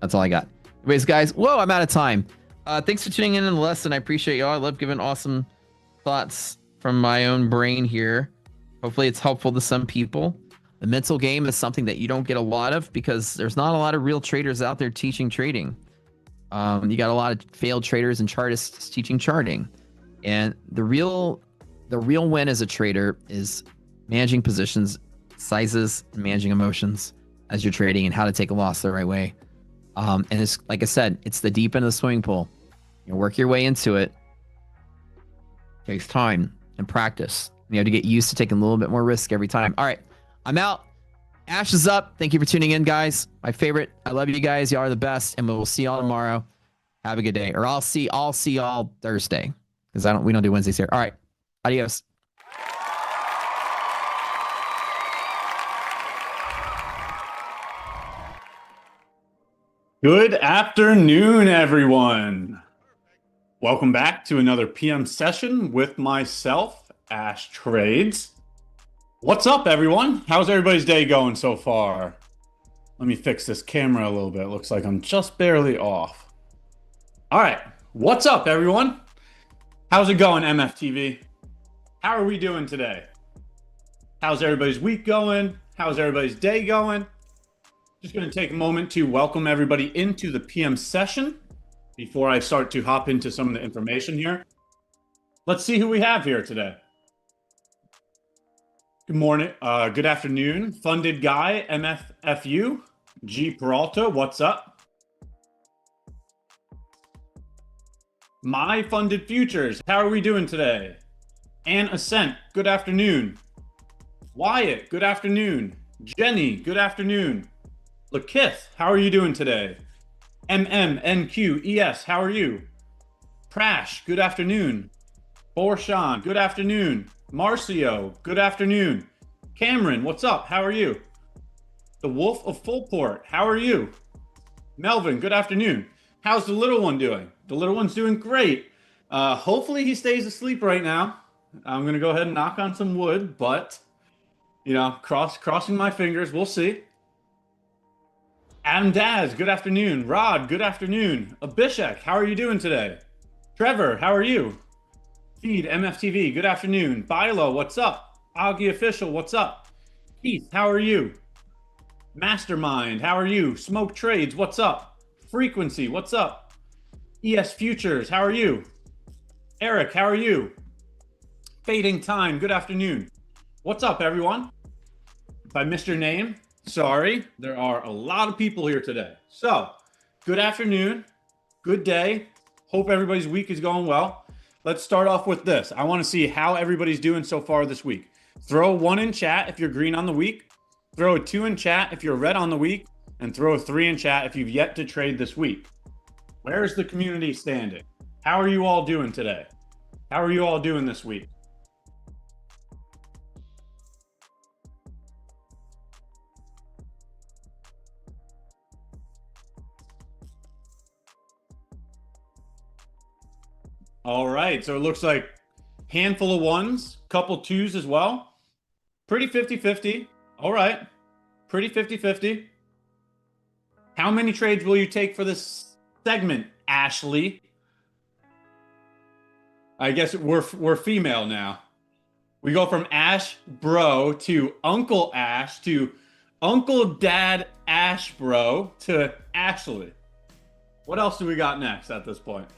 That's all I got. Anyways, guys, whoa, I'm out of time. Thanks for tuning in the lesson. I appreciate y'all. I love giving awesome thoughts from my own brain here. Hopefully it's helpful to some people. The mental game is something that you don't get a lot of because there's not a lot of real traders out there teaching trading. You got a lot of failed traders and chartists teaching charting. And the real win as a trader is managing positions, sizes, and managing emotions as you're trading and how to take a loss the right way. And it's like I said, it's the deep end of the swimming pool. You work your way into it. It takes time and practice. You have to get used to taking a little bit more risk every time. All right, I'm out. Ash is up. Thank you for tuning in, guys. My favorite. I love you guys. Y'all are the best, and we'll see y'all tomorrow. Have a good day, or I'll see y'all Thursday because we don't do Wednesdays here. All right, adios. Good afternoon, everyone. Welcome back to another PM session with myself, Ash Trades. What's up, everyone? How's everybody's day going so far? Let me fix this camera a little bit. It looks like I'm just barely off. All right. What's up, everyone? How's it going, MFTV? How are we doing today? How's everybody's week going? How's everybody's day going? Just going to take a moment to welcome everybody into the PM session before I start to hop into some of the information here. Let's see who we have here today. Good morning. Good afternoon. Funded Guy, MFFU. G Peralta, what's up? MyFundedFutures, how are we doing today? Ann Ascent, good afternoon. Wyatt, good afternoon. Jenny, good afternoon. Lakith, how are you doing today? MMNQES, how are you? Prash, good afternoon. Borshan, good afternoon. Marcio, good afternoon. Cameron, what's up? How are you? The Wolf of Fullport, how are you? Melvin, good afternoon. How's the little one doing? The little one's doing great. Hopefully he stays asleep right now. I'm going to go ahead and knock on some wood, but, you know, crossing my fingers. We'll see. Adam Daz, good afternoon. Rod, good afternoon. Abhishek, how are you doing today? Trevor, how are you? Feed MFTV, good afternoon. Bilo, what's up? Augie Official, what's up? Keith, how are you? Mastermind, how are you? Smoke Trades, what's up? Frequency, what's up? ES Futures, how are you? Eric, how are you? Fading Time, good afternoon. What's up, everyone? If I missed your name, sorry. There are a lot of people here today. So, good afternoon, good day. Hope everybody's week is going well. Let's start off with this. I want to see how everybody's doing so far this week. Throw a 1 in chat if you're green on the week. Throw a 2 in chat if you're red on the week. And throw a 3 in chat if you've yet to trade this week. Where is the community standing? How are you all doing today? How are you all doing this week? All right, so it looks like handful of 1s, couple 2s as well. Pretty 50-50. All right, pretty 50-50. How many trades will you take for this segment, Ashley? I guess we're female now. We go from Ash Bro to Uncle Ash to Uncle Dad Ash Bro to Ashley. What else do we got next at this point?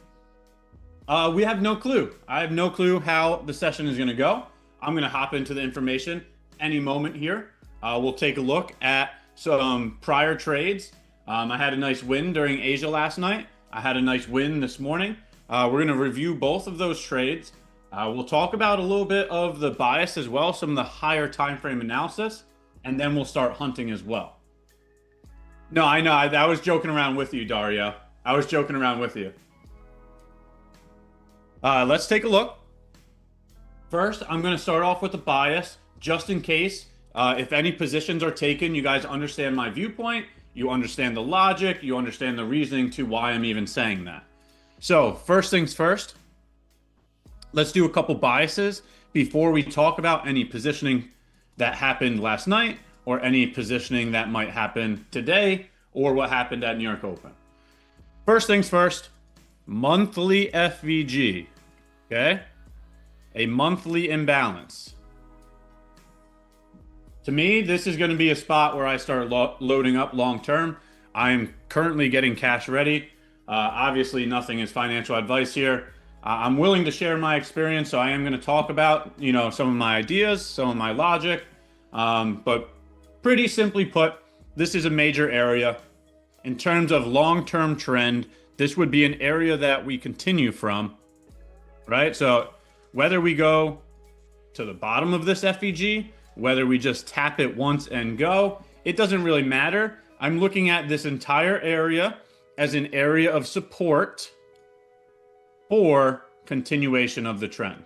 We have no clue. I have no clue how the session is going to go. I'm going to hop into the information any moment here. We'll take a look at some prior trades. I had a nice win during Asia last night. I had a nice win this morning. We're going to review both of those trades. We'll talk about a little bit of the bias as well, some of the higher time frame analysis, and then we'll start hunting as well. No, I know. I was joking around with you, Dario. I was joking around with you. Let's take a look. First, I'm going to start off with the bias, just in case if any positions are taken, you guys understand my viewpoint you understand the logic, you understand the reasoning to why I'm even saying that. So first things first, let's do a couple biases before we talk about any positioning that happened last night or any positioning that might happen today or what happened at New York Open. First things first, monthly FVG, okay? A monthly imbalance. To me, this is going to be a spot where I start loading up long term. I'm currently getting cash ready. Obviously, nothing is financial advice here. I'm willing to share my experience, so I am going to talk about, some of my ideas, some of my logic. But pretty simply put, this is a major area. In terms of long-term trend, this would be an area that we continue from, right? So whether we go to the bottom of this FVG, whether we just tap it once and go, it doesn't really matter. I'm looking at this entire area as an area of support for continuation of the trend.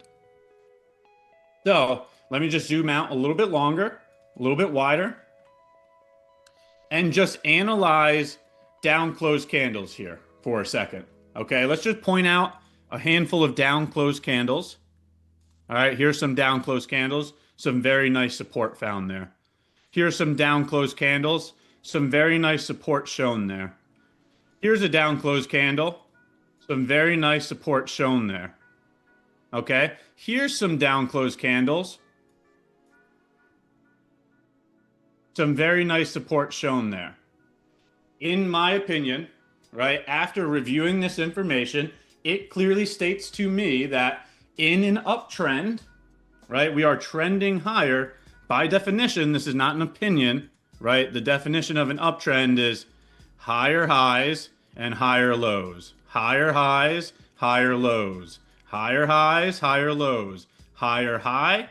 So let me just zoom out a little bit longer, a little bit wider, and just analyze down closed candles here for a second. Okay, let's just point out a handful of down closed candles. All right, here's some down closed candles, some very nice support found there. Here's some down closed candles, some very nice support shown there. Here's a down closed candle, some very nice support shown there. Okay, here's some down closed candles, some very nice support shown there. In my opinion, right, after reviewing this information, it clearly states to me that in an uptrend, right, we are trending higher. By definition, this is not an opinion, right? The definition of an uptrend is higher highs and higher lows. Higher highs, higher lows. Higher highs, higher lows. Higher high,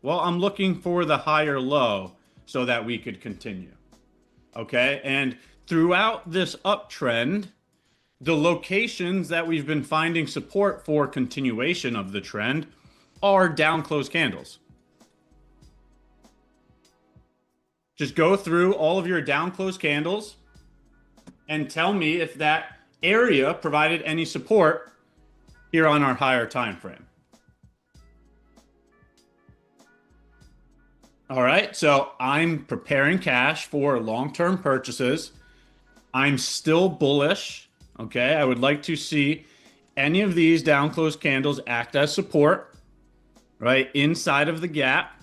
well, I'm looking for the higher low so that we could continue. Okay, and throughout this uptrend, the locations that we've been finding support for continuation of the trend are down closed candles. Just go through all of your down closed candles and tell me if that area provided any support here on our higher time frame. All right, so I'm preparing cash for long-term purchases. I'm still bullish. Okay, I would like to see any of these down closed candles act as support, right, inside of the gap,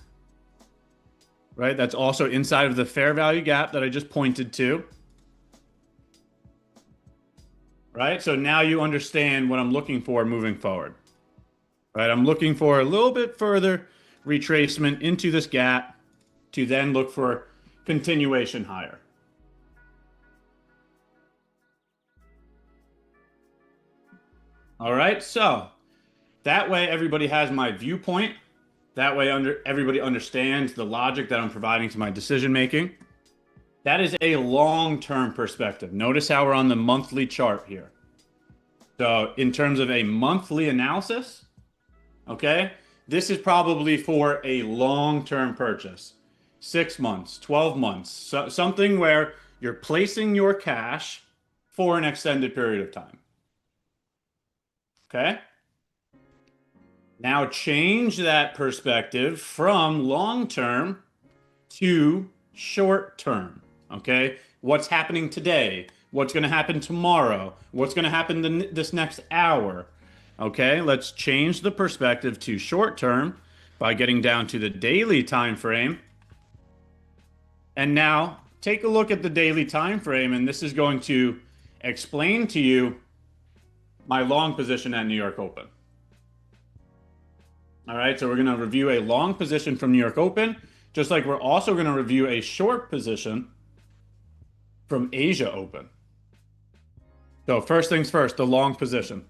right? That's also inside of the fair value gap that I just pointed to, right? So now you understand what I'm looking for moving forward, right? I'm looking for a little bit further retracement into this gap to then look for continuation higher. All right, so that way everybody has my viewpoint. That way everybody understands the logic that I'm providing to my decision making. That is a long-term perspective. Notice how we're on the monthly chart here. So in terms of a monthly analysis, okay, this is probably for a long-term purchase. 6 months, 12 months, something where you're placing your cash for an extended period of time. Okay? Now change that perspective from long-term to short-term. Okay? What's happening today? What's going to happen tomorrow? What's going to happen this next hour? Okay? Let's change the perspective to short-term by getting down to the daily time frame. And now take a look at the daily time frame, and this is going to explain to you my long position at New York Open. All right, so we're going to review a long position from New York Open, just like we're also going to review a short position from Asia Open. So first things first, the long position.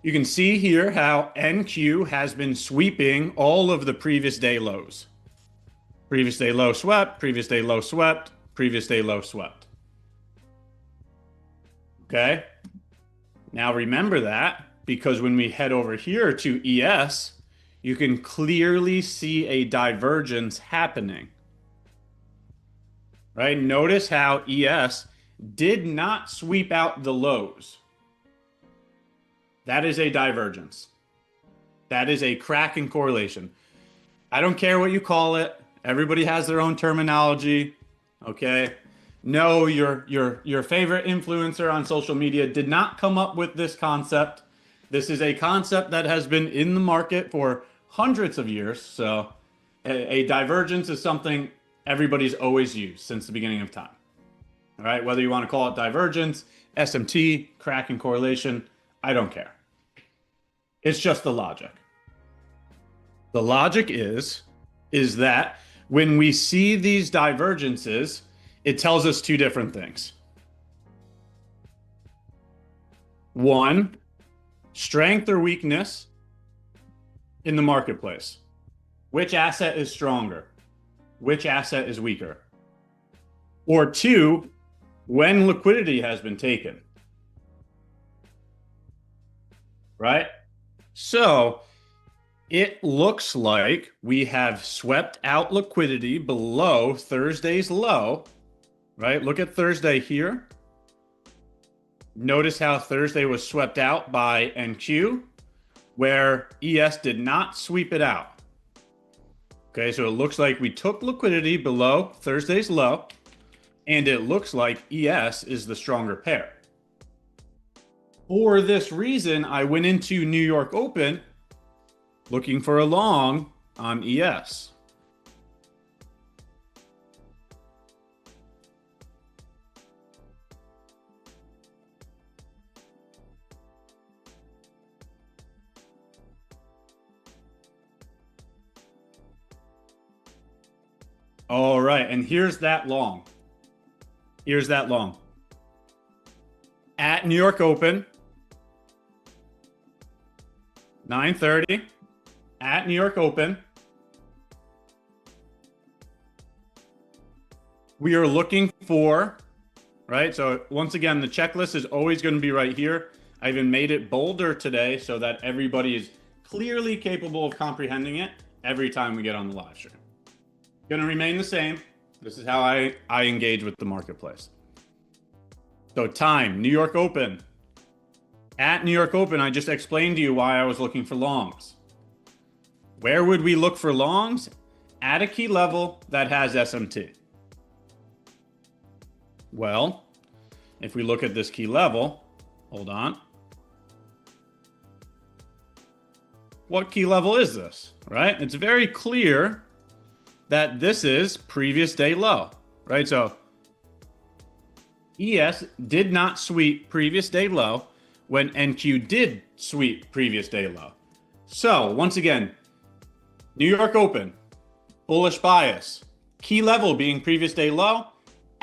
You can see here how NQ has been sweeping all of the previous day lows. Previous day low swept, previous day low swept, previous day low swept. Okay? Now remember that, because when we head over here to ES, you can clearly see a divergence happening. right? Notice how ES did not sweep out the lows. That is a divergence. That is a crack in correlation. I don't care what you call it. Everybody has their own terminology. Okay. No, your favorite influencer on social media did not come up with this concept. This is a concept that has been in the market for hundreds of years. So a divergence is something everybody's always used since the beginning of time. All right. Whether you want to call it divergence, SMT, crack in correlation, I don't care. It's just the logic. The logic is that when we see these divergences, it tells us two different things. One, strength or weakness in the marketplace. Which asset is stronger? Which asset is weaker? Or two, when liquidity has been taken. Right? So it looks like we have swept out liquidity below Thursday's low, right? Look at Thursday here. Notice how Thursday was swept out by NQ, where ES did not sweep it out. Okay, so it looks like we took liquidity below Thursday's low, and it looks like ES is the stronger pair. For this reason, I went into New York Open looking for a long on ES. All right, and here's that long. Here's that long. At New York Open, 9:30. At New York Open, we are looking for, right? So once again, the checklist is always going to be right here. I even made it bolder today so that everybody is clearly capable of comprehending it every time we get on the live stream. Going to remain the same. This is how I engage with the marketplace. So time, New York Open. At New York Open, I just explained to you why I was looking for longs. Where would we look for longs? At a key level that has SMT. Well, if we look at this key level, hold on. What key level is this, right? It's very clear that this is previous day low, right? So ES did not sweep previous day low when NQ did sweep previous day low. So once again, New York Open, bullish bias, key level being previous day low.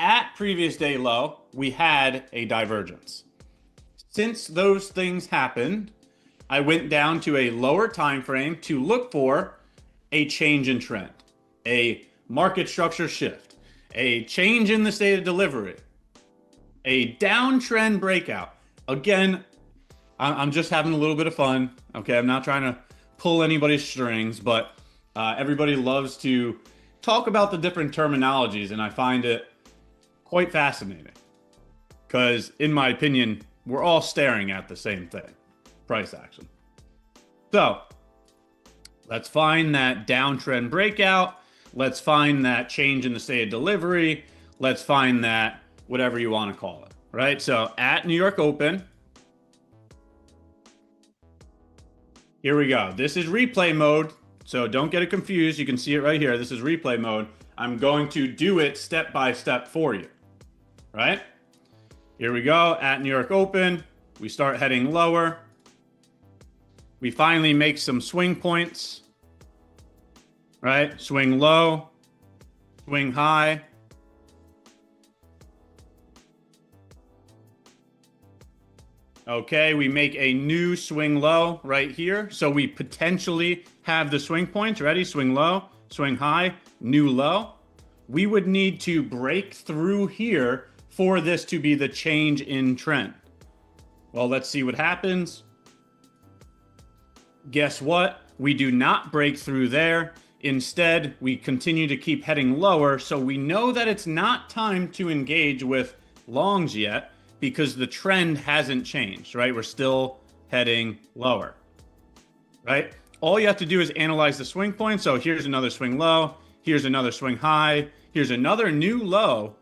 At previous day low, we had a divergence. Since those things happened, I went down to a lower time frame to look for a change in trend, a market structure shift, a change in the state of delivery, a downtrend breakout. Again, I'm just having a little bit of fun. Okay, I'm not trying to pull anybody's strings, but everybody loves to talk about the different terminologies, and I find it quite fascinating because, in my opinion, we're all staring at the same thing, price action. So let's find that downtrend breakout. Let's find that change in the state of delivery. Let's find that whatever you want to call it, right? So at New York Open, here we go. This is replay mode. So don't get it confused. You can see it right here. This is replay mode. I'm going to do it step by step for you, right? Here we go. At New York Open, we start heading lower. We finally make some swing points, right? Swing low, swing high. Okay, we make a new swing low right here. So we potentially have the swing points. Ready? Swing low, swing high, new low. We would need to break through here for this to be the change in trend. Well, let's see what happens. Guess what? We do not break through there. Instead, we continue to keep heading lower. So we know that it's not time to engage with longs yet because the trend hasn't changed, right? We're still heading lower, right? All you have to do is analyze the swing point. So here's another swing low. Here's another swing high. Here's another new low,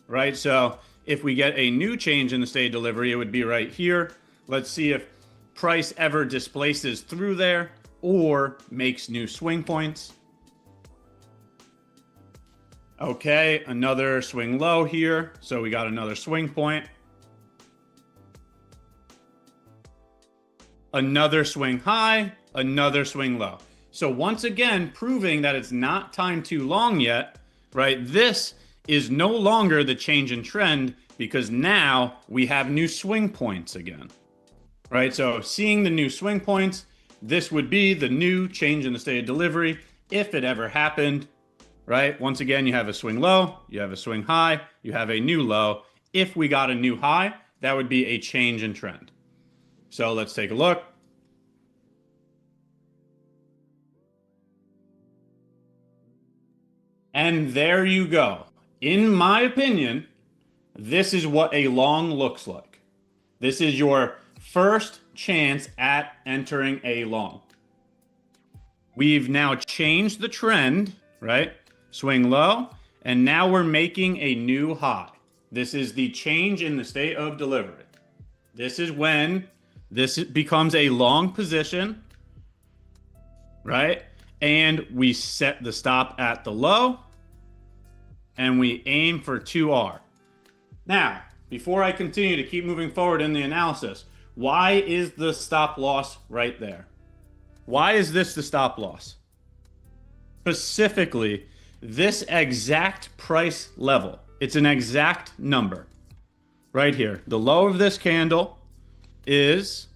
right? So if we get a new change in the state of delivery, it would be right here. Let's see if price ever displaces through there or makes new swing points. Okay, another swing low here. So we got another swing point. Another swing high, another swing low. So once again, proving that it's not time too long yet, right? This is no longer the change in trend because now we have new swing points again, right? So seeing the new swing points, this would be the new change in the state of delivery if it ever happened, right? Once again, you have a swing low, you have a swing high, you have a new low. If we got a new high, that would be a change in trend. So let's take a look. And there you go. In my opinion, this is what a long looks like. This is your first chance at entering a long. We've now changed the trend, right? Swing low, and now we're making a new high. This is the change in the state of delivery. This is when this becomes a long position, right? And we set the stop at the low and we aim for 2R. Now, before I continue to keep moving forward in the analysis, why is the stop loss right there? Why is this the stop loss? Specifically, this exact price level. It's an exact number right here. The low of this candle is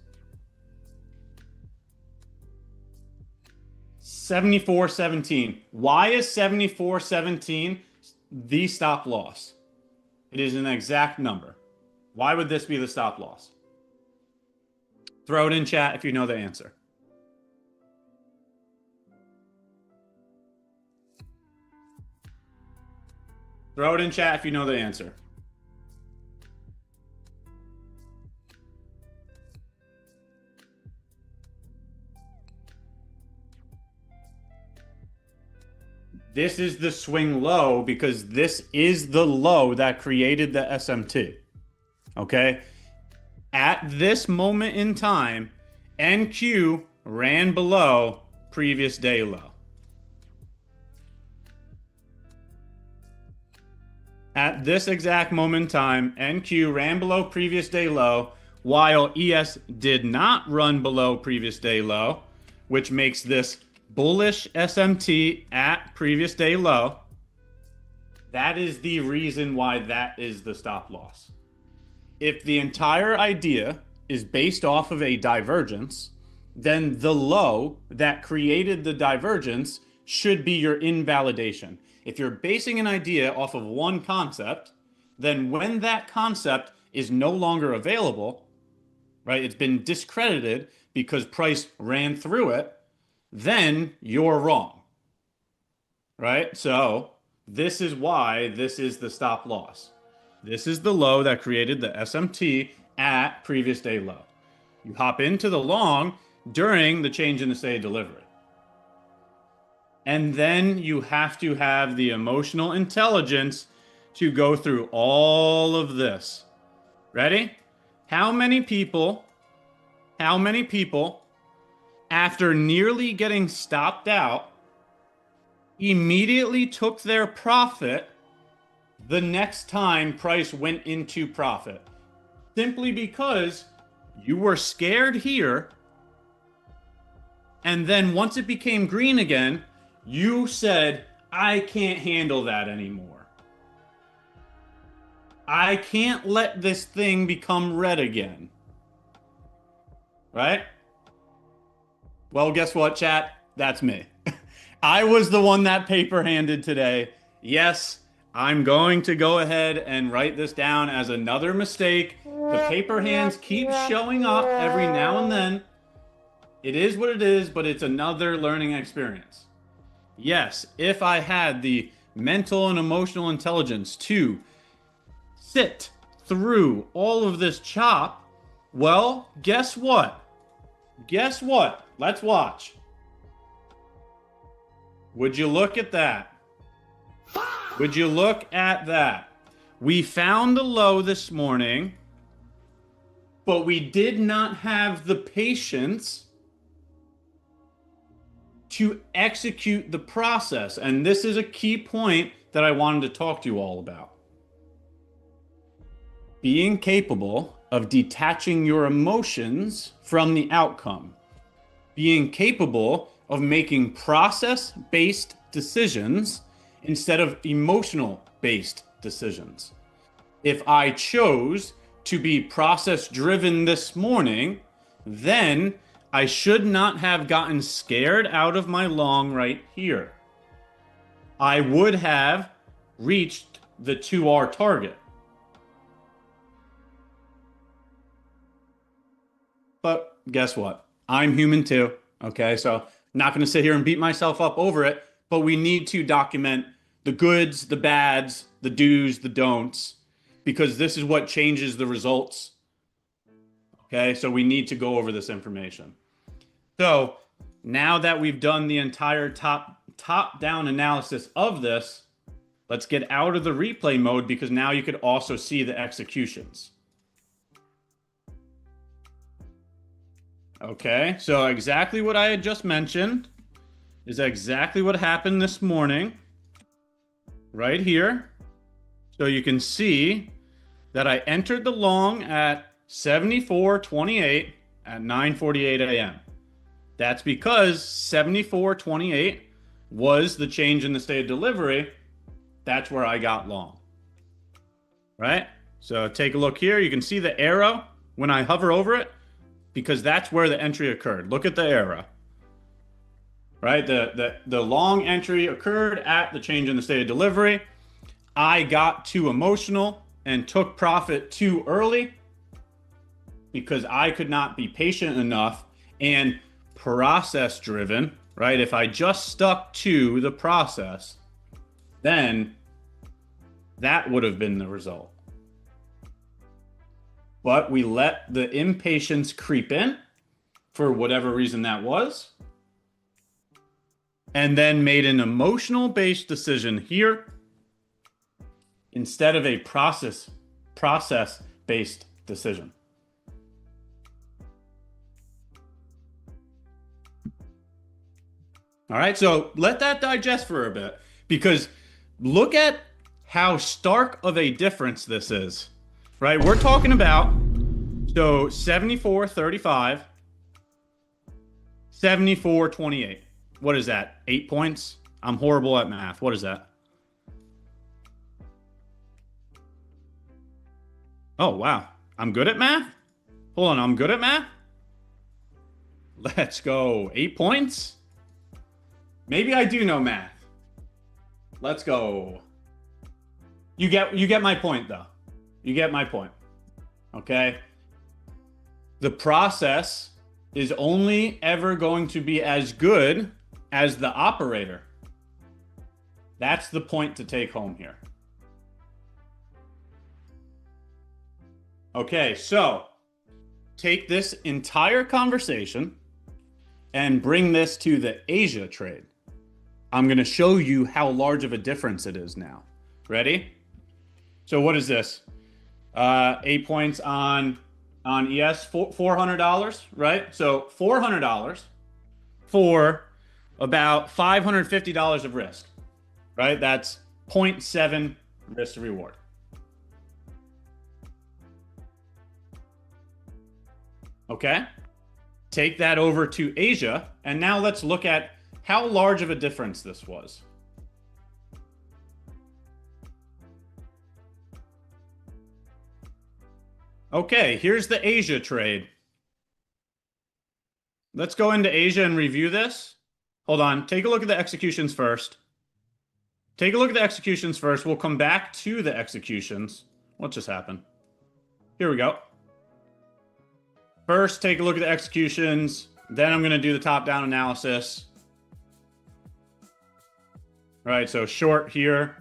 74.17. Why is 74.17 the stop loss? It is an exact number. Why would this be the stop loss? Throw it in chat if you know the answer. Throw it in chat if you know the answer. This is the swing low because this is the low that created the SMT. Okay? At this moment in time, NQ ran below previous day low. At this exact moment in time, NQ ran below previous day low, while ES did not run below previous day low, which makes this bullish SMT at previous day low. That is the reason why that is the stop loss. If the entire idea is based off of a divergence, then the low that created the divergence should be your invalidation. If you're basing an idea off of one concept, then when that concept is no longer available, right, it's been discredited because price ran through it, then you're wrong, right? So this is why this is the stop loss. This is the low that created the SMT at previous day low. You hop into the long during the change in the state of delivery. And then you have to have the emotional intelligence to go through all of this. Ready? How many people, after nearly getting stopped out, immediately took their profit the next time price went into profit? Simply because you were scared here, and then once it became green again, you said, I can't handle that anymore. I can't let this thing become red again. Right? Well, guess what, chat? That's me. I was the one that paper handed today. Yes, I'm going to go ahead and write this down as another mistake. The paper hands keep showing up every now and then. It is what it is, but it's another learning experience. Yes, if I had the mental and emotional intelligence to sit through all of this chop, well, guess what? Guess what? Let's watch. Would you look at that? Would you look at that? We found the low this morning, but we did not have the patience to execute the process. And this is a key point that I wanted to talk to you all about. Being capable of detaching your emotions from the outcome. Being capable of making process-based decisions instead of emotional-based decisions. If I chose to be process-driven this morning, then I should not have gotten scared out of my long right here. I would have reached the 2R target. But guess what? I'm human too. Okay, so not going to sit here and beat myself up over it, but we need to document the goods, the bads, the do's, the don'ts, because this is what changes the results. Okay, so we need to go over this information. So now that we've done the entire top-down analysis of this, let's get out of the replay mode, because now you could also see the executions. Okay, so exactly what I had just mentioned is exactly what happened this morning right here. So you can see that I entered the long at 74.28 at 9:48 a.m. That's because 74.28 was the change in the state of delivery. That's where I got long. Right? So take a look here. You can see the arrow when I hover over it, because that's where the entry occurred. Look at the arrow. Right? The long entry occurred at the change in the state of delivery. I got too emotional and took profit too early because I could not be patient enough and process driven, right? If I just stuck to the process, then that would have been the result. But we let the impatience creep in for whatever reason that was, and then made an emotional-based decision here instead of a process-based decision. All right, so let that digest for a bit, because look at how stark of a difference this is, right? We're talking about, so 74.35, 74.28. What is that? 8 points? I'm horrible at math. What is that? Oh, wow. I'm good at math? Hold on, I'm good at math? Let's go. 8 points? Maybe I do know math. Let's go. You get my point, though. You get my point. Okay? The process is only ever going to be as good as the operator. That's the point to take home here. Okay, so take this entire conversation and bring this to the Asia trade. I'm going to show you how large of a difference it is now. Ready? So what is this? 8 points on ES, $400, right? So $400 for about $550 of risk, right? That's 0.7 risk to reward. Okay? Take that over to Asia, and now let's look at how large of a difference this was. Okay, here's the Asia trade. Let's go into Asia and review this. Hold on, take a look at the executions first. Take a look at the executions first. We'll come back to the executions. What just happened? Here we go. First, take a look at the executions. Then I'm going to do the top-down analysis. right? So short here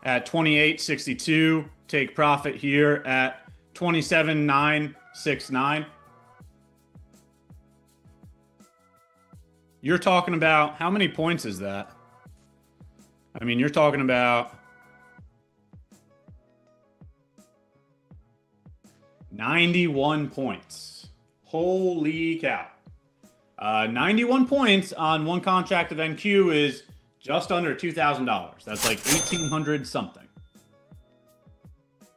at 28.62, take profit here at 27.969. You're talking about, how many points is that? I mean, you're talking about 91 points. Holy cow. 91 points on one contract of NQ is just under $2,000. That's like 1,800 something.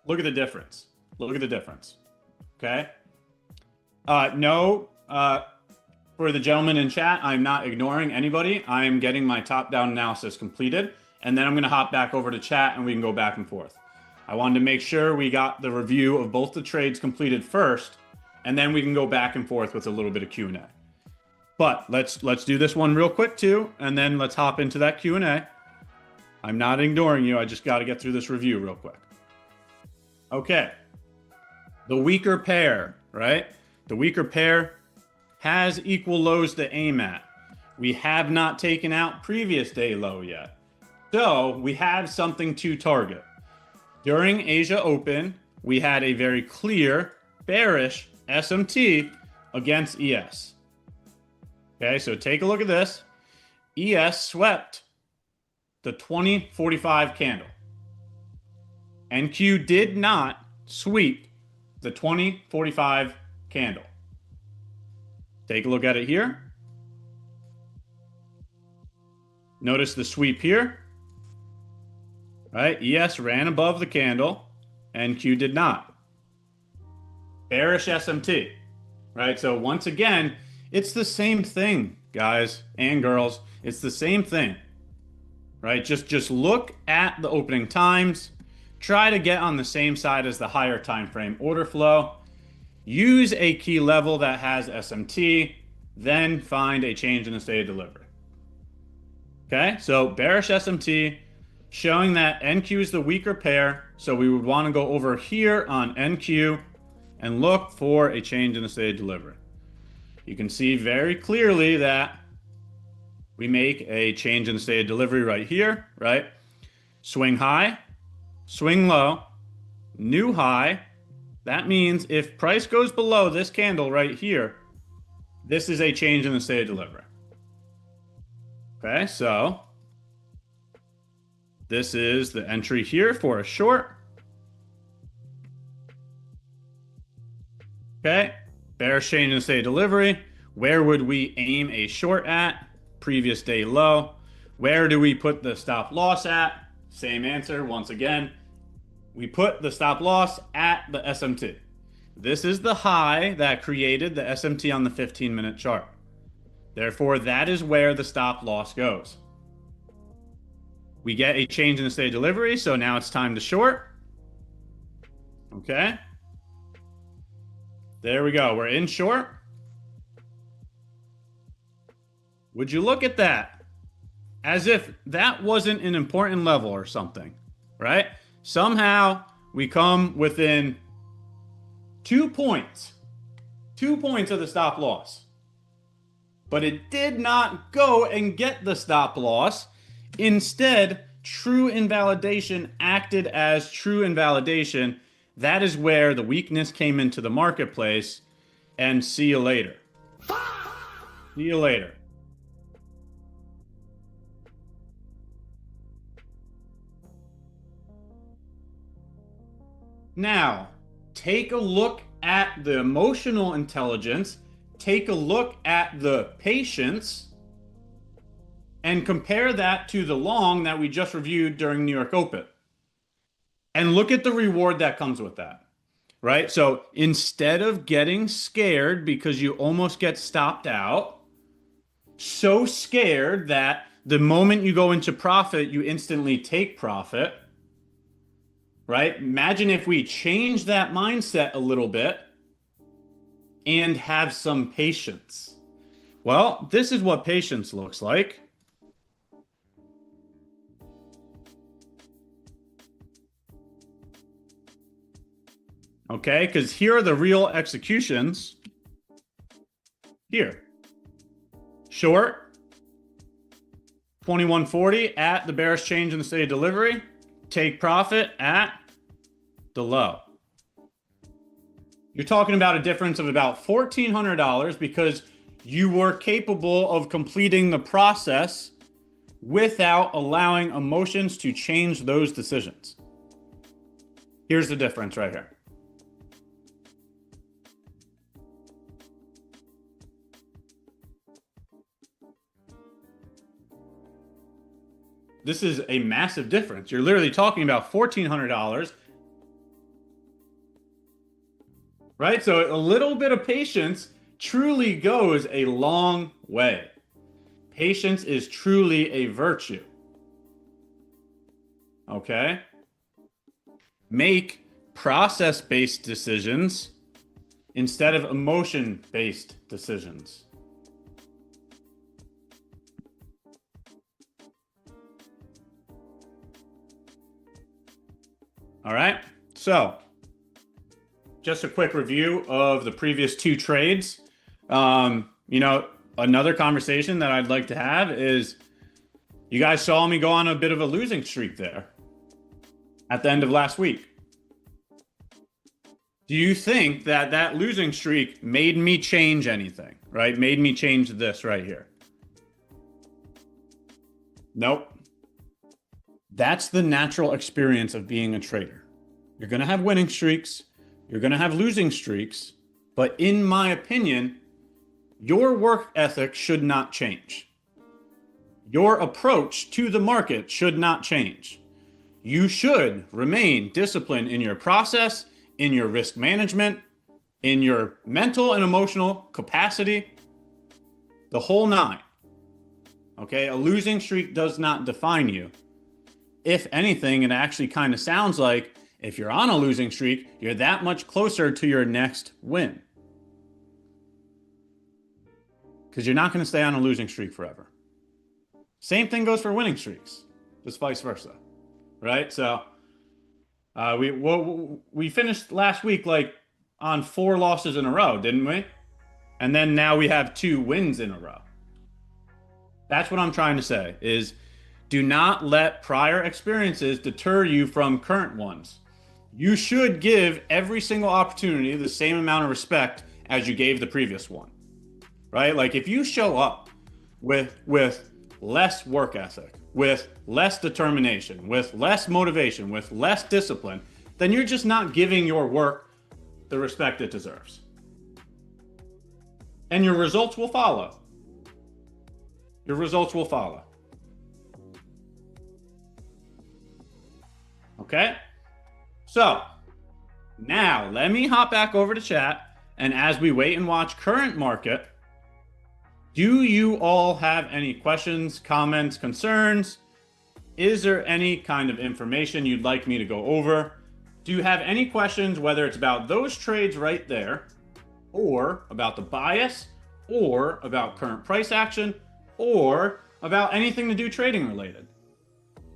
Look at the difference. Look at the difference. Okay. No, for the gentleman in chat, I'm not ignoring anybody. I'm getting my top-down analysis completed, and then I'm going to hop back over to chat and we can go back and forth. I wanted to make sure we got the review of both the trades completed first, and then we can go back and forth with a little bit of Q&A. But let's do this one real quick too, and then let's hop into that Q&A. I'm not ignoring you. I just got to get through this review real quick. Okay. The weaker pair, right? The weaker pair has equal lows to aim at. We have not taken out previous day low yet. So we have something to target. During Asia Open, we had a very clear bearish SMT against ES. Okay, so take a look at this. ES swept the 2045 candle. NQ did not sweep the 2045 candle. Take a look at it here. Notice the sweep here. Right? ES ran above the candle. NQ did not. Bearish SMT. Right? So once again, it's the same thing, guys and girls. It's the same thing. Right? Just look at the opening times. Try to get on the same side as the higher time frame order flow. Use a key level that has SMT, then find a change in the state of delivery. Okay, so bearish SMT showing that NQ is the weaker pair. So we would want to go over here on NQ and look for a change in the state of delivery. You can see very clearly that we make a change in the state of delivery right here, right? Swing high, swing low, new high. That means if price goes below this candle right here, this is a change in the state of delivery. Okay, so this is the entry here for a short. Okay, bearish change in the state of delivery. Where would we aim a short at? Previous day low. Where do we put the stop loss at? Same answer once again. We put the stop loss at the SMT. This is the high that created the SMT on the 15-minute chart. Therefore, that is where the stop loss goes. We get a change in the state of delivery, so now it's time to short. Okay. There we go. We're in short. Would you look at that? As if that wasn't an important level or something, right? Somehow we come within 2 points. 2 points of the stop loss. But it did not go and get the stop loss. Instead, true invalidation acted as true invalidation. That is where the weakness came into the marketplace. And see you later. See you later. Now, take a look at the emotional intelligence, take a look at the patience, and compare that to the long that we just reviewed during New York Open. And look at the reward that comes with that, right? So instead of getting scared because you almost get stopped out, so scared that the moment you go into profit, you instantly take profit, right? Imagine if we change that mindset a little bit and have some patience. Well, this is what patience looks like. Okay, because here are the real executions. Here. Short. 2140 at the bearish change in the state of delivery. Take profit at the low. You're talking about a difference of about $1,400 because you were capable of completing the process without allowing emotions to change those decisions. Here's the difference right here. This is a massive difference. You're literally talking about $1,400, right? So a little bit of patience truly goes a long way. Patience is truly a virtue. Okay? Make process-based decisions instead of emotion-based decisions. All right, so just a quick review of the previous two trades. Another conversation that I'd like to have is you guys saw me go on a bit of a losing streak there at the end of last week. Do you think that that losing streak made me change anything, right? Made me change this right here? Nope. That's the natural experience of being a trader. You're going to have winning streaks. You're going to have losing streaks. But in my opinion, your work ethic should not change. Your approach to the market should not change. You should remain disciplined in your process, in your risk management, in your mental and emotional capacity, the whole nine. Okay, a losing streak does not define you. If anything, it actually kind of sounds like if you're on a losing streak, you're that much closer to your next win. Because you're not going to stay on a losing streak forever. Same thing goes for winning streaks, just vice versa, right? So we finished last week like on 4 losses in a row, didn't we? And then now we have 2 wins in a row. That's what I'm trying to say is do not let prior experiences deter you from current ones. You should give every single opportunity the same amount of respect as you gave the previous one, right? Like if you show up with less work ethic, with less determination, with less motivation, with less discipline, then you're just not giving your work the respect it deserves. And your results will follow. Your results will follow. Okay? So, now let me hop back over to chat, and as we wait and watch current market, do you all have any questions, comments, concerns? Is there any kind of information you'd like me to go over? Do you have any questions, whether it's about those trades right there, or about the bias, or about current price action, or about anything to do trading related?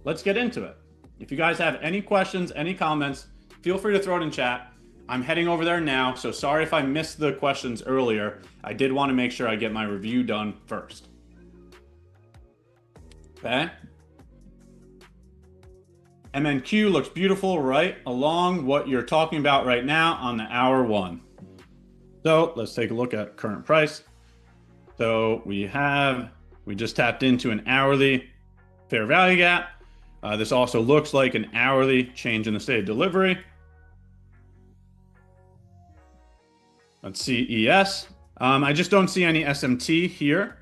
Let's get into it. If you guys have any questions, any comments, feel free to throw it in chat. I'm heading over there now, so sorry if I missed the questions earlier. I did want to make sure I get my review done first. Okay. MNQ looks beautiful right along what you're talking about right now on the hour 1. So let's take a look at current price. So we just tapped into an hourly fair value gap. This also looks like an hourly change in the state of delivery. Let's see ES. I just don't see any SMT here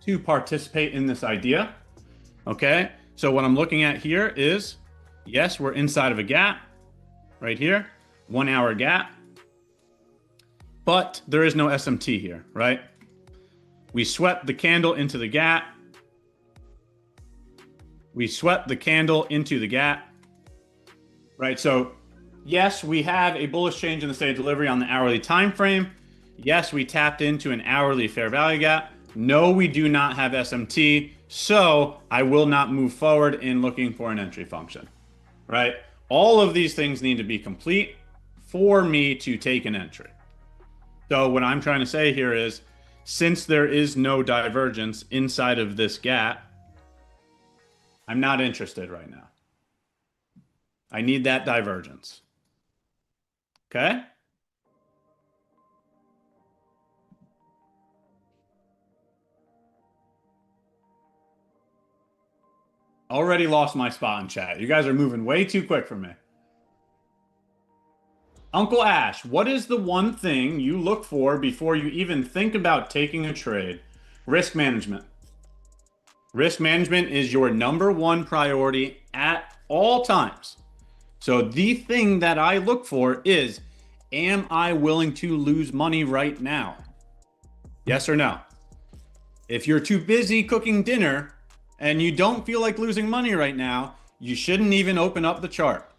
to participate in this idea. Okay, so what I'm looking at here is, yes, we're inside of a gap right here, 1 hour gap, but there is no SMT here, right? We swept the candle into the gap. We swept the candle into the gap, right? So yes, we have a bullish change in the state of delivery on the hourly time frame. Yes, we tapped into an hourly fair value gap. No, we do not have SMT, so I will not move forward in looking for an entry function, right? All of these things need to be complete for me to take an entry. So what I'm trying to say here is, since there is no divergence inside of this gap, I'm not interested right now. I need that divergence. Okay? Already lost my spot in chat. You guys are moving way too quick for me. Uncle Ash, what is the one thing you look for before you even think about taking a trade? Risk management. Risk management is your number one priority at all times. So the thing that I look for is, am I willing to lose money right now? Yes or no? If you're too busy cooking dinner and you don't feel like losing money right now, you shouldn't even open up the chart.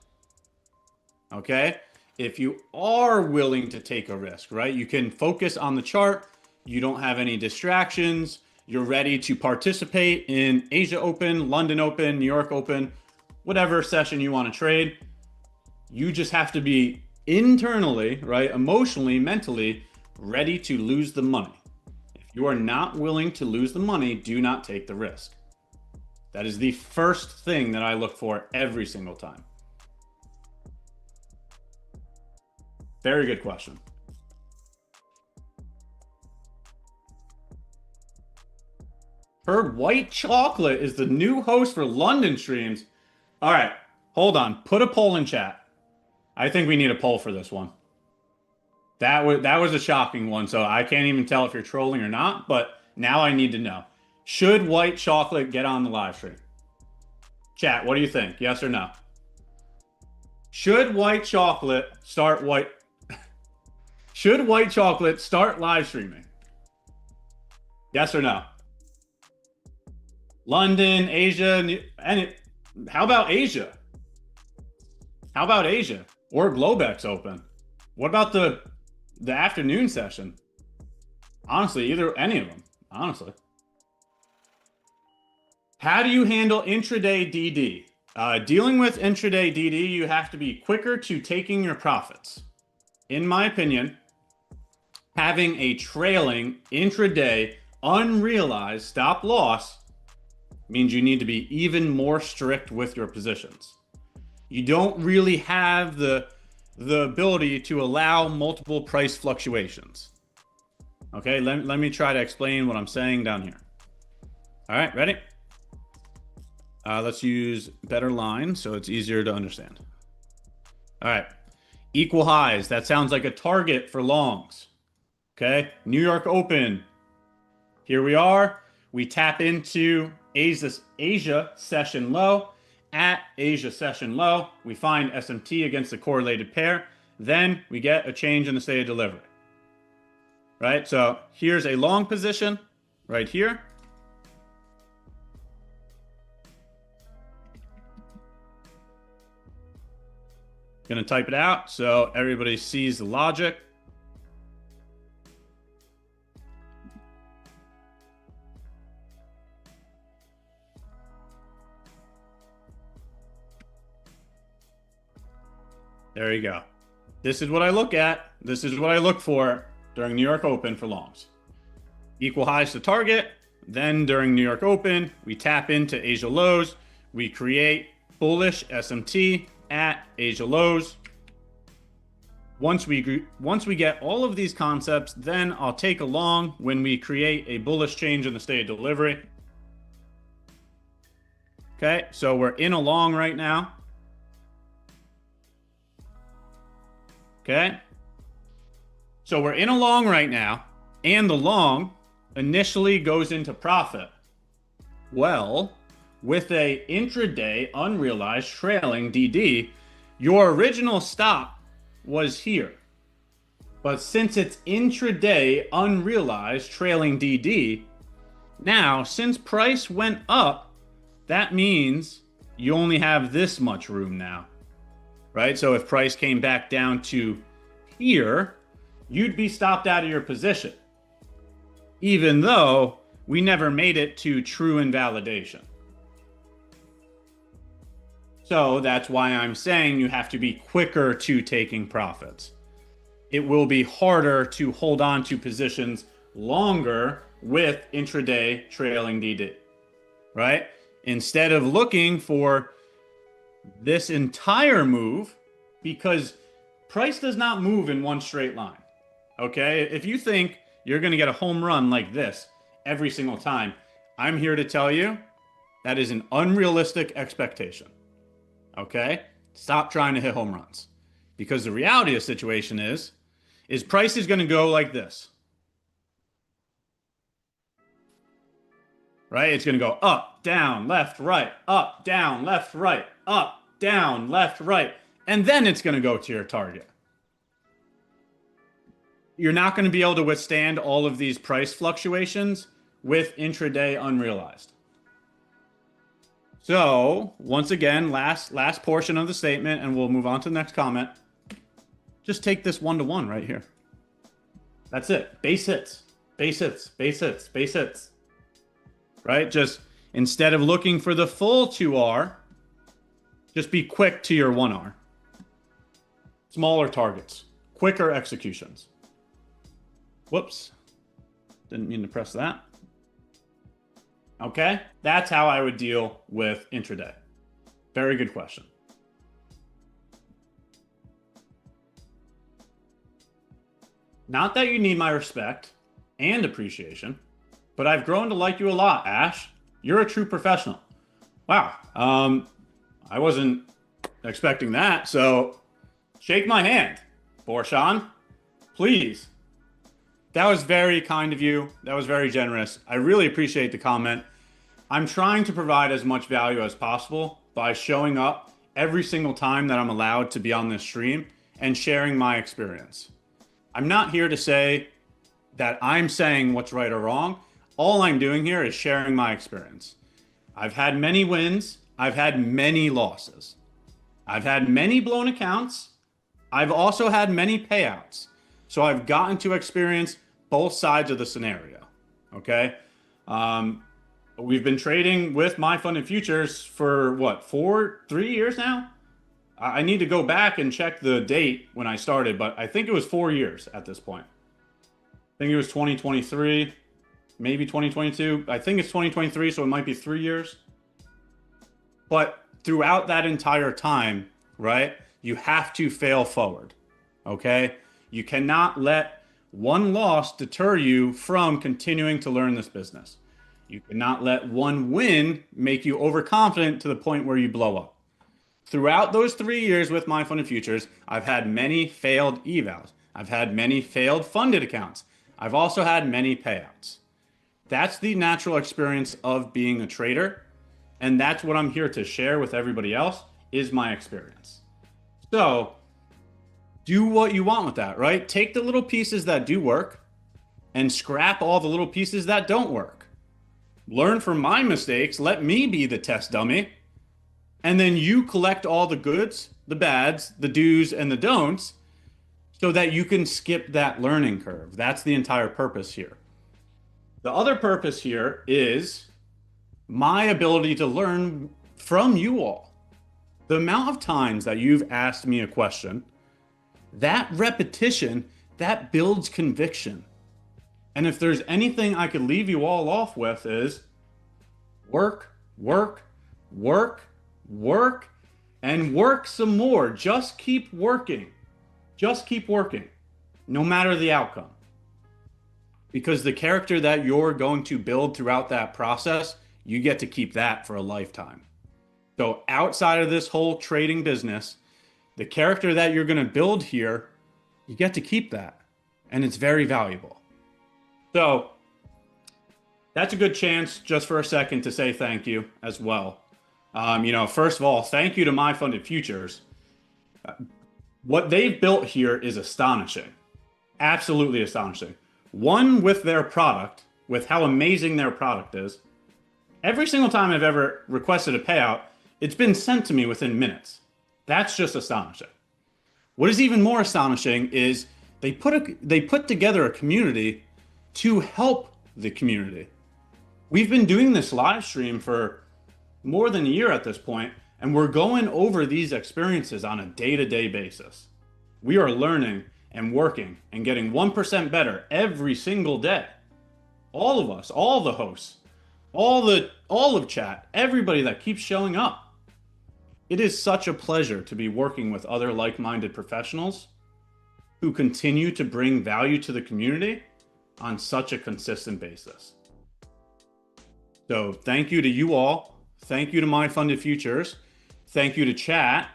Okay? If you are willing to take a risk, right? You can focus on the chart. You don't have any distractions. You're ready to participate in Asia Open, London Open, New York Open, whatever session you want to trade. You just have to be internally, right? Emotionally, mentally ready to lose the money. If you are not willing to lose the money, do not take the risk. That is the first thing that I look for every single time. Very good question. Heard White Chocolate is the new host for London streams. All right, hold on. Put a poll in chat. I think we need a poll for this one. That was a shocking one, so I can't even tell if you're trolling or not, but now I need to know. Should White Chocolate get on the live stream? Chat, what do you think? Yes or no? Should White Chocolate start Should White Chocolate start live streaming? Yes or no? London, Asia, how about Asia? How about Asia or Globex Open? What about the afternoon session? Honestly, any of them, honestly. How do you handle intraday DD? Dealing with intraday DD, you have to be quicker to taking your profits. In my opinion, having a trailing intraday unrealized stop loss means you need to be even more strict with your positions. You don't really have the ability to allow multiple price fluctuations. Okay, let me try to explain what I'm saying down here. All right, ready? Let's use better lines so it's easier to understand. All right, equal highs. That sounds like a target for longs. Okay, New York Open. Here we are. We tap into Asia session low. At Asia session low, we find SMT against the correlated pair. Then we get a change in the state of delivery. Right, so here's a long position right here. Gonna type it out so everybody sees the logic. There you go. This is what I look at. This is what I look for during New York Open for longs. Equal highs to target. Then during New York Open, we tap into Asia lows. We create bullish SMT at Asia lows. Once we get all of these concepts, then I'll take a long when we create a bullish change in the state of delivery. Okay, so we're in a long right now. Okay, so we're in a long right now, and the long initially goes into profit. Well, with a intraday unrealized trailing DD, your original stop was here. But since it's intraday unrealized trailing DD, now since price went up, that means you only have this much room now. Right? So if price came back down to here, you'd be stopped out of your position, even though we never made it to true invalidation. So that's why I'm saying you have to be quicker to taking profits. It will be harder to hold on to positions longer with intraday trailing DD, right? instead of looking for this entire move, because price does not move in one straight line. Okay, if you think you're going to get a home run like this every single time, I'm here to tell you that is an unrealistic expectation. Okay, stop trying to hit home runs, because the reality of the situation is price is going to go like this. Right? It's going to go up, down, left, right, up, down, left, right, up, down, left, right. And then it's going to go to your target. You're not going to be able to withstand all of these price fluctuations with intraday unrealized. So once again, last portion of the statement, and we'll move on to the next comment. Just take this 1-to-1 right here. That's it. Base hits, base hits, base hits, base hits. Right? Just instead of looking for the full 2R, just be quick to your 1R. Smaller targets, quicker executions. Whoops. Didn't mean to press that. Okay? That's how I would deal with intraday. Very good question. Not that you need my respect and appreciation, but I've grown to like you a lot, Ash. You're a true professional. Wow. I wasn't expecting that, so shake my hand, Borshan. Please. That was very kind of you. That was very generous. I really appreciate the comment. I'm trying to provide as much value as possible by showing up every single time that I'm allowed to be on this stream and sharing my experience. I'm not here to say that I'm saying what's right or wrong. All I'm doing here is sharing my experience. I've had many wins. I've had many losses. I've had many blown accounts. I've also had many payouts. So I've gotten to experience both sides of the scenario. Okay. We've been trading with MyFundedFutures for what, 3 years now? I need to go back and check the date when I started, but I think it was 4 years at this point. I think it was 2023, maybe 2022. I think it's 2023, so it might be 3 years. But throughout that entire time, right, you have to fail forward, okay? You cannot let one loss deter you from continuing to learn this business. You cannot let one win make you overconfident to the point where you blow up. Throughout those 3 years with MyFundedFutures, I've had many failed evals. I've had many failed funded accounts. I've also had many payouts. That's the natural experience of being a trader. And that's what I'm here to share with everybody else, is my experience. So do what you want with that, right? Take the little pieces that do work and scrap all the little pieces that don't work. Learn from my mistakes. Let me be the test dummy. And then you collect all the goods, the bads, the do's, and the don'ts so that you can skip that learning curve. That's the entire purpose here. The other purpose here is my ability to learn from you all. The amount of times that you've asked me a question, that repetition, that builds conviction. And if there's anything I could leave you all off with is work, work, work, work, and work some more. Just keep working. Just keep working, no matter the outcome. Because the character that you're going to build throughout that process, you get to keep that for a lifetime. So outside of this whole trading business, the character that you're going to build here, you get to keep that. And it's very valuable. So that's a good chance just for a second to say thank you as well. First of all, thank you to MyFundedFutures. What they've built here is astonishing. Absolutely astonishing. One, with their product, with how amazing their product is. Every single time I've ever requested a payout, it's been sent to me within minutes. That's just astonishing. What is even more astonishing is they put together a community to help the community. We've been doing this live stream for more than a year at this point, and we're going over these experiences on a day-to-day basis. We are learning and working and getting 1% better every single day. All of us, all the hosts, all of chat, everybody that keeps showing up. It is such a pleasure to be working with other like-minded professionals who continue to bring value to the community on such a consistent basis. So thank you to you all. Thank you to MyFundedFutures. Thank you to chat.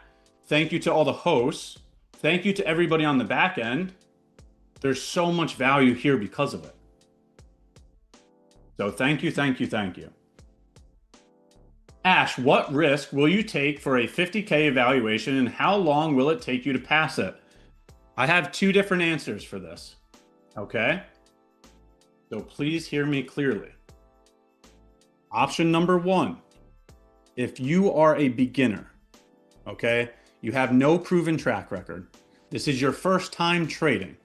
Thank you to all the hosts. Thank you to everybody on the back end. There's so much value here because of it. So thank you, thank you, thank you. Ash, what risk will you take for a 50K evaluation and how long will it take you to pass it? I have two different answers for this, okay? So please hear me clearly. Option number one, if you are a beginner, okay, you have no proven track record, this is your first time trading,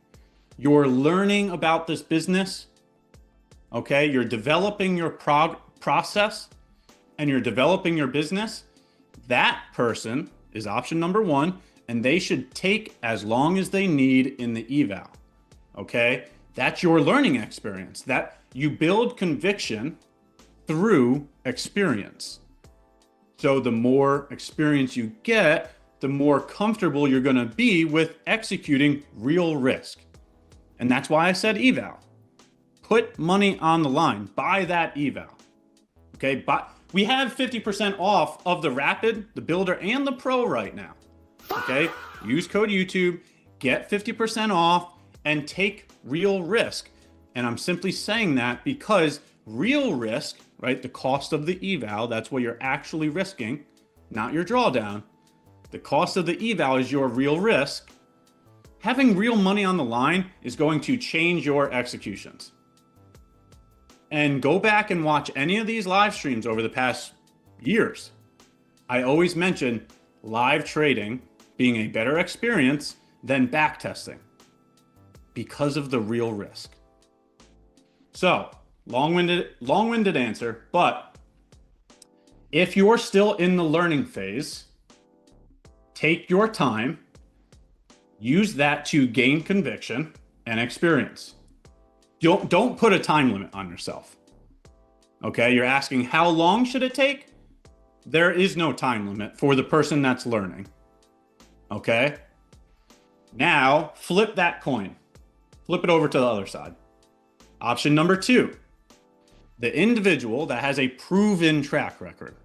you're learning about this business, okay, you're developing your process and you're developing your business, that person is option number one, and they should take as long as they need in the eval, okay? That's your learning experience. That you build conviction through experience. So the more experience you get, the more comfortable you're gonna be with executing real risk. And that's why I said eval. Put money on the line, buy that eval, okay? But we have 50% off of the Rapid, the Builder, and the Pro right now, okay? Use code YouTube, get 50% off, and take real risk. And I'm simply saying that because real risk, right, the cost of the eval, that's what you're actually risking, not your drawdown. The cost of the eval is your real risk. Having real money on the line is going to change your executions. And go back and watch any of these live streams over the past years. I always mention live trading being a better experience than back testing because of the real risk. So, long-winded answer, but if you're still in the learning phase, take your time, use that to gain conviction and experience. Don't put a time limit on yourself. Okay, you're asking how long should it take? There is no time limit for the person that's learning. Okay, now flip that coin. Flip it over to the other side. Option number two, the individual that has a proven track record.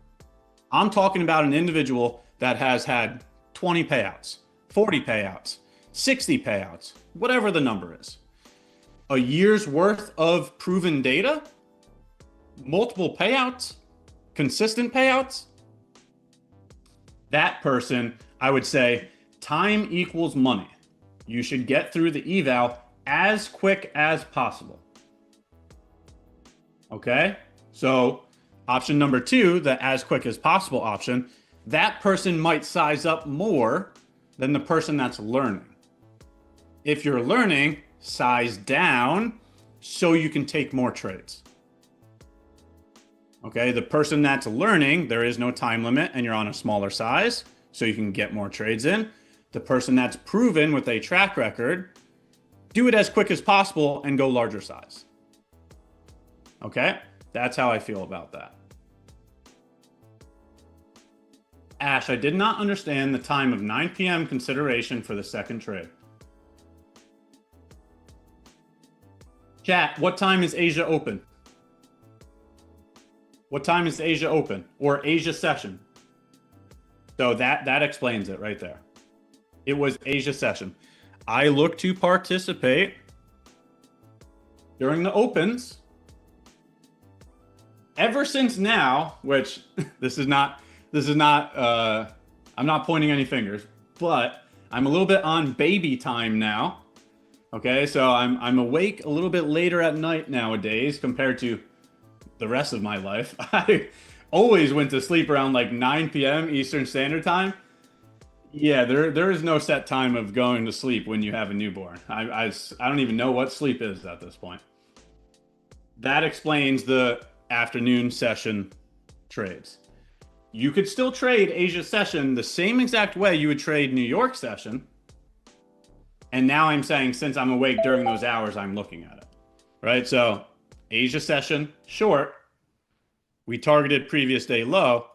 I'm talking about an individual that has had 20 payouts, 40 payouts, 60 payouts, whatever the number is. A year's worth of proven data, multiple payouts, consistent payouts. That person, I would say, time equals money. You should get through the eval as quick as possible. Okay, so option number two, the as quick as possible option, that person might size up more than the person that's learning. If you're learning, size down so you can take more trades. Okay, the person that's learning, there is no time limit and you're on a smaller size so you can get more trades in. The person that's proven with a track record, do it as quick as possible and go larger size. Okay, that's how I feel about that. Ash, I did not understand the time of 9 p.m. consideration for the second trade. Chat, what time is Asia open? What time is Asia open or Asia session? So that explains it right there. It was Asia session. I look to participate during the opens. Ever since now, which this is not, I'm not pointing any fingers, but I'm a little bit on baby time now. Okay, so I'm awake a little bit later at night nowadays compared to the rest of my life. I always went to sleep around like 9 p.m. Eastern Standard Time. Yeah, there is no set time of going to sleep when you have a newborn. I don't even know what sleep is at this point. That explains the afternoon session trades. You could still trade Asia session the same exact way you would trade New York session. And now I'm saying since I'm awake during those hours, I'm looking at it, right? So Asia session, short, we targeted previous day low.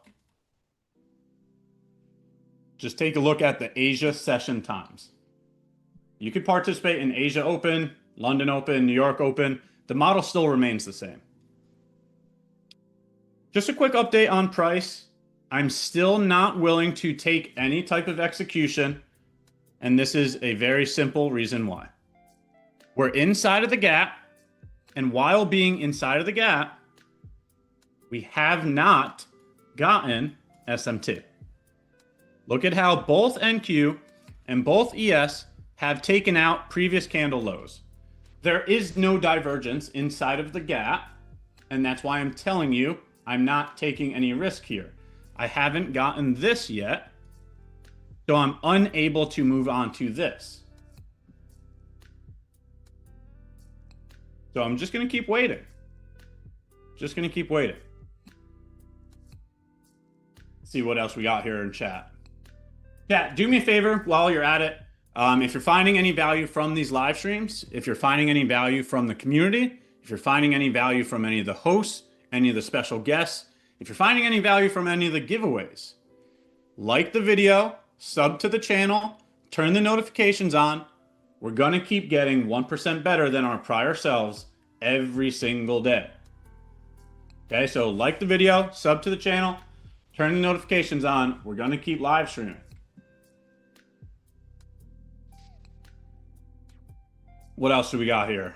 Just take a look at the Asia session times. You could participate in Asia Open, London Open, New York Open. The model still remains the same. Just a quick update on price. I'm still not willing to take any type of execution, and this is a very simple reason why. We're inside of the gap, and while being inside of the gap, we have not gotten SMT. Look at how both NQ and both ES have taken out previous candle lows. There is no divergence inside of the gap, and that's why I'm telling you I'm not taking any risk here. I haven't gotten this yet, so I'm unable to move on to this. So I'm just going to keep waiting. Just going to keep waiting. See what else we got here in chat. Chat, do me a favor while you're at it. If you're finding any value from these live streams, if you're finding any value from the community, if you're finding any value from any of the hosts, any of the special guests, if you're finding any value from any of the giveaways, like the video, sub to the channel, turn the notifications on. We're going to keep getting 1% better than our prior selves every single day. Okay, so like the video, sub to the channel, turn the notifications on. We're going to keep live streaming. What else do we got here?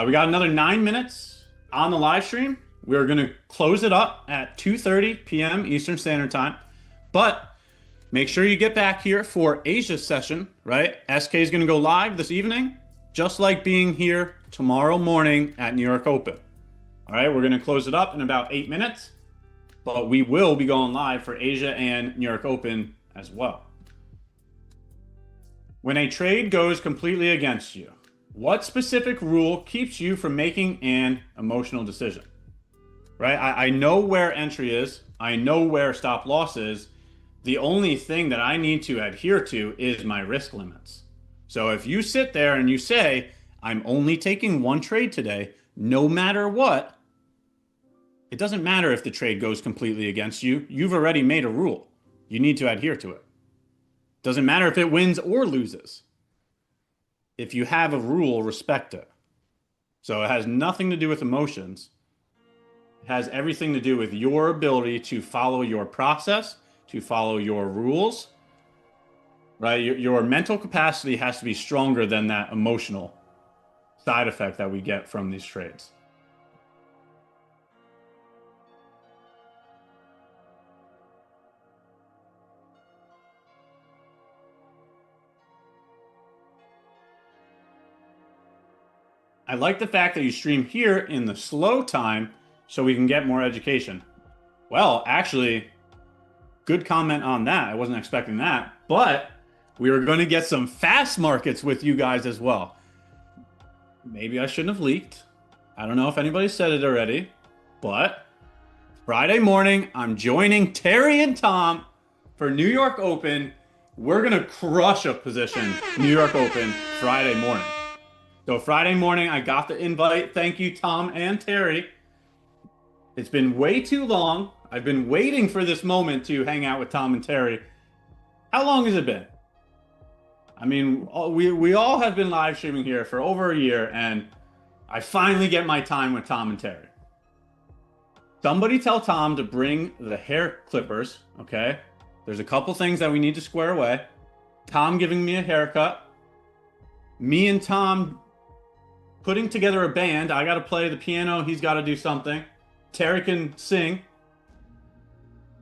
We got another 9 minutes on the live stream. We're going to close it up at 2:30 p.m. Eastern Standard Time. But make sure you get back here for Asia's session, right? SK is going to go live this evening, just like being here tomorrow morning at New York Open. All right, we're going to close it up in about 8 minutes, but we will be going live for Asia and New York Open as well. When a trade goes completely against you, what specific rule keeps you from making an emotional decision? Right? I know where entry is. I know where stop loss is. The only thing that I need to adhere to is my risk limits. So if you sit there and you say, I'm only taking one trade today, no matter what, it doesn't matter if the trade goes completely against you. You've already made a rule. You need to adhere to it. Doesn't matter if it wins or loses. If you have a rule, respect it. So it has nothing to do with emotions. It has everything to do with your ability to follow your process, to follow your rules, right? Your mental capacity has to be stronger than that emotional side effect that we get from these trades. I like the fact that you stream here in the slow time so we can get more education. Well, actually, good comment on that. I wasn't expecting that, but we were going to get some fast markets with you guys as well. Maybe I shouldn't have leaked. I don't know if anybody said it already, but Friday morning, I'm joining Terry and Tom for New York Open. We're going to crush a position New York Open Friday morning. So Friday morning, I got the invite. Thank you, Tom and Terry. It's been way too long. I've been waiting for this moment to hang out with Tom and Terry. How long has it been? I mean, we all have been live streaming here for over a year, and I finally get my time with Tom and Terry. Somebody tell Tom to bring the hair clippers, okay? There's a couple things that we need to square away. Tom giving me a haircut. Me and Tom putting together a band. I got to play the piano. He's got to do something. Terry can sing.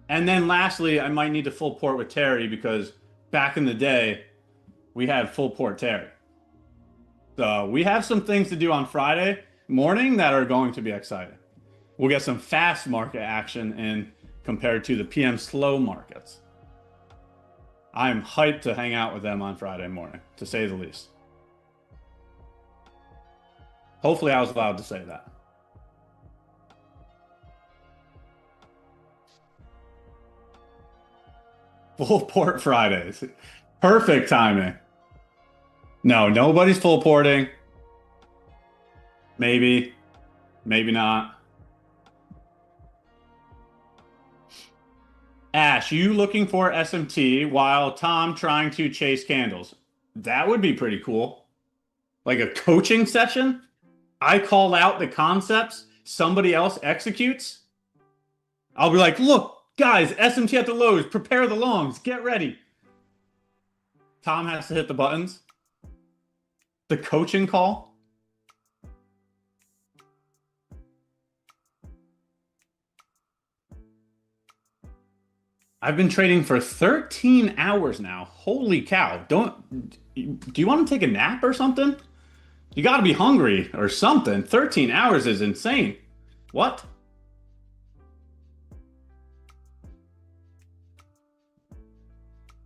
And then lastly, I might need to full port with Terry because back in the day, we had full port Terry. So we have some things to do on Friday morning that are going to be exciting. We'll get some fast market action in compared to the PM slow markets. I'm hyped to hang out with them on Friday morning, to say the least. Hopefully I was allowed to say that. Full port Fridays. Perfect timing. No, nobody's full porting. Maybe. Maybe not. Ash, you looking for SMT while Tom trying to chase candles. That would be pretty cool. Like a coaching session? I call out the concepts, somebody else executes. I'll be like, look, guys, SMT at the lows, prepare the longs, get ready. Tom has to hit the buttons. The coaching call. I've been trading for 13 hours now. Holy cow. Do you want to take a nap or something? You got to be hungry or something. 13 hours is insane. What?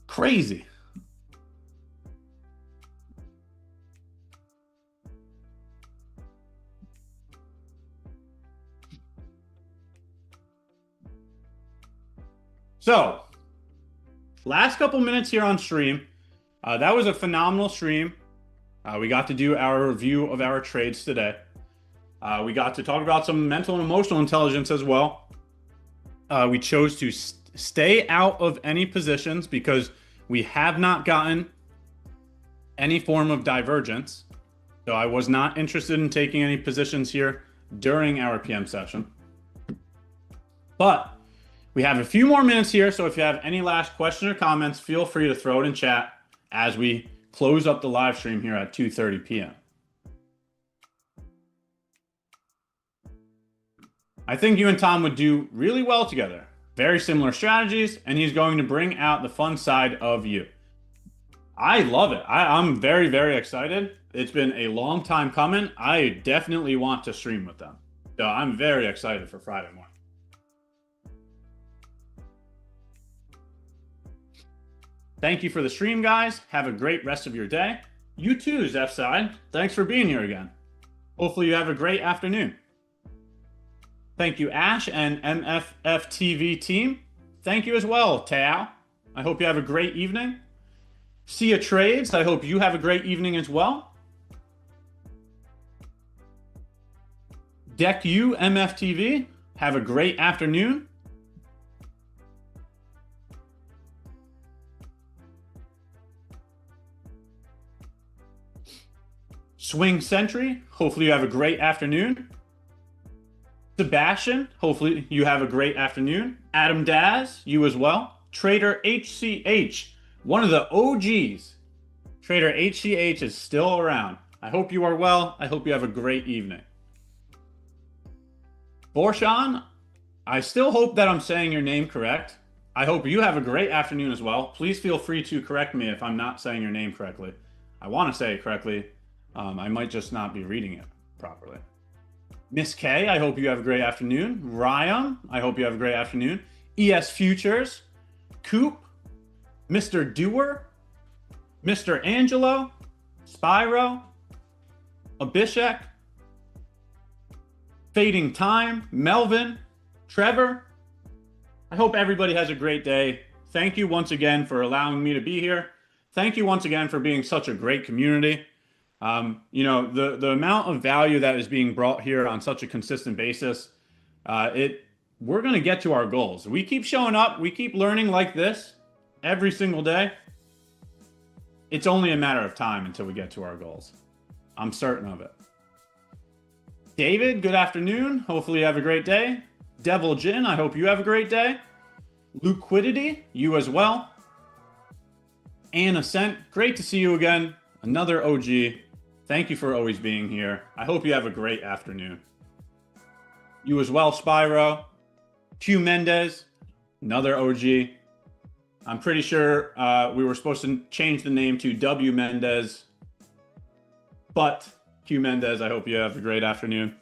Crazy. So, last couple minutes here on stream. That was a phenomenal stream. We got to do our review of our trades today. We got to talk about some mental and emotional intelligence as well. We chose to stay out of any positions because we have not gotten any form of divergence. So I was not interested in taking any positions here during our PM session. But we have a few more minutes here, so if you have any last question or comments, feel free to throw it in chat as we close up the live stream here at 2:30 p.m. I think you and Tom would do really well together. Very similar strategies, and he's going to bring out the fun side of you. I love it. I'm very, very excited. It's been a long time coming. I definitely want to stream with them. So I'm very excited for Friday morning. Thank you for the stream, guys. Have a great rest of your day. You too, Zeph Side. Thanks for being here again. Hopefully you have a great afternoon. Thank you, Ash and MFFTV team. Thank you as well, Tao. I hope you have a great evening. Sia Trades, I hope you have a great evening as well. Deck U MFTV, have a great afternoon. Swing Sentry, hopefully you have a great afternoon. Sebastian, hopefully you have a great afternoon. Adam Daz, you as well. Trader HCH, one of the OGs. Trader HCH is still around. I hope you are well. I hope you have a great evening. Borshan, I still hope that I'm saying your name correct. I hope you have a great afternoon as well. Please feel free to correct me if I'm not saying your name correctly. I want to say it correctly. I might just not be reading it properly. Miss K, I hope you have a great afternoon. Ryan, I hope you have a great afternoon. ES Futures, Coop, Mr. Doer, Mr. Angelo, Spyro, Abhishek, Fading Time, Melvin, Trevor. I hope everybody has a great day. Thank you once again for allowing me to be here. Thank you once again for being such a great community. You know, the amount of value that is being brought here on such a consistent basis, we're going to get to our goals. We keep showing up. We keep learning like this every single day. It's only a matter of time until we get to our goals. I'm certain of it. David, good afternoon. Hopefully you have a great day. Devil Jin, I hope you have a great day. Liquidity, you as well. Ann Ascent, great to see you again. Another OG. Thank you for always being here. I hope you have a great afternoon. You as well, Spyro. Q Mendez, another OG. I'm pretty sure we were supposed to change the name to W Mendez. But Q Mendez, I hope you have a great afternoon.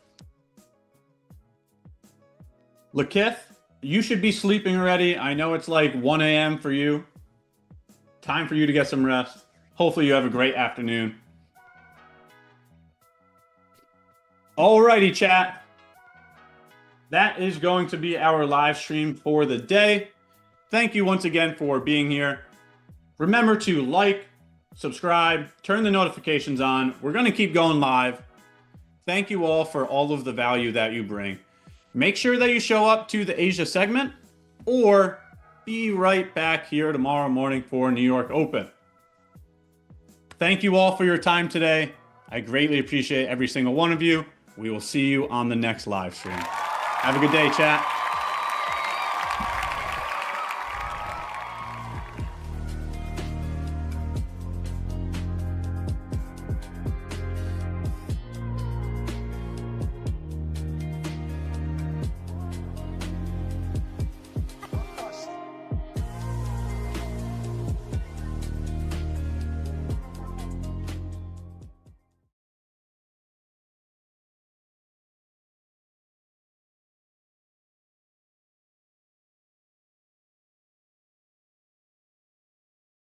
Lakith, you should be sleeping already. I know it's like 1 a.m. for you. Time for you to get some rest. Hopefully you have a great afternoon. Alrighty, chat. That is going to be our live stream for the day. Thank you once again for being here. Remember to like, subscribe, turn the notifications on. We're going to keep going live. Thank you all for all of the value that you bring. Make sure that you show up to the Asia segment, or be right back here tomorrow morning for New York Open. Thank you all for your time today. I greatly appreciate every single one of you. We will see you on the next live stream. Have a good day, chat.